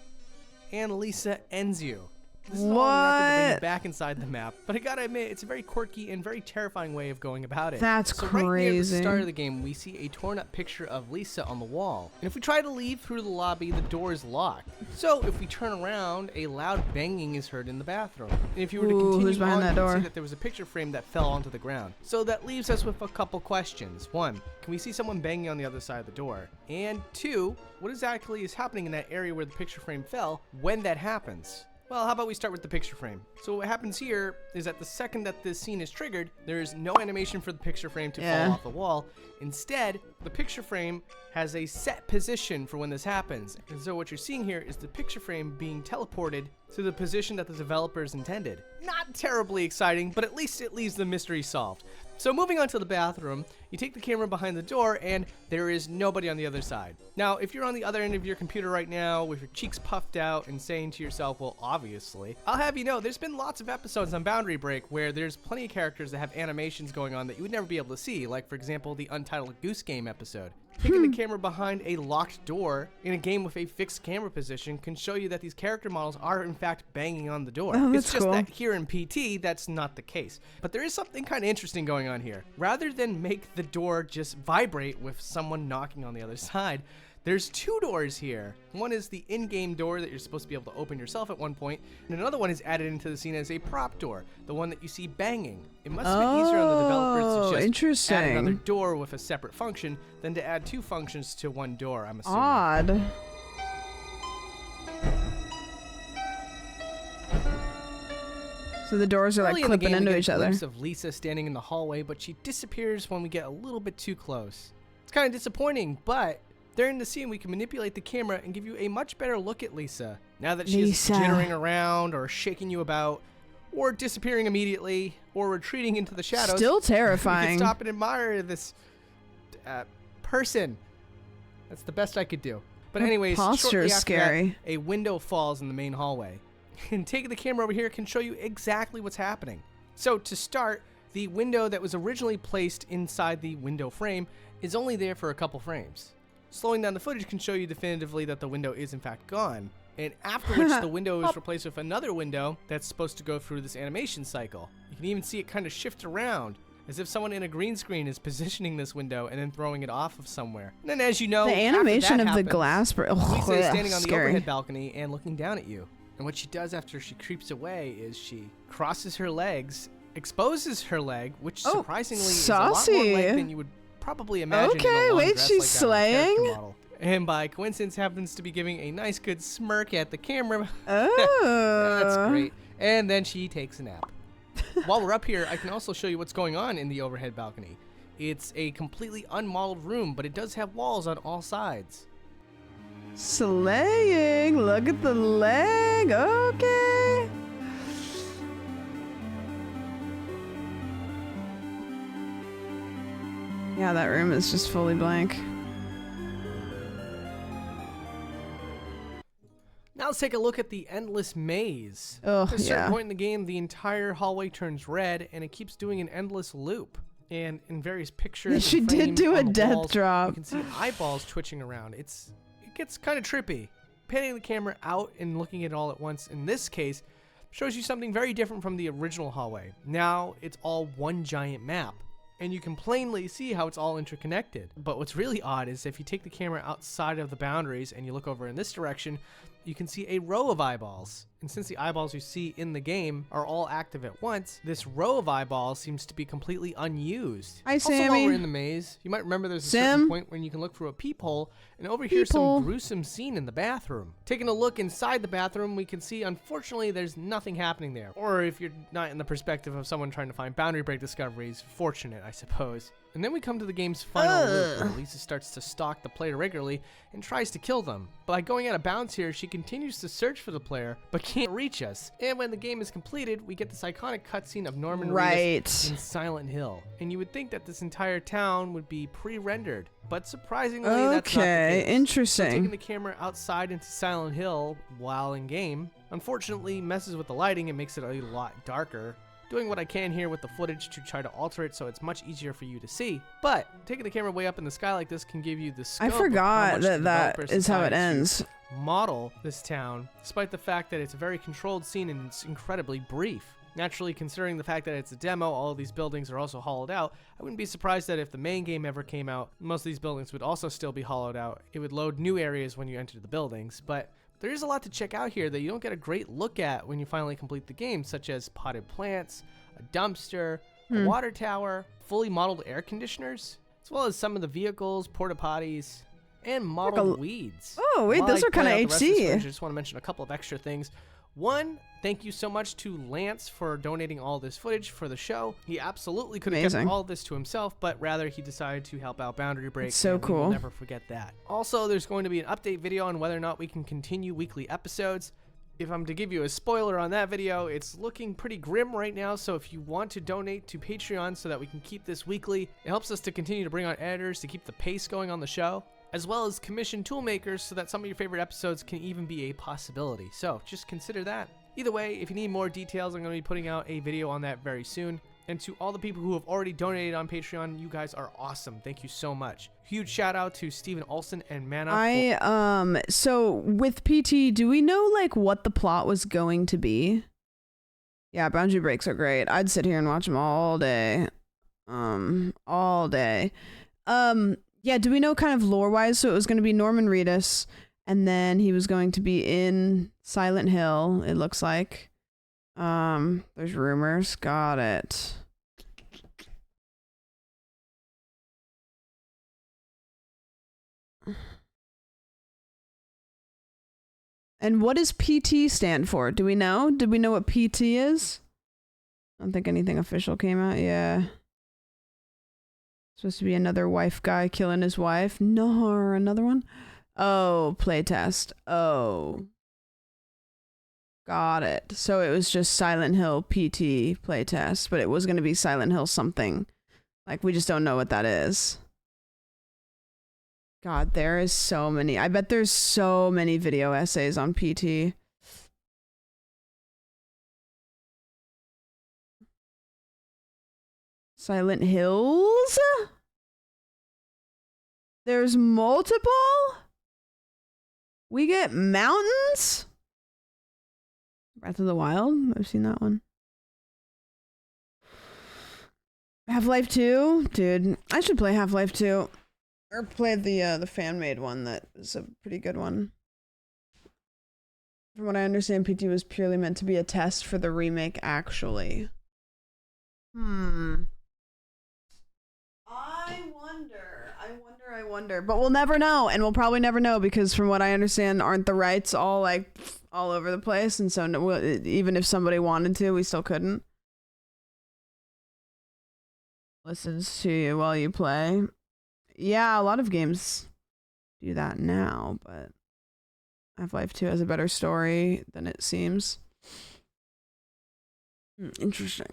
and Lisa ends you. This is all enough to bring you back inside the map, but I gotta admit, it's a very quirky and very terrifying way of going about it. That's crazy. Right near the start of the game, we see a torn up picture of Lisa on the wall. And if we try to leave through the lobby, the door is locked. So if we turn around, a loud banging is heard in the bathroom. And if you were to continue on, you would see that there was a picture frame that fell onto the ground. So that leaves us with a couple questions. 1, can we see someone banging on the other side of the door? And 2, what exactly is happening in that area where the picture frame fell when that happens? Well, how about we start with the picture frame? So what happens here is that the second that this scene is triggered, there is no animation for the picture frame to fall off the wall. Instead, the picture frame has a set position for when this happens. And so what you're seeing here is the picture frame being teleported to the position that the developers intended. Not terribly exciting, but at least it leaves the mystery solved. So moving on to the bathroom, you take the camera behind the door and there is nobody on the other side. Now, if you're on the other end of your computer right now with your cheeks puffed out and saying to yourself, well, obviously, I'll have you know, there's been lots of episodes on Boundary Break where there's plenty of characters that have animations going on that you would never be able to see, like, for example, the Untitled Goose Game episode. Taking the camera behind a locked door in a game with a fixed camera position can show you that these character models are in fact banging on the door. It's just that here in PT, that's not the case. But there is something kind of interesting going on here. Rather than make the door just vibrate with someone knocking on the other side, there's 2 doors here. One is the in-game door that you're supposed to be able to open yourself at one point, and another one is added into the scene as a prop door, the one that you see banging. It must have been easier on the developers to just add another door with a separate function than to add 2 functions to one door, I'm assuming. Odd. So the doors are like Early in the clipping game, we into get each a other. glimpse of Lisa standing in the hallway, but she disappears when we get a little bit too close. It's kind of disappointing, but during the scene, we can manipulate the camera and give you a much better look at Lisa. Now that she's Lisa. jittering around or shaking you about, or disappearing immediately, or retreating into the shadows. Still You terrifying. can stop and admire this person. That's the best I could do. But Her anyways, posture shortly is after scary. that, a window falls in the main hallway. And taking the camera over here can show you exactly what's happening. So to start, the window that was originally placed inside the window frame is only there for a couple frames. Slowing down the footage can show you definitively that the window is in fact gone. And after which the window is replaced with another window that's supposed to go through this animation cycle. You can even see it kind of shift around, as if someone in a green screen is positioning this window and then throwing it off of somewhere. And then as you know, The after animation that of happens, the glass. Lisa is standing on the Scary. overhead balcony and looking down at you. And what she does after she creeps away is she crosses her legs, exposes her leg, which surprisingly is a lot more saucy. leg than you would probably imagine. Okay, in a long wait, dress she's like that with a character slaying? model. And by coincidence happens to be giving a nice good smirk at the camera. Oh. That's great. And then she takes a nap. While we're up here, I can also show you what's going on in the overhead balcony. It's a completely unmodeled room, but it does have walls on all sides. Slaying. Look at the leg. Okay. Yeah, that room is just fully blank. Now let's take a look at the endless maze. Oh, At a certain yeah. point in the game, the entire hallway turns red, and it keeps doing an endless loop. And in various pictures, She and did frames do a on the death walls, drop. You can see eyeballs twitching around. It gets kind of trippy. Panning the camera out and looking at it all at once, in this case, shows you something very different from the original hallway. Now it's all one giant map, and you can plainly see how it's all interconnected. But what's really odd is if you take the camera outside of the boundaries and you look over in this direction, you can see a row of eyeballs. And since the eyeballs you see in the game are all active at once, this row of eyeballs seems to be completely unused. Hi, Also, while Sammy. we're in the maze, you might remember there's a Sim. certain point when you can look through a peephole and overhear Peephole. some gruesome scene in the bathroom. Taking a look inside the bathroom, we can see, unfortunately, there's nothing happening there. Or if you're not in the perspective of someone trying to find boundary break discoveries, fortunate, I suppose. And then we come to the game's final loop, where Lisa starts to stalk the player regularly and tries to kill them. By going out of bounds here, she continues to search for the player, but can't reach us. And when the game is completed, we get this iconic cutscene of Norman Reedus in Silent Hill. And you would think that this entire town would be pre-rendered, but surprisingly, that's not the Okay, case. interesting. So taking the camera outside into Silent Hill while in game, unfortunately messes with the lighting and makes it a lot darker. Doing what I can here with the footage to try to alter it so it's much easier for you to see. But taking the camera way up in the sky like this can give you the scope I of how forgot much the that developers is how it decided to ends. model this town, despite the fact that it's a very controlled scene and it's incredibly brief. Naturally, considering the fact that it's a demo, all of these buildings are also hollowed out, I wouldn't be surprised that if the main game ever came out, most of these buildings would also still be hollowed out. It would load new areas when you enter the buildings, but there is a lot to check out here that you don't get a great look at when you finally complete the game, such as potted plants, a dumpster, a water tower, fully modeled air conditioners, as well as some of the vehicles, porta potties, and modeled weeds. Oh, wait, While those I are kind point of out the rest of this HD. footage, I just want to mention a couple of extra things. One, thank you so much to Lance for donating all this footage for the show. He absolutely could have kept Amazing. all of this to himself, but rather he decided to help out Boundary Break. It's so and we will cool. never forget that. Also, there's going to be an update video on whether or not we can continue weekly episodes. If I'm to give you a spoiler on that video, it's looking pretty grim right now, so if you want to donate to Patreon so that we can keep this weekly, it helps us to continue to bring on editors to keep the pace going on the show, as well as commission tool makers so that some of your favorite episodes can even be a possibility. So just consider that. Either way, if you need more details, I'm going to be putting out a video on that very soon. And to all the people who have already donated on Patreon, you guys are awesome. Thank you so much. Huge shout out to Steven Olson and Mana. So with PT, do we know like what the plot was going to be? Yeah, boundary breaks are great. I'd sit here and watch them all day. All day. Yeah, do we know kind of lore-wise? So it was going to be Norman Reedus, and then he was going to be in Silent Hill, it looks like. There's rumors. Got it. And what does PT stand for? Do we know? Did we know what PT is? I don't think anything official came out. Yeah. Supposed to be another wife guy killing his wife. No, another one? Oh, playtest. Oh. Got it. So it was just Silent Hill PT playtest, but it was going to be Silent Hill something. Like, we just don't know what that is. God, there is so many. I bet there's so many video essays on PT. Silent Hills? There's multiple? We get mountains? Breath of the Wild? I've seen that one. Half-Life 2? Dude, I should play Half-Life 2. Or play the fan-made one that is a pretty good one. From what I understand, PT was purely meant to be a test for the remake, actually. I wonder. But we'll never know, and we'll probably never know, because from what I understand, aren't the rights all, like, all over the place? And so even if somebody wanted to, we still couldn't. Listens to you while you play. Yeah, a lot of games do that now, but Half-Life 2 has a better story than it seems. Interesting.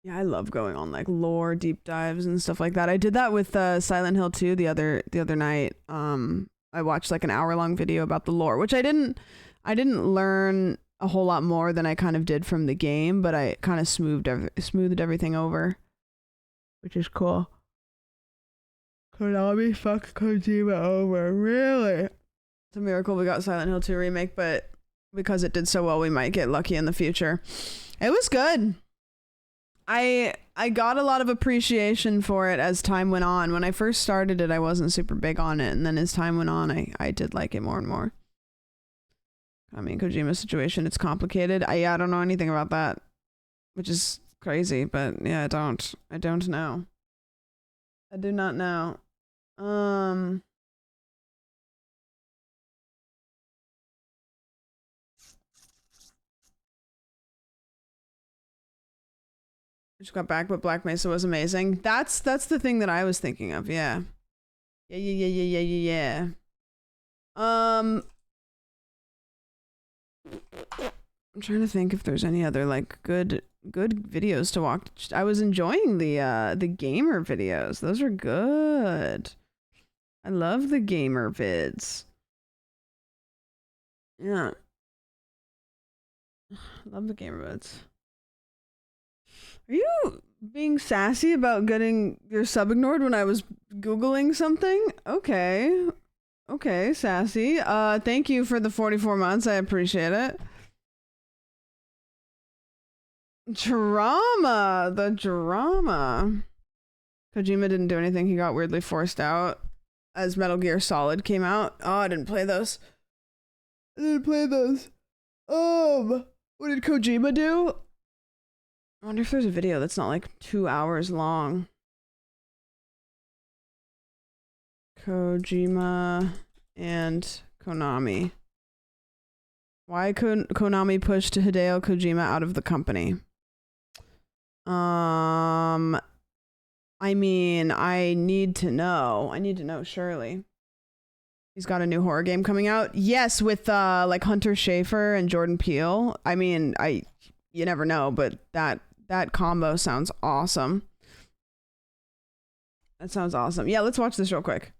Yeah, I love going on like lore deep dives and stuff like that. I did that with Silent Hill 2 the other night. I watched like an hour-long video about the lore, which I didn't learn a whole lot more than I kind of did from the game, but I kind of smoothed everything over, which is cool. Konami fuck Kojima over, really? It's a miracle we got Silent Hill 2 remake, but because it did so well, we might get lucky in the future. It was good. I got a lot of appreciation for it as time went on. When I first started it, I wasn't super big on it, and then as time went on, I did like it more and more. I mean, Kojima's situation, it's complicated. I don't know anything about that, which is crazy, but yeah, I don't know. I do not know. I just got back, but Black Mesa was amazing. That's the thing that I was thinking of. Yeah. Yeah. I'm trying to think if there's any other like good videos to watch. I was enjoying the gamer videos. Those are good. I love the gamer vids. Yeah. I love the gamer vids. Are you being sassy about getting your sub ignored when I was Googling something? Okay, sassy. Thank you for the 44 months. I appreciate it. The drama. Kojima didn't do anything. He got weirdly forced out as Metal Gear Solid came out. Oh, I didn't play those. What did Kojima do? I wonder if there's a video that's not like 2 hours long. Kojima and Konami. Why couldn't Konami push Hideo Kojima out of the company? I mean, I need to know, surely. He's got a new horror game coming out. Yes, with like Hunter Schafer and Jordan Peele. I mean, you never know, but that combo sounds awesome. That sounds awesome. Yeah, let's watch this real quick.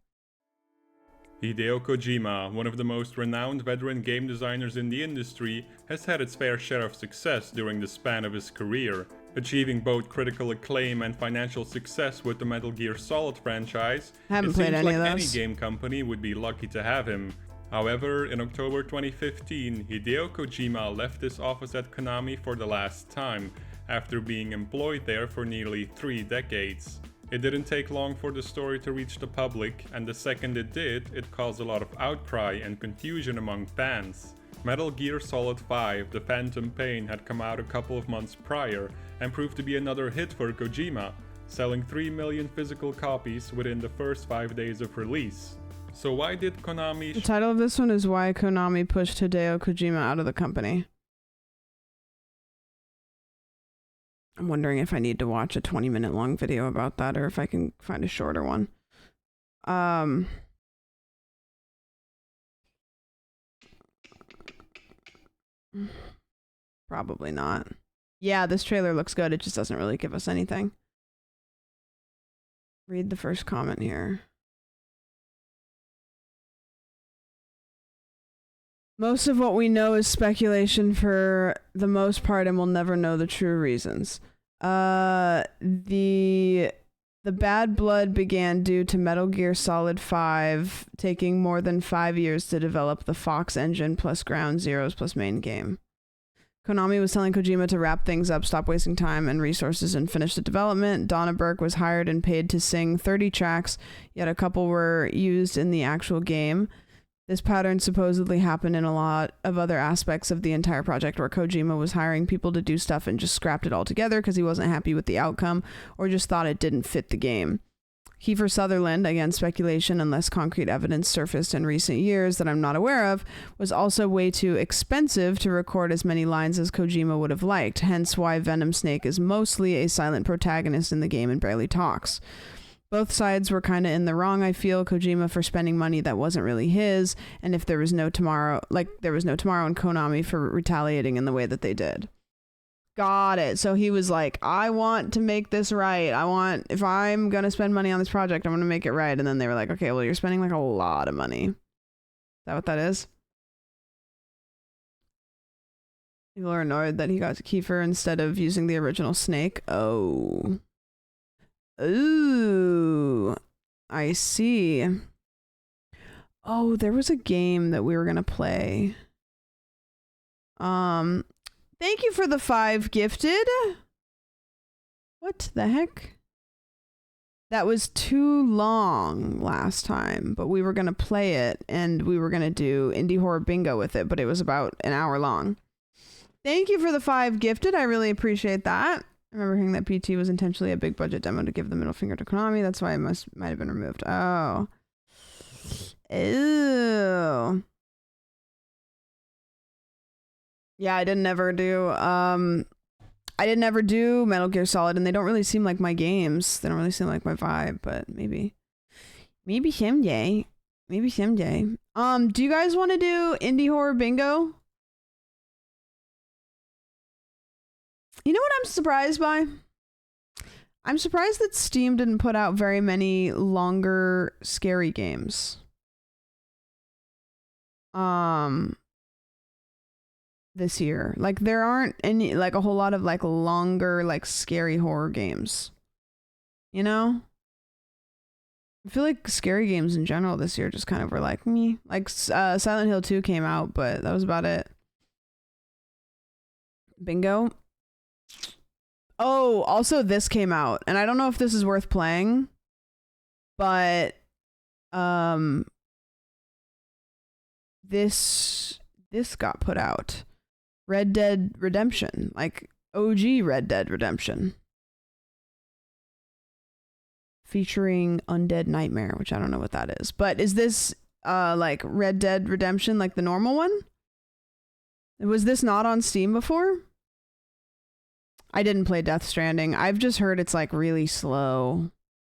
Hideo Kojima, one of the most renowned veteran game designers in the industry, has had its fair share of success during the span of his career, achieving both critical acclaim and financial success with the Metal Gear Solid franchise. Haven't played any of those. Any game company would be lucky to have him. However, in October 2015, Hideo Kojima left his office at Konami for the last time, after being employed there for nearly 3 decades. It didn't take long for the story to reach the public, and the second it did, it caused a lot of outcry and confusion among fans. Metal Gear Solid 5: The Phantom Pain had come out a couple of months prior and proved to be another hit for Kojima, selling 3 million physical copies within the first 5 days of release. So why did Konami... The title of this one is Why Konami Pushed Hideo Kojima Out of the Company. I'm wondering if I need to watch a 20-minute long video about that or if I can find a shorter one. Probably not. Yeah, this trailer looks good. It just doesn't really give us anything. Read the first comment here. Most of what we know is speculation for the most part, and we'll never know the true reasons. The bad blood began due to Metal Gear Solid 5 taking more than 5 years to develop the Fox engine plus Ground Zeroes plus main game. Konami was telling Kojima to wrap things up, stop wasting time and resources, and finish the development. Donna Burke was hired and paid to sing 30 tracks, yet a couple were used in the actual game. This pattern supposedly happened in a lot of other aspects of the entire project, where Kojima was hiring people to do stuff and just scrapped it all together because he wasn't happy with the outcome or just thought it didn't fit the game. Kiefer Sutherland, again speculation unless concrete evidence surfaced in recent years that I'm not aware of, was also way too expensive to record as many lines as Kojima would have liked, hence why Venom Snake is mostly a silent protagonist in the game and barely talks. Both sides were kind of in the wrong, I feel. Kojima for spending money that wasn't really his, and if there was no tomorrow, there was no tomorrow, and Konami for retaliating in the way that they did. Got it. So he was like, I want to make this right. If I'm going to spend money on this project, I'm going to make it right. And then they were like, okay, well, you're spending like a lot of money. Is that what that is? People are annoyed that he got Kiefer instead of using the original Snake. Oh. Ooh. I see. Oh, there was a game that we were going to play. Thank you for the 5 gifted. What the heck? That was too long last time, but we were going to play it and we were going to do indie horror bingo with it, but it was about an hour long. Thank you for the 5 gifted. I really appreciate that. I remember hearing that PT was intentionally a big budget demo to give the middle finger to Konami. That's why it might have been removed. Oh. Ew. Yeah, I didn't ever do Metal Gear Solid, and they don't really seem like my games. They don't really seem like my vibe, but maybe someday. Maybe someday. Do you guys want to do indie horror bingo? You know what I'm surprised by? I'm surprised that Steam didn't put out very many longer scary games. This year. Like there aren't any like a whole lot of like longer like scary horror games. You know? I feel like scary games in general this year just kind of were like me. Like Silent Hill 2 came out, but that was about it. Bingo. Oh, also this came out, and I don't know if this is worth playing, but this got put out. Red Dead Redemption, like OG Red Dead Redemption, featuring Undead Nightmare, which I don't know what that is. But is this like Red Dead Redemption, like the normal one? Was this not on Steam before? I didn't play Death Stranding. I've just heard it's like really slow,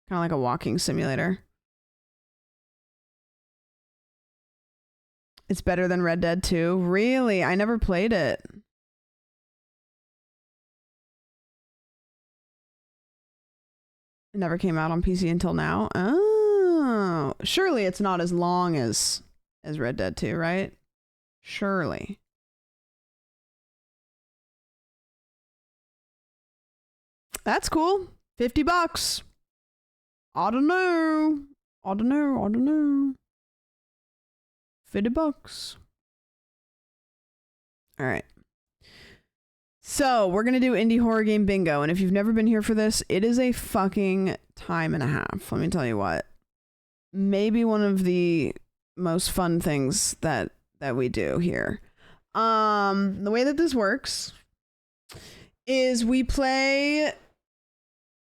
kind of like a walking simulator. It's better than Red Dead 2? Really? I never played it. It never came out on PC until now. Oh, surely it's not as long as Red Dead 2, right? Surely. That's cool. $50. I don't know. $50. All right. So we're going to do indie horror game bingo. And if you've never been here for this, it is a fucking time and a half. Let me tell you what. Maybe one of the most fun things that we do here. The way that this works is we play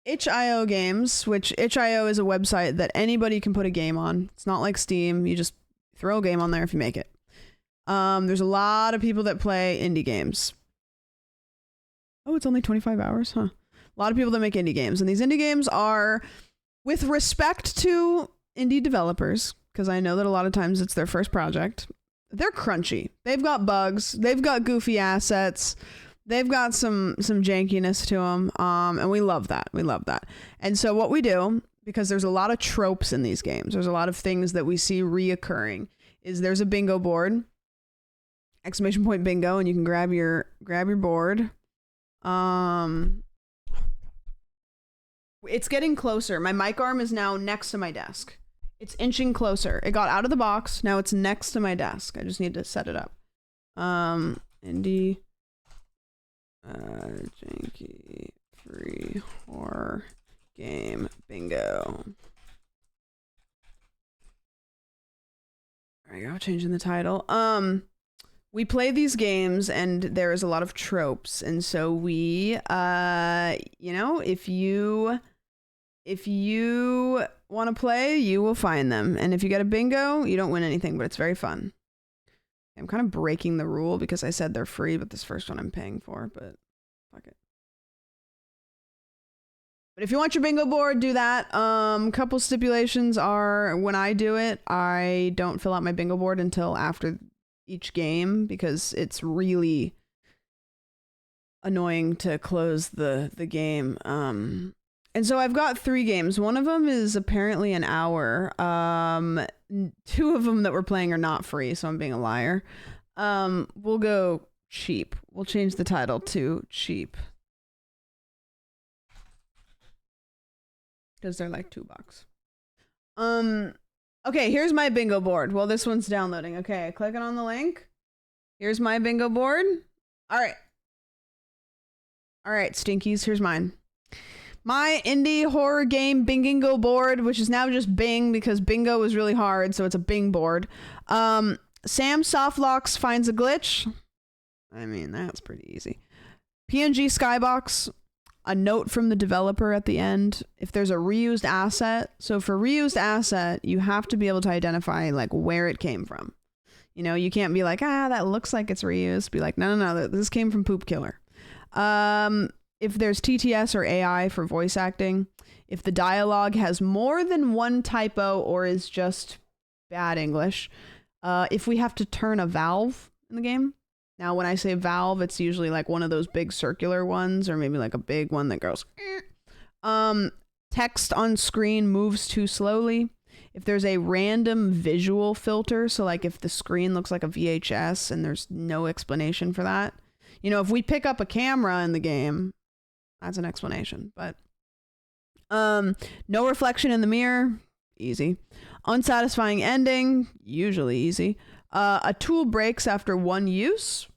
itch.io games, which itch.io is a website that anybody can put a game on. It's not like Steam. You just throw a game on there if you make it. There's a lot of people that play indie games. Oh, it's only 25 hours, huh? A lot of people that make indie games, and these indie games are, with respect to indie developers, because I know that a lot of times it's their first project, they're crunchy. They've got bugs. They've got goofy assets. They've got some jankiness to them, and we love that. We love that. And so what we do, because there's a lot of tropes in these games, there's a lot of things that we see reoccurring, is there's a bingo board, exclamation point bingo, and you can grab your board. It's getting closer. My mic arm is now next to my desk. It's inching closer. It got out of the box. Now it's next to my desk. I just need to set it up. Indie janky free horror game bingo. There we go. Changing the title. We play these games and there is a lot of tropes, and so we if you want to play, you will find them. And if you get a bingo, you don't win anything, but it's very fun. I'm kind of breaking the rule because I said they're free, but this first one I'm paying for, but fuck it. But if you want your bingo board, do that. Couple stipulations are, when I do it, I don't fill out my bingo board until after each game because it's really annoying to close the game. And so I've got 3 games. One of them is apparently an hour. 2 of them that we're playing are not free, so I'm being a liar. We'll go cheap. We'll change the title to cheap. Because they're like $2. Okay, here's my bingo board. Well, this one's downloading. Okay, clicking on the link. Here's my bingo board. All right, stinkies, here's mine. My indie horror game bingo board, which is now just Bing because bingo is really hard, so it's a Bing board. Sam Softlocks finds a glitch. I mean, that's pretty easy. PNG Skybox, a note from the developer at the end. If there's a reused asset, so for reused asset, you have to be able to identify like where it came from. You know, you can't be like, that looks like it's reused. Be like, no, this came from Poop Killer. If there's TTS or AI for voice acting, if the dialogue has more than one typo or is just bad English, if we have to turn a valve in the game. Now, when I say valve, it's usually like one of those big circular ones or maybe like a big one that goes. Text on screen moves too slowly. If there's a random visual filter, so like if the screen looks like a VHS and there's no explanation for that. You know, if we pick up a camera in the game, that's an explanation. But no reflection in the mirror, easy. Unsatisfying ending, usually easy. A tool breaks after one use.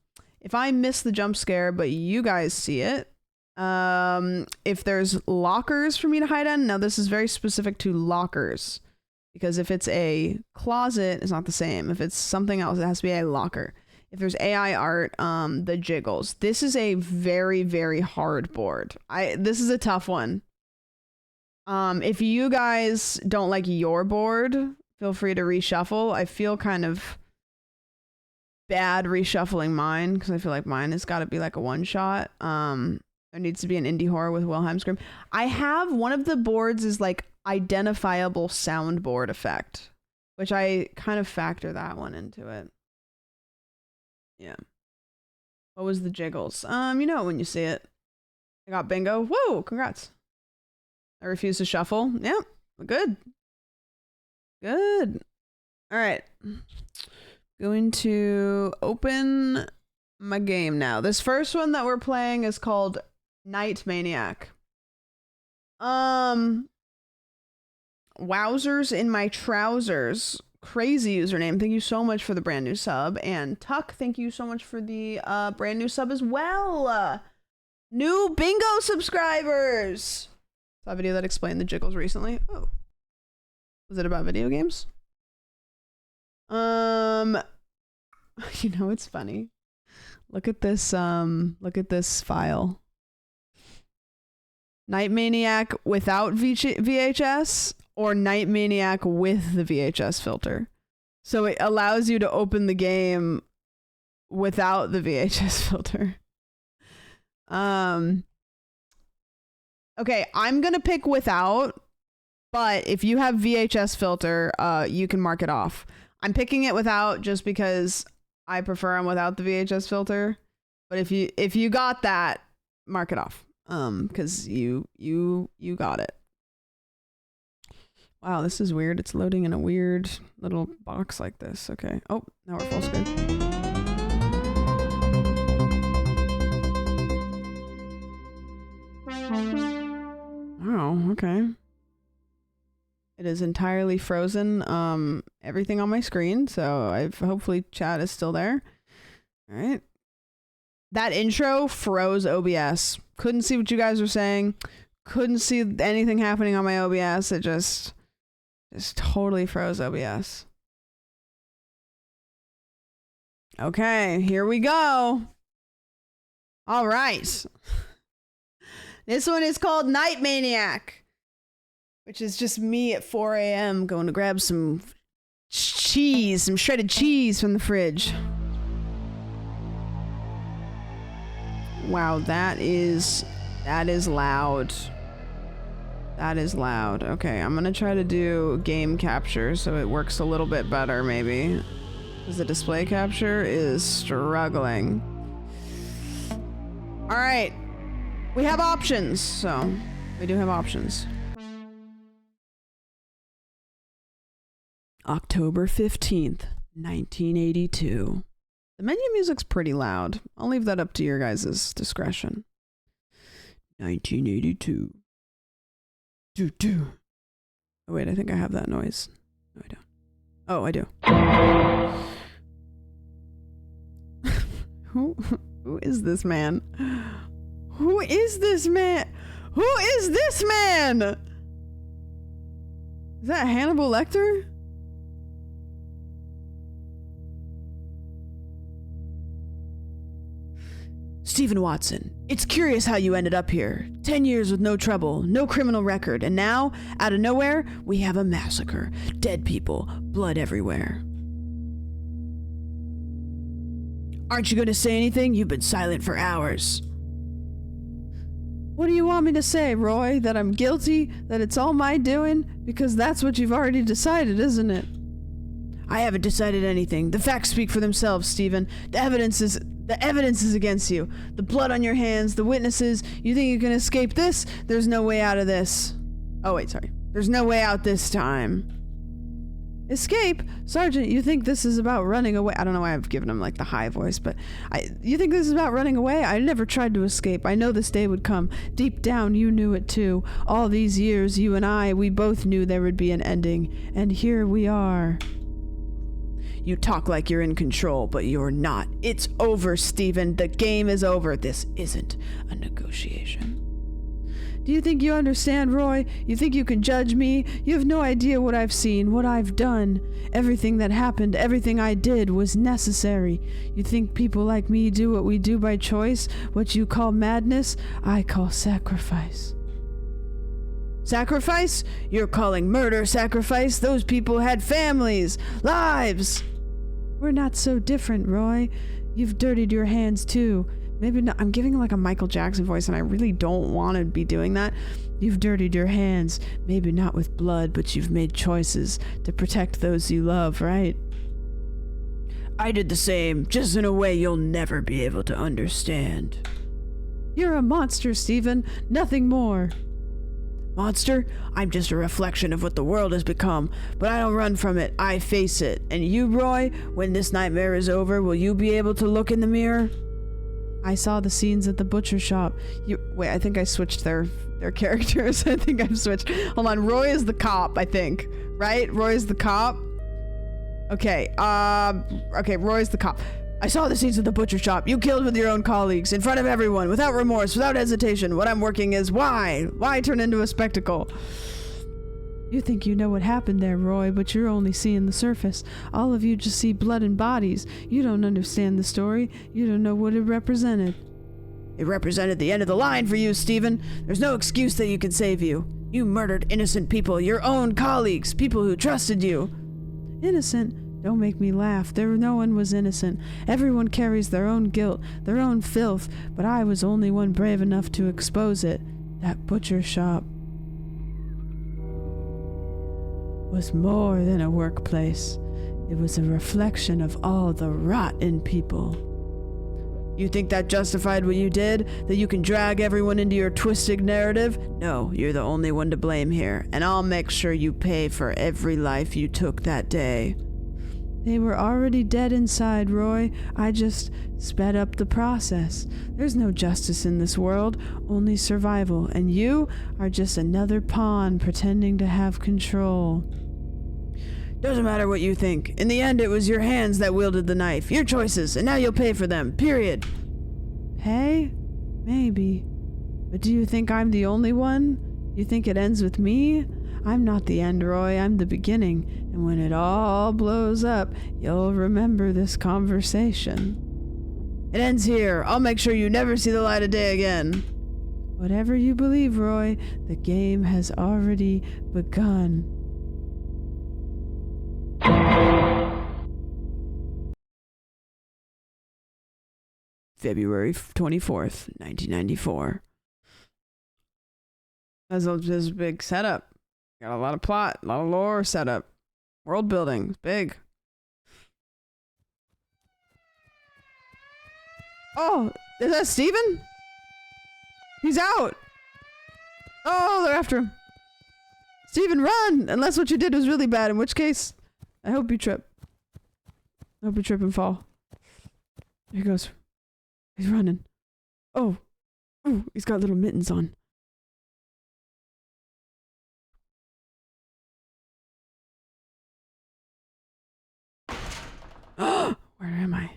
If I miss the jump scare, but you guys see it. If there's lockers for me to hide in. Now, this is very specific to lockers. Because if it's a closet, it's not the same. If it's something else, it has to be a locker. If there's AI art, the jiggles. This is a very, very hard board. This is a tough one. If you guys don't like your board, feel free to reshuffle. I feel kind of bad reshuffling mine because I feel like mine has got to be like a one shot. There needs to be an indie horror with Wilhelm Scream. I have one of the boards is like identifiable soundboard effect, which I kind of factor that one into it. Yeah. What was the jiggles? You know when you see it. I got bingo. Whoa, congrats. I refuse to shuffle. Yep. Good. Good. All right. Going to open my game now. This first one that we're playing is called Night Maniac. Wowzers in my trousers. Crazy username. Thank you so much for the brand new sub. And Tuck, thank you so much for the brand new sub as well. New bingo subscribers. Saw a video that explained the jiggles recently. Oh. Was it about video games? You know, it's funny. Look at this file. Night Maniac without VHS or Night Maniac with the VHS filter. So it allows you to open the game without the VHS filter. Okay, I'm gonna pick without, but if you have VHS filter, you can mark it off. I'm picking it without just because I prefer them without the VHS filter. But if you got that, mark it off. Because you got it. Wow, this is weird. It's loading in a weird little box like this. Okay. Oh, now we're full screen. Wow, okay. It is entirely frozen everything on my screen, so hopefully chat is still there. All right. That intro froze OBS. Couldn't see what you guys were saying. Couldn't see anything happening on my OBS. It just totally froze OBS. Okay, here we go. All right. This one is called Night Maniac, which is just me at 4 a.m. going to grab some cheese, some shredded cheese from the fridge. Wow, that is loud. That is loud. Okay, I'm gonna try to do game capture so it works a little bit better, maybe. Because the display capture is struggling. All right. We have options, so we do have options. October 15th, 1982. The menu music's pretty loud. I'll leave that up to your guys' discretion. 1982. Do. Oh wait, I think I have that noise. No, I don't. Oh, I do. Who is this man? Who is this man? Who is this man? Is that Hannibal Lecter? Stephen Watson, it's curious how you ended up here. 10 years with no trouble, no criminal record, and now, out of nowhere, we have a massacre. Dead people, blood everywhere. Aren't you going to say anything? You've been silent for hours. What do you want me to say, Roy? That I'm guilty? That it's all my doing? Because that's what you've already decided, isn't it? I haven't decided anything. The facts speak for themselves, Stephen. The evidence is against you. The blood on your hands, the witnesses. You think you can escape this? There's no way out of this. Oh, wait, sorry. There's no way out this time. Escape? Sergeant, you think this is about running away? I don't know why I've given him like the high voice, but you think this is about running away? I never tried to escape. I know this day would come. Deep down, you knew it too. All these years, you and I, we both knew there would be an ending. And here we are. You talk like you're in control, but you're not. It's over, Stephen. The game is over. This isn't a negotiation. Do you think you understand, Roy? You think you can judge me? You have no idea what I've seen, what I've done. Everything that happened, everything I did was necessary. You think people like me do what we do by choice? What you call madness, I call sacrifice. Sacrifice? You're calling murder sacrifice? Those people had families, lives. We're not so different, Roy. You've dirtied your hands too. Maybe not. I'm giving like a Michael Jackson voice and I really don't want to be doing that. You've dirtied your hands, maybe not with blood, but you've made choices to protect those you love, right? I did the same, just in a way you'll never be able to understand. You're a monster, Stephen. Nothing more. Monster? I'm just a reflection of what the world has become, but I don't run from it. I face it. And you, Roy, when this nightmare is over, will you be able to look in the mirror? I saw the scenes at the butcher shop. Wait, I think I switched their characters. I think I've switched. Hold on, Roy is the cop, I think. Right? Roy is the cop? Okay, Roy is the cop. I saw the scenes at the butcher shop. You killed with your own colleagues, in front of everyone, without remorse, without hesitation. What I'm working is why? Why turn into a spectacle? You think you know what happened there, Roy, but you're only seeing the surface. All of you just see blood and bodies. You don't understand the story. You don't know what it represented. It represented the end of the line for you, Stephen. There's no excuse that you can save you. You murdered innocent people, your own colleagues, people who trusted you. Innocent? Don't make me laugh. No one was innocent. Everyone carries their own guilt, their own filth, but I was only one brave enough to expose it. That butcher shop was more than a workplace. It was a reflection of all the rot in people. You think that justified what you did? That you can drag everyone into your twisted narrative? No, you're the only one to blame here, and I'll make sure you pay for every life you took that day. They were already dead inside, Roy. I just sped up the process. There's no justice in this world, only survival, and you are just another pawn pretending to have control. Doesn't matter what you think. In the end, it was your hands that wielded the knife. Your choices, and now you'll pay for them. Period. Pay? Maybe. But do you think I'm the only one? You think it ends with me? I'm not the end, Roy. I'm the beginning. And when it all blows up, you'll remember this conversation. It ends here. I'll make sure you never see the light of day again. Whatever you believe, Roy, the game has already begun. February 24th, 1994. That's a big setup. Got a lot of plot, a lot of lore setup. World building, big. Oh, is that Steven? He's out. Oh, they're after him. Steven, run! Unless what you did was really bad, in which case, I hope you trip. I hope you trip and fall. Here he goes. He's running. Oh. Ooh, he's got little mittens on. Where am I?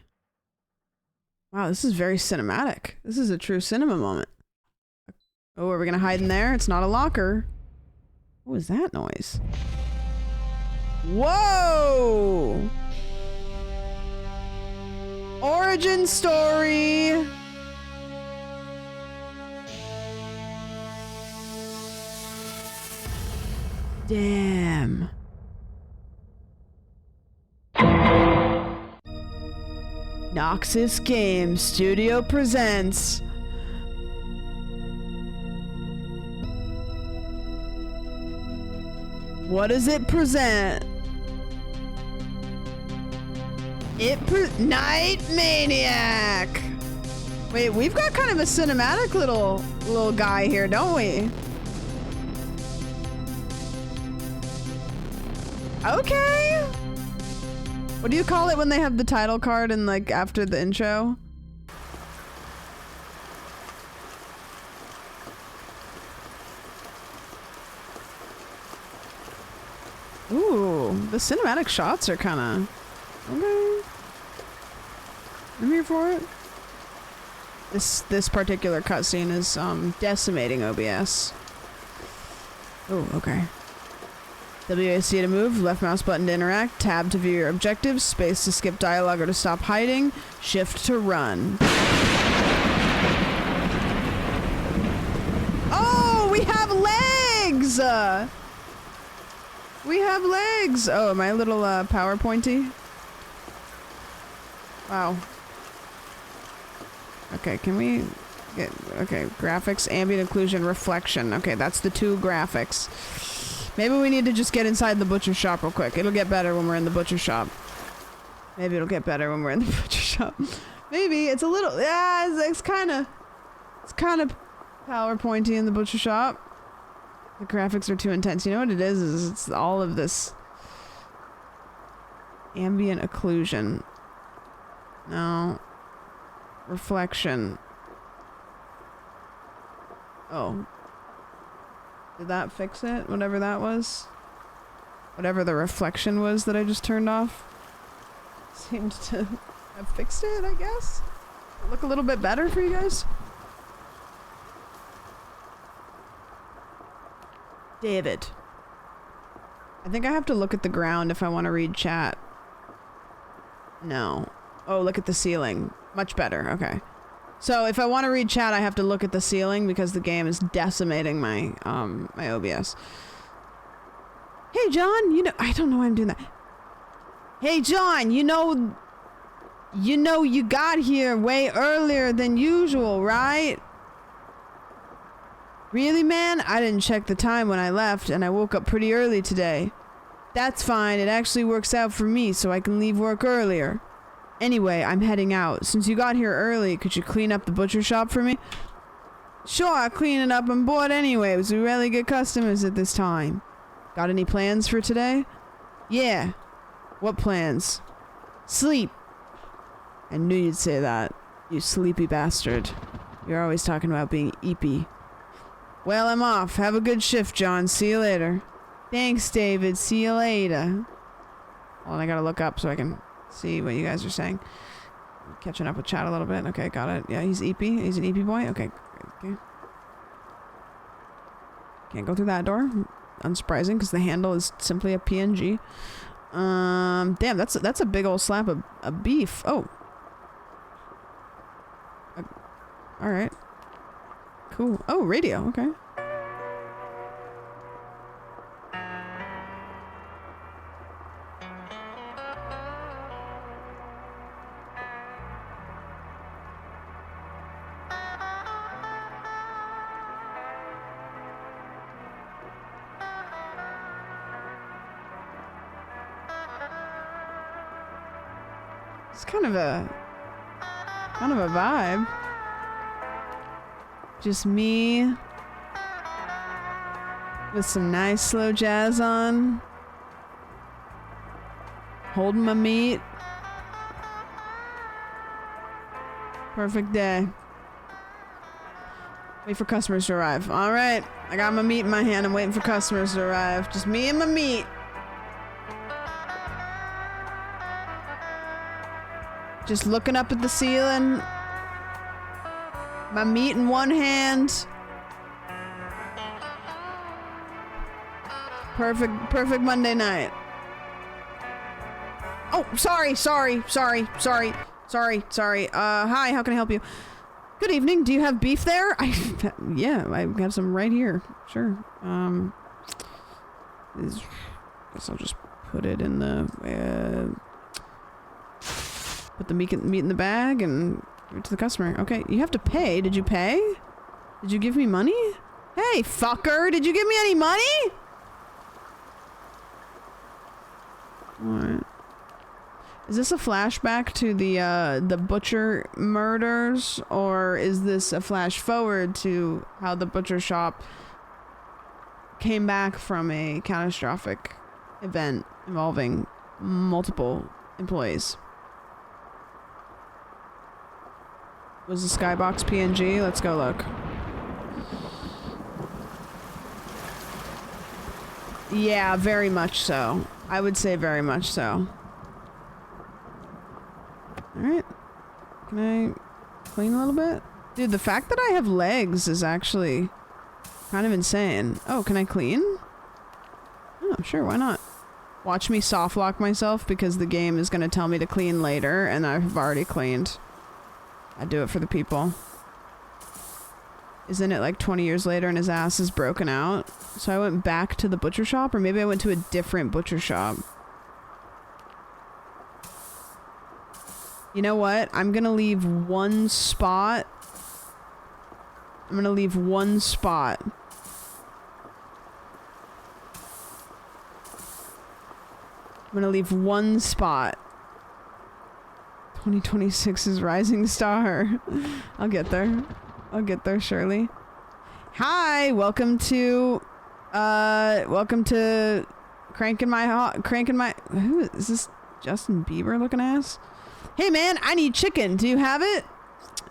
Wow, this is very cinematic. This is a true cinema moment. Oh, are we gonna hide in there? It's not a locker. What was that noise? Whoa! Origin story! Damn. Noxus Games Studio presents what does it present? Night Maniac! Wait, we've got kind of a cinematic little guy here, don't we? Okay. What do you call it when they have the title card and like after the intro? Ooh, the cinematic shots are kind of okay. I'm here for it. This particular cutscene is decimating OBS. Oh, okay. WASD to move, left mouse button to interact, tab to view your objectives, space to skip dialogue or to stop hiding, shift to run. Oh, we have legs! We have legs! Oh, am I a little PowerPointy? Wow. Okay, can we get... Okay, graphics, ambient occlusion, reflection. Okay, that's the two graphics. Maybe we need to just get inside the butcher shop real quick. It'll get better when we're in the butcher shop. Maybe it'll get better when we're in the butcher shop. Maybe it's a little, yeah, it's kind of PowerPointy in the butcher shop. The graphics are too intense. You know what it is it's all of this ambient occlusion. No. Reflection. Oh. Did that fix it? Whatever that was? Whatever the reflection was that I just turned off? Seemed to have fixed it, I guess? Look a little bit better for you guys? David. I think I have to look at the ground if I want to read chat. No. Oh, look at the ceiling. Much better. Okay. So if I want to read chat, I have to look at the ceiling because the game is decimating my my OBS. Hey John, you know I don't know why I'm doing that. Hey John, you know you got here way earlier than usual, right? Really, man? I didn't check the time when I left, and I woke up pretty early today. That's fine. It actually works out for me, so I can leave work earlier. Anyway, I'm heading out. Since you got here early, could you clean up the butcher shop for me? Sure, I'll clean it up. I'm bored anyway, because we rarely get customers at this time. Got any plans for today? Yeah. What plans? Sleep. I knew you'd say that. You sleepy bastard. You're always talking about being eepy. Well, I'm off. Have a good shift, John. See you later. Thanks, David. See you later. Well, I gotta look up so I can see what you guys are saying. I'm catching up with chat a little bit. Okay, got it. Yeah, he's eepy. He's an eepy boy. Okay. Okay. Can't go through that door. Unsurprising, because the handle is simply a PNG. Damn, that's a big old slab of beef. Oh. Alright. Cool. Oh, radio. Okay. It's kind of a vibe. Just me with some nice slow jazz on, holding my meat. Perfect day. Wait for customers to arrive. All right, I got my meat in my hand. I'm waiting for customers to arrive. Just me and my meat. Just looking up at the ceiling. My meat in one hand. Perfect Monday night. Oh, sorry. Hi, how can I help you? Good evening. Do you have beef there? Yeah, I have some right here. Sure. Guess I'll just put it in the put the meat in the bag and give it to the customer. Okay, you have to pay. Did you pay? Did you give me money? Hey, fucker, did you give me any money? Alright. Is this a flashback to the butcher murders, or is this a flash forward to how the butcher shop came back from a catastrophic event involving multiple employees? Was the skybox PNG? Let's go look. Yeah, very much so. I would say very much so. Alright. Can I clean a little bit? Dude, the fact that I have legs is actually kind of insane. Oh, can I clean? Oh, sure, why not? Watch me soft lock myself because the game is going to tell me to clean later and I've already cleaned. I do it for the people. Isn't it like 20 years later and his ass is broken out? So I went back to the butcher shop, or maybe I went to a different butcher shop. You know what? I'm gonna leave one spot. I'm gonna leave one spot. I'm gonna leave one spot. 2026's rising star. I'll get there. I'll get there, surely. Hi, welcome to Cranking My, who is this? Justin Bieber looking ass? Hey man, I need chicken. Do you have it?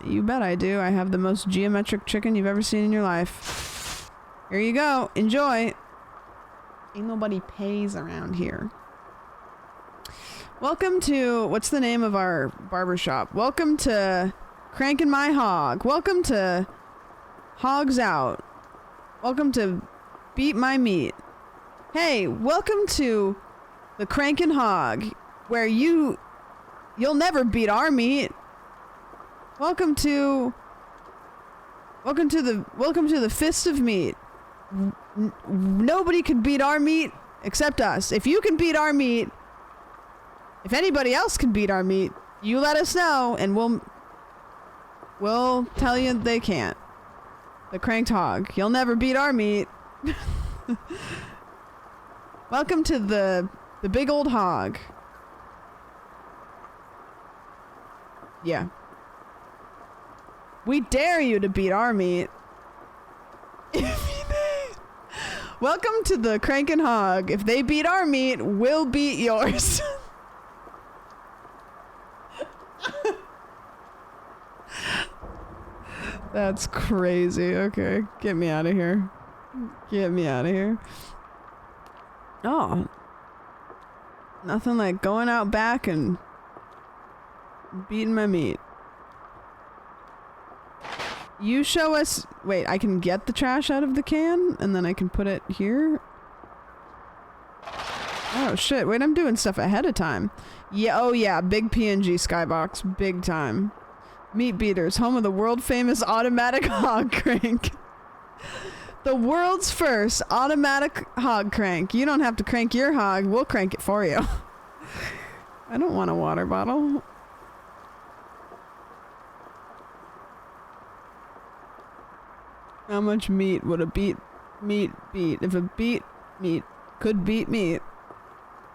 You bet I do. I have the most geometric chicken you've ever seen in your life. Here you go. Enjoy. Ain't nobody pays around here. Welcome to, what's the name of our barbershop? Welcome to Cranking My Hog. Welcome to Hogs Out. Welcome to Beat My Meat. Hey, welcome to the Crankin' Hog, where you'll never beat our meat. Welcome to the Fist of Meat. Nobody can beat our meat except us. If you can beat our meat, if anybody else can beat our meat, you let us know and we'll tell you they can't. The cranked hog. You'll never beat our meat. Welcome to the big old hog. Yeah. We dare you to beat our meat. Welcome to the crankin' hog. If they beat our meat, we'll beat yours. That's crazy. Okay, get me out of here. Get me out of here. Oh. Nothing like going out back and beating my meat. You show us... Wait, I can get the trash out of the can? And then I can put it here? Oh shit, wait, I'm doing stuff ahead of time. Yeah, oh yeah, big PNG skybox. Big time. Meat Beaters, home of the world famous automatic hog crank. The world's first automatic hog crank. You don't have to crank your hog, we'll crank it for you. I don't want a water bottle. How much meat would a meat beat? If a meat could beat meat.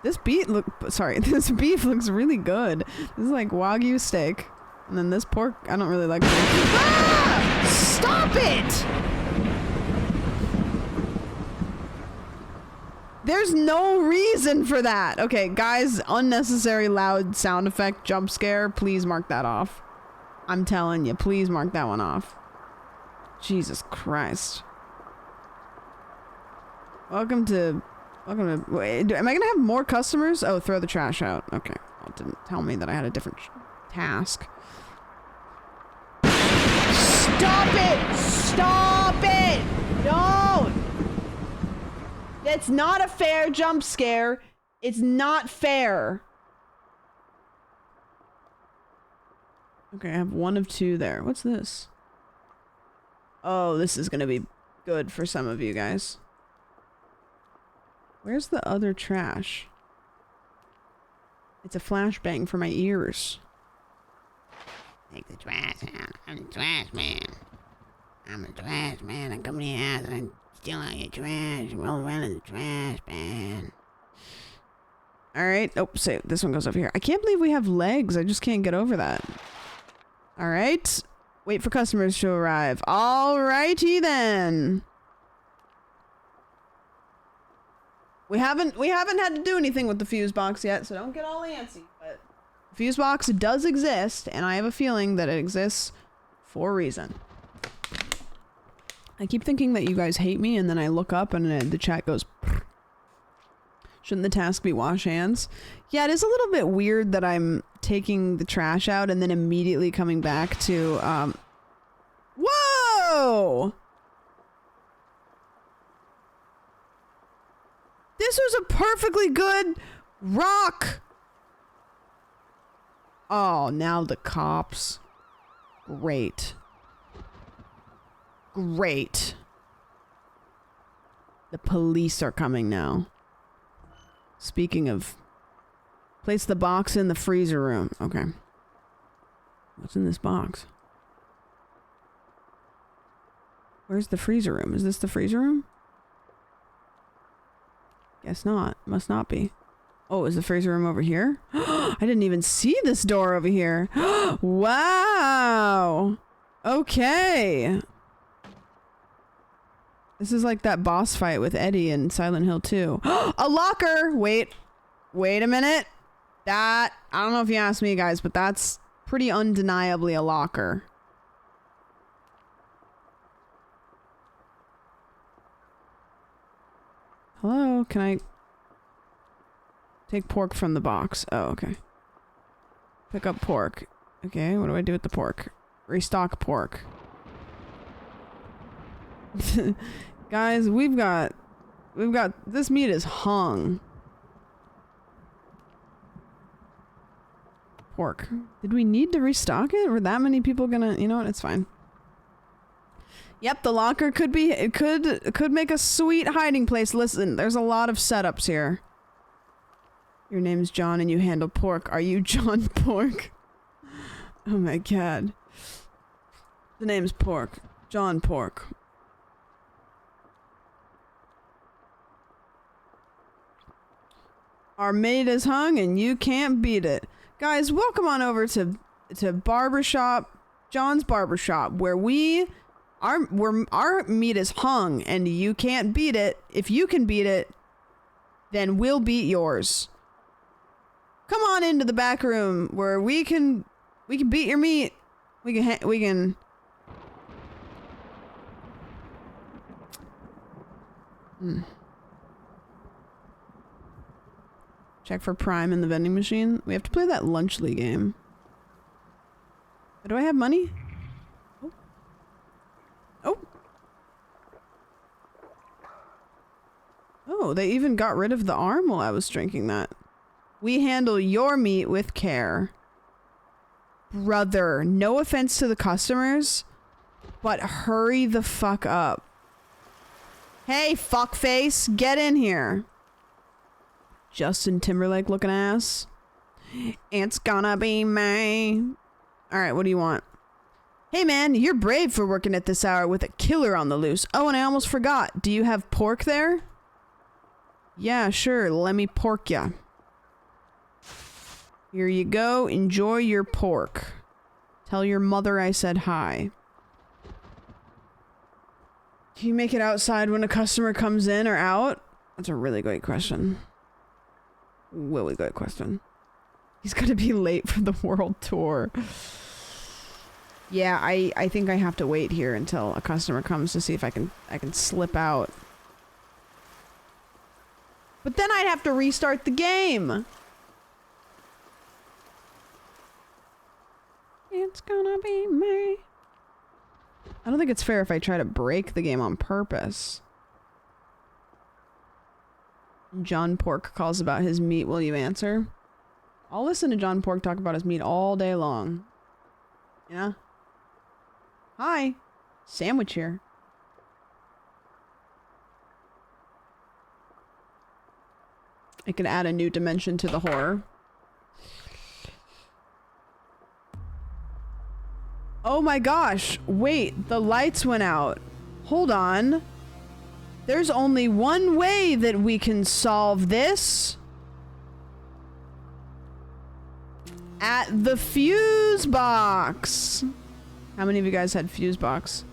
This beef looks really good. This is like Wagyu steak. And then this pork, I don't really like pork. Ah! Stop it! There's no reason for that. Okay, guys, unnecessary loud sound effect jump scare. Please mark that off. I'm telling you, please mark that one off. Jesus Christ. Welcome to, wait, am I gonna have more customers? Oh, throw the trash out. Okay. Well, it didn't tell me that I had a different task. Stop it! Stop it! Don't! That's not a fair jump scare. It's not fair. Okay, I have one of two there. What's this? Oh, this is gonna be good for some of you guys. Where's the other trash? It's a flashbang for my ears. Take the trash out. I'm the trash man. I'm the trash man. I come to your house and I steal all your trash. Roll around in the trash man. Alright. Oh, so this one goes over here. I can't believe we have legs. I just can't get over that. Alright. Wait for customers to arrive. Alrighty then. We haven't had to do anything with the fuse box yet, so don't get all antsy. But the fuse box does exist, and I have a feeling that it exists for a reason. I keep thinking that you guys hate me, and then I look up and the chat goes, "Prr." Shouldn't the task be wash hands? Yeah, it is a little bit weird that I'm taking the trash out and then immediately coming back to, Whoa! This was a perfectly good rock! Oh, now the cops. Great. Great. The police are coming now. Speaking of... Place the box in the freezer room. Okay. What's in this box? Where's the freezer room? Is this the freezer room? Guess not. Must not be. Oh, is the freezer room over here? I didn't even see this door over here. Wow. Okay. This is like that boss fight with Eddie in Silent Hill 2. A locker! Wait a minute. That, I don't know if you asked me guys, but that's pretty undeniably a locker. Hello, can I take pork from the box? Oh, okay. Pick up pork. Okay, what do I do with the pork? Restock pork. Guys, we've got, this meat is hung. Pork. Did we need to restock it? Were that many people gonna, you know what, it's fine. Yep, the locker could be, it could make a sweet hiding place. Listen, there's a lot of setups here. Your name's John and you handle pork. Are you John Pork? Oh my god. The name's Pork. John Pork. Our meat is hung and you can't beat it. Guys, welcome on over to Barbershop, John's Barbershop, where our meat is hung and you can't beat it. If you can beat it, then we'll beat yours. Come on into the back room where we can beat your meat. We can check for Prime in the vending machine. We have to play that Lunchly game. Do I have money? Oh. Oh. Oh, they even got rid of the arm while I was drinking that. We handle your meat with care. Brother, no offense to the customers, but hurry the fuck up. Hey, fuckface, get in here. Justin Timberlake looking ass. It's gonna be May. Alright, what do you want? Hey man, you're brave for working at this hour with a killer on the loose. Oh, and I almost forgot. Do you have pork there? Yeah, sure. Let me pork ya. Here you go. Enjoy your pork. Tell your mother I said hi. Can you make it outside when a customer comes in or out? That's a really great question. Really good question. He's gonna be late for the world tour. Yeah, I think I have to wait here until a customer comes to see if I can slip out. But then I'd have to restart the game. It's gonna be me. I don't think it's fair if I try to break the game on purpose. John Pork calls about his meat. Will you answer? I'll listen to John Pork talk about his meat all day long. Yeah? Hi. Sandwich here. I can add a new dimension to the horror. Oh my gosh. Wait, the lights went out. Hold on. There's only one way that we can solve this. At the fuse box. How many of you guys had fuse box?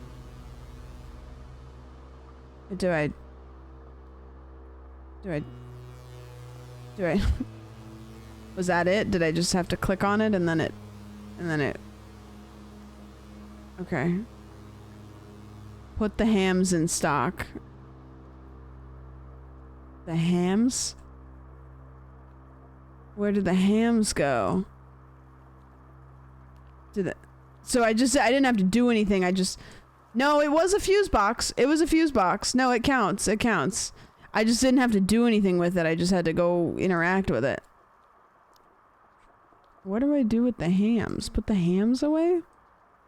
Do I was that it? Did I just have to click on it and then it okay. Put the hams in stock. The hams? Where did the hams go? So I didn't have to do anything. No, it was a fuse box. It was a fuse box. No, it counts. It counts. I just didn't have to do anything with it. I just had to go interact with it. What do I do with the hams? Put the hams away?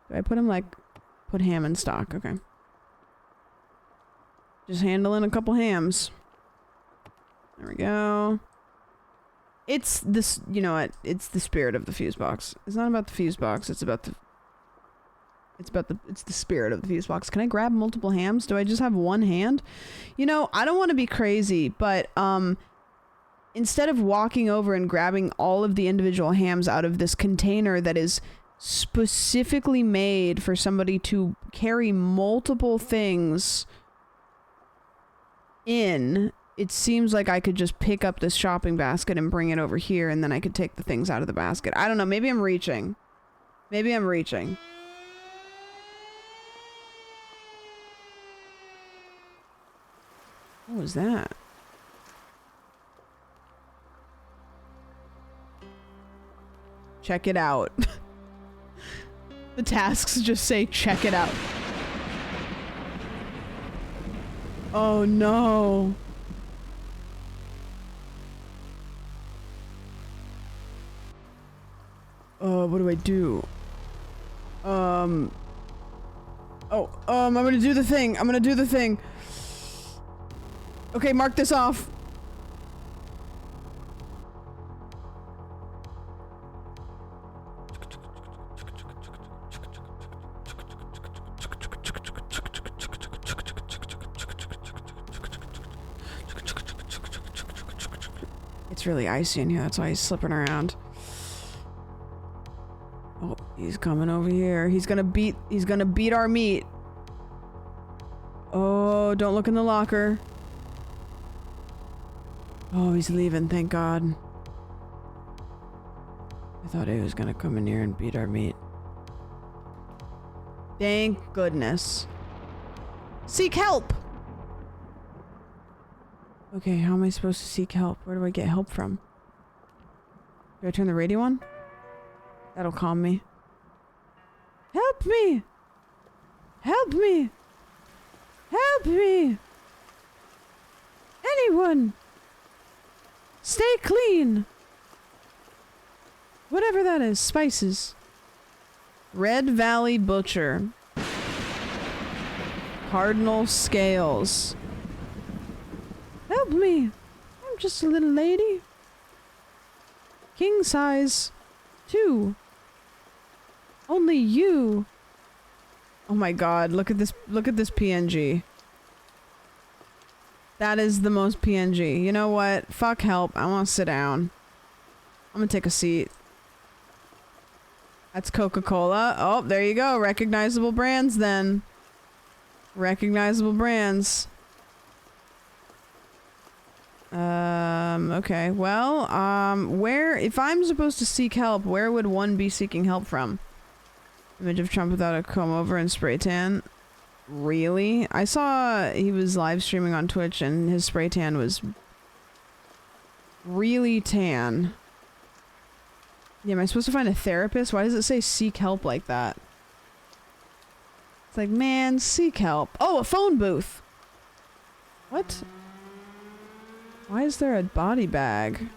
Do I put them put ham in stock? Okay. Just handling a couple hams. There we go. It's this, you know what? It's the spirit of the fuse box. It's not about the fuse box. It's the spirit of the fuse box. Can I grab multiple hams? Do I just have one hand? You know, I don't want to be crazy, but instead of walking over and grabbing all of the individual hams out of this container that is specifically made for somebody to carry multiple things in, it seems like I could just pick up this shopping basket and bring it over here, and then I could take the things out of the basket. I don't know. Maybe I'm reaching. Maybe I'm reaching. What was that? Check it out. The tasks just say check it out. Oh no. What do I do? I'm gonna do the thing. I'm gonna do the thing. Okay, mark this off. It's really icy in here, that's why he's slipping around. Oh, he's coming over here. He's gonna beat our meat. Oh, don't look in the locker. Oh, he's leaving, thank God. I thought he was gonna come in here and beat our meat. Thank goodness. Seek help! Okay, how am I supposed to seek help? Where do I get help from? Do I turn the radio on? That'll calm me. Help me! Help me! Help me! Anyone! Stay clean! Whatever that is. Spices. Red Valley Butcher. Cardinal Scales. Help me! I'm just a little lady. King size 2. Only you. Oh my god, look at this PNG. That is the most PNG. You know what? Fuck help. I want to sit down. I'm gonna take a seat. That's Coca-Cola. Oh, there you go. Recognizable brands then. Recognizable brands. Okay. Well, where, if I'm supposed to seek help, where would one be seeking help from? Image of Trump without a comb over and spray tan. Really? I saw he was live streaming on Twitch and his spray tan was really tan. Yeah, am I supposed to find a therapist? Why does it say seek help like that? It's like, man, seek help. Oh, a phone booth! What? Why is there a body bag?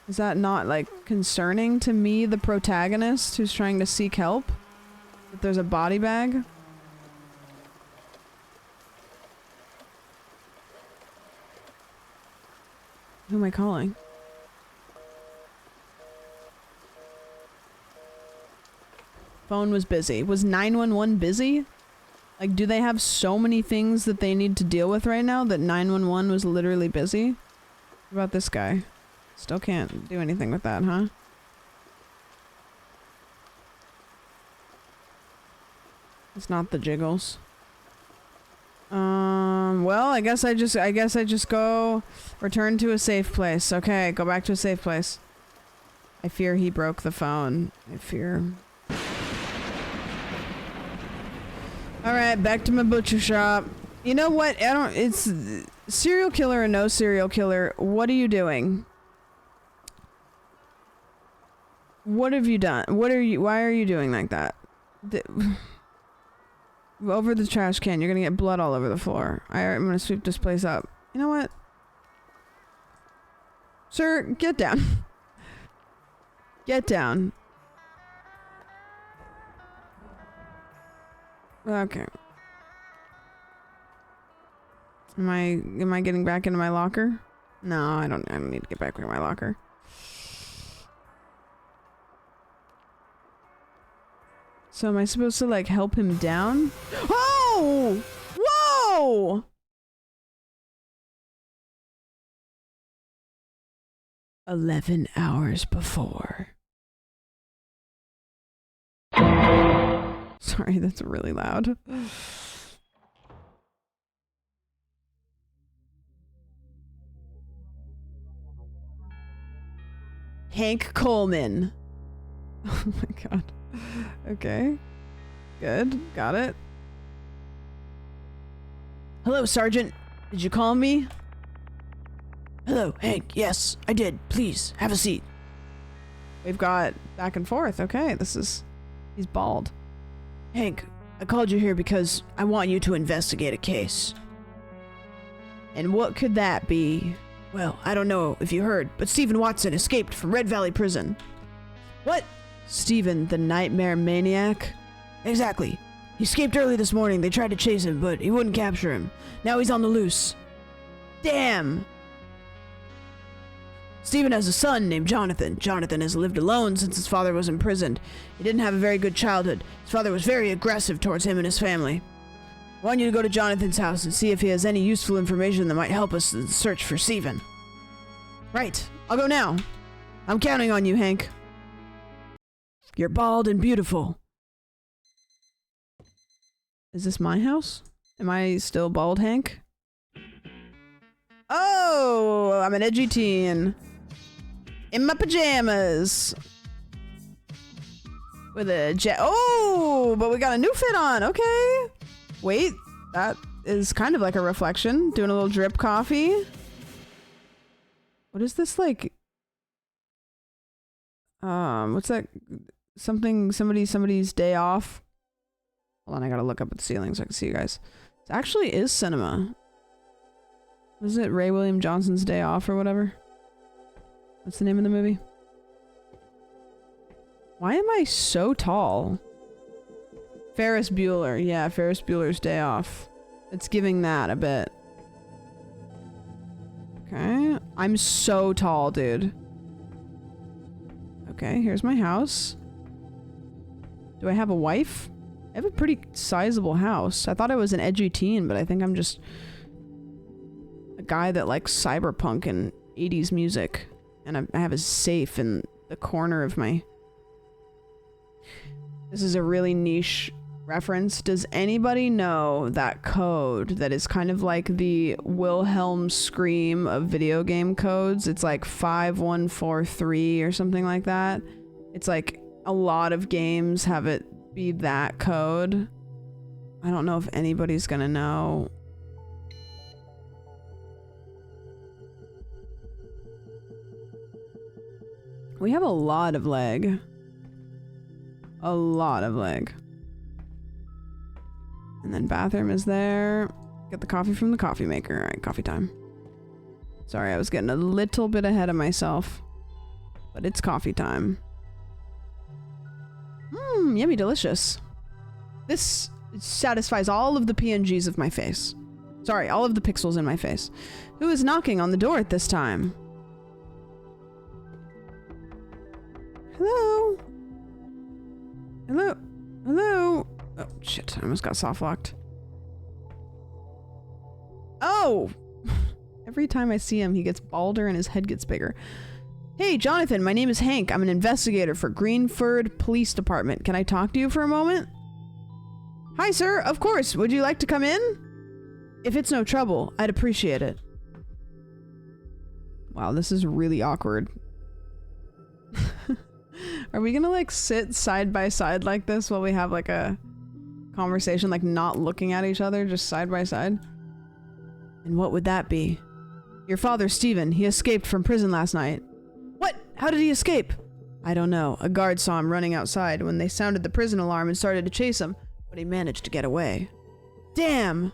Is that not, like, concerning to me, the protagonist who's trying to seek help? That there's a body bag? Who am I calling? Phone was busy. Was 911 busy? Like, do they have so many things that they need to deal with right now that 911 was literally busy? What about this guy? Still can't do anything with that, huh? It's not the jiggles. Well, I guess I just go return to a safe place. Okay, go back to a safe place. I fear he broke the phone. I fear. Alright, back to my butcher shop. You know what? It's serial killer or no serial killer. What are you doing? What have you done? Why are you doing like that? Over the trash can. You're gonna get blood all over the floor. I'm gonna sweep this place up. You know what? Sir, get down. Get down. Okay. Am I getting back into my locker? No, I don't need to get back into my locker. So am I supposed to, like, help him down? Oh! Whoa! 11 hours before. Sorry, that's really loud. Hank Coleman. Oh my god. Okay. Good. Got it. Hello, Sergeant. Did you call me? Hello, Hank. Yes, I did. Please, have a seat. We've got back and forth. Okay, he's bald. Hank, I called you here because I want you to investigate a case. And what could that be? Well, I don't know if you heard, but Stephen Watson escaped from Red Valley Prison. What? Stephen, the nightmare maniac? Exactly. He escaped early this morning. They tried to chase him, but he wouldn't capture him. Now he's on the loose. Damn! Stephen has a son named Jonathan. Jonathan has lived alone since his father was imprisoned. He didn't have a very good childhood. His father was very aggressive towards him and his family. I want you to go to Jonathan's house and see if he has any useful information that might help us in the search for Steven. Right. I'll go now. I'm counting on you, Hank. You're bald and beautiful. Is this my house? Am I still bald, Hank? Oh, I'm an edgy teen. In my pajamas. With a oh, but we got a new fit on. Okay. Wait, that is kind of like a reflection. Doing a little drip coffee. What is this like? What's that? Somebody's day off. Hold on, I gotta look up at the ceiling so I can see you guys. It actually is cinema. Was it Ray William Johnson's Day Off or whatever? What's the name of the movie? Why am I so tall? Ferris Bueller. Yeah, Ferris Bueller's Day Off. It's giving that a bit. Okay. I'm so tall, dude. Okay, here's my house. Do I have a wife? I have a pretty sizable house. I thought I was an edgy teen, but I think I'm just a guy that likes cyberpunk and 80s music. And I have a safe in the corner of my... This is a really niche reference. Does anybody know that code that is kind of like the Wilhelm scream of video game codes? It's like 5143 or something like that. It's like a lot of games have it be that code. I don't know if anybody's gonna know. We have a lot of leg. A lot of leg. And then bathroom is there. Get the coffee from the coffee maker. Alright, coffee time. Sorry, I was getting a little bit ahead of myself. But it's coffee time. Mmm, yummy delicious. This satisfies all of the PNGs of my face. Sorry, all of the pixels in my face. Who is knocking on the door at this time? Hello? Hello? Hello? Oh, shit. I almost got soft locked. Oh! Every time I see him, he gets balder and his head gets bigger. Hey, Jonathan, my name is Hank. I'm an investigator for Greenford Police Department. Can I talk to you for a moment? Hi, sir. Of course. Would you like to come in? If it's no trouble, I'd appreciate it. Wow, this is really awkward. Are we gonna like sit side by side like this while we have like a conversation, like not looking at each other, just side by side? And what would that be? Your father, Steven, he escaped from prison last night. What? How did he escape? I don't know. A guard saw him running outside when they sounded the prison alarm and started to chase him, but he managed to get away. Damn!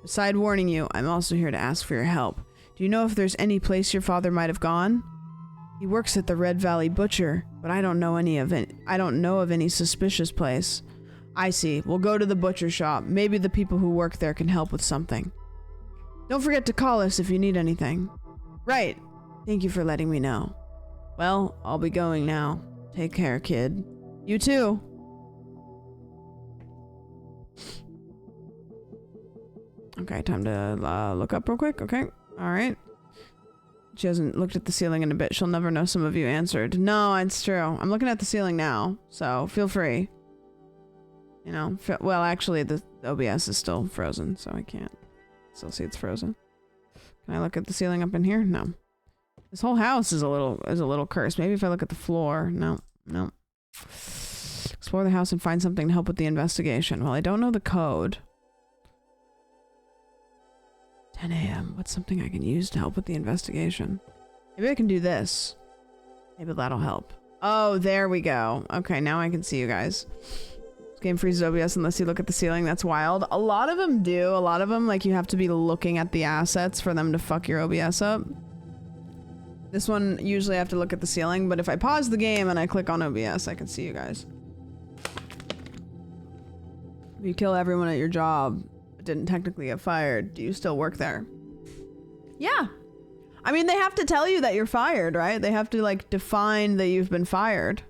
Beside warning you, I'm also here to ask for your help. Do you know if there's any place your father might have gone? He works at the Red Valley Butcher, but I don't know of any suspicious place. I see. We'll go to the butcher shop. Maybe the people who work there can help with something. Don't forget to call us if you need anything. Right. Thank you for letting me know. Well, I'll be going now. Take care, kid. You too. Okay, time to look up real quick. Okay. All right. She hasn't looked at the ceiling in a bit. She'll never know some of you answered. No, it's true. I'm looking at the ceiling now, so feel free. You know, well, actually, the OBS is still frozen, so I can't still see it's frozen. Can I look at the ceiling up in here? No. This whole house is a little cursed. Maybe if I look at the floor. No. Explore the house and find something to help with the investigation. Well, I don't know the code. 10 a.m. What's something I can use to help with the investigation? Maybe I can do this. Maybe that'll help. Oh, there we go. Okay, now I can see you guys. This game freezes OBS unless you look at the ceiling. That's wild. A lot of them do. A lot of them, like, you have to be looking at the assets for them to fuck your OBS up. This one, usually I have to look at the ceiling, but if I pause the game and I click on OBS, I can see you guys. If you kill everyone at your job, but didn't technically get fired, do you still work there? Yeah. I mean, they have to tell you that you're fired, right? They have to, like, define that you've been fired.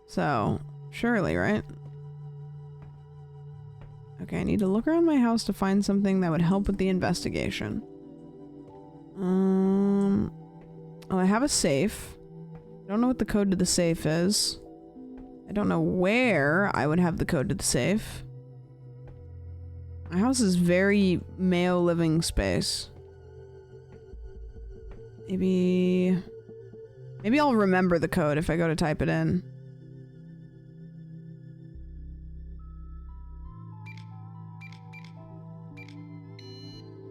So, surely, right? Okay, I need to look around my house to find something that would help with the investigation. Oh, I have a safe. I don't know what the code to the safe is. I don't know where I would have the code to the safe. My house is very male living space. Maybe I'll remember the code if I go to type it in.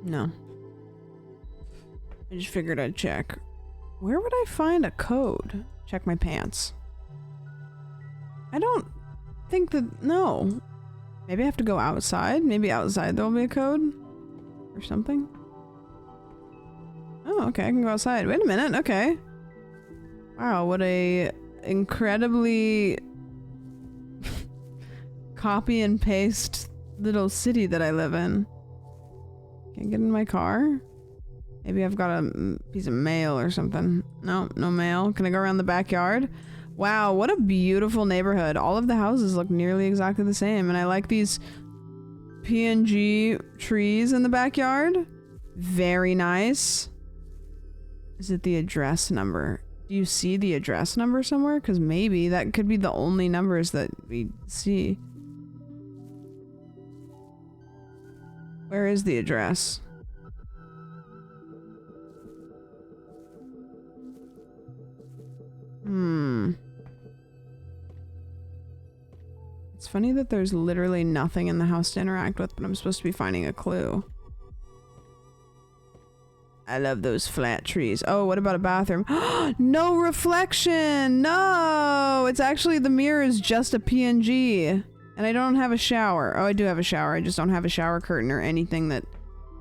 No. I just figured I'd check. Where would I find a code? Check my pants. I don't think that... No. Maybe I have to go outside? Maybe outside there'll be a code? Or something? Oh, okay, I can go outside. Wait a minute, okay. Wow, what a incredibly copy and paste little city that I live in. Can I get in my car? Maybe I've got a piece of mail or something. No, no mail. Can I go around the backyard? Wow, what a beautiful neighborhood. All of the houses look nearly exactly the same, and I like these PNG trees in the backyard. Very nice. Is it the address number? Do you see the address number somewhere? Because maybe that could be the only numbers that we see. Where is the address? It's funny that there's literally nothing in the house to interact with, but I'm supposed to be finding a clue. I love those flat trees. Oh, what about a bathroom? No reflection! No! It's actually, the mirror is just a PNG. And I don't have a shower. Oh, I do have a shower. I just don't have a shower curtain or anything that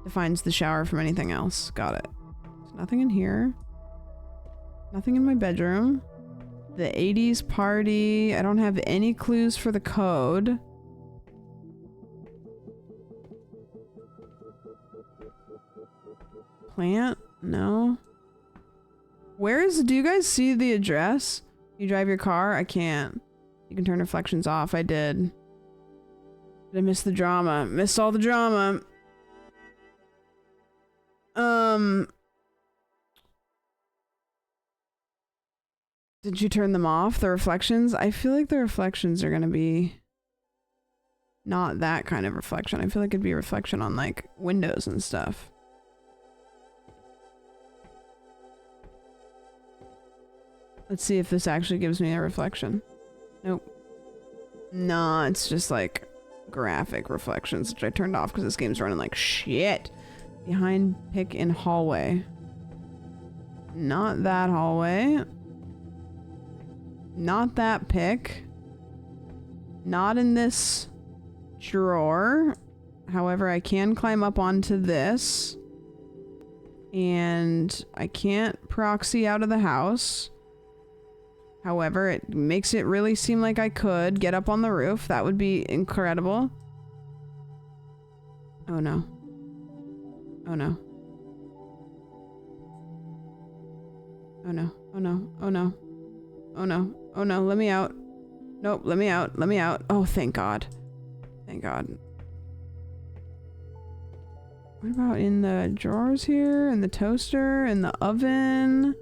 defines the shower from anything else. Got it. There's nothing in here. Nothing in my bedroom. The 80s party. I don't have any clues for the code. Plant? No. Do you guys see the address? You drive your car? I can't. You can turn reflections off. I did. Did I miss the drama? Missed all the drama. Did you turn them off? The reflections? I feel like the reflections are gonna be not that kind of reflection. I feel like it'd be a reflection on like windows and stuff. Let's see if this actually gives me a reflection. Nope. Nah, it's just like graphic reflections, which I turned off because this game's running like shit. Behind pick in hallway. Not that hallway. Not that pick. Not in this drawer. However, I can climb up onto this. And I can't proxy out of the house. However, it makes it really seem like I could get up on the roof. That would be incredible. Oh no. Oh no. Oh no. Oh no. Oh no. Oh no. Oh no. Let me out. Nope. Let me out. Let me out. Oh, thank God. Thank God. What about in the drawers here? In the toaster? In the oven?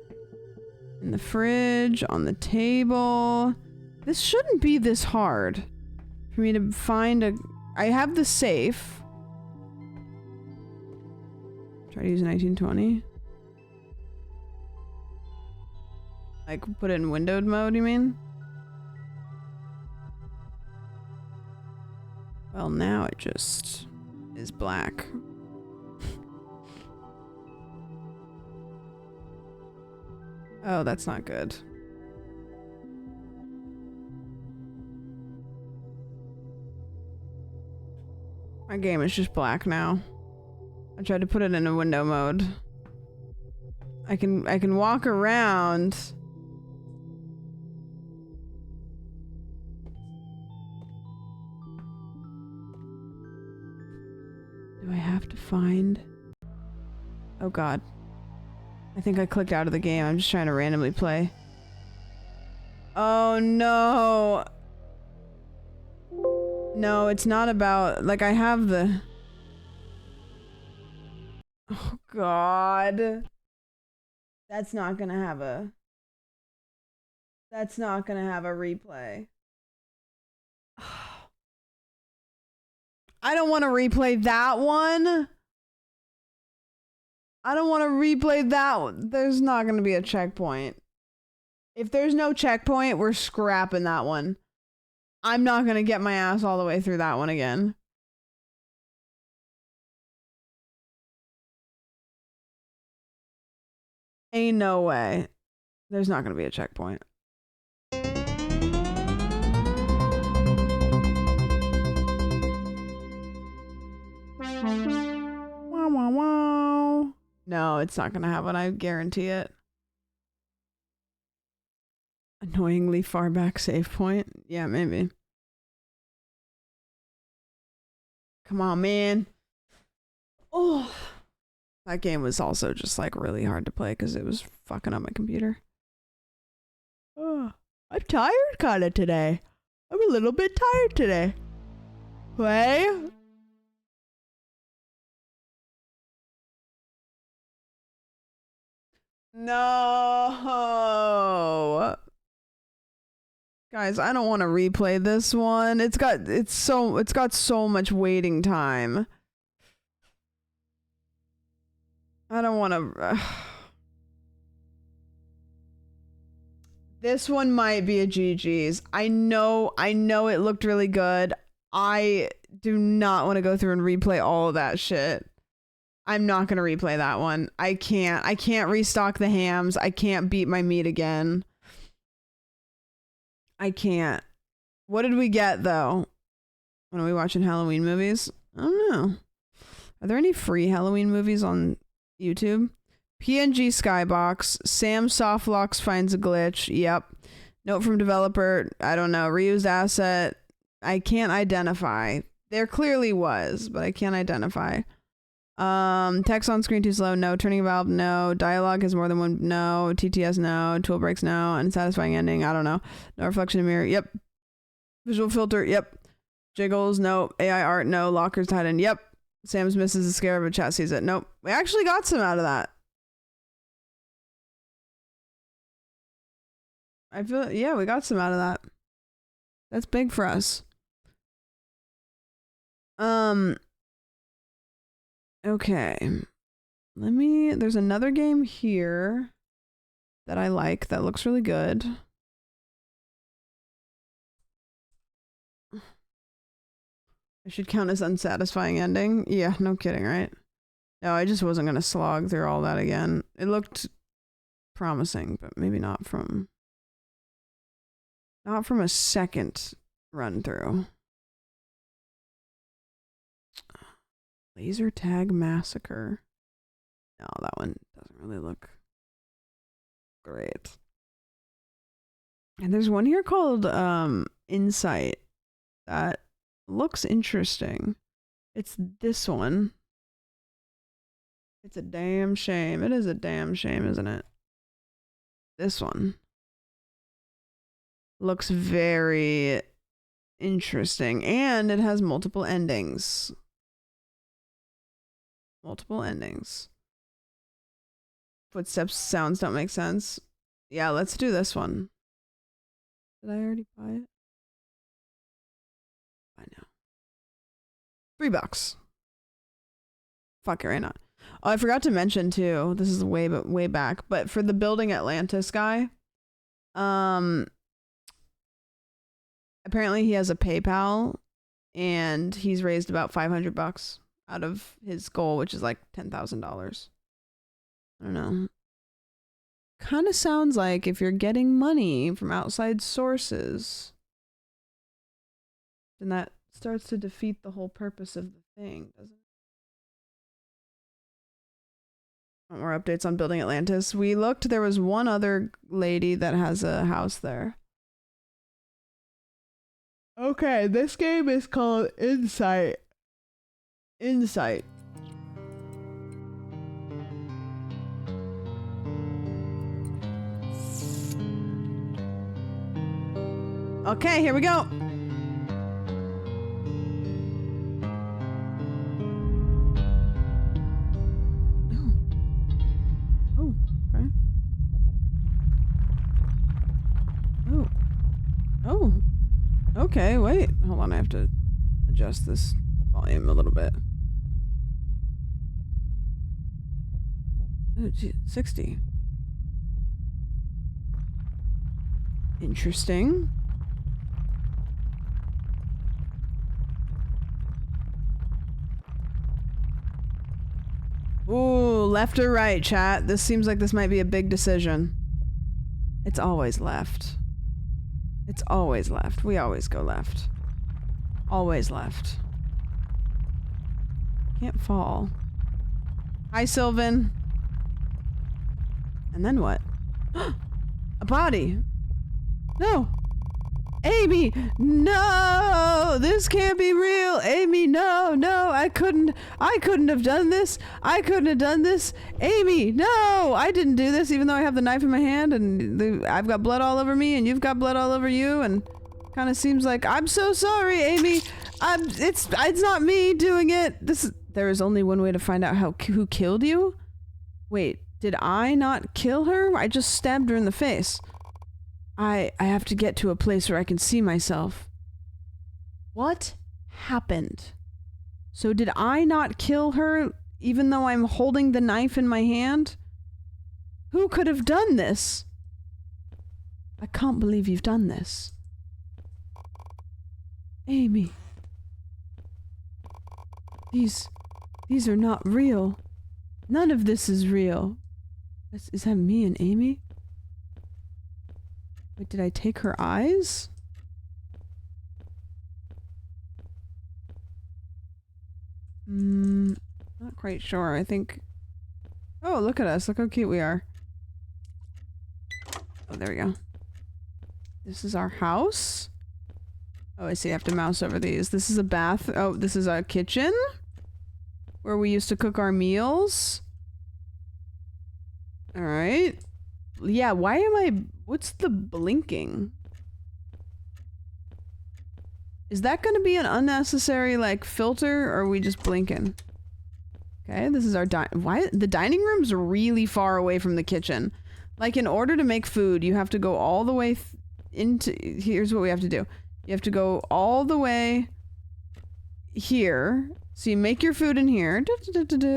In the fridge? On the table? This shouldn't be this hard for me to find a... I have the safe. Try to use 1920. Like, put it in windowed mode, you mean? Well, now it just is black. Oh, that's not good. My game is just black now. I tried to put it in a window mode. I can walk around. Do I have to find? Oh God. I think I clicked out of the game. I'm just trying to randomly play. Oh no. No, it's not about, like, I have the... Oh, God. That's not gonna have a... That's not gonna have a replay. I don't want to replay that one. I don't want to replay that one. There's not gonna be a checkpoint. If there's no checkpoint, we're scrapping that one. I'm not gonna get my ass all the way through that one again. Ain't no way. There's not gonna be a checkpoint. Wow, wow, wow. No, it's not gonna have one. I guarantee it. Annoyingly far back save point. Yeah, maybe. Come on, man. Oh. That game was also just like really hard to play because it was fucking up my computer. Oh, I'm tired kind of today. I'm a little bit tired today. Play? No. Guys, I don't want to replay this one. It's got so much waiting time. I don't want to... This one might be a GG's. I know it looked really good. I do not want to go through and replay all of that shit. I'm not going to replay that one. I can't restock the hams. I can't beat my meat again. I can't. What did we get, though? When are we watching Halloween movies? I don't know. Are there any free Halloween movies on YouTube? PNG Skybox. Sam Softlocks finds a glitch. Yep. Note from developer. I don't know. Reused asset. I can't identify. There clearly was, but I can't identify. Text on screen too slow. No. Turning valve. No. Dialogue has more than one. No. TTS. No. Tool breaks. No. Unsatisfying ending. I don't know. No reflection in mirror. Yep. Visual filter. Yep. Jiggles. No. AI art. No. Lockers hidden. Yep. Sam's misses a scare, but chat sees it. Nope. We actually got some out of that. I feel, yeah, we got some out of that. That's big for us. Okay. There's another game here that I like that looks really good. I should count as unsatisfying ending. Yeah, no kidding, right? No, I just wasn't going to slog through all that again. It looked promising, but maybe not from a second run through. Laser Tag Massacre. No, that one doesn't really look great. And there's one here called Insight that looks interesting. It's this one. It's a damn shame. It is a damn shame, isn't it? This one looks very interesting, and it has multiple endings. Multiple endings. Footsteps sounds don't make sense. Yeah, let's do this one. Did I already buy it? I know. $3. Fuck it, right not. Oh, I forgot to mention too. This is way back, but for the Building Atlantis guy, apparently he has a PayPal, and he's raised about $500 out of his goal, which is like $10,000. I don't know. Kind of sounds like if you're getting money from outside sources, then that starts to defeat the whole purpose of the thing, doesn't it? Want more updates on Building Atlantis? We looked, there was one other lady that has a house there. Okay, this game is called Insight. Insight. Okay, here we go. okay, wait. Hold on, I have to adjust this volume a little bit. Oh, gee, 60. Interesting. Ooh, left or right, chat? This seems like this might be a big decision. It's always left. It's always left. We always go left. Always left. Can't fall. Hi, Sylvan. And then what? A body. No. Amy, no! This can't be real! Amy, no, no, I couldn't have done this! I couldn't have done this! Amy, no! I didn't do this, even though I have the knife in my hand, and I've got blood all over me, and you've got blood all over you, and kind of seems like, I'm so sorry, Amy! It's not me doing it! There is only one way to find out who killed you? Wait, did I not kill her? I just stabbed her in the face. I have to get to a place where I can see myself. What happened? So did I not kill her even though I'm holding the knife in my hand? Who could have done this? I can't believe you've done this. Amy. These are not real. None of this is real. Is that me and Amy? Wait, did I take her eyes? Not quite sure. I think... Oh, look at us. Look how cute we are. Oh, there we go. This is our house. Oh, I see. I have to mouse over these. This is a bath. Oh, this is our kitchen. Where we used to cook our meals. Alright. Yeah, why am I... What's the blinking? Is that going to be an unnecessary, like, filter, or are we just blinking? Okay, this is our why? The dining room's really far away from the kitchen. Like, in order to make food, you have to go all the way into... Here's what we have to do. You have to go all the way here. So you make your food in here.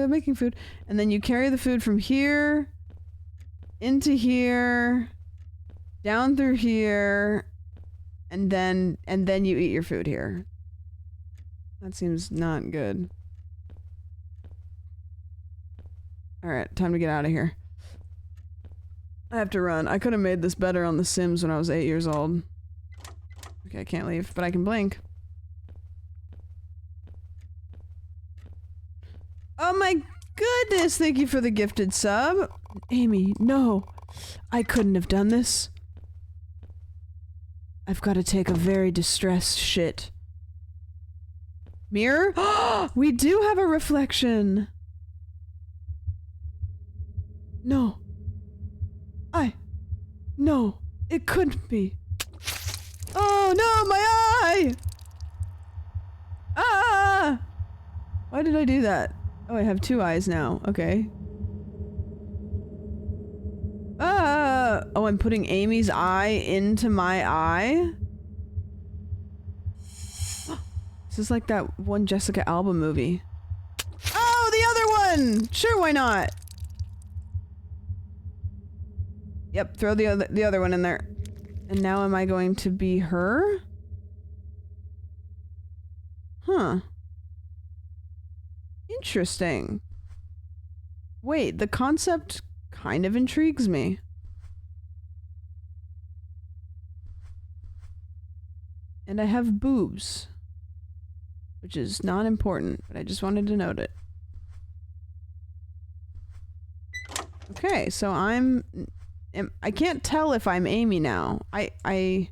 Making food. And then you carry the food from here into here, down through here, and then you eat your food here. That seems not good. Alright, time to get out of here. I have to run. I could have made this better on The Sims when I was 8 years old. Okay, I can't leave, but I can blink. Oh my goodness, thank you for the gifted sub. Amy, no. I couldn't have done this. I've got to take a very distressed shit. Mirror? We do have a reflection. No. No, it couldn't be. Oh no, my eye! Ah! Why did I do that? Oh, I have 2 eyes now. Okay. Ah! Oh, I'm putting Amy's eye into my eye? This is like that one Jessica Alba movie. Oh, the other one! Sure, why not? Yep, throw the other one in there. And now am I going to be her? Huh. Interesting. Wait, the concept kind of intrigues me. And I have boobs. Which is not important, but I just wanted to note it. Okay, so I can't tell if I'm Amy now. I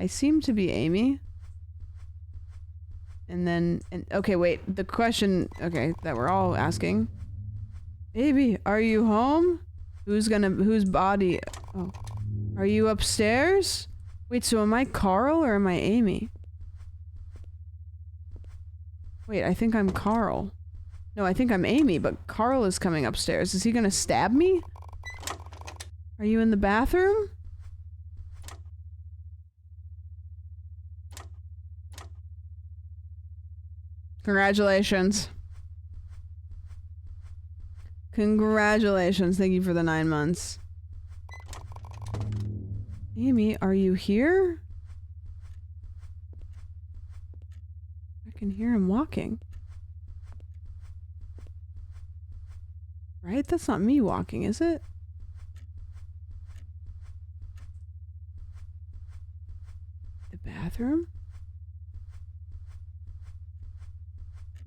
seem to be Amy. And okay, wait, the question, okay, that we're all asking. Baby, are you home? Whose body? Oh. Are you upstairs? Wait, so am I Carl or am I Amy? Wait, I think I'm Carl. No, I think I'm Amy, but Carl is coming upstairs. Is he gonna stab me? Are you in the bathroom? Congratulations. Congratulations. Thank you for the 9 months. Amy, are you here? I can hear him walking. Right? That's not me walking, is it? The bathroom?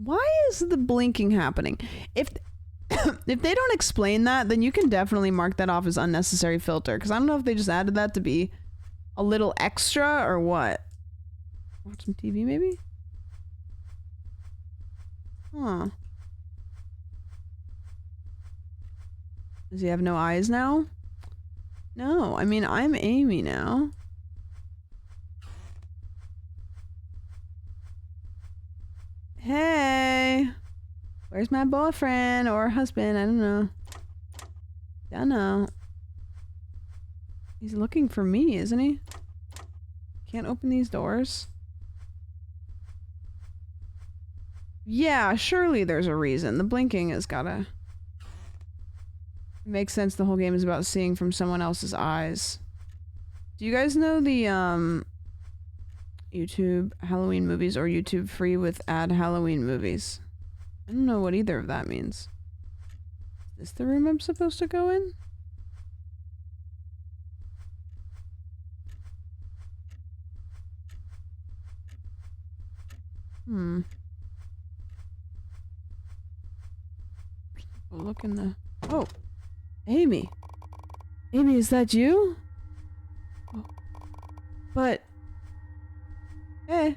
Why is the blinking happening? If if they don't explain that, then you can definitely mark that off as unnecessary filter. Because I don't know if they just added that to be a little extra or what. Watch some TV maybe? Huh. Does he have no eyes now? No, I mean, I'm Amy now. Hey! Where's my boyfriend or husband? I don't know. Don't know. He's looking for me, isn't he? Can't open these doors. Yeah, surely there's a reason. The blinking has gotta... It makes sense the whole game is about seeing from someone else's eyes. Do you guys know the, YouTube Halloween movies or YouTube free with ad Halloween movies? I don't know what either of that means. Is this the room I'm supposed to go in? We'll look in the... Oh! Amy! Amy, is that you? Oh. But... Hey!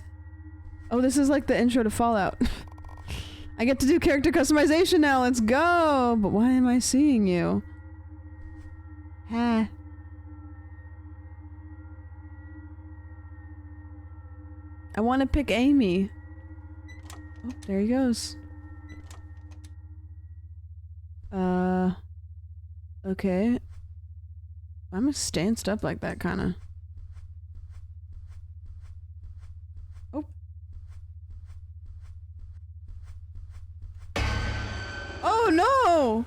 Oh, this is like the intro to Fallout. I get to do character customization now, let's go! But why am I seeing you? Ha. I want to pick Amy. Oh, there he goes. Okay. I'm stanced up like that, kinda. Oh. Oh no!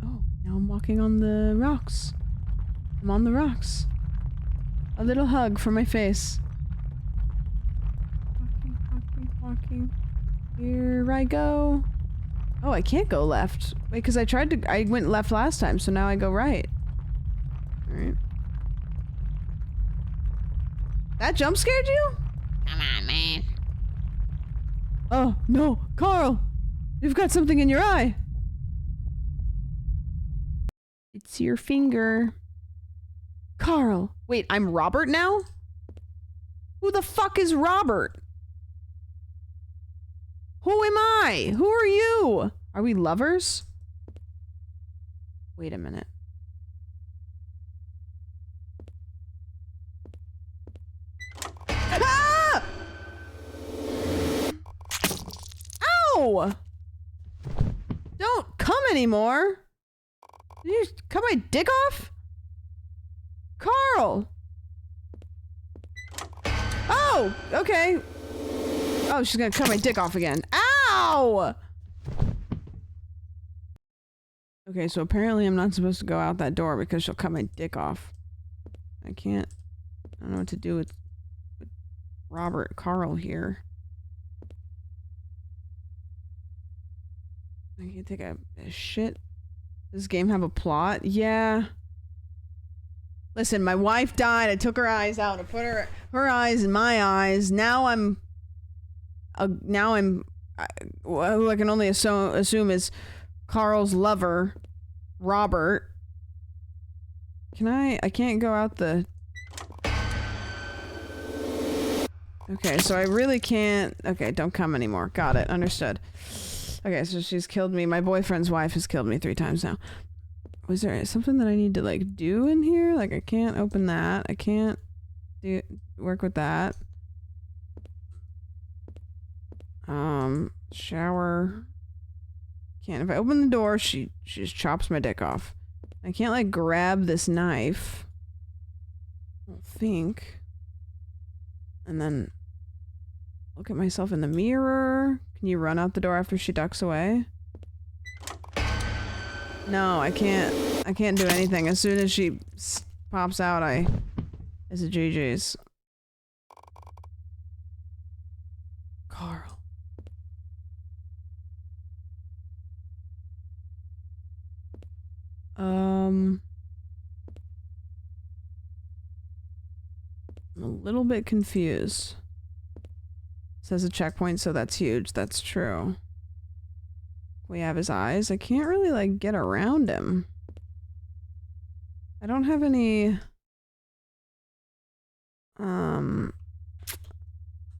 Oh, now I'm walking on the rocks. I'm on the rocks. A little hug for my face. Walking, walking, walking. Here I go. Oh, I can't go left. Wait, because I went left last time, so now I go right. Alright. That jump scared you? Come on, man. Oh, no. Carl! You've got something in your eye! It's your finger. Carl! Wait, I'm Robert now? Who the fuck is Robert? Who am I? Who are you? Are we lovers? Wait a minute. Ah! Ow! Don't come anymore. Did you cut my dick off? Carl! Oh, okay. Oh, she's gonna cut my dick off again. Ow! Okay, so apparently I'm not supposed to go out that door because she'll cut my dick off. I can't... I don't know what to do with Robert Carl here. I can't take a shit. Does this game have a plot? Yeah. Listen, my wife died. I took her eyes out. I put her eyes in my eyes. Now I'm who I can only assume is Carl's lover, Robert. I can't go out the... Okay, so I really can't... Okay, don't come anymore. Got it. Understood. Okay, so she's killed me. My boyfriend's wife has killed me 3 times now. Was there something that I need to, like, do in here? Like, I can't open that. I can't work with that. Shower. Can't. If I open the door, she just chops my dick off. I can't, like, grab this knife. I don't think. And then look at myself in the mirror. Can you run out the door after she ducks away? No, I can't. I can't do anything. As soon as she pops out, it's a GG's. Carl. I'm a little bit confused. Says a checkpoint, so that's huge. That's true. We have his eyes. I can't really, like, get around him. I don't have any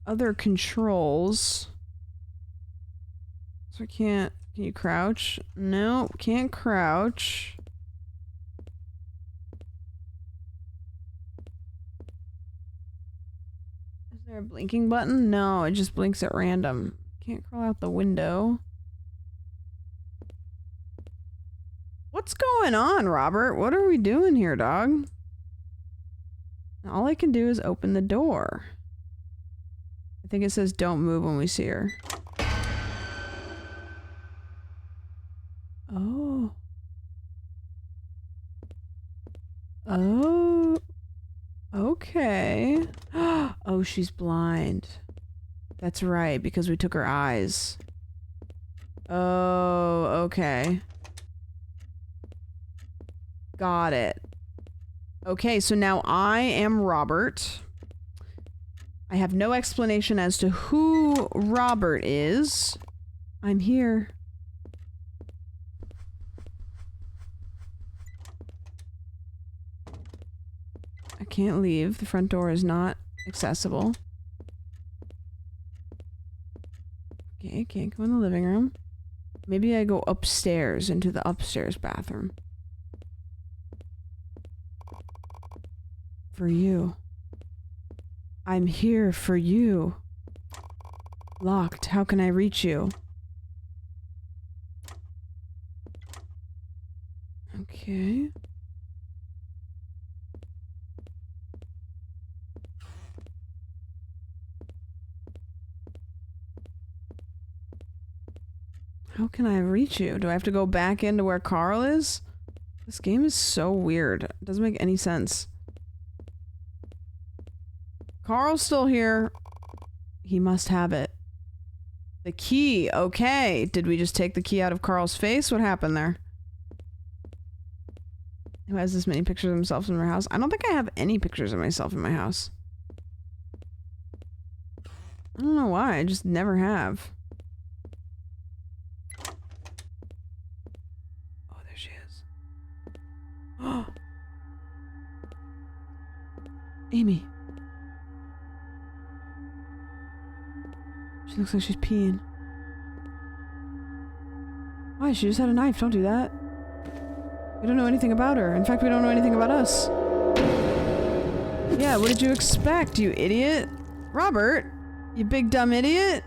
other controls. So I can't. Can you crouch? No, can't crouch. Is there a blinking button? No, it just blinks at random. Can't crawl out the window. What's going on, Robert? What are we doing here, dog? All I can do is open the door. I think it says don't move when we see her. Oh. Oh. Okay. Oh, she's blind. That's right, because we took her eyes. Oh, okay. Got it. Okay, so now I am Robert. I have no explanation as to who Robert is. I'm here. I can't leave. The front door is not accessible. Okay, can't go in the living room. Maybe I go upstairs into the upstairs bathroom. For you. I'm here for you. Locked. How can I reach you? Okay. How can I reach you? Do I have to go back into where Carl is? This game is so weird. It doesn't make any sense. Carl's still here. He must have it. The key. Okay. Did we just take the key out of Carl's face? What happened there? Who has this many pictures of themselves in their house? I don't think I have any pictures of myself in my house. I don't know why. I just never have. Oh, there she is. Oh. Amy. She looks like she's peeing. Why? She just had a knife. Don't do that. We don't know anything about her. In fact, we don't know anything about us. Yeah, what did you expect, you idiot? Robert? You big dumb idiot?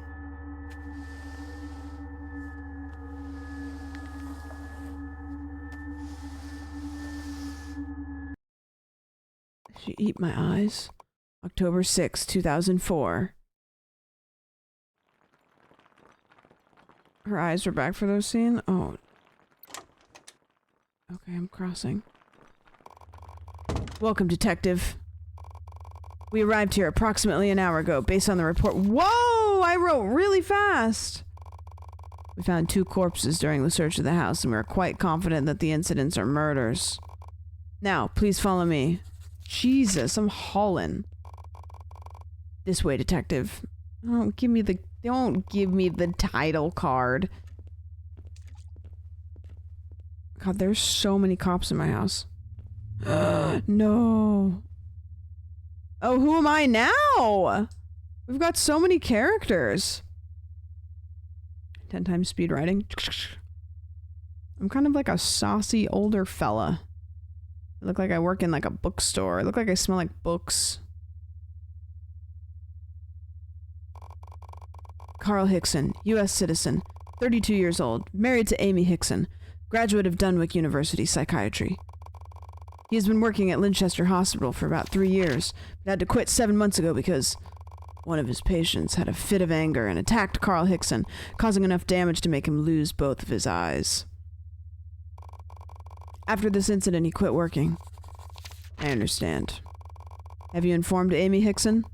She eat my eyes. October 6, 2004. Her eyes were back for those scenes? Oh. Okay, I'm crossing. Welcome, detective. We arrived here approximately an hour ago, based on the report. Whoa! I wrote really fast! We found 2 corpses during the search of the house, and we are quite confident that the incidents are murders. Now, please follow me. Jesus, I'm hauling. This way, detective. Don't give me the title card. God, there's so many cops in my house. No. Oh, who am I now? We've got so many characters. 10 times speed writing. I'm kind of like a saucy older fella. I look like I work in like a bookstore. I look like I smell like books. Carl Hickson, U.S. citizen, 32 years old, married to Amy Hickson, graduate of Dunwich University Psychiatry. He has been working at Linchester Hospital for about 3 years, but had to quit 7 months ago because One of his patients had a fit of anger and attacked Carl Hickson, causing enough damage to make him lose both of his eyes. After this incident, he quit working. I understand. Have you informed Amy Hickson?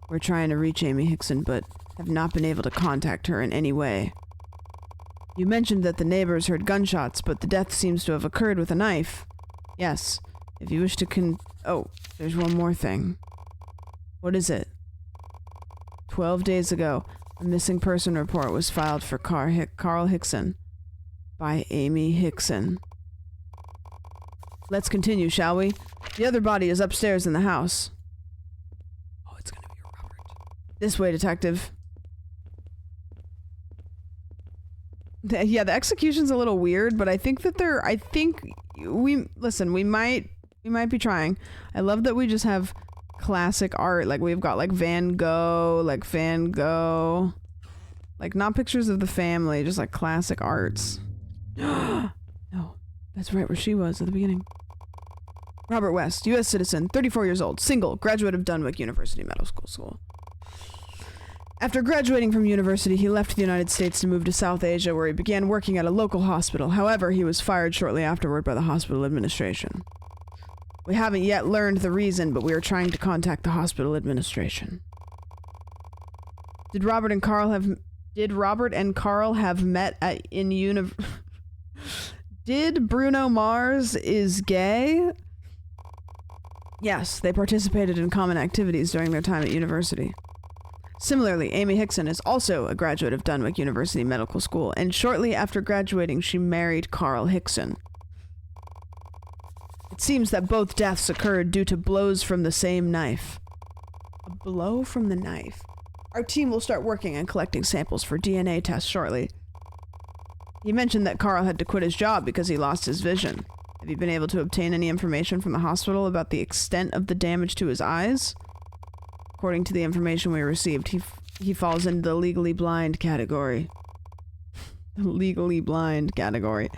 We're trying to reach Amy Hickson, but have not been able to contact her in any way. You mentioned that the neighbors heard gunshots, but the death seems to have occurred with a knife. Yes, if you wish to Oh, there's one more thing. What is it? 12 days ago, a missing person report was filed for Carl Hickson by Amy Hickson. Let's continue, shall we? The other body is upstairs in the house. Oh, it's gonna be Robert. This way, detective. Yeah, the execution's a little weird, but I think that we might be trying. I love that we just have classic art. Like, we've got like Van Gogh, like not pictures of the family, just like classic arts. No, that's right where she was at the beginning. Robert West, U.S. citizen, 34 years old, single, graduate of Dunwich University Medical School. After graduating from university, he left the United States to move to South Asia, where he began working at a local hospital. However, he was fired shortly afterward by the hospital administration. We haven't yet learned the reason, but we are trying to contact the hospital administration. Did Robert and Carl have met Did Bruno Mars is gay? Yes, they participated in common activities during their time at university. Similarly, Amy Hickson is also a graduate of Dunwich University Medical School, and shortly after graduating, she married Carl Hickson. It seems that both deaths occurred due to blows from the same knife. A blow from the knife. Our team will start working on collecting samples for DNA tests shortly. He mentioned that Carl had to quit his job because he lost his vision. Have you been able to obtain any information from the hospital about the extent of the damage to his eyes? According to the information we received, he falls into the legally blind category. Legally blind category.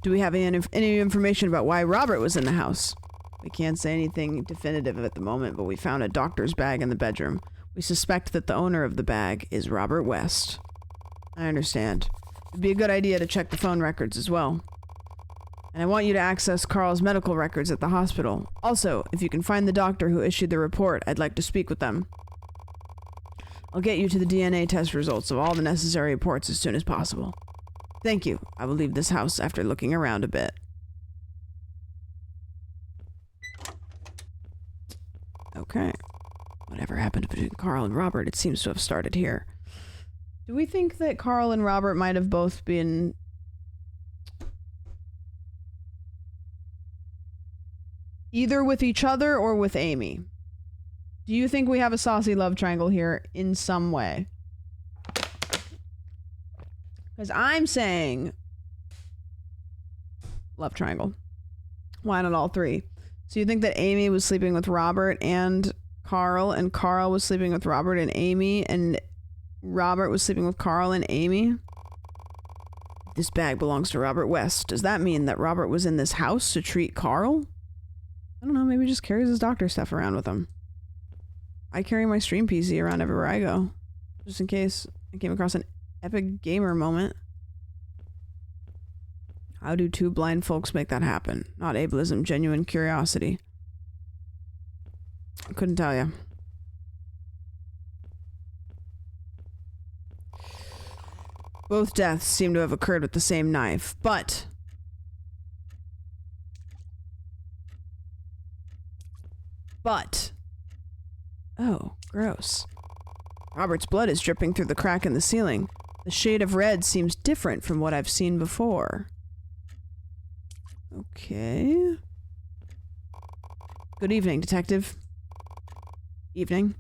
Do we have any information about why Robert was in the house? We can't say anything definitive at the moment, but we found a doctor's bag in the bedroom. We suspect that the owner of the bag is Robert West. I understand. It'd be a good idea to check the phone records as well. And I want you to access Carl's medical records at the hospital. Also, if you can find the doctor who issued the report, I'd like to speak with them. I'll get you to the DNA test results of all the necessary reports as soon as possible. Thank you. I will leave this house after looking around a bit. Okay. Whatever happened between Carl and Robert, it seems to have started here. Do we think that Carl and Robert might have both been either with each other or with Amy? Do you think we have a saucy love triangle here in some way? Because I'm saying love triangle. Why not all three? So you think that Amy was sleeping with Robert and Carl was sleeping with Robert and Amy, and Robert was sleeping with Carl and Amy? This bag belongs to Robert West. Does that mean that Robert was in this house to treat Carl? I don't know, maybe he just carries his doctor stuff around with him. I carry my stream PC around everywhere I go, just in case I came across an epic gamer moment. How do two blind folks make that happen? Not ableism, genuine curiosity. I couldn't tell you. Both deaths seem to have occurred with the same knife, but oh, gross. Robert's blood is dripping through the crack in the ceiling. The shade of red seems different from what I've seen before. Okay. Good evening, detective. Evening.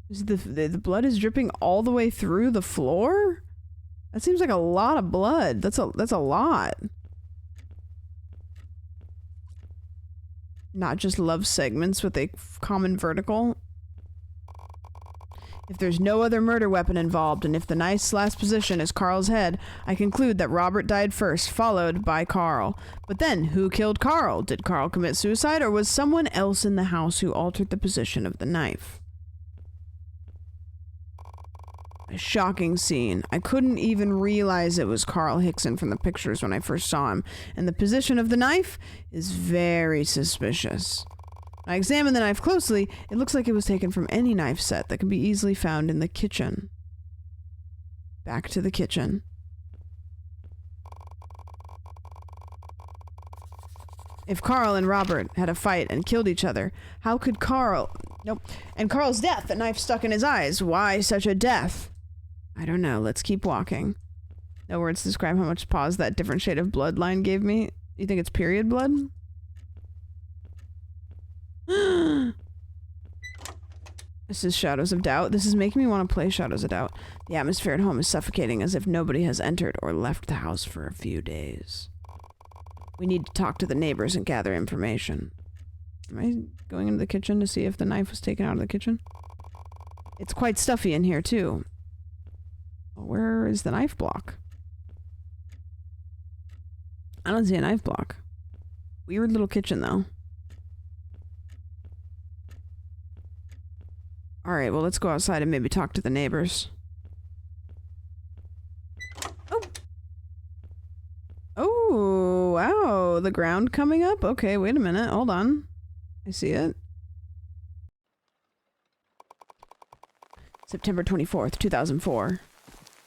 The blood is dripping all the way through the floor? That seems like a lot of blood. That's a lot. Not just love segments with a common vertical. If there's no other murder weapon involved, and if the knife's last position is Carl's head, I conclude that Robert died first, followed by Carl. But then, who killed Carl? Did Carl commit suicide, or was someone else in the house who altered the position of the knife? A shocking scene. I couldn't even realize it was Carl Hickson from the pictures when I first saw him, and the position of the knife is very suspicious. I examined the knife closely. It looks like it was taken from any knife set that can be easily found in the kitchen. Back to the kitchen. If Carl and Robert had a fight and killed each other, how could Carl... Nope. And Carl's death, the knife stuck in his eyes. Why such a death? I don't know. Let's keep walking. No words to describe how much pause that different shade of blood line gave me. You think it's period blood? This is Shadows of Doubt. This is making me want to play Shadows of Doubt. The atmosphere at home is suffocating, as if nobody has entered or left the house for a few days. We need to talk to the neighbors and gather information. Am I going into the kitchen to see if the knife was taken out of the kitchen? It's quite stuffy in here, too. Where is the knife block? I don't see a knife block. Weird little kitchen, though. Alright, well, let's go outside and maybe talk to the neighbors. Oh! Oh, wow. The ground coming up? Okay, wait a minute. Hold on. I see it. September 24th, 2004.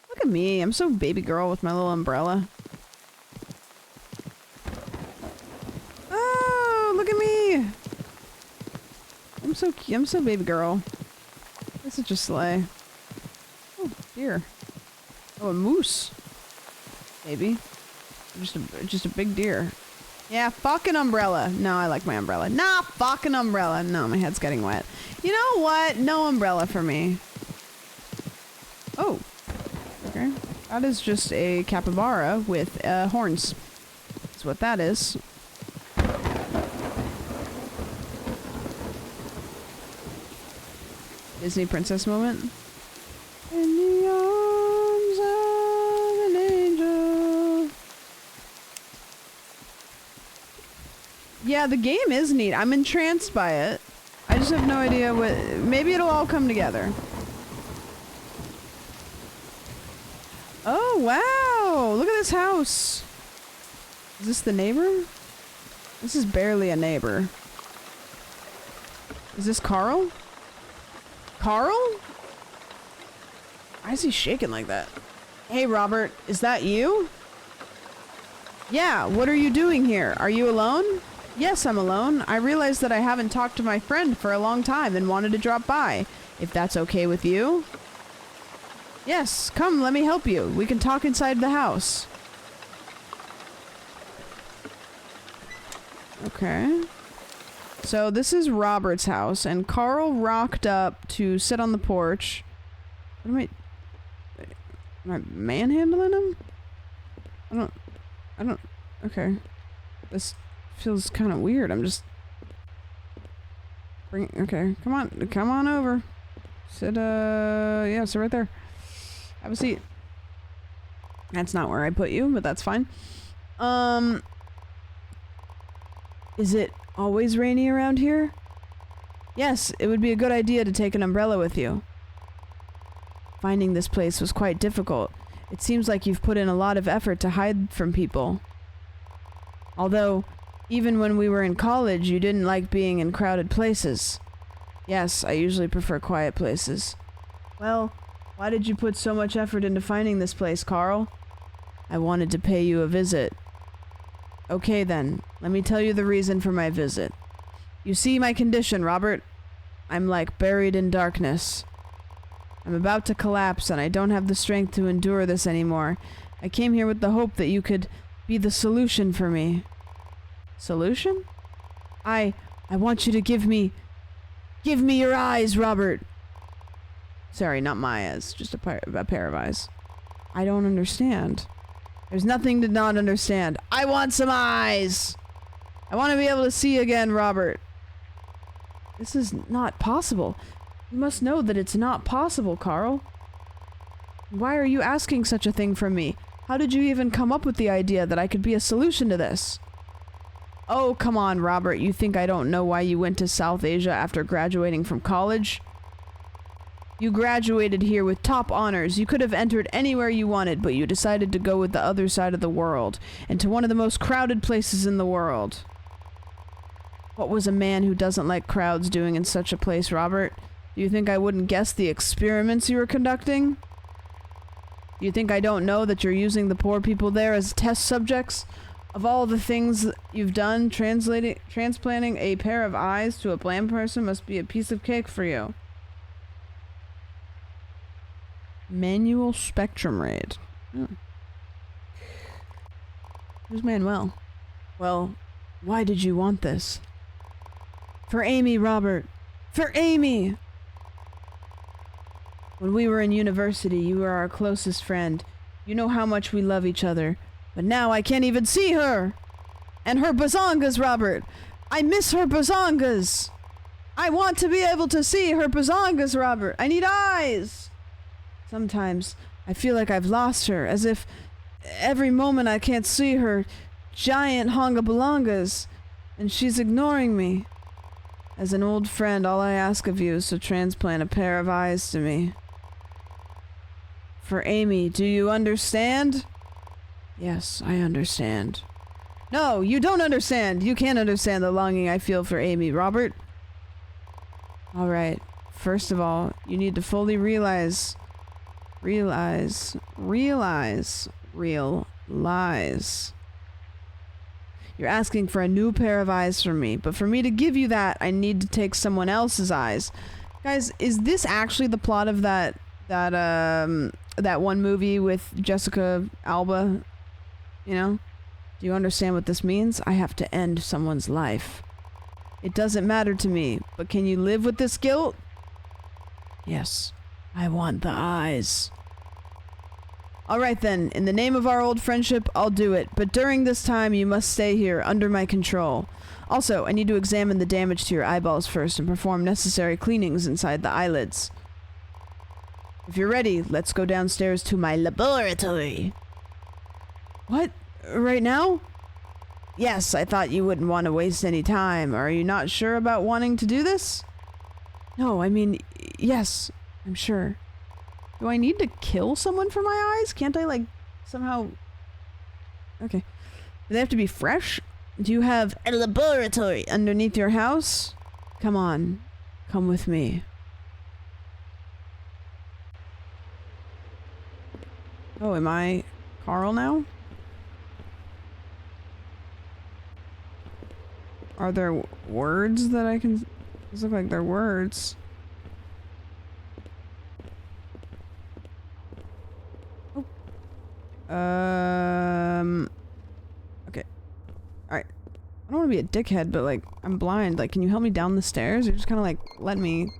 Look at me. I'm so baby girl with my little umbrella. Oh, look at me. I'm so baby girl. This is just sleigh. Oh, deer. Oh, a moose. Maybe. Just a big deer. Yeah, fucking umbrella. No, I like my umbrella. Nah, fucking umbrella. No, my head's getting wet. You know what? No umbrella for me. Oh. Okay. That is just a capybara with horns. That's what that is. Disney princess moment. In the arms of an angel. Yeah, the game is neat. I'm entranced by it. I just have no idea what... Maybe it'll all come together. Oh, wow! Look at this house! Is this the neighbor? This is barely a neighbor. Is this Carl? Carl? Why is he shaking like that? Hey, Robert, is that you? Yeah, what are you doing here? Are you alone? Yes, I'm alone. I realized that I haven't talked to my friend for a long time and wanted to drop by. If that's okay with you? Yes, come, let me help you. We can talk inside the house. Okay. So this is Robert's house, and Carl rocked up to sit on the porch. What am I manhandling him? I don't, okay. This feels kind of weird. I'm just... okay, come on over. Sit, yeah, sit right there. Have a seat. That's not where I put you, but that's fine. Is it always rainy around here? Yes, it would be a good idea to take an umbrella with you. Finding this place was quite difficult. It seems like you've put in a lot of effort to hide from people. Although, even when we were in college, you didn't like being in crowded places. Yes, I usually prefer quiet places. Well, why did you put so much effort into finding this place, Carl? I wanted to pay you a visit. Okay then, let me tell you the reason for my visit. You see my condition, Robert. I'm like buried in darkness. I'm about to collapse and I don't have the strength to endure this anymore. I came here with the hope that you could be the solution for me. Solution? I want you to give me your eyes, Robert. Sorry, not my eyes, just a pair of eyes. I don't understand. There's nothing to not understand. I want some eyes! I want to be able to see again, Robert. This is not possible. You must know that it's not possible, Carl. Why are you asking such a thing from me? How did you even come up with the idea that I could be a solution to this? Oh, come on, Robert. You think I don't know why you went to South Asia after graduating from college? You graduated here with top honors. You could have entered anywhere you wanted, but you decided to go with the other side of the world, and to one of the most crowded places in the world. What was a man who doesn't like crowds doing in such a place, Robert? Do you think I wouldn't guess the experiments you were conducting? Do you think I don't know that you're using the poor people there as test subjects? Of all the things you've done, transplanting a pair of eyes to a blind person must be a piece of cake for you. Manual spectrum raid. Oh. Who's Manuel? Well, why did you want this? For Amy, Robert. For Amy! When we were in university, you were our closest friend. You know how much we love each other. But now I can't even see her! And her bazongas, Robert! I miss her bazongas! I want to be able to see her bazongas, Robert! I need eyes! Sometimes I feel like I've lost her, as if every moment I can't see her giant hongabalongas, and she's ignoring me. As an old friend, all I ask of you is to transplant a pair of eyes to me. For Amy, do you understand? Yes, I understand. No, you don't understand! You can't understand the longing I feel for Amy, Robert. Alright, first of all, you need to fully realize real lies. You're asking for a new pair of eyes from me, but for me to give you that, I need to take someone else's eyes. Guys, is this actually the plot of that one movie with Jessica Alba? You know? Do you understand what this means? I have to end someone's life. It doesn't matter to me, but can you live with this guilt? Yes. I want the eyes. Alright then, in the name of our old friendship, I'll do it, but during this time you must stay here, under my control. Also, I need to examine the damage to your eyeballs first and perform necessary cleanings inside the eyelids. If you're ready, let's go downstairs to my laboratory. What? Right now? Yes, I thought you wouldn't want to waste any time. Are you not sure about wanting to do this? No, I mean, yes, I'm sure. Do I need to kill someone for my eyes? Can't I, like, somehow... Okay. Do they have to be fresh? Do you have a laboratory underneath your house? Come on. Come with me. Oh, am I Carl now? Are there words that I can... These look like they're words. Oh. Okay. Alright. I don't want to be a dickhead, but like, I'm blind. Like, can you help me down the stairs? You're just kind of like, let me...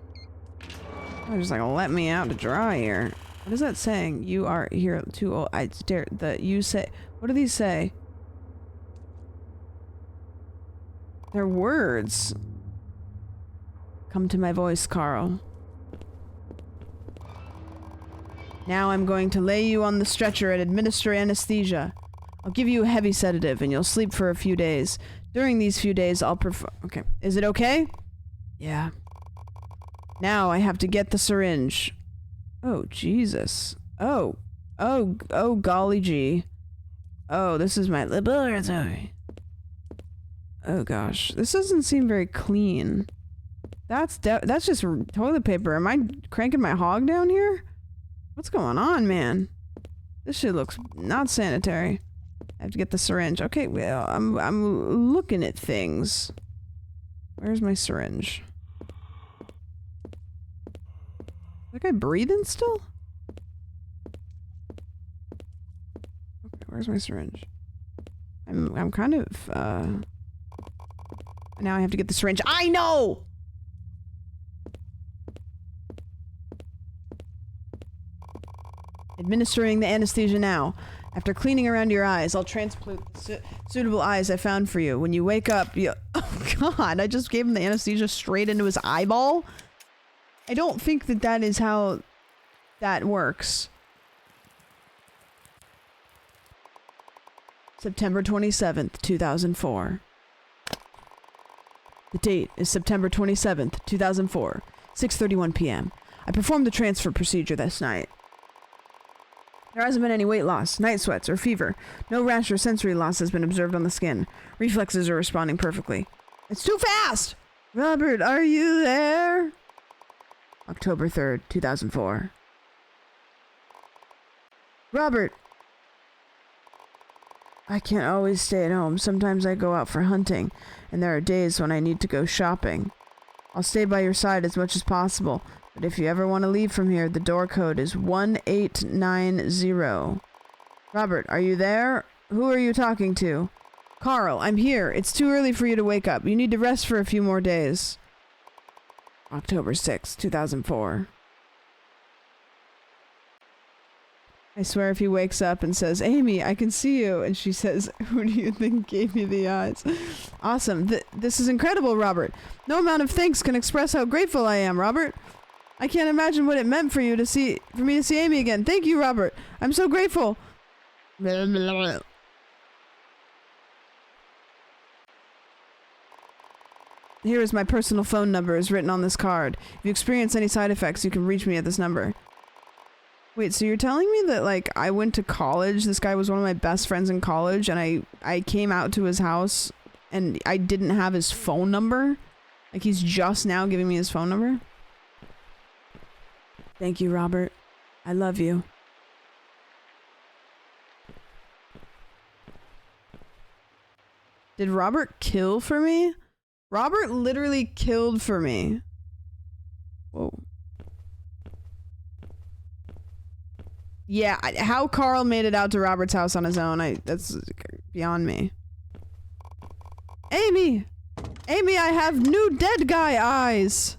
Just like, let me out to dry here. What is that saying? You are here too old. I dare the you say. What do these say? They're words. Come to my voice, Carl. Now I'm going to lay you on the stretcher and administer anesthesia. I'll give you a heavy sedative and you'll sleep for a few days. During these few days, I'll perform. Okay. Is it okay? Yeah. Now I have to get the syringe. Oh, Jesus. Oh, golly gee. Oh, this is my laboratory. Oh gosh, this doesn't seem very clean. That's just toilet paper. Am I cranking my hog down here? What's going on, man? This shit looks not sanitary. I have to get the syringe. Okay, well, I'm looking at things. Where's my syringe? Is that guy breathing still? Okay, where's my syringe? I'm kind of, now I have to get the syringe. I know! Administering the anesthesia now. After cleaning around your eyes, I'll transplant suitable eyes I found for you. When you wake up, you... Oh god, I just gave him the anesthesia straight into his eyeball? I don't think that that is how that works. September 27th, 2004. The date is September 27th, 2004, 6:31 p.m. I performed the transfer procedure this night. There hasn't been any weight loss, night sweats, or fever. No rash or sensory loss has been observed on the skin. Reflexes are responding perfectly. It's too fast! Robert, are you there? October 3rd, 2004. Robert! I can't always stay at home. Sometimes I go out for hunting, and there are days when I need to go shopping. I'll stay by your side as much as possible, but if you ever want to leave from here, the door code is 1890. Robert, are you there? Who are you talking to? Carl, I'm here. It's too early for you to wake up. You need to rest for a few more days. October 6, 2004. I swear if he wakes up and says, Amy, I can see you, and she says, who do you think gave me the eyes? Awesome. This is incredible, Robert. No amount of thanks can express how grateful I am, Robert. I can't imagine what it meant for me to see Amy again. Thank you, Robert. I'm so grateful. Here is my personal phone number is written on this card. If you experience any side effects, you can reach me at this number. Wait, so you're telling me that, like, I went to college, this guy was one of my best friends in college, and I came out to his house, and I didn't have his phone number? Like, he's just now giving me his phone number? Thank you, Robert. I love you. Did Robert kill for me? Robert literally killed for me. Whoa. Yeah, how Carl made it out to Robert's house on his own, that's beyond me. Amy! Amy, I have new dead guy eyes!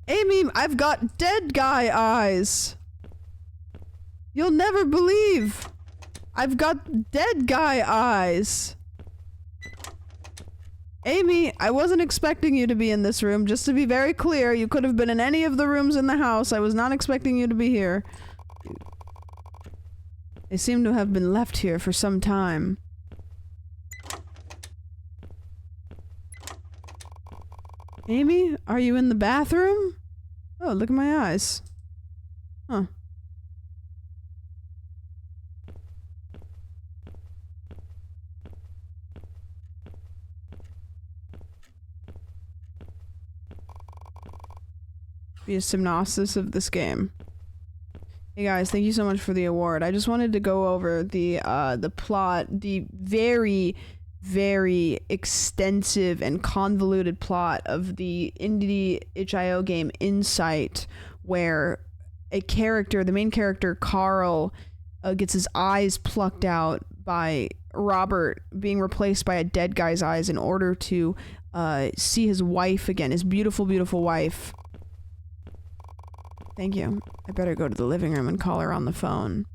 Amy, I've got dead guy eyes! You'll never believe! I've got dead guy eyes! Amy, I wasn't expecting you to be in this room. Just to be very clear, you could have been in any of the rooms in the house. I was not expecting you to be here. They seem to have been left here for some time. Amy, are you in the bathroom? Oh, look at my eyes. Huh. Be a synopsis of this game. Hey guys, thank you so much for the award. I just wanted to go over the plot, the very, very extensive and convoluted plot of the indie itch.io game Insight, where a character, the main character Carl, gets his eyes plucked out by Robert being replaced by a dead guy's eyes in order to see his wife again, his beautiful, beautiful wife. Thank you. I better go to the living room and call her on the phone.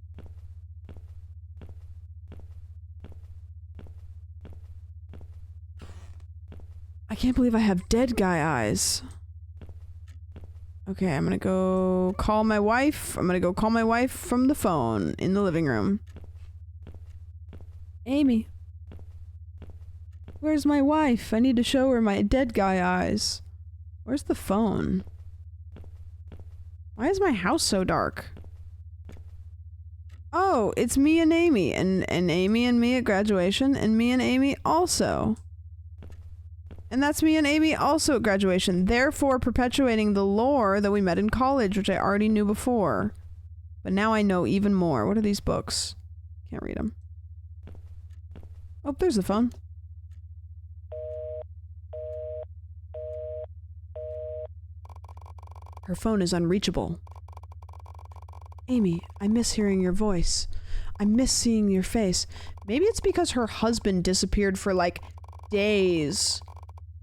I can't believe I have dead guy eyes. Okay, I'm gonna go call my wife. I'm gonna go call my wife from the phone in the living room. Amy. Where's my wife? I need to show her my dead guy eyes. Where's the phone? Why is my house so dark? Oh, it's me and Amy, and Amy and me at graduation, and me and Amy also. And that's me and Amy also at graduation, therefore perpetuating the lore that we met in college, which I already knew before. But now I know even more. What are these books? Can't read them. Oh, there's the phone. Her phone is unreachable. Amy, I miss hearing your voice. I miss seeing your face. Maybe it's because her husband disappeared for like days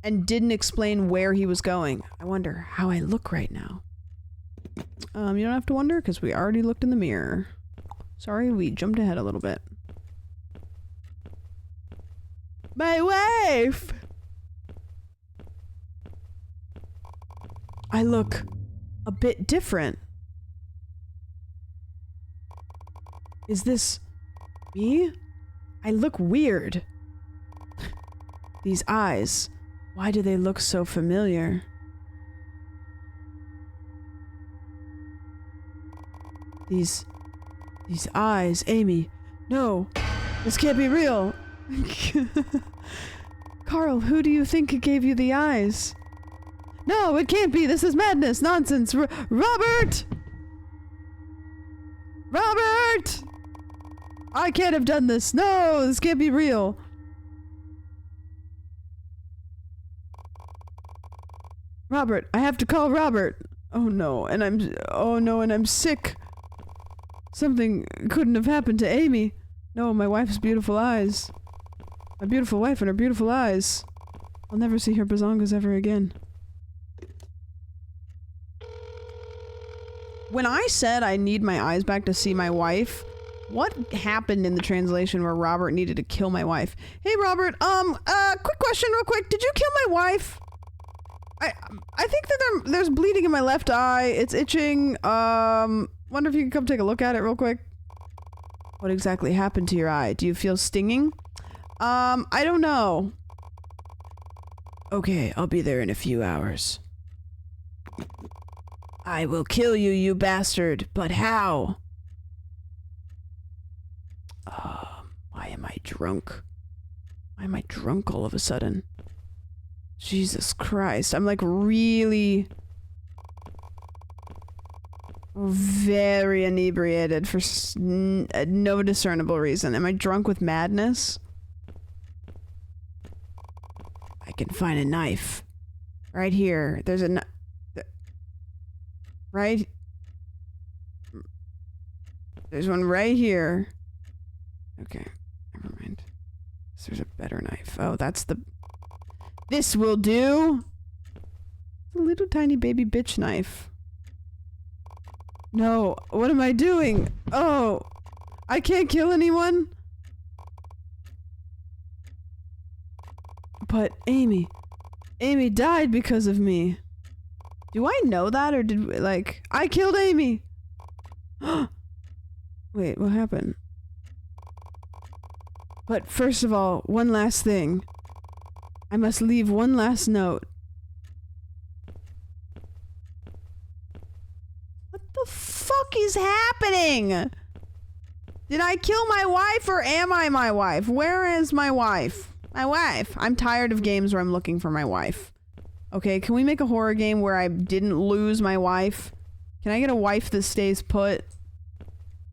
and didn't explain where he was going. I wonder how I look right now. You don't have to wonder because we already looked in the mirror. Sorry, we jumped ahead a little bit. My wife! I look a bit different. Is this me? I look weird. These eyes, why do they look so familiar? These eyes, Amy. No, this can't be real. Carl, who do you think gave you the eyes? No, it can't be. This is madness, nonsense. Robert! Robert! I can't have done this. No, this can't be real. Robert, I have to call Robert. Oh no, and I'm sick. Something couldn't have happened to Amy. No, my wife's beautiful eyes. My beautiful wife and her beautiful eyes. I'll never see her bazongas ever again. When I said I need my eyes back to see my wife, what happened in the translation where Robert needed to kill my wife? Hey Robert, quick question real quick. Did you kill my wife? I think that there's bleeding in my left eye. It's itching. Wonder if you could come take a look at it real quick. What exactly happened to your eye? Do you feel stinging? I don't know. Okay, I'll be there in a few hours. I will kill you, you bastard. But how? Why am I drunk? Why am I drunk all of a sudden? Jesus Christ. I'm like really very inebriated for no discernible reason. Am I drunk with madness? I can find a knife. Right here. There's a right. There's one right here. Okay. Never mind. There's a better knife. Oh, that's the... This will do! It's a little tiny baby bitch knife. No, what am I doing? Oh, I can't kill anyone? But Amy died because of me. Do I know that or did, like, I killed Amy? Wait, what happened? But first of all, one last thing. I must leave one last note. What the fuck is happening? Did I kill my wife or am I my wife? Where is my wife? My wife. I'm tired of games where I'm looking for my wife. Okay, can we make a horror game where I didn't lose my wife? Can I get a wife that stays put?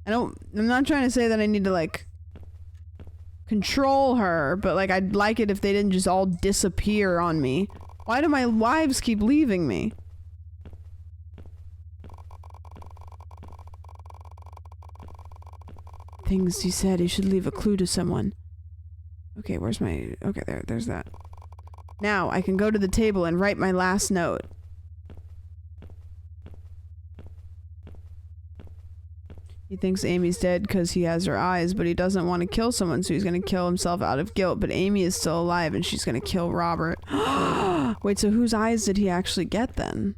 I'm not trying to say that I need to, like, control her, but, like, I'd like it if they didn't just all disappear on me. Why do my wives keep leaving me? Things he said, he should leave a clue to someone. Okay, where's my... Okay, there's that. Now, I can go to the table and write my last note. He thinks Amy's dead because he has her eyes, but he doesn't want to kill someone, so he's going to kill himself out of guilt. But Amy is still alive, and she's going to kill Robert. Wait, so whose eyes did he actually get, then?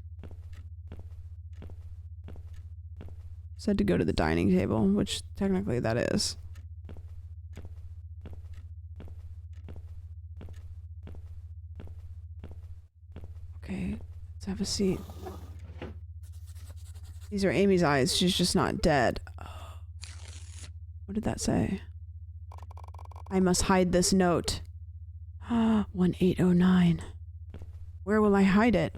Said to go to the dining table, which technically that is. Okay, let's have a seat. These are Amy's eyes. She's just not dead. What did that say? I must hide this note. 1809. Where will I hide it?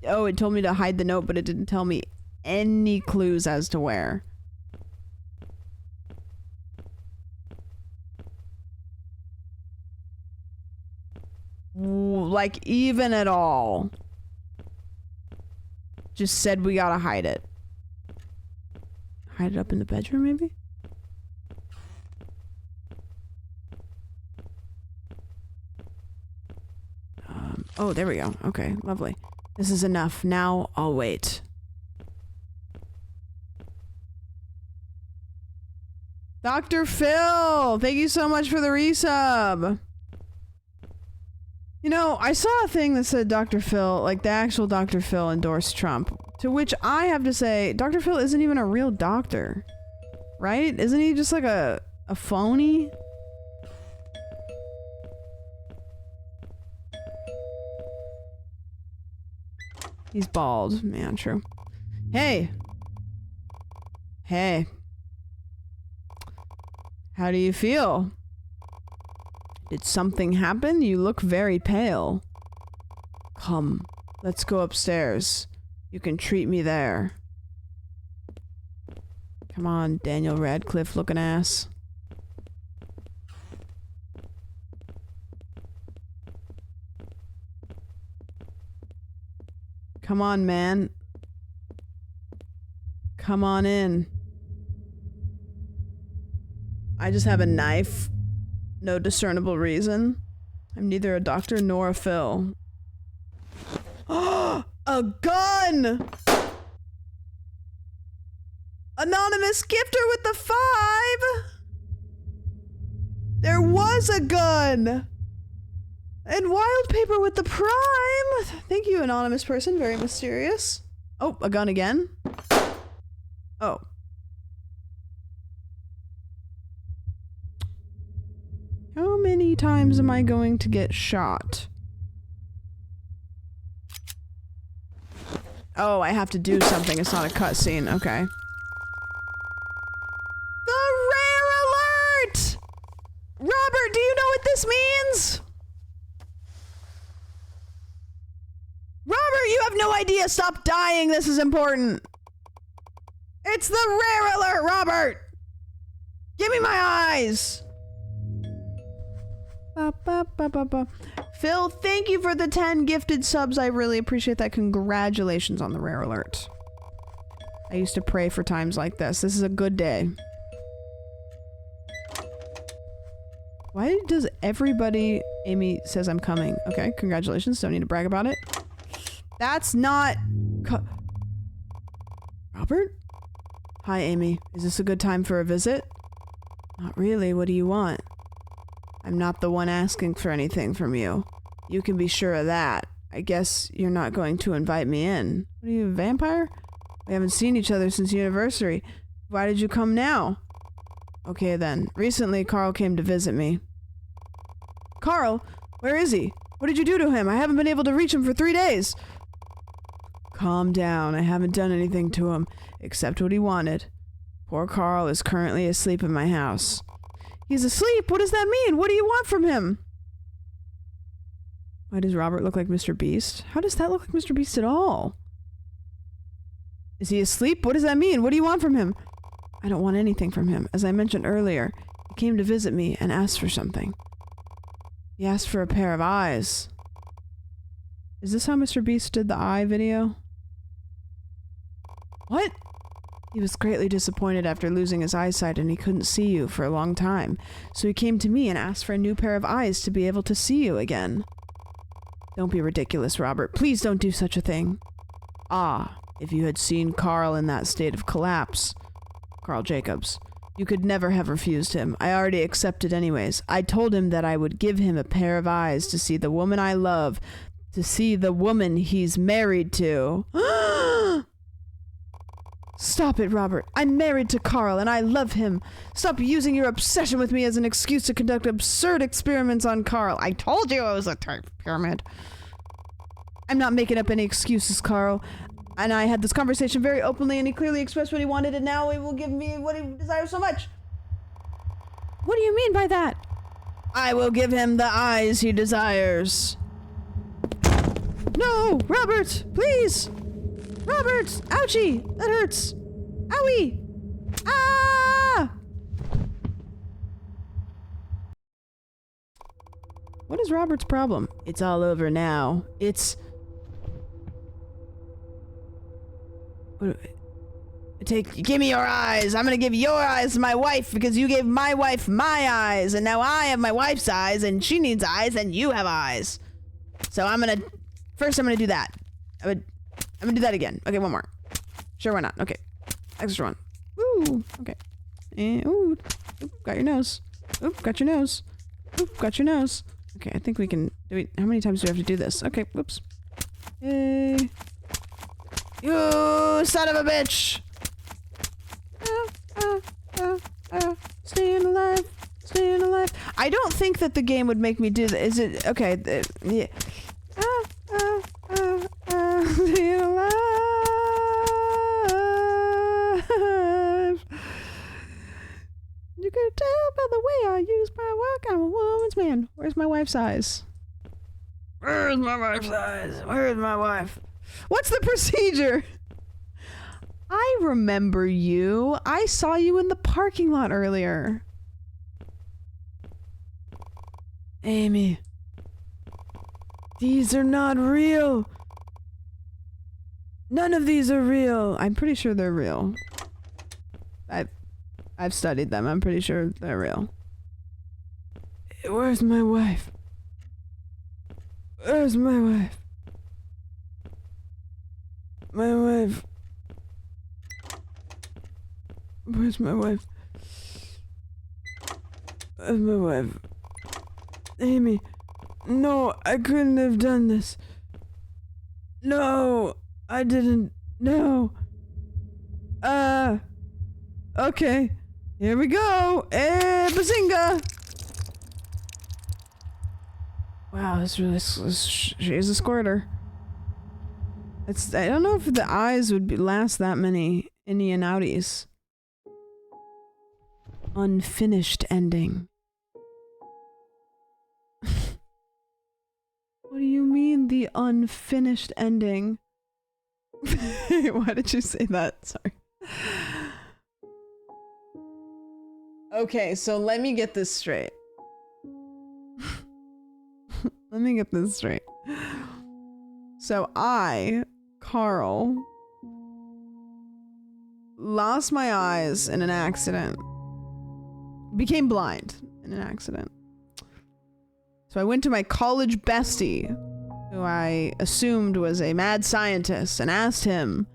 Oh, it told me to hide the note, but it didn't tell me any clues as to where. Like, even at all. Just said we gotta hide it. Hide it up in the bedroom, maybe? Oh, there we go. Okay, lovely. This is enough. Now I'll wait. Dr. Phil! Thank you so much for the resub! You know, I saw a thing that said Dr. Phil, like the actual Dr. Phil endorsed Trump, to which I have to say, Dr. Phil isn't even a real doctor, right? Isn't he just like a phony? He's bald. Man, true. Hey! Hey. How do you feel? Did something happen? You look very pale. Come, let's go upstairs. You can treat me there. Come on, Daniel Radcliffe looking ass. Come on, man. Come on in. I just have a knife. No discernible reason. I'm neither a doctor nor a Phil. A gun! Anonymous gifter with the 5! There was a gun! And wildpaper with the prime! Thank you, anonymous person. Very mysterious. Oh, a gun again? Oh. How many times am I going to get shot? Oh, I have to do something. It's not a cutscene. Okay. The rare alert! Robert, do you know what this means? Robert, you have no idea. Stop dying. This is important. It's the rare alert, Robert! Give me my eyes! Ba, ba, ba, ba, ba. Phil, thank you for the 10 gifted subs. I really appreciate that. Congratulations on the rare alert. I used to pray for times like this. This is a good day. Why does everybody... Amy says I'm coming. Okay, congratulations. Don't need to brag about it. That's not... Robert? Hi, Amy. Is this a good time for a visit? Not really. What do you want? I'm not the one asking for anything from you. You can be sure of that. I guess you're not going to invite me in. What are you, a vampire? We haven't seen each other since university. Why did you come now? Okay then. Recently, Carl came to visit me. Carl? Where is he? What did you do to him? I haven't been able to reach him for 3 days. Calm down. I haven't done anything to him, except what he wanted. Poor Carl is currently asleep in my house. He's asleep? What does that mean? What do you want from him? Why does Robert look like Mr. Beast? How does that look like Mr. Beast at all? Is he asleep? What does that mean? What do you want from him? I don't want anything from him. As I mentioned earlier, he came to visit me and asked for something. He asked for a pair of eyes. Is this how Mr. Beast did the eye video? What? He was greatly disappointed after losing his eyesight and he couldn't see you for a long time. So he came to me and asked for a new pair of eyes to be able to see you again. Don't be ridiculous, Robert. Please don't do such a thing. Ah, if you had seen Carl in that state of collapse. Carl Jacobs. You could never have refused him. I already accepted anyways. I told him that I would give him a pair of eyes to see the woman I love, to see the woman he's married to. Stop it, Robert. I'm married to Carl and I love him. Stop using your obsession with me as an excuse to conduct absurd experiments on Carl. I told you it was a type pyramid. I'm not making up any excuses, Carl. And I had this conversation very openly and he clearly expressed what he wanted and now he will give me what he desires so much. What do you mean by that? I will give him the eyes he desires. No, Robert, please. Robert! Ouchie! That hurts! Owie! Ah! What is Robert's problem? It's all over now. It's... Give me your eyes! I'm gonna give your eyes to my wife because you gave my wife my eyes and now I have my wife's eyes and she needs eyes and you have eyes. So First I'm gonna do that. I'm gonna do that again. Okay, one more. Sure, why not? Okay. Extra one. Ooh, okay. And, ooh, got your nose. Oop, got your nose. Oop, got your nose. Okay, I think we can... how many times do we have to do this? Okay, whoops. Hey. You son of a bitch! Staying alive. Staying alive. I don't think that the game would make me do that. Is it... Okay, yeah. Staying alive. You could tell by the way I use my work, I'm a woman's man. Where's my wife's eyes? Where's my wife's eyes? Where's my wife? What's the procedure? I remember you. I saw you in the parking lot earlier. Amy. These are not real. None of these are real. I'm pretty sure they're real. I've studied them. I'm pretty sure they're real. Where's my wife? Where's my wife? My wife. Where's my wife? Where's my wife? Amy. No, I couldn't have done this. No, I didn't. No. Okay. Here we go. Hey, bazinga! Wow, she's a squirter. I don't know if the eyes would last that many innie and outies. Unfinished ending. What do you mean, the unfinished ending? Why did you say that? Sorry. Okay, so let me get this straight. Let me get this straight. So I, Carl, lost my eyes in an accident. Became blind in an accident. So I went to my college bestie, who I assumed was a mad scientist, and asked him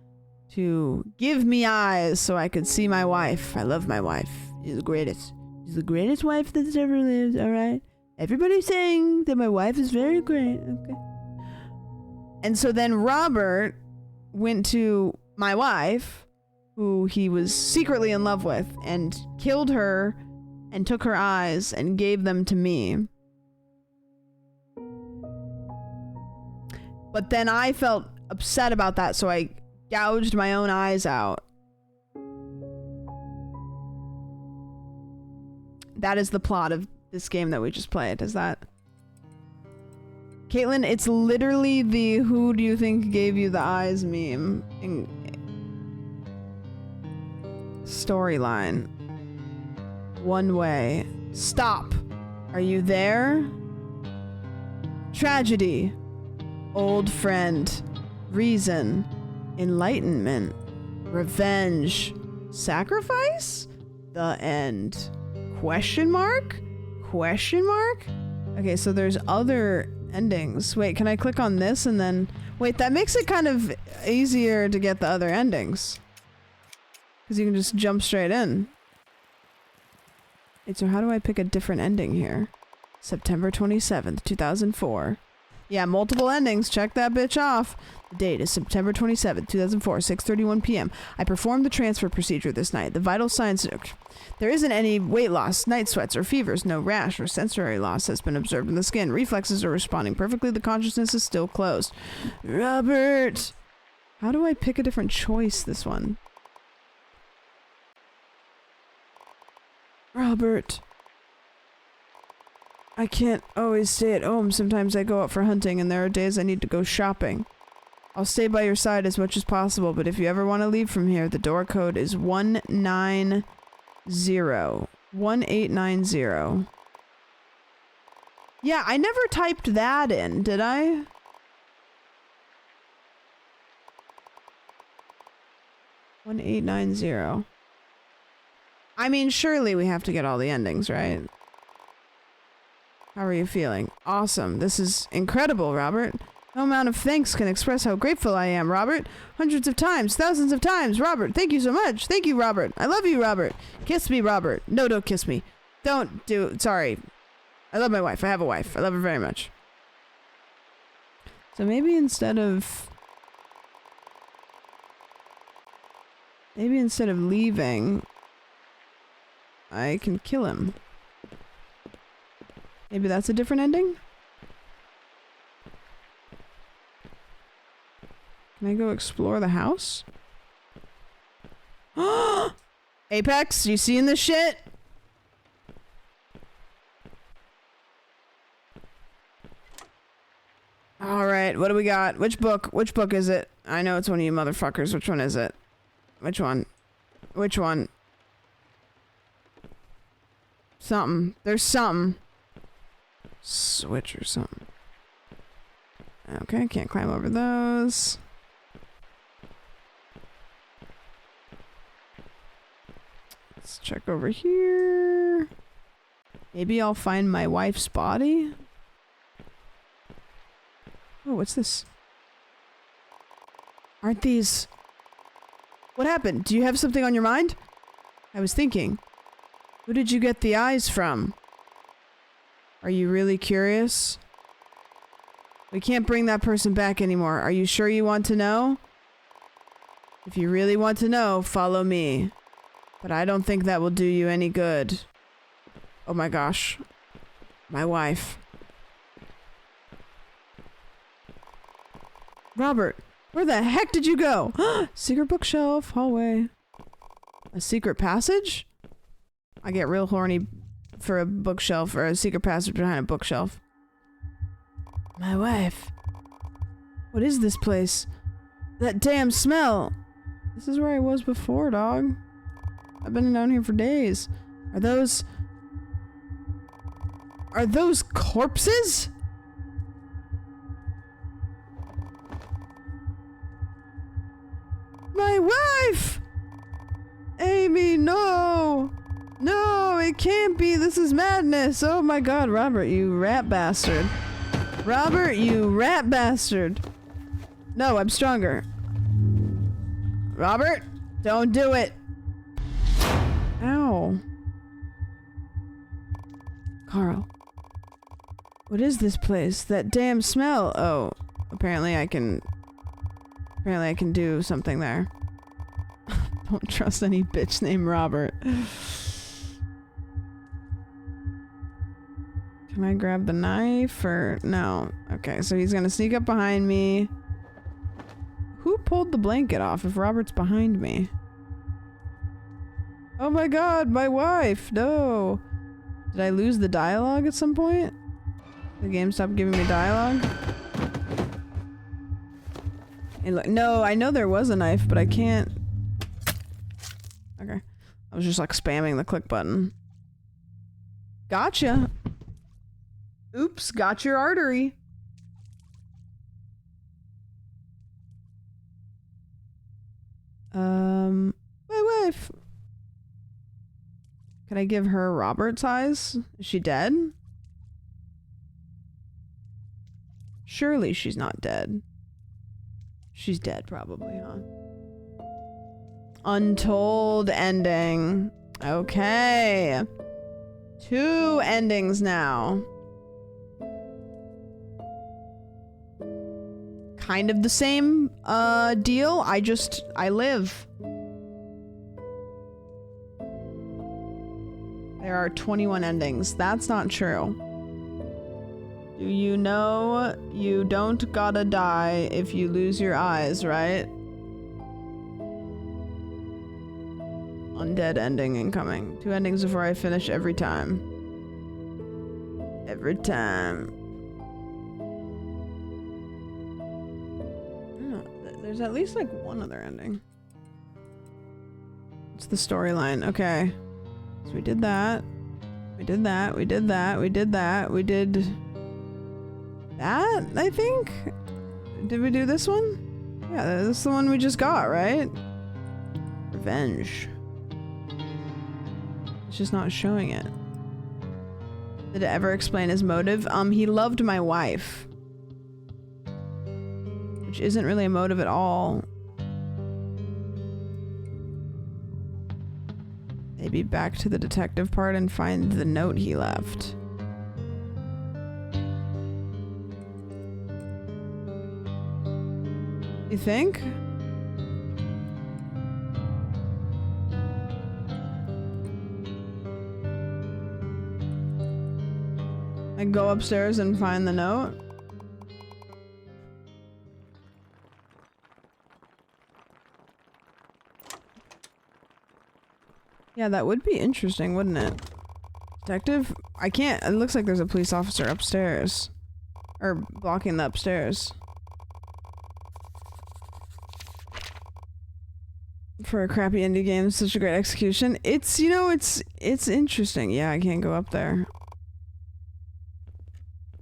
to give me eyes so I could see my wife. I love my wife. She's the greatest. She's the greatest wife that's ever lived, alright? Everybody's saying that my wife is very great, okay? And so then Robert went to my wife, who he was secretly in love with, and killed her and took her eyes and gave them to me. But then I felt upset about that, so I gouged my own eyes out. That is the plot of this game that we just played. Is that... Caitlin, it's literally the "who do you think gave you the eyes" meme storyline. One way. Stop. Are you there? Tragedy. Old friend. Reason. Enlightenment. Revenge. Sacrifice? The end. Question mark? Question mark? Okay, so there's other endings. Wait, can I click on this and then... Wait, that makes it kind of easier to get the other endings. Because you can just jump straight in. Wait, so how do I pick a different ending here? September 27th, 2004. Yeah, multiple endings. Check that bitch off. The date is September 27th, 2004, 6:31 p.m. I performed the transfer procedure this night. The vital signs... There isn't any weight loss, night sweats, or fevers. No rash or sensory loss has been observed in the skin. Reflexes are responding perfectly. The consciousness is still closed. Robert! How do I pick a different choice this one? Robert. I can't always stay at home. Sometimes I go out for hunting, and there are days I need to go shopping. I'll stay by your side as much as possible, but if you ever want to leave from here, the door code is 190. 1890. Yeah, I never typed that in, did I? One 1890. I mean, surely we have to get all the endings, right? How are you feeling? Awesome. This is incredible, Robert. No amount of thanks can express how grateful I am, Robert. Hundreds of times, thousands of times, Robert. Thank you so much. Thank you, Robert. I love you, Robert. Kiss me, Robert. No, don't kiss me. Don't do... Sorry. I love my wife. I have a wife. I love her very much. So maybe instead of leaving, I can kill him. Maybe that's a different ending? Can I go explore the house? Apex, you seeing this shit? Alright, what do we got? Which book? Which book is it? I know it's one of you motherfuckers. Which one is it? Which one? Which one? Something. There's something. Switch or something. Okay, can't climb over those. Let's check over here. Maybe I'll find my wife's body. Oh, what's this? Aren't these... What happened? Do you have something on your mind? I was thinking. Who did you get the eyes from? Are you really curious? We can't bring that person back anymore. Are you sure you want to know? If you really want to know, follow me. But I don't think that will do you any good. Oh my gosh. My wife. Robert, where the heck did you go? Secret bookshelf, hallway. A secret passage? I get real horny for a bookshelf or a secret passage behind a bookshelf. My wife. What is this place? That damn smell. This is where I was before, dog. I've been down here for days. Are those corpses? My wife! Amy, no! No, it can't be. This is madness. Oh my god, Robert, you rat bastard. Robert, you rat bastard. No, I'm stronger. Robert, don't do it. Ow. Carl. What is this place? That damn smell. Oh, apparently I can do something there. Don't trust any bitch named Robert. Can I grab the knife or no? Okay, so he's gonna sneak up behind me. Who pulled the blanket off if Robert's behind me? Oh my god, my wife! No! Did I lose the dialogue at some point? The game stopped giving me dialogue? Hey, look, no, I know there was a knife, but I can't... Okay. I was just like spamming the click button. Gotcha! Oops, got your artery. My wife. Can I give her Robert's eyes? Is she dead? Surely she's not dead. She's dead probably, huh? Untold ending. Okay. 2 endings now. Kind of the same deal. I live. There are 21 endings. That's not true. Do you know you don't gotta die if you lose your eyes, right? Undead ending incoming. 2 endings before I finish every time. Every time. There's at least like one other ending. What's the storyline? Okay. So we did that. We did that. We did that. We did that. We did that, I think? Did we do this one? Yeah, this is the one we just got, right? Revenge. It's just not showing it. Did it ever explain his motive? He loved my wife. Which isn't really a motive at all. Maybe back to the detective part and find the note he left. You think? I go upstairs and find the note? Yeah, that would be interesting, wouldn't it? Detective? I can't. It looks like there's a police officer upstairs. Or blocking the upstairs. For a crappy indie game, such a great execution. It's, you know, it's interesting. Yeah, I can't go up there.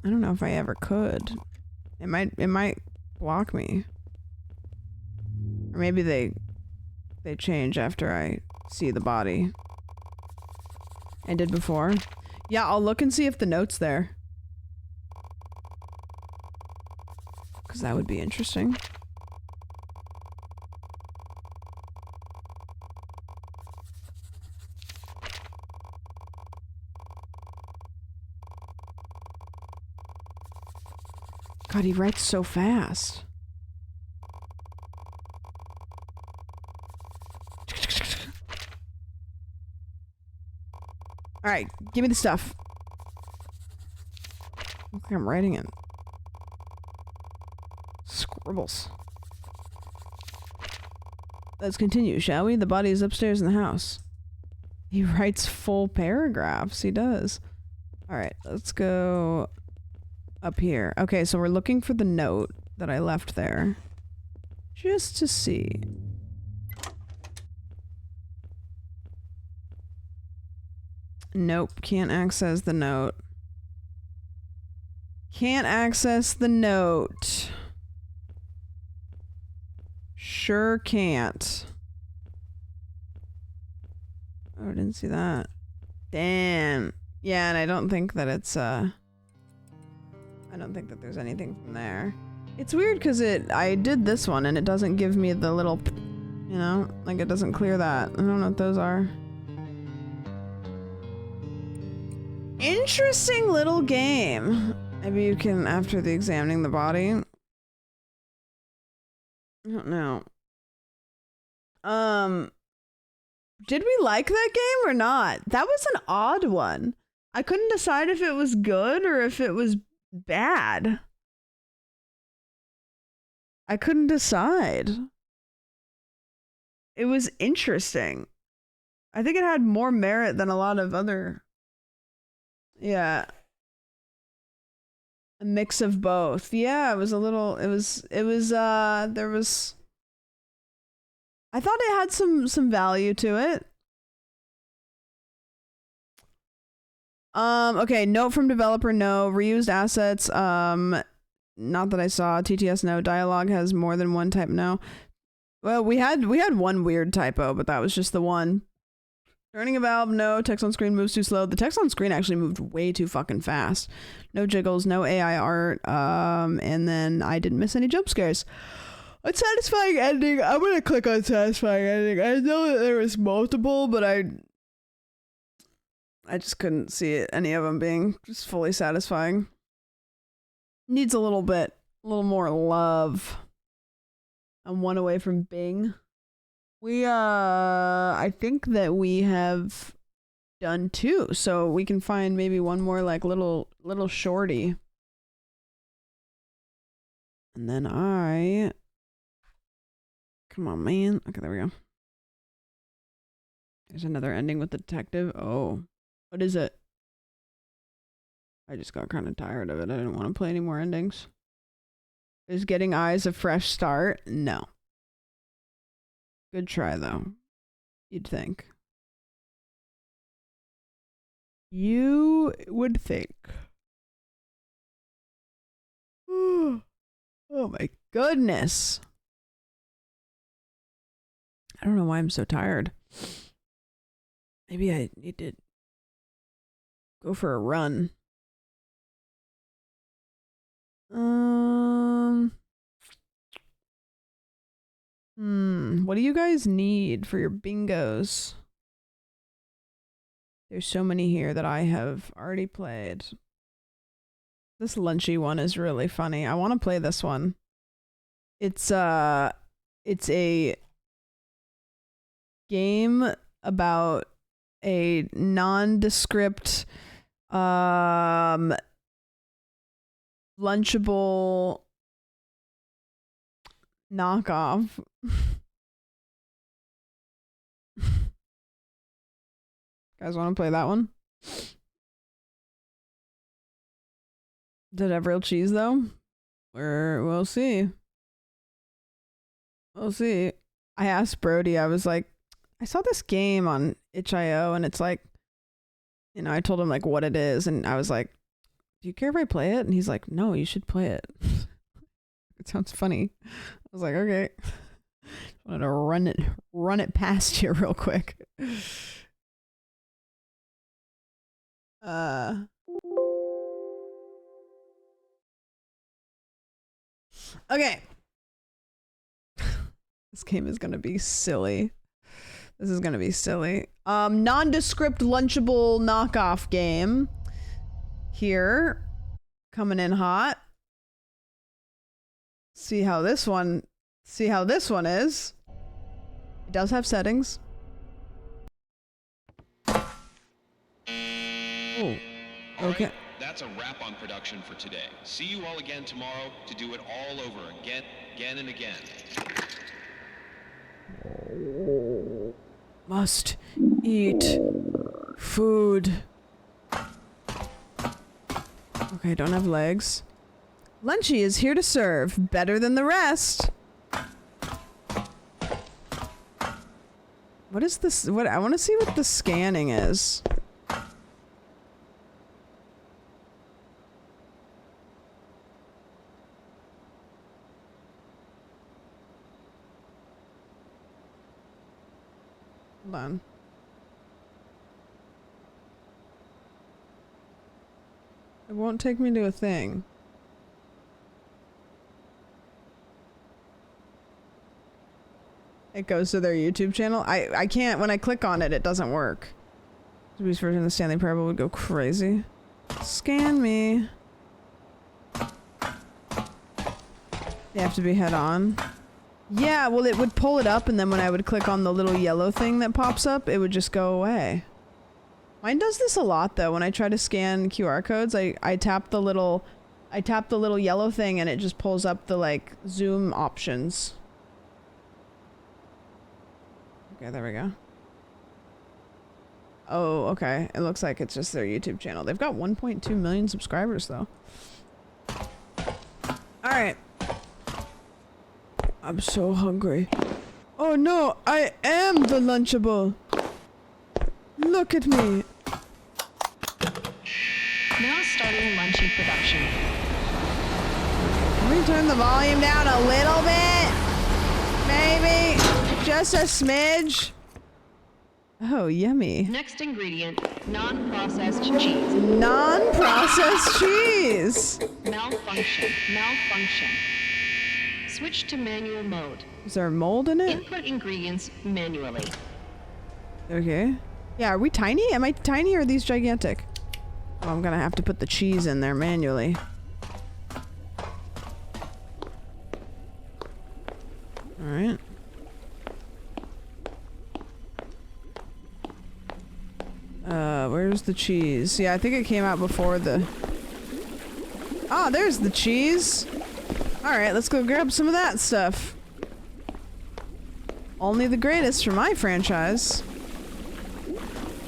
I don't know if I ever could. It might block me. Or maybe they change after I see the body. I did before. Yeah, I'll look and see if the note's there. Because that would be interesting. God, he writes so fast. Alright, give me the stuff. Look like I'm writing it. Scribbles. Let's continue, shall we? The body is upstairs in the house. He writes full paragraphs. He does. Alright, let's go up here. Okay, so we're looking for the note that I left there. Just to see. Nope, can't access the note. Can't access the note. Sure can't. Oh, I didn't see that. Damn. Yeah, and I don't think that it's, I don't think that there's anything from there. It's weird because I did this one and it doesn't give me the little, you know, like it doesn't clear that. I don't know what those are. Interesting little game. Maybe you can, after the examining the body. I don't know. Did we like that game or not? That was an odd one. I couldn't decide if it was good or if it was bad. I couldn't decide. It was interesting. I think it had more merit than a lot of other... Yeah. A mix of both. Yeah, it was a little... there was... I thought it had some value to it. Okay, note from developer, no. Reused assets, not that I saw. TTS, no. Dialogue has more than one type, no. Well, we had one weird typo, but that was just the one. Turning a valve, no. Text on screen moves too slow. The text on screen actually moved way too fucking fast. No jiggles, no AI art, and then I didn't miss any jump scares. Unsatisfying ending. I'm gonna click on satisfying ending. I know that there was multiple, but I just couldn't see any of them being just fully satisfying. Needs a little more love. I'm one away from Bing. I think that we have done 2, so we can find maybe one more like little shorty. And then come on, man. Okay, there we go. There's another ending with the detective. Oh, what is it? I just got kind of tired of it. I didn't want to play any more endings. Is Getting Eyes a fresh start? No. Good try, though. You'd think. You would think. Oh my goodness. I don't know why I'm so tired. Maybe I need to go for a run. What do you guys need for your bingos? There's so many here that I have already played. This lunchy one is really funny. I want to play this one. It's a game about a nondescript lunchable knockoff. Guys want to play that one? Did it have real cheese though? We'll see. We'll see. I asked Brody, I was like, I saw this game on itch.io and it's like, you know, I told him like what it is and I was like, do you care if I play it? And he's like, no, you should play it. It sounds funny. I was like, okay. I wanted to run it past you real quick. Okay. This game is gonna be silly. This is gonna be silly. Nondescript lunchable knockoff game. Here. Coming in hot. See how this one is. It does have settings. Oh. Okay. That's a wrap on production for today. See you all again tomorrow to do it all over again and again. Must eat food. Okay, don't have legs. Lunchy is here to serve. Better than the rest. What is this? What I want to see what the scanning is. Hold on. It won't take me to a thing. It goes to their YouTube channel. I can't, when I click on it, it doesn't work. Zuby's version of the Stanley Parable would go crazy. Scan me. You have to be head on. Yeah, well it would pull it up and then when I would click on the little yellow thing that pops up, it would just go away. Mine does this a lot though. When I try to scan QR codes, I tap the little yellow thing and it just pulls up the like zoom options. Okay, there we go. Oh, okay. It looks like it's just their YouTube channel. They've got 1.2 million subscribers though. Alright. I'm so hungry. Oh no, I am the Lunchable. Look at me. Now starting Lunchy production. Can we turn the volume down a little bit? Maybe? Just a smidge? Oh, yummy. Next ingredient, non-processed cheese. Non-processed cheese! Malfunction. Switch to manual mode. Is there mold in it? Input ingredients manually. Okay. Yeah, are we tiny? Am I tiny or are these gigantic? Oh, I'm gonna have to put the cheese in there manually. Alright. Where's the cheese? Yeah, I think it came out before the... Oh, there's the cheese! Alright, let's go grab some of that stuff. Only the greatest for my franchise.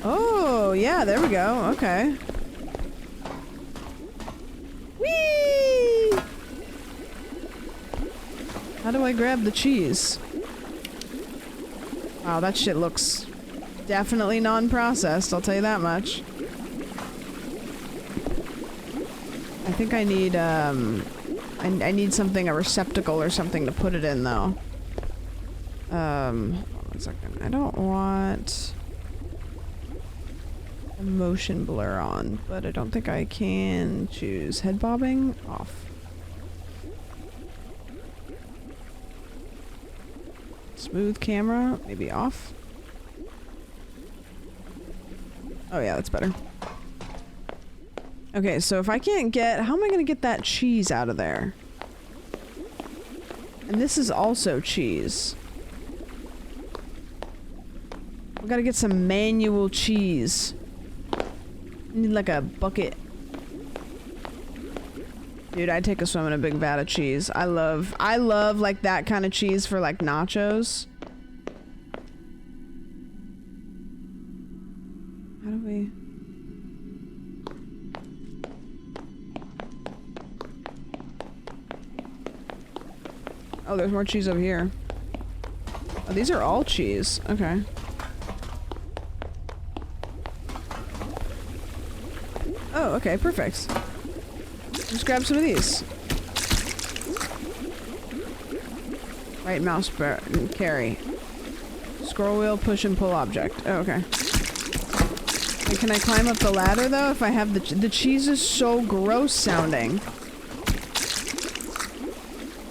Oh, yeah, there we go. Okay. Whee! How do I grab the cheese? Wow, that shit looks definitely non-processed, I'll tell you that much. I think I need, I need something, a receptacle or something to put it in, though. Hold on 1 second. I don't want a motion blur on, but I don't think I can choose head bobbing off. Smooth camera, maybe off. Oh yeah, that's better. Okay, so if I can't get... How am I gonna get that cheese out of there? And this is also cheese. We gotta get some manual cheese. Need like a bucket. Dude, I'd take a swim in a big vat of cheese. I love like that kind of cheese for like nachos. How do we... Oh, there's more cheese over here. Oh, these are all cheese. Okay. Oh, okay, perfect. Just grab some of these. Right mouse carry. Scroll wheel, push and pull object. Oh, okay. Wait, can I climb up the ladder though? If I have the cheese is so gross sounding.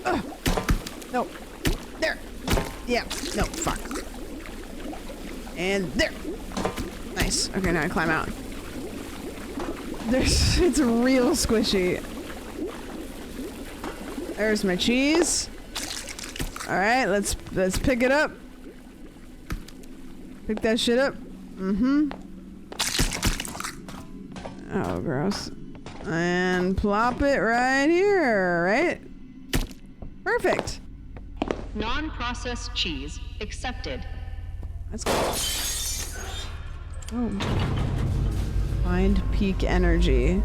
Ugh. No. There. Yeah. No. Fuck. And there. Nice. Okay, now I climb out. It's real squishy. There's my cheese. All right, let's pick it up. Pick that shit up. Mm-hmm. Oh, gross. And plop it right here, right? Perfect. Non-processed cheese accepted. Let's go. Oh. Find peak energy.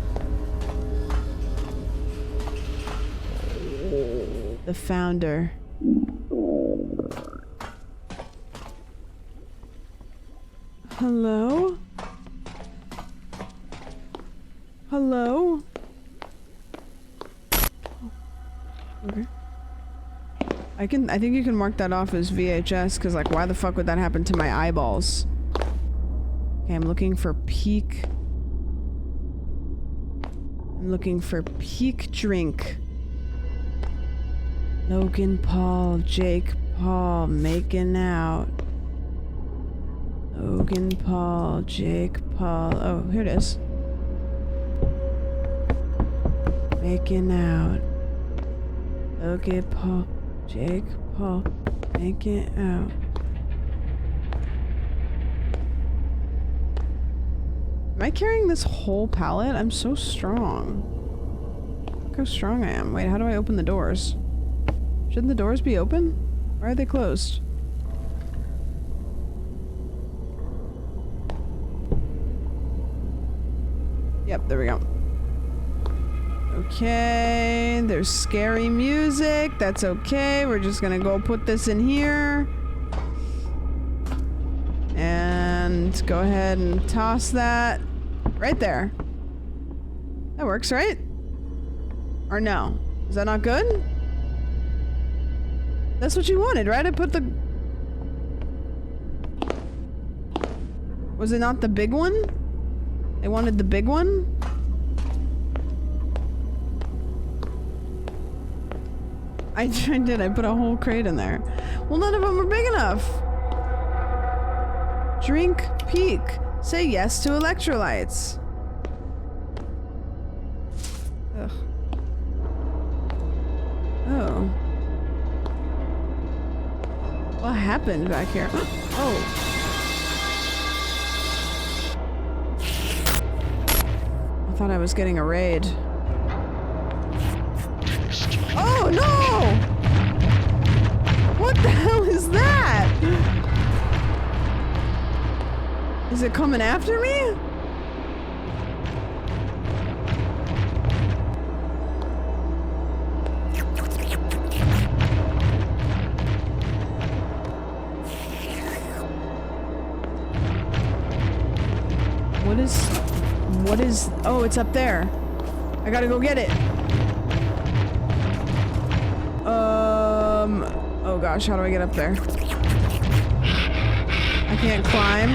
The founder. Hello? Hello? Okay. I think you can mark that off as VHS, because like why the fuck would that happen to my eyeballs? Okay, I'm looking for peak. I'm looking for peak drink. Logan Paul, Jake Paul, making out. Logan Paul, Jake Paul. Oh, here it is. Making out. Logan Paul, Jake Paul, making out. Am I carrying this whole pallet? I'm so strong. Look how strong I am. Wait, how do I open the doors? Shouldn't the doors be open? Why are they closed? Yep, there we go. Okay, there's scary music. That's okay. We're just gonna go put this in here. And go ahead and toss that right there. That works, right? Or no? Is that not good? That's what you wanted, right? I put the... Was it not the big one? They wanted the big one? I did. I put a whole crate in there. Well, none of them are big enough. Drink peak. Say yes to electrolytes. Ugh. Oh. What happened back here? Oh. I thought I was getting a raid. Oh no! What the hell is that? Is it coming after me? What is, oh, it's up there. I gotta go get it. Oh gosh, how do I get up there? I can't climb.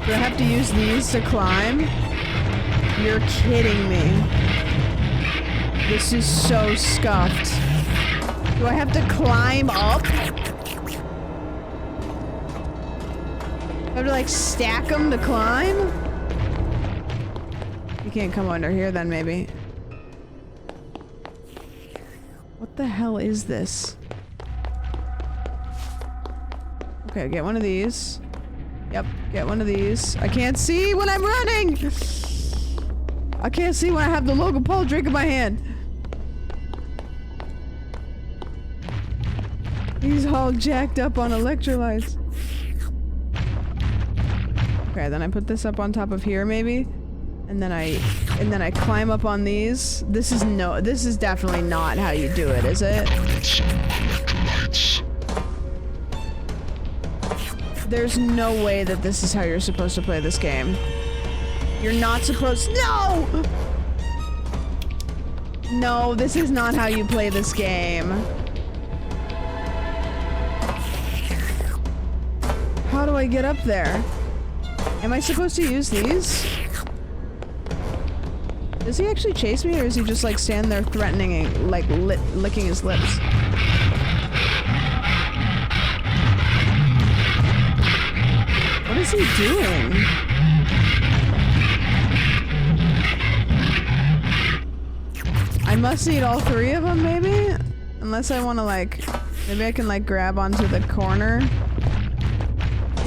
Do I have to use these to climb? You're kidding me. This is so scuffed. Do I have to climb up? I have to like stack them to climb? You can't come under here then maybe. What What the hell is this? Okay, get one of these. Yep, get one of these. I can't see when I'm running! I can't see when I have the Logan Paul drink in my hand. He's all jacked up on electrolytes. Okay, then I put this up on top of here, maybe? And then I climb up on these. This is definitely not how you do it, is it? There's no way that this is how you're supposed to play this game. You're not supposed— No! No, this is not how you play this game. How do I get up there? Am I supposed to use these? Does he actually chase me, or is he just like stand there threatening, like licking his lips? What is he doing? I must need all three of them, maybe? Unless I want to like, maybe I can like grab onto the corner.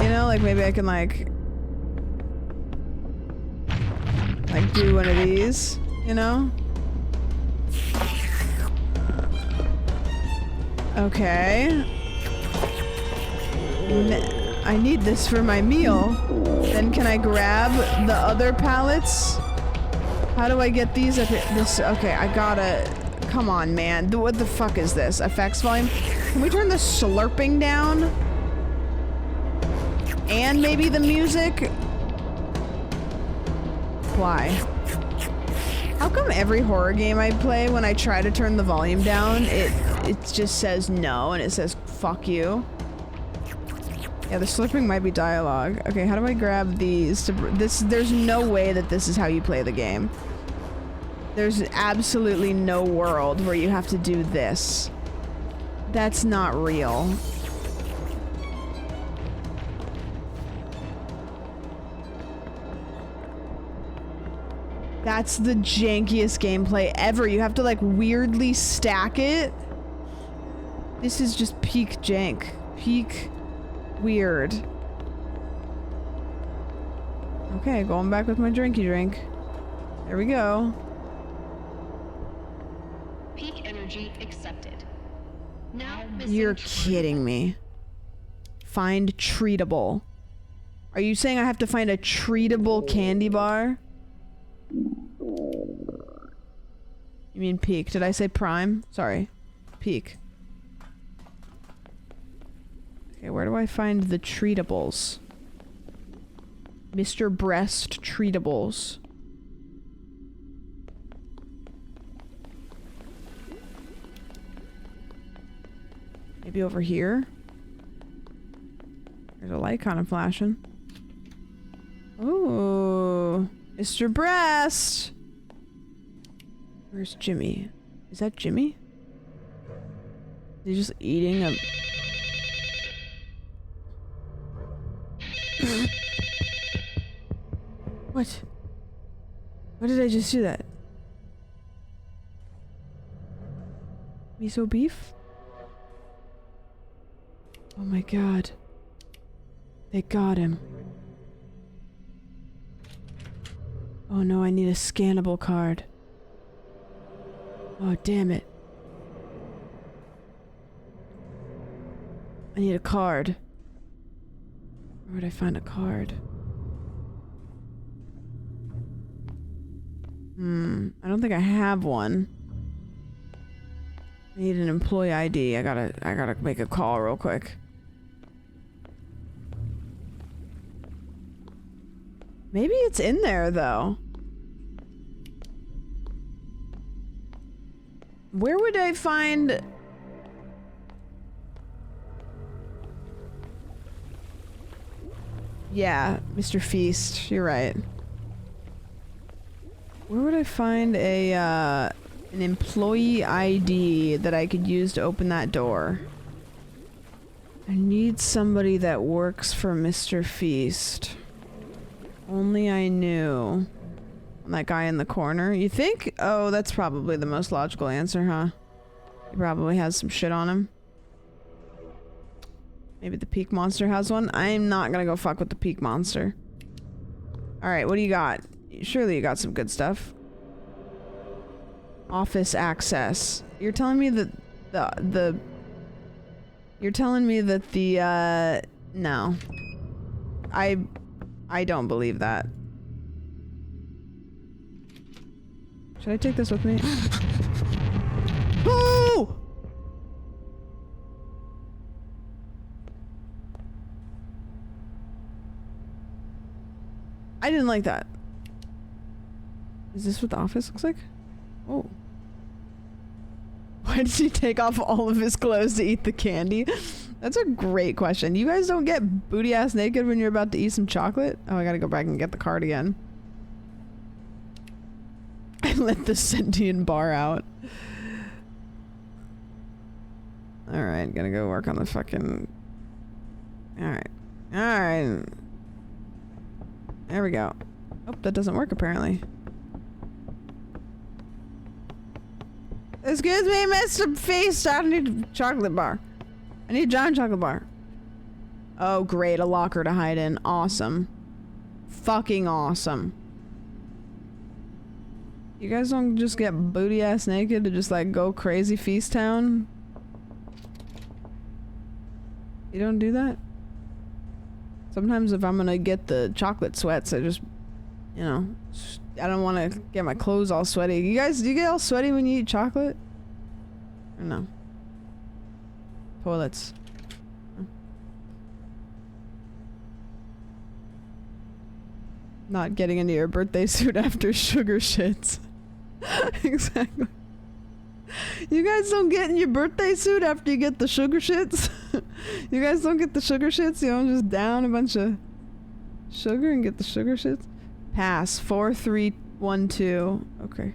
You know, like maybe I can like do one of these, you know? Okay. I need this for my meal. Then can I grab the other pallets? How do I get these up here? Okay, I gotta— Come on, man. What the fuck is this? Effects volume? Can we turn the slurping down? And maybe the music? Why? How come every horror game I play, when I try to turn the volume down, it just says no, and it says fuck you? Yeah, the slurping might be dialogue. Okay, how do I grab these to— there's no way that this is how you play the game. There's absolutely no world where you have to do this. That's not real. That's the jankiest gameplay ever. You have to like weirdly stack it. This is just peak jank. Peak weird. Okay, going back with my drinky drink. There we go. Peak energy accepted. Now You're kidding me. Find treatable. Are you saying I have to find a treatable candy bar? You mean peak? Did I say prime? Sorry. Peak. Okay, where do I find the treatables? Mr. Breast treatables. Maybe over here? There's a light kind of flashing. Ooh. Mr. Breast! Where's Jimmy? Is that Jimmy? Is he just eating a... What? Why did I just do that? Miso beef? Oh my god. They got him. Oh no, I need a scannable card. Oh, damn it. I need a card. Where would I find a card? I don't think I have one. I need an employee ID. I gotta make a call real quick. Maybe it's in there, though. Where would I find... Yeah, Mr. Feast. You're right. Where would I find a, an employee ID that I could use to open that door? I need somebody that works for Mr. Feast. Only I knew. That guy in the corner. You think? Oh, that's probably the most logical answer, huh? He probably has some shit on him. Maybe the peak monster has one. I'm not gonna go fuck with the peak monster. Alright, what do you got? Surely you got some good stuff. Office access. You're telling me that you're telling me that the no. I don't believe that. Should I take this with me? Oh! I didn't like that. Is this what the office looks like? Oh. Why did he take off all of his clothes to eat the candy? That's a great question. You guys don't get booty ass naked when you're about to eat some chocolate? Oh, I gotta go back and get the card again. I let the sentient bar out. Alright, gonna go work on the fucking... Alright. Alright. There we go. Oh, that doesn't work apparently. Excuse me, Mr. Feast. I need a chocolate bar. I need a giant chocolate bar. Oh, great. A locker to hide in. Awesome. Fucking awesome. You guys don't just get booty ass naked to just like go crazy Feast Town? You don't do that? Sometimes if I'm gonna get the chocolate sweats, I just, you know, I don't want to get my clothes all sweaty. You guys, do you get all sweaty when you eat chocolate? Or no? Toilets. Not getting into your birthday suit after sugar shits. Exactly. You guys don't get in your birthday suit after you get the sugar shits? You guys don't get the sugar shits? You don't just down a bunch of sugar and get the sugar shits? Pass. 4312. Okay.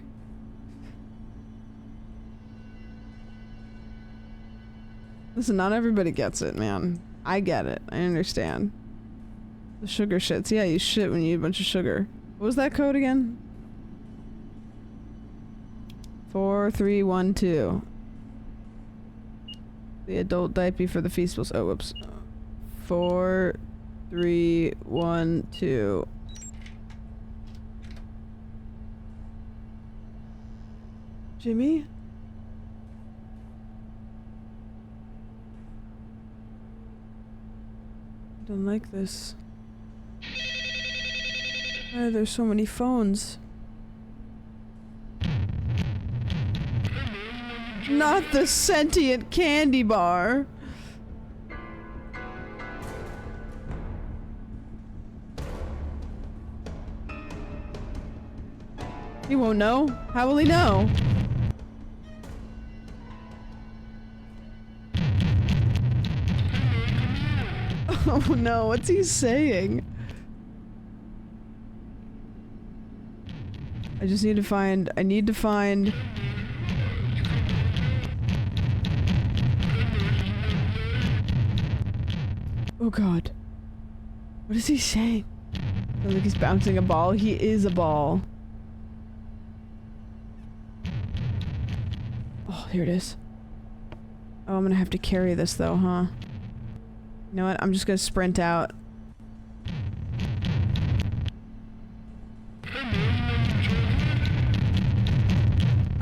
Listen, not everybody gets it, man. I get it. I understand. The sugar shits. Yeah, you shit when you eat a bunch of sugar. What was that code again? 4312. The adult diaper for the Feastables. Oh, whoops. 4312. Jimmy? I don't like this. Why are there so many phones? Not the sentient candy bar. He won't know. How will he know? Oh no, what's he saying? I just need to find... I need to find... Oh god. What is he saying? I think he's bouncing a ball. He is a ball. Oh, here it is. Oh, I'm gonna have to carry this though, huh? You know what? I'm just gonna sprint out.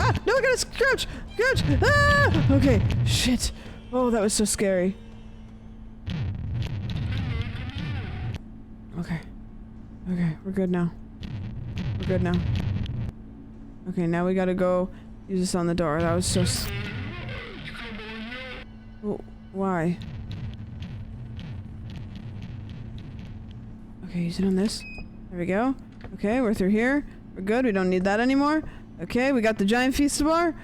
Ah! No, I gotta crouch! Crouch! Ah! Okay. Shit. Oh, that was so scary. Okay. Okay, we're good now. We're good now. Okay, now we gotta go use this on the door. That was so oh, why? Okay, use it on this. There we go. Okay, we're through here. We're good. We don't need that anymore. Okay, we got the giant Feasta bar.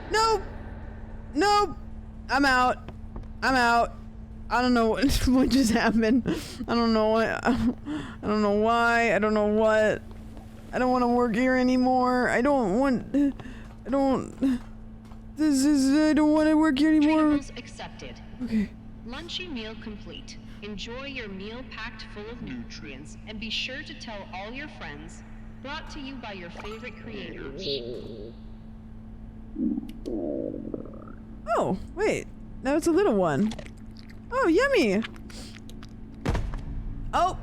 Nope! Nope! I'm out. I'm out. I don't know what just happened. I don't know what. I don't know why. I don't know what. I don't want to work here anymore. I don't want. I don't. This is. I don't want to work here anymore. Treatables accepted. Okay. Lunchy meal complete. Enjoy your meal packed full of nutrients, and be sure to tell all your friends Brought to you by your favorite creators. Oh, wait. That was a little one. Oh, yummy. Oh.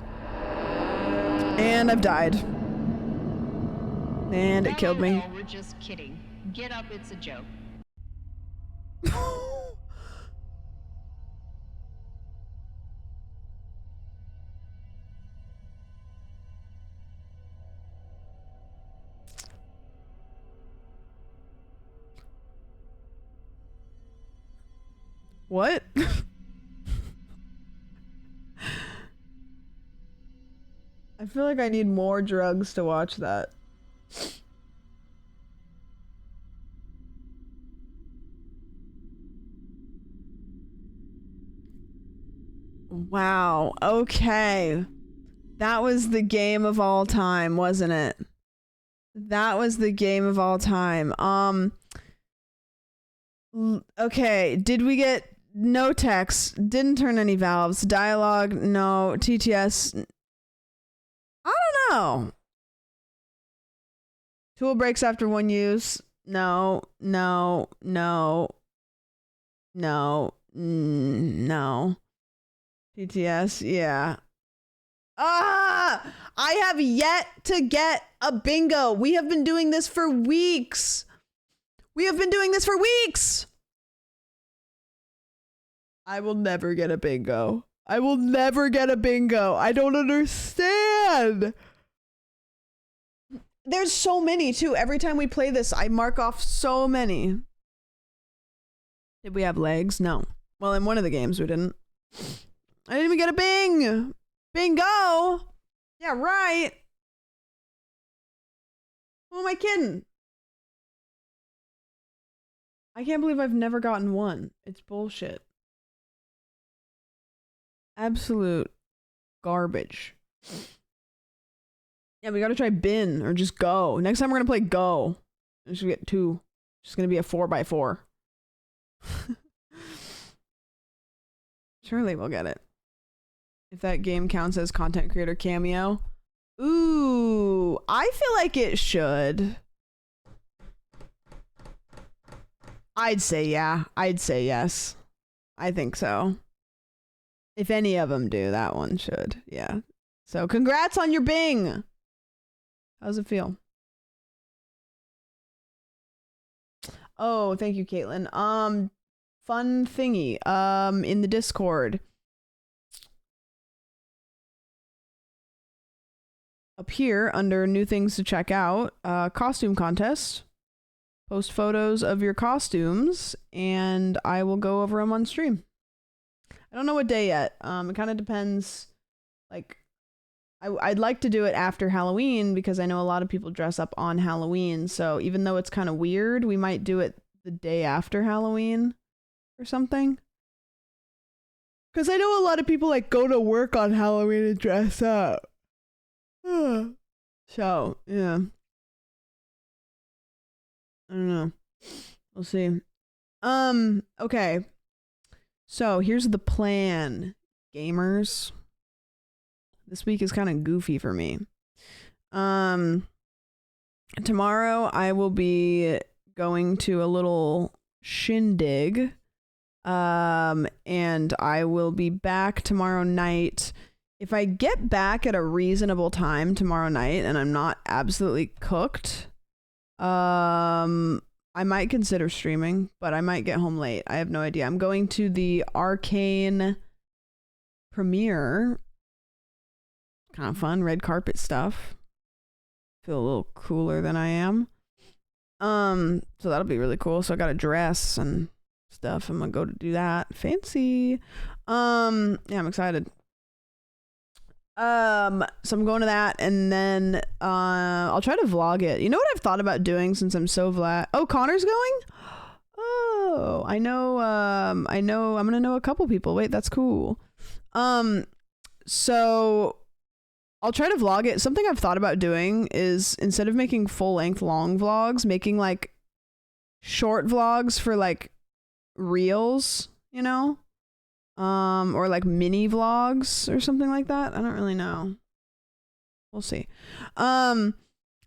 And I've died. And it killed me. We're just kidding. Get up, it's a joke. What? I feel like I need more drugs to watch that. Wow. Okay. That was the game of all time, wasn't it? That was the game of all time. Okay. Did we get no text? Didn't turn any valves. Dialogue? No. TTS? I don't know. Tool breaks after one use? No. No. No. No. No. TTS? Yeah. Ah! I have yet to get a bingo. We have been doing this for weeks. We have been doing this for weeks. I will never get a bingo. I will never get a bingo. I don't understand. There's so many too. Every time we play this, I mark off so many. Did we have legs? No. Well, in one of the games we didn't. I didn't even get a bing. Bingo. Yeah, right. Who am I kidding? I can't believe I've never gotten one. It's bullshit. Absolute garbage. Yeah, we gotta try bin or just go. Next time we're gonna play go. I should get 2. It's just gonna be a 4x4. Surely we'll get it. If that game counts as content creator cameo. Ooh, I feel like it should. I'd say yeah. I'd say yes. I think so. If any of them do, that one should. Yeah. So congrats on your Bing. How's it feel? Oh, thank you, Caitlin. Fun thingy. In the Discord. Up here under new things to check out, costume contest. Post photos of your costumes and I will go over them on stream. I don't know what day yet. It kind of depends. Like, I'd like to do it after Halloween because I know a lot of people dress up on Halloween. So even though it's kind of weird, we might do it the day after Halloween or something. Because I know a lot of people like go to work on Halloween and dress up. So, yeah. I don't know. We'll see. Okay. So here's the plan, gamers. This week is kind of goofy for me. Tomorrow I will be going to a little shindig. And I will be back tomorrow night. If I get back at a reasonable time tomorrow night and I'm not absolutely cooked, I might consider streaming, but I might get home late. I have no idea. I'm going to the Arcane premiere. Kind of fun, red carpet stuff. Feel a little cooler than I am. So that'll be really cool. So I got a dress and stuff. I'm gonna go to do that. Fancy. Yeah, I'm excited. So I'm going to that, and then I'll try to vlog it. You know what I've thought about doing since I'm so Oh, Connor's going? Oh, I know I'm gonna know a couple people. Wait, that's cool. So I'll try to vlog it. Something I've thought about doing is instead of making full-length long vlogs, making like short vlogs for like reels, you know? Or like mini vlogs or something like that. I don't really know. We'll see.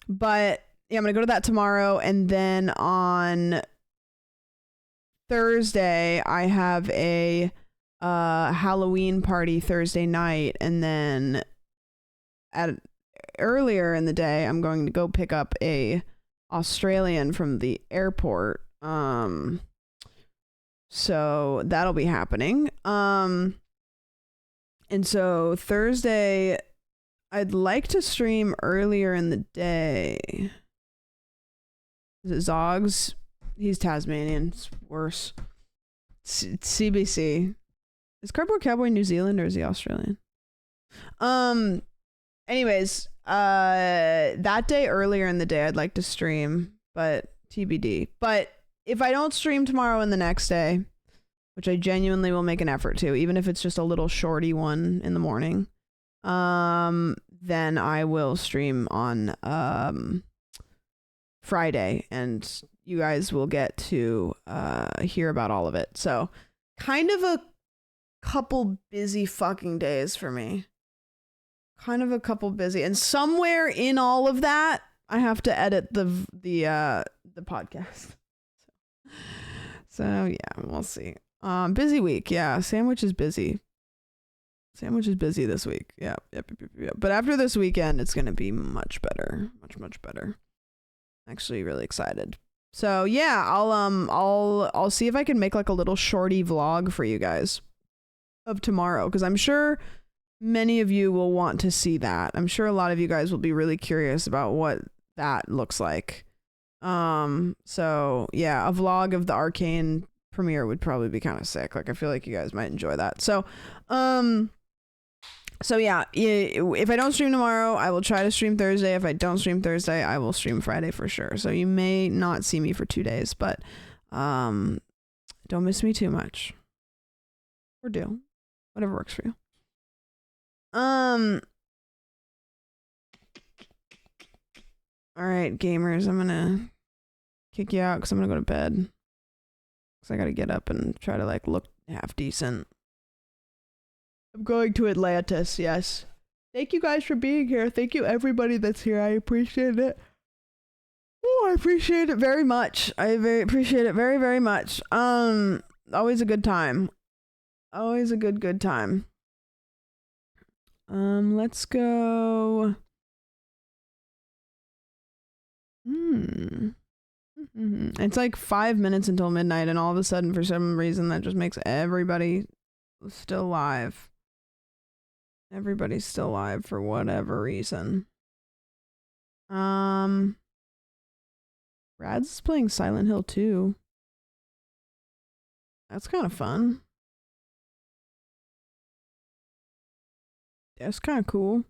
But yeah, I'm gonna go to that tomorrow, and then on Thursday I have a Halloween party Thursday night, and then earlier in the day I'm going to go pick up a Australian from the airport. So that'll be happening. And so Thursday I'd like to stream earlier in the day. Is it Zogs? He's Tasmanian. It's worse. CBC. Is Cardboard Cowboy New Zealand or is he Australian? Anyways, that day earlier in the day I'd like to stream, but TBD. But if I don't stream tomorrow and the next day, which I genuinely will make an effort to, even if it's just a little shorty one in the morning, then I will stream on Friday, and you guys will get to hear about all of it. So kind of a couple busy fucking days for me. Kind of a couple busy, and somewhere in all of that I have to edit the podcast. So yeah, we'll see. Busy week. Yeah, Sandwich is busy. Sandwich is busy this week. Yeah. But after this weekend, it's gonna be much better. Much better. Actually, really excited. So yeah, I'll see if I can make like a little shorty vlog for you guys of tomorrow, because I'm sure many of you will want to see that. I'm sure a lot of you guys will be really curious about what that looks like. So yeah, a vlog of the Arcane premiere would probably be kind of sick. Like, I feel like you guys might enjoy that. So yeah, if I don't stream tomorrow, I will try to stream Thursday. If I don't stream Thursday, I will stream Friday for sure. So you may not see me for 2 days, but don't miss me too much. Or do. Whatever works for you. All right, gamers, I'm gonna kick you out because I'm gonna go to bed. Because I gotta get up and try to like look half decent. I'm going to Atlantis, yes. Thank you guys for being here. Thank you everybody that's here. I appreciate it. Oh, I appreciate it very much. I appreciate it very, very much. Always a good time. Always a good time. Let's go. It's like 5 minutes until midnight, and all of a sudden, for some reason, that just makes everybody still live. Everybody's still live for whatever reason. Rads is playing Silent Hill 2. That's kind of fun. That's kind of cool.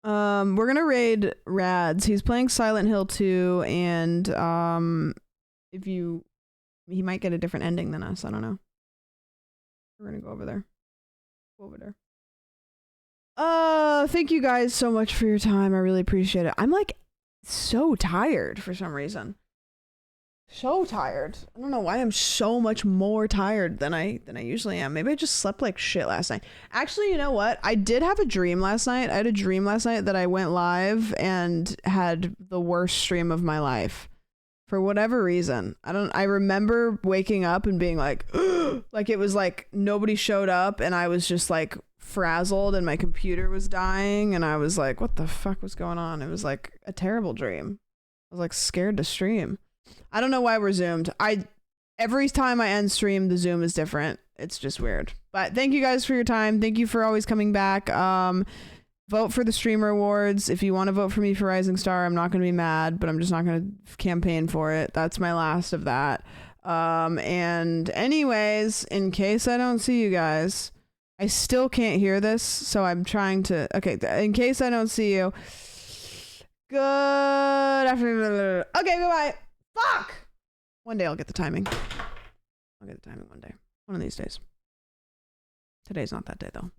We're gonna raid Rads. He's playing Silent Hill 2, and he might get a different ending than us. I don't know. We're gonna go over there. Go over there. Thank you guys so much for your time. I really appreciate it. I'm like so tired for some reason. So tired. I don't know why I'm so much more tired than I usually am. Maybe I just slept like shit last night. Actually, you know what? I did have a dream last night. I had a dream last night that I went live and had the worst stream of my life. For whatever reason. I remember waking up and being like, like it was like nobody showed up, and I was just like frazzled, and my computer was dying, and I was like, what the fuck was going on? It was like a terrible dream. I was like scared to stream. I don't know why we're zoomed. Every time I end stream, the zoom is different. It's just weird. But thank you guys for your time. Thank you for always coming back. Vote for the streamer awards. If you want to vote for me for Rising Star, I'm not going to be mad, but I'm just not going to campaign for it. That's my last of that. And anyways, in case I don't see you guys, I still can't hear this, so I'm trying to, okay, in case I don't see you, good afternoon. Okay, goodbye. Fuck! One day I'll get the timing. I'll get the timing one day. One of these days. Today's not that day, though.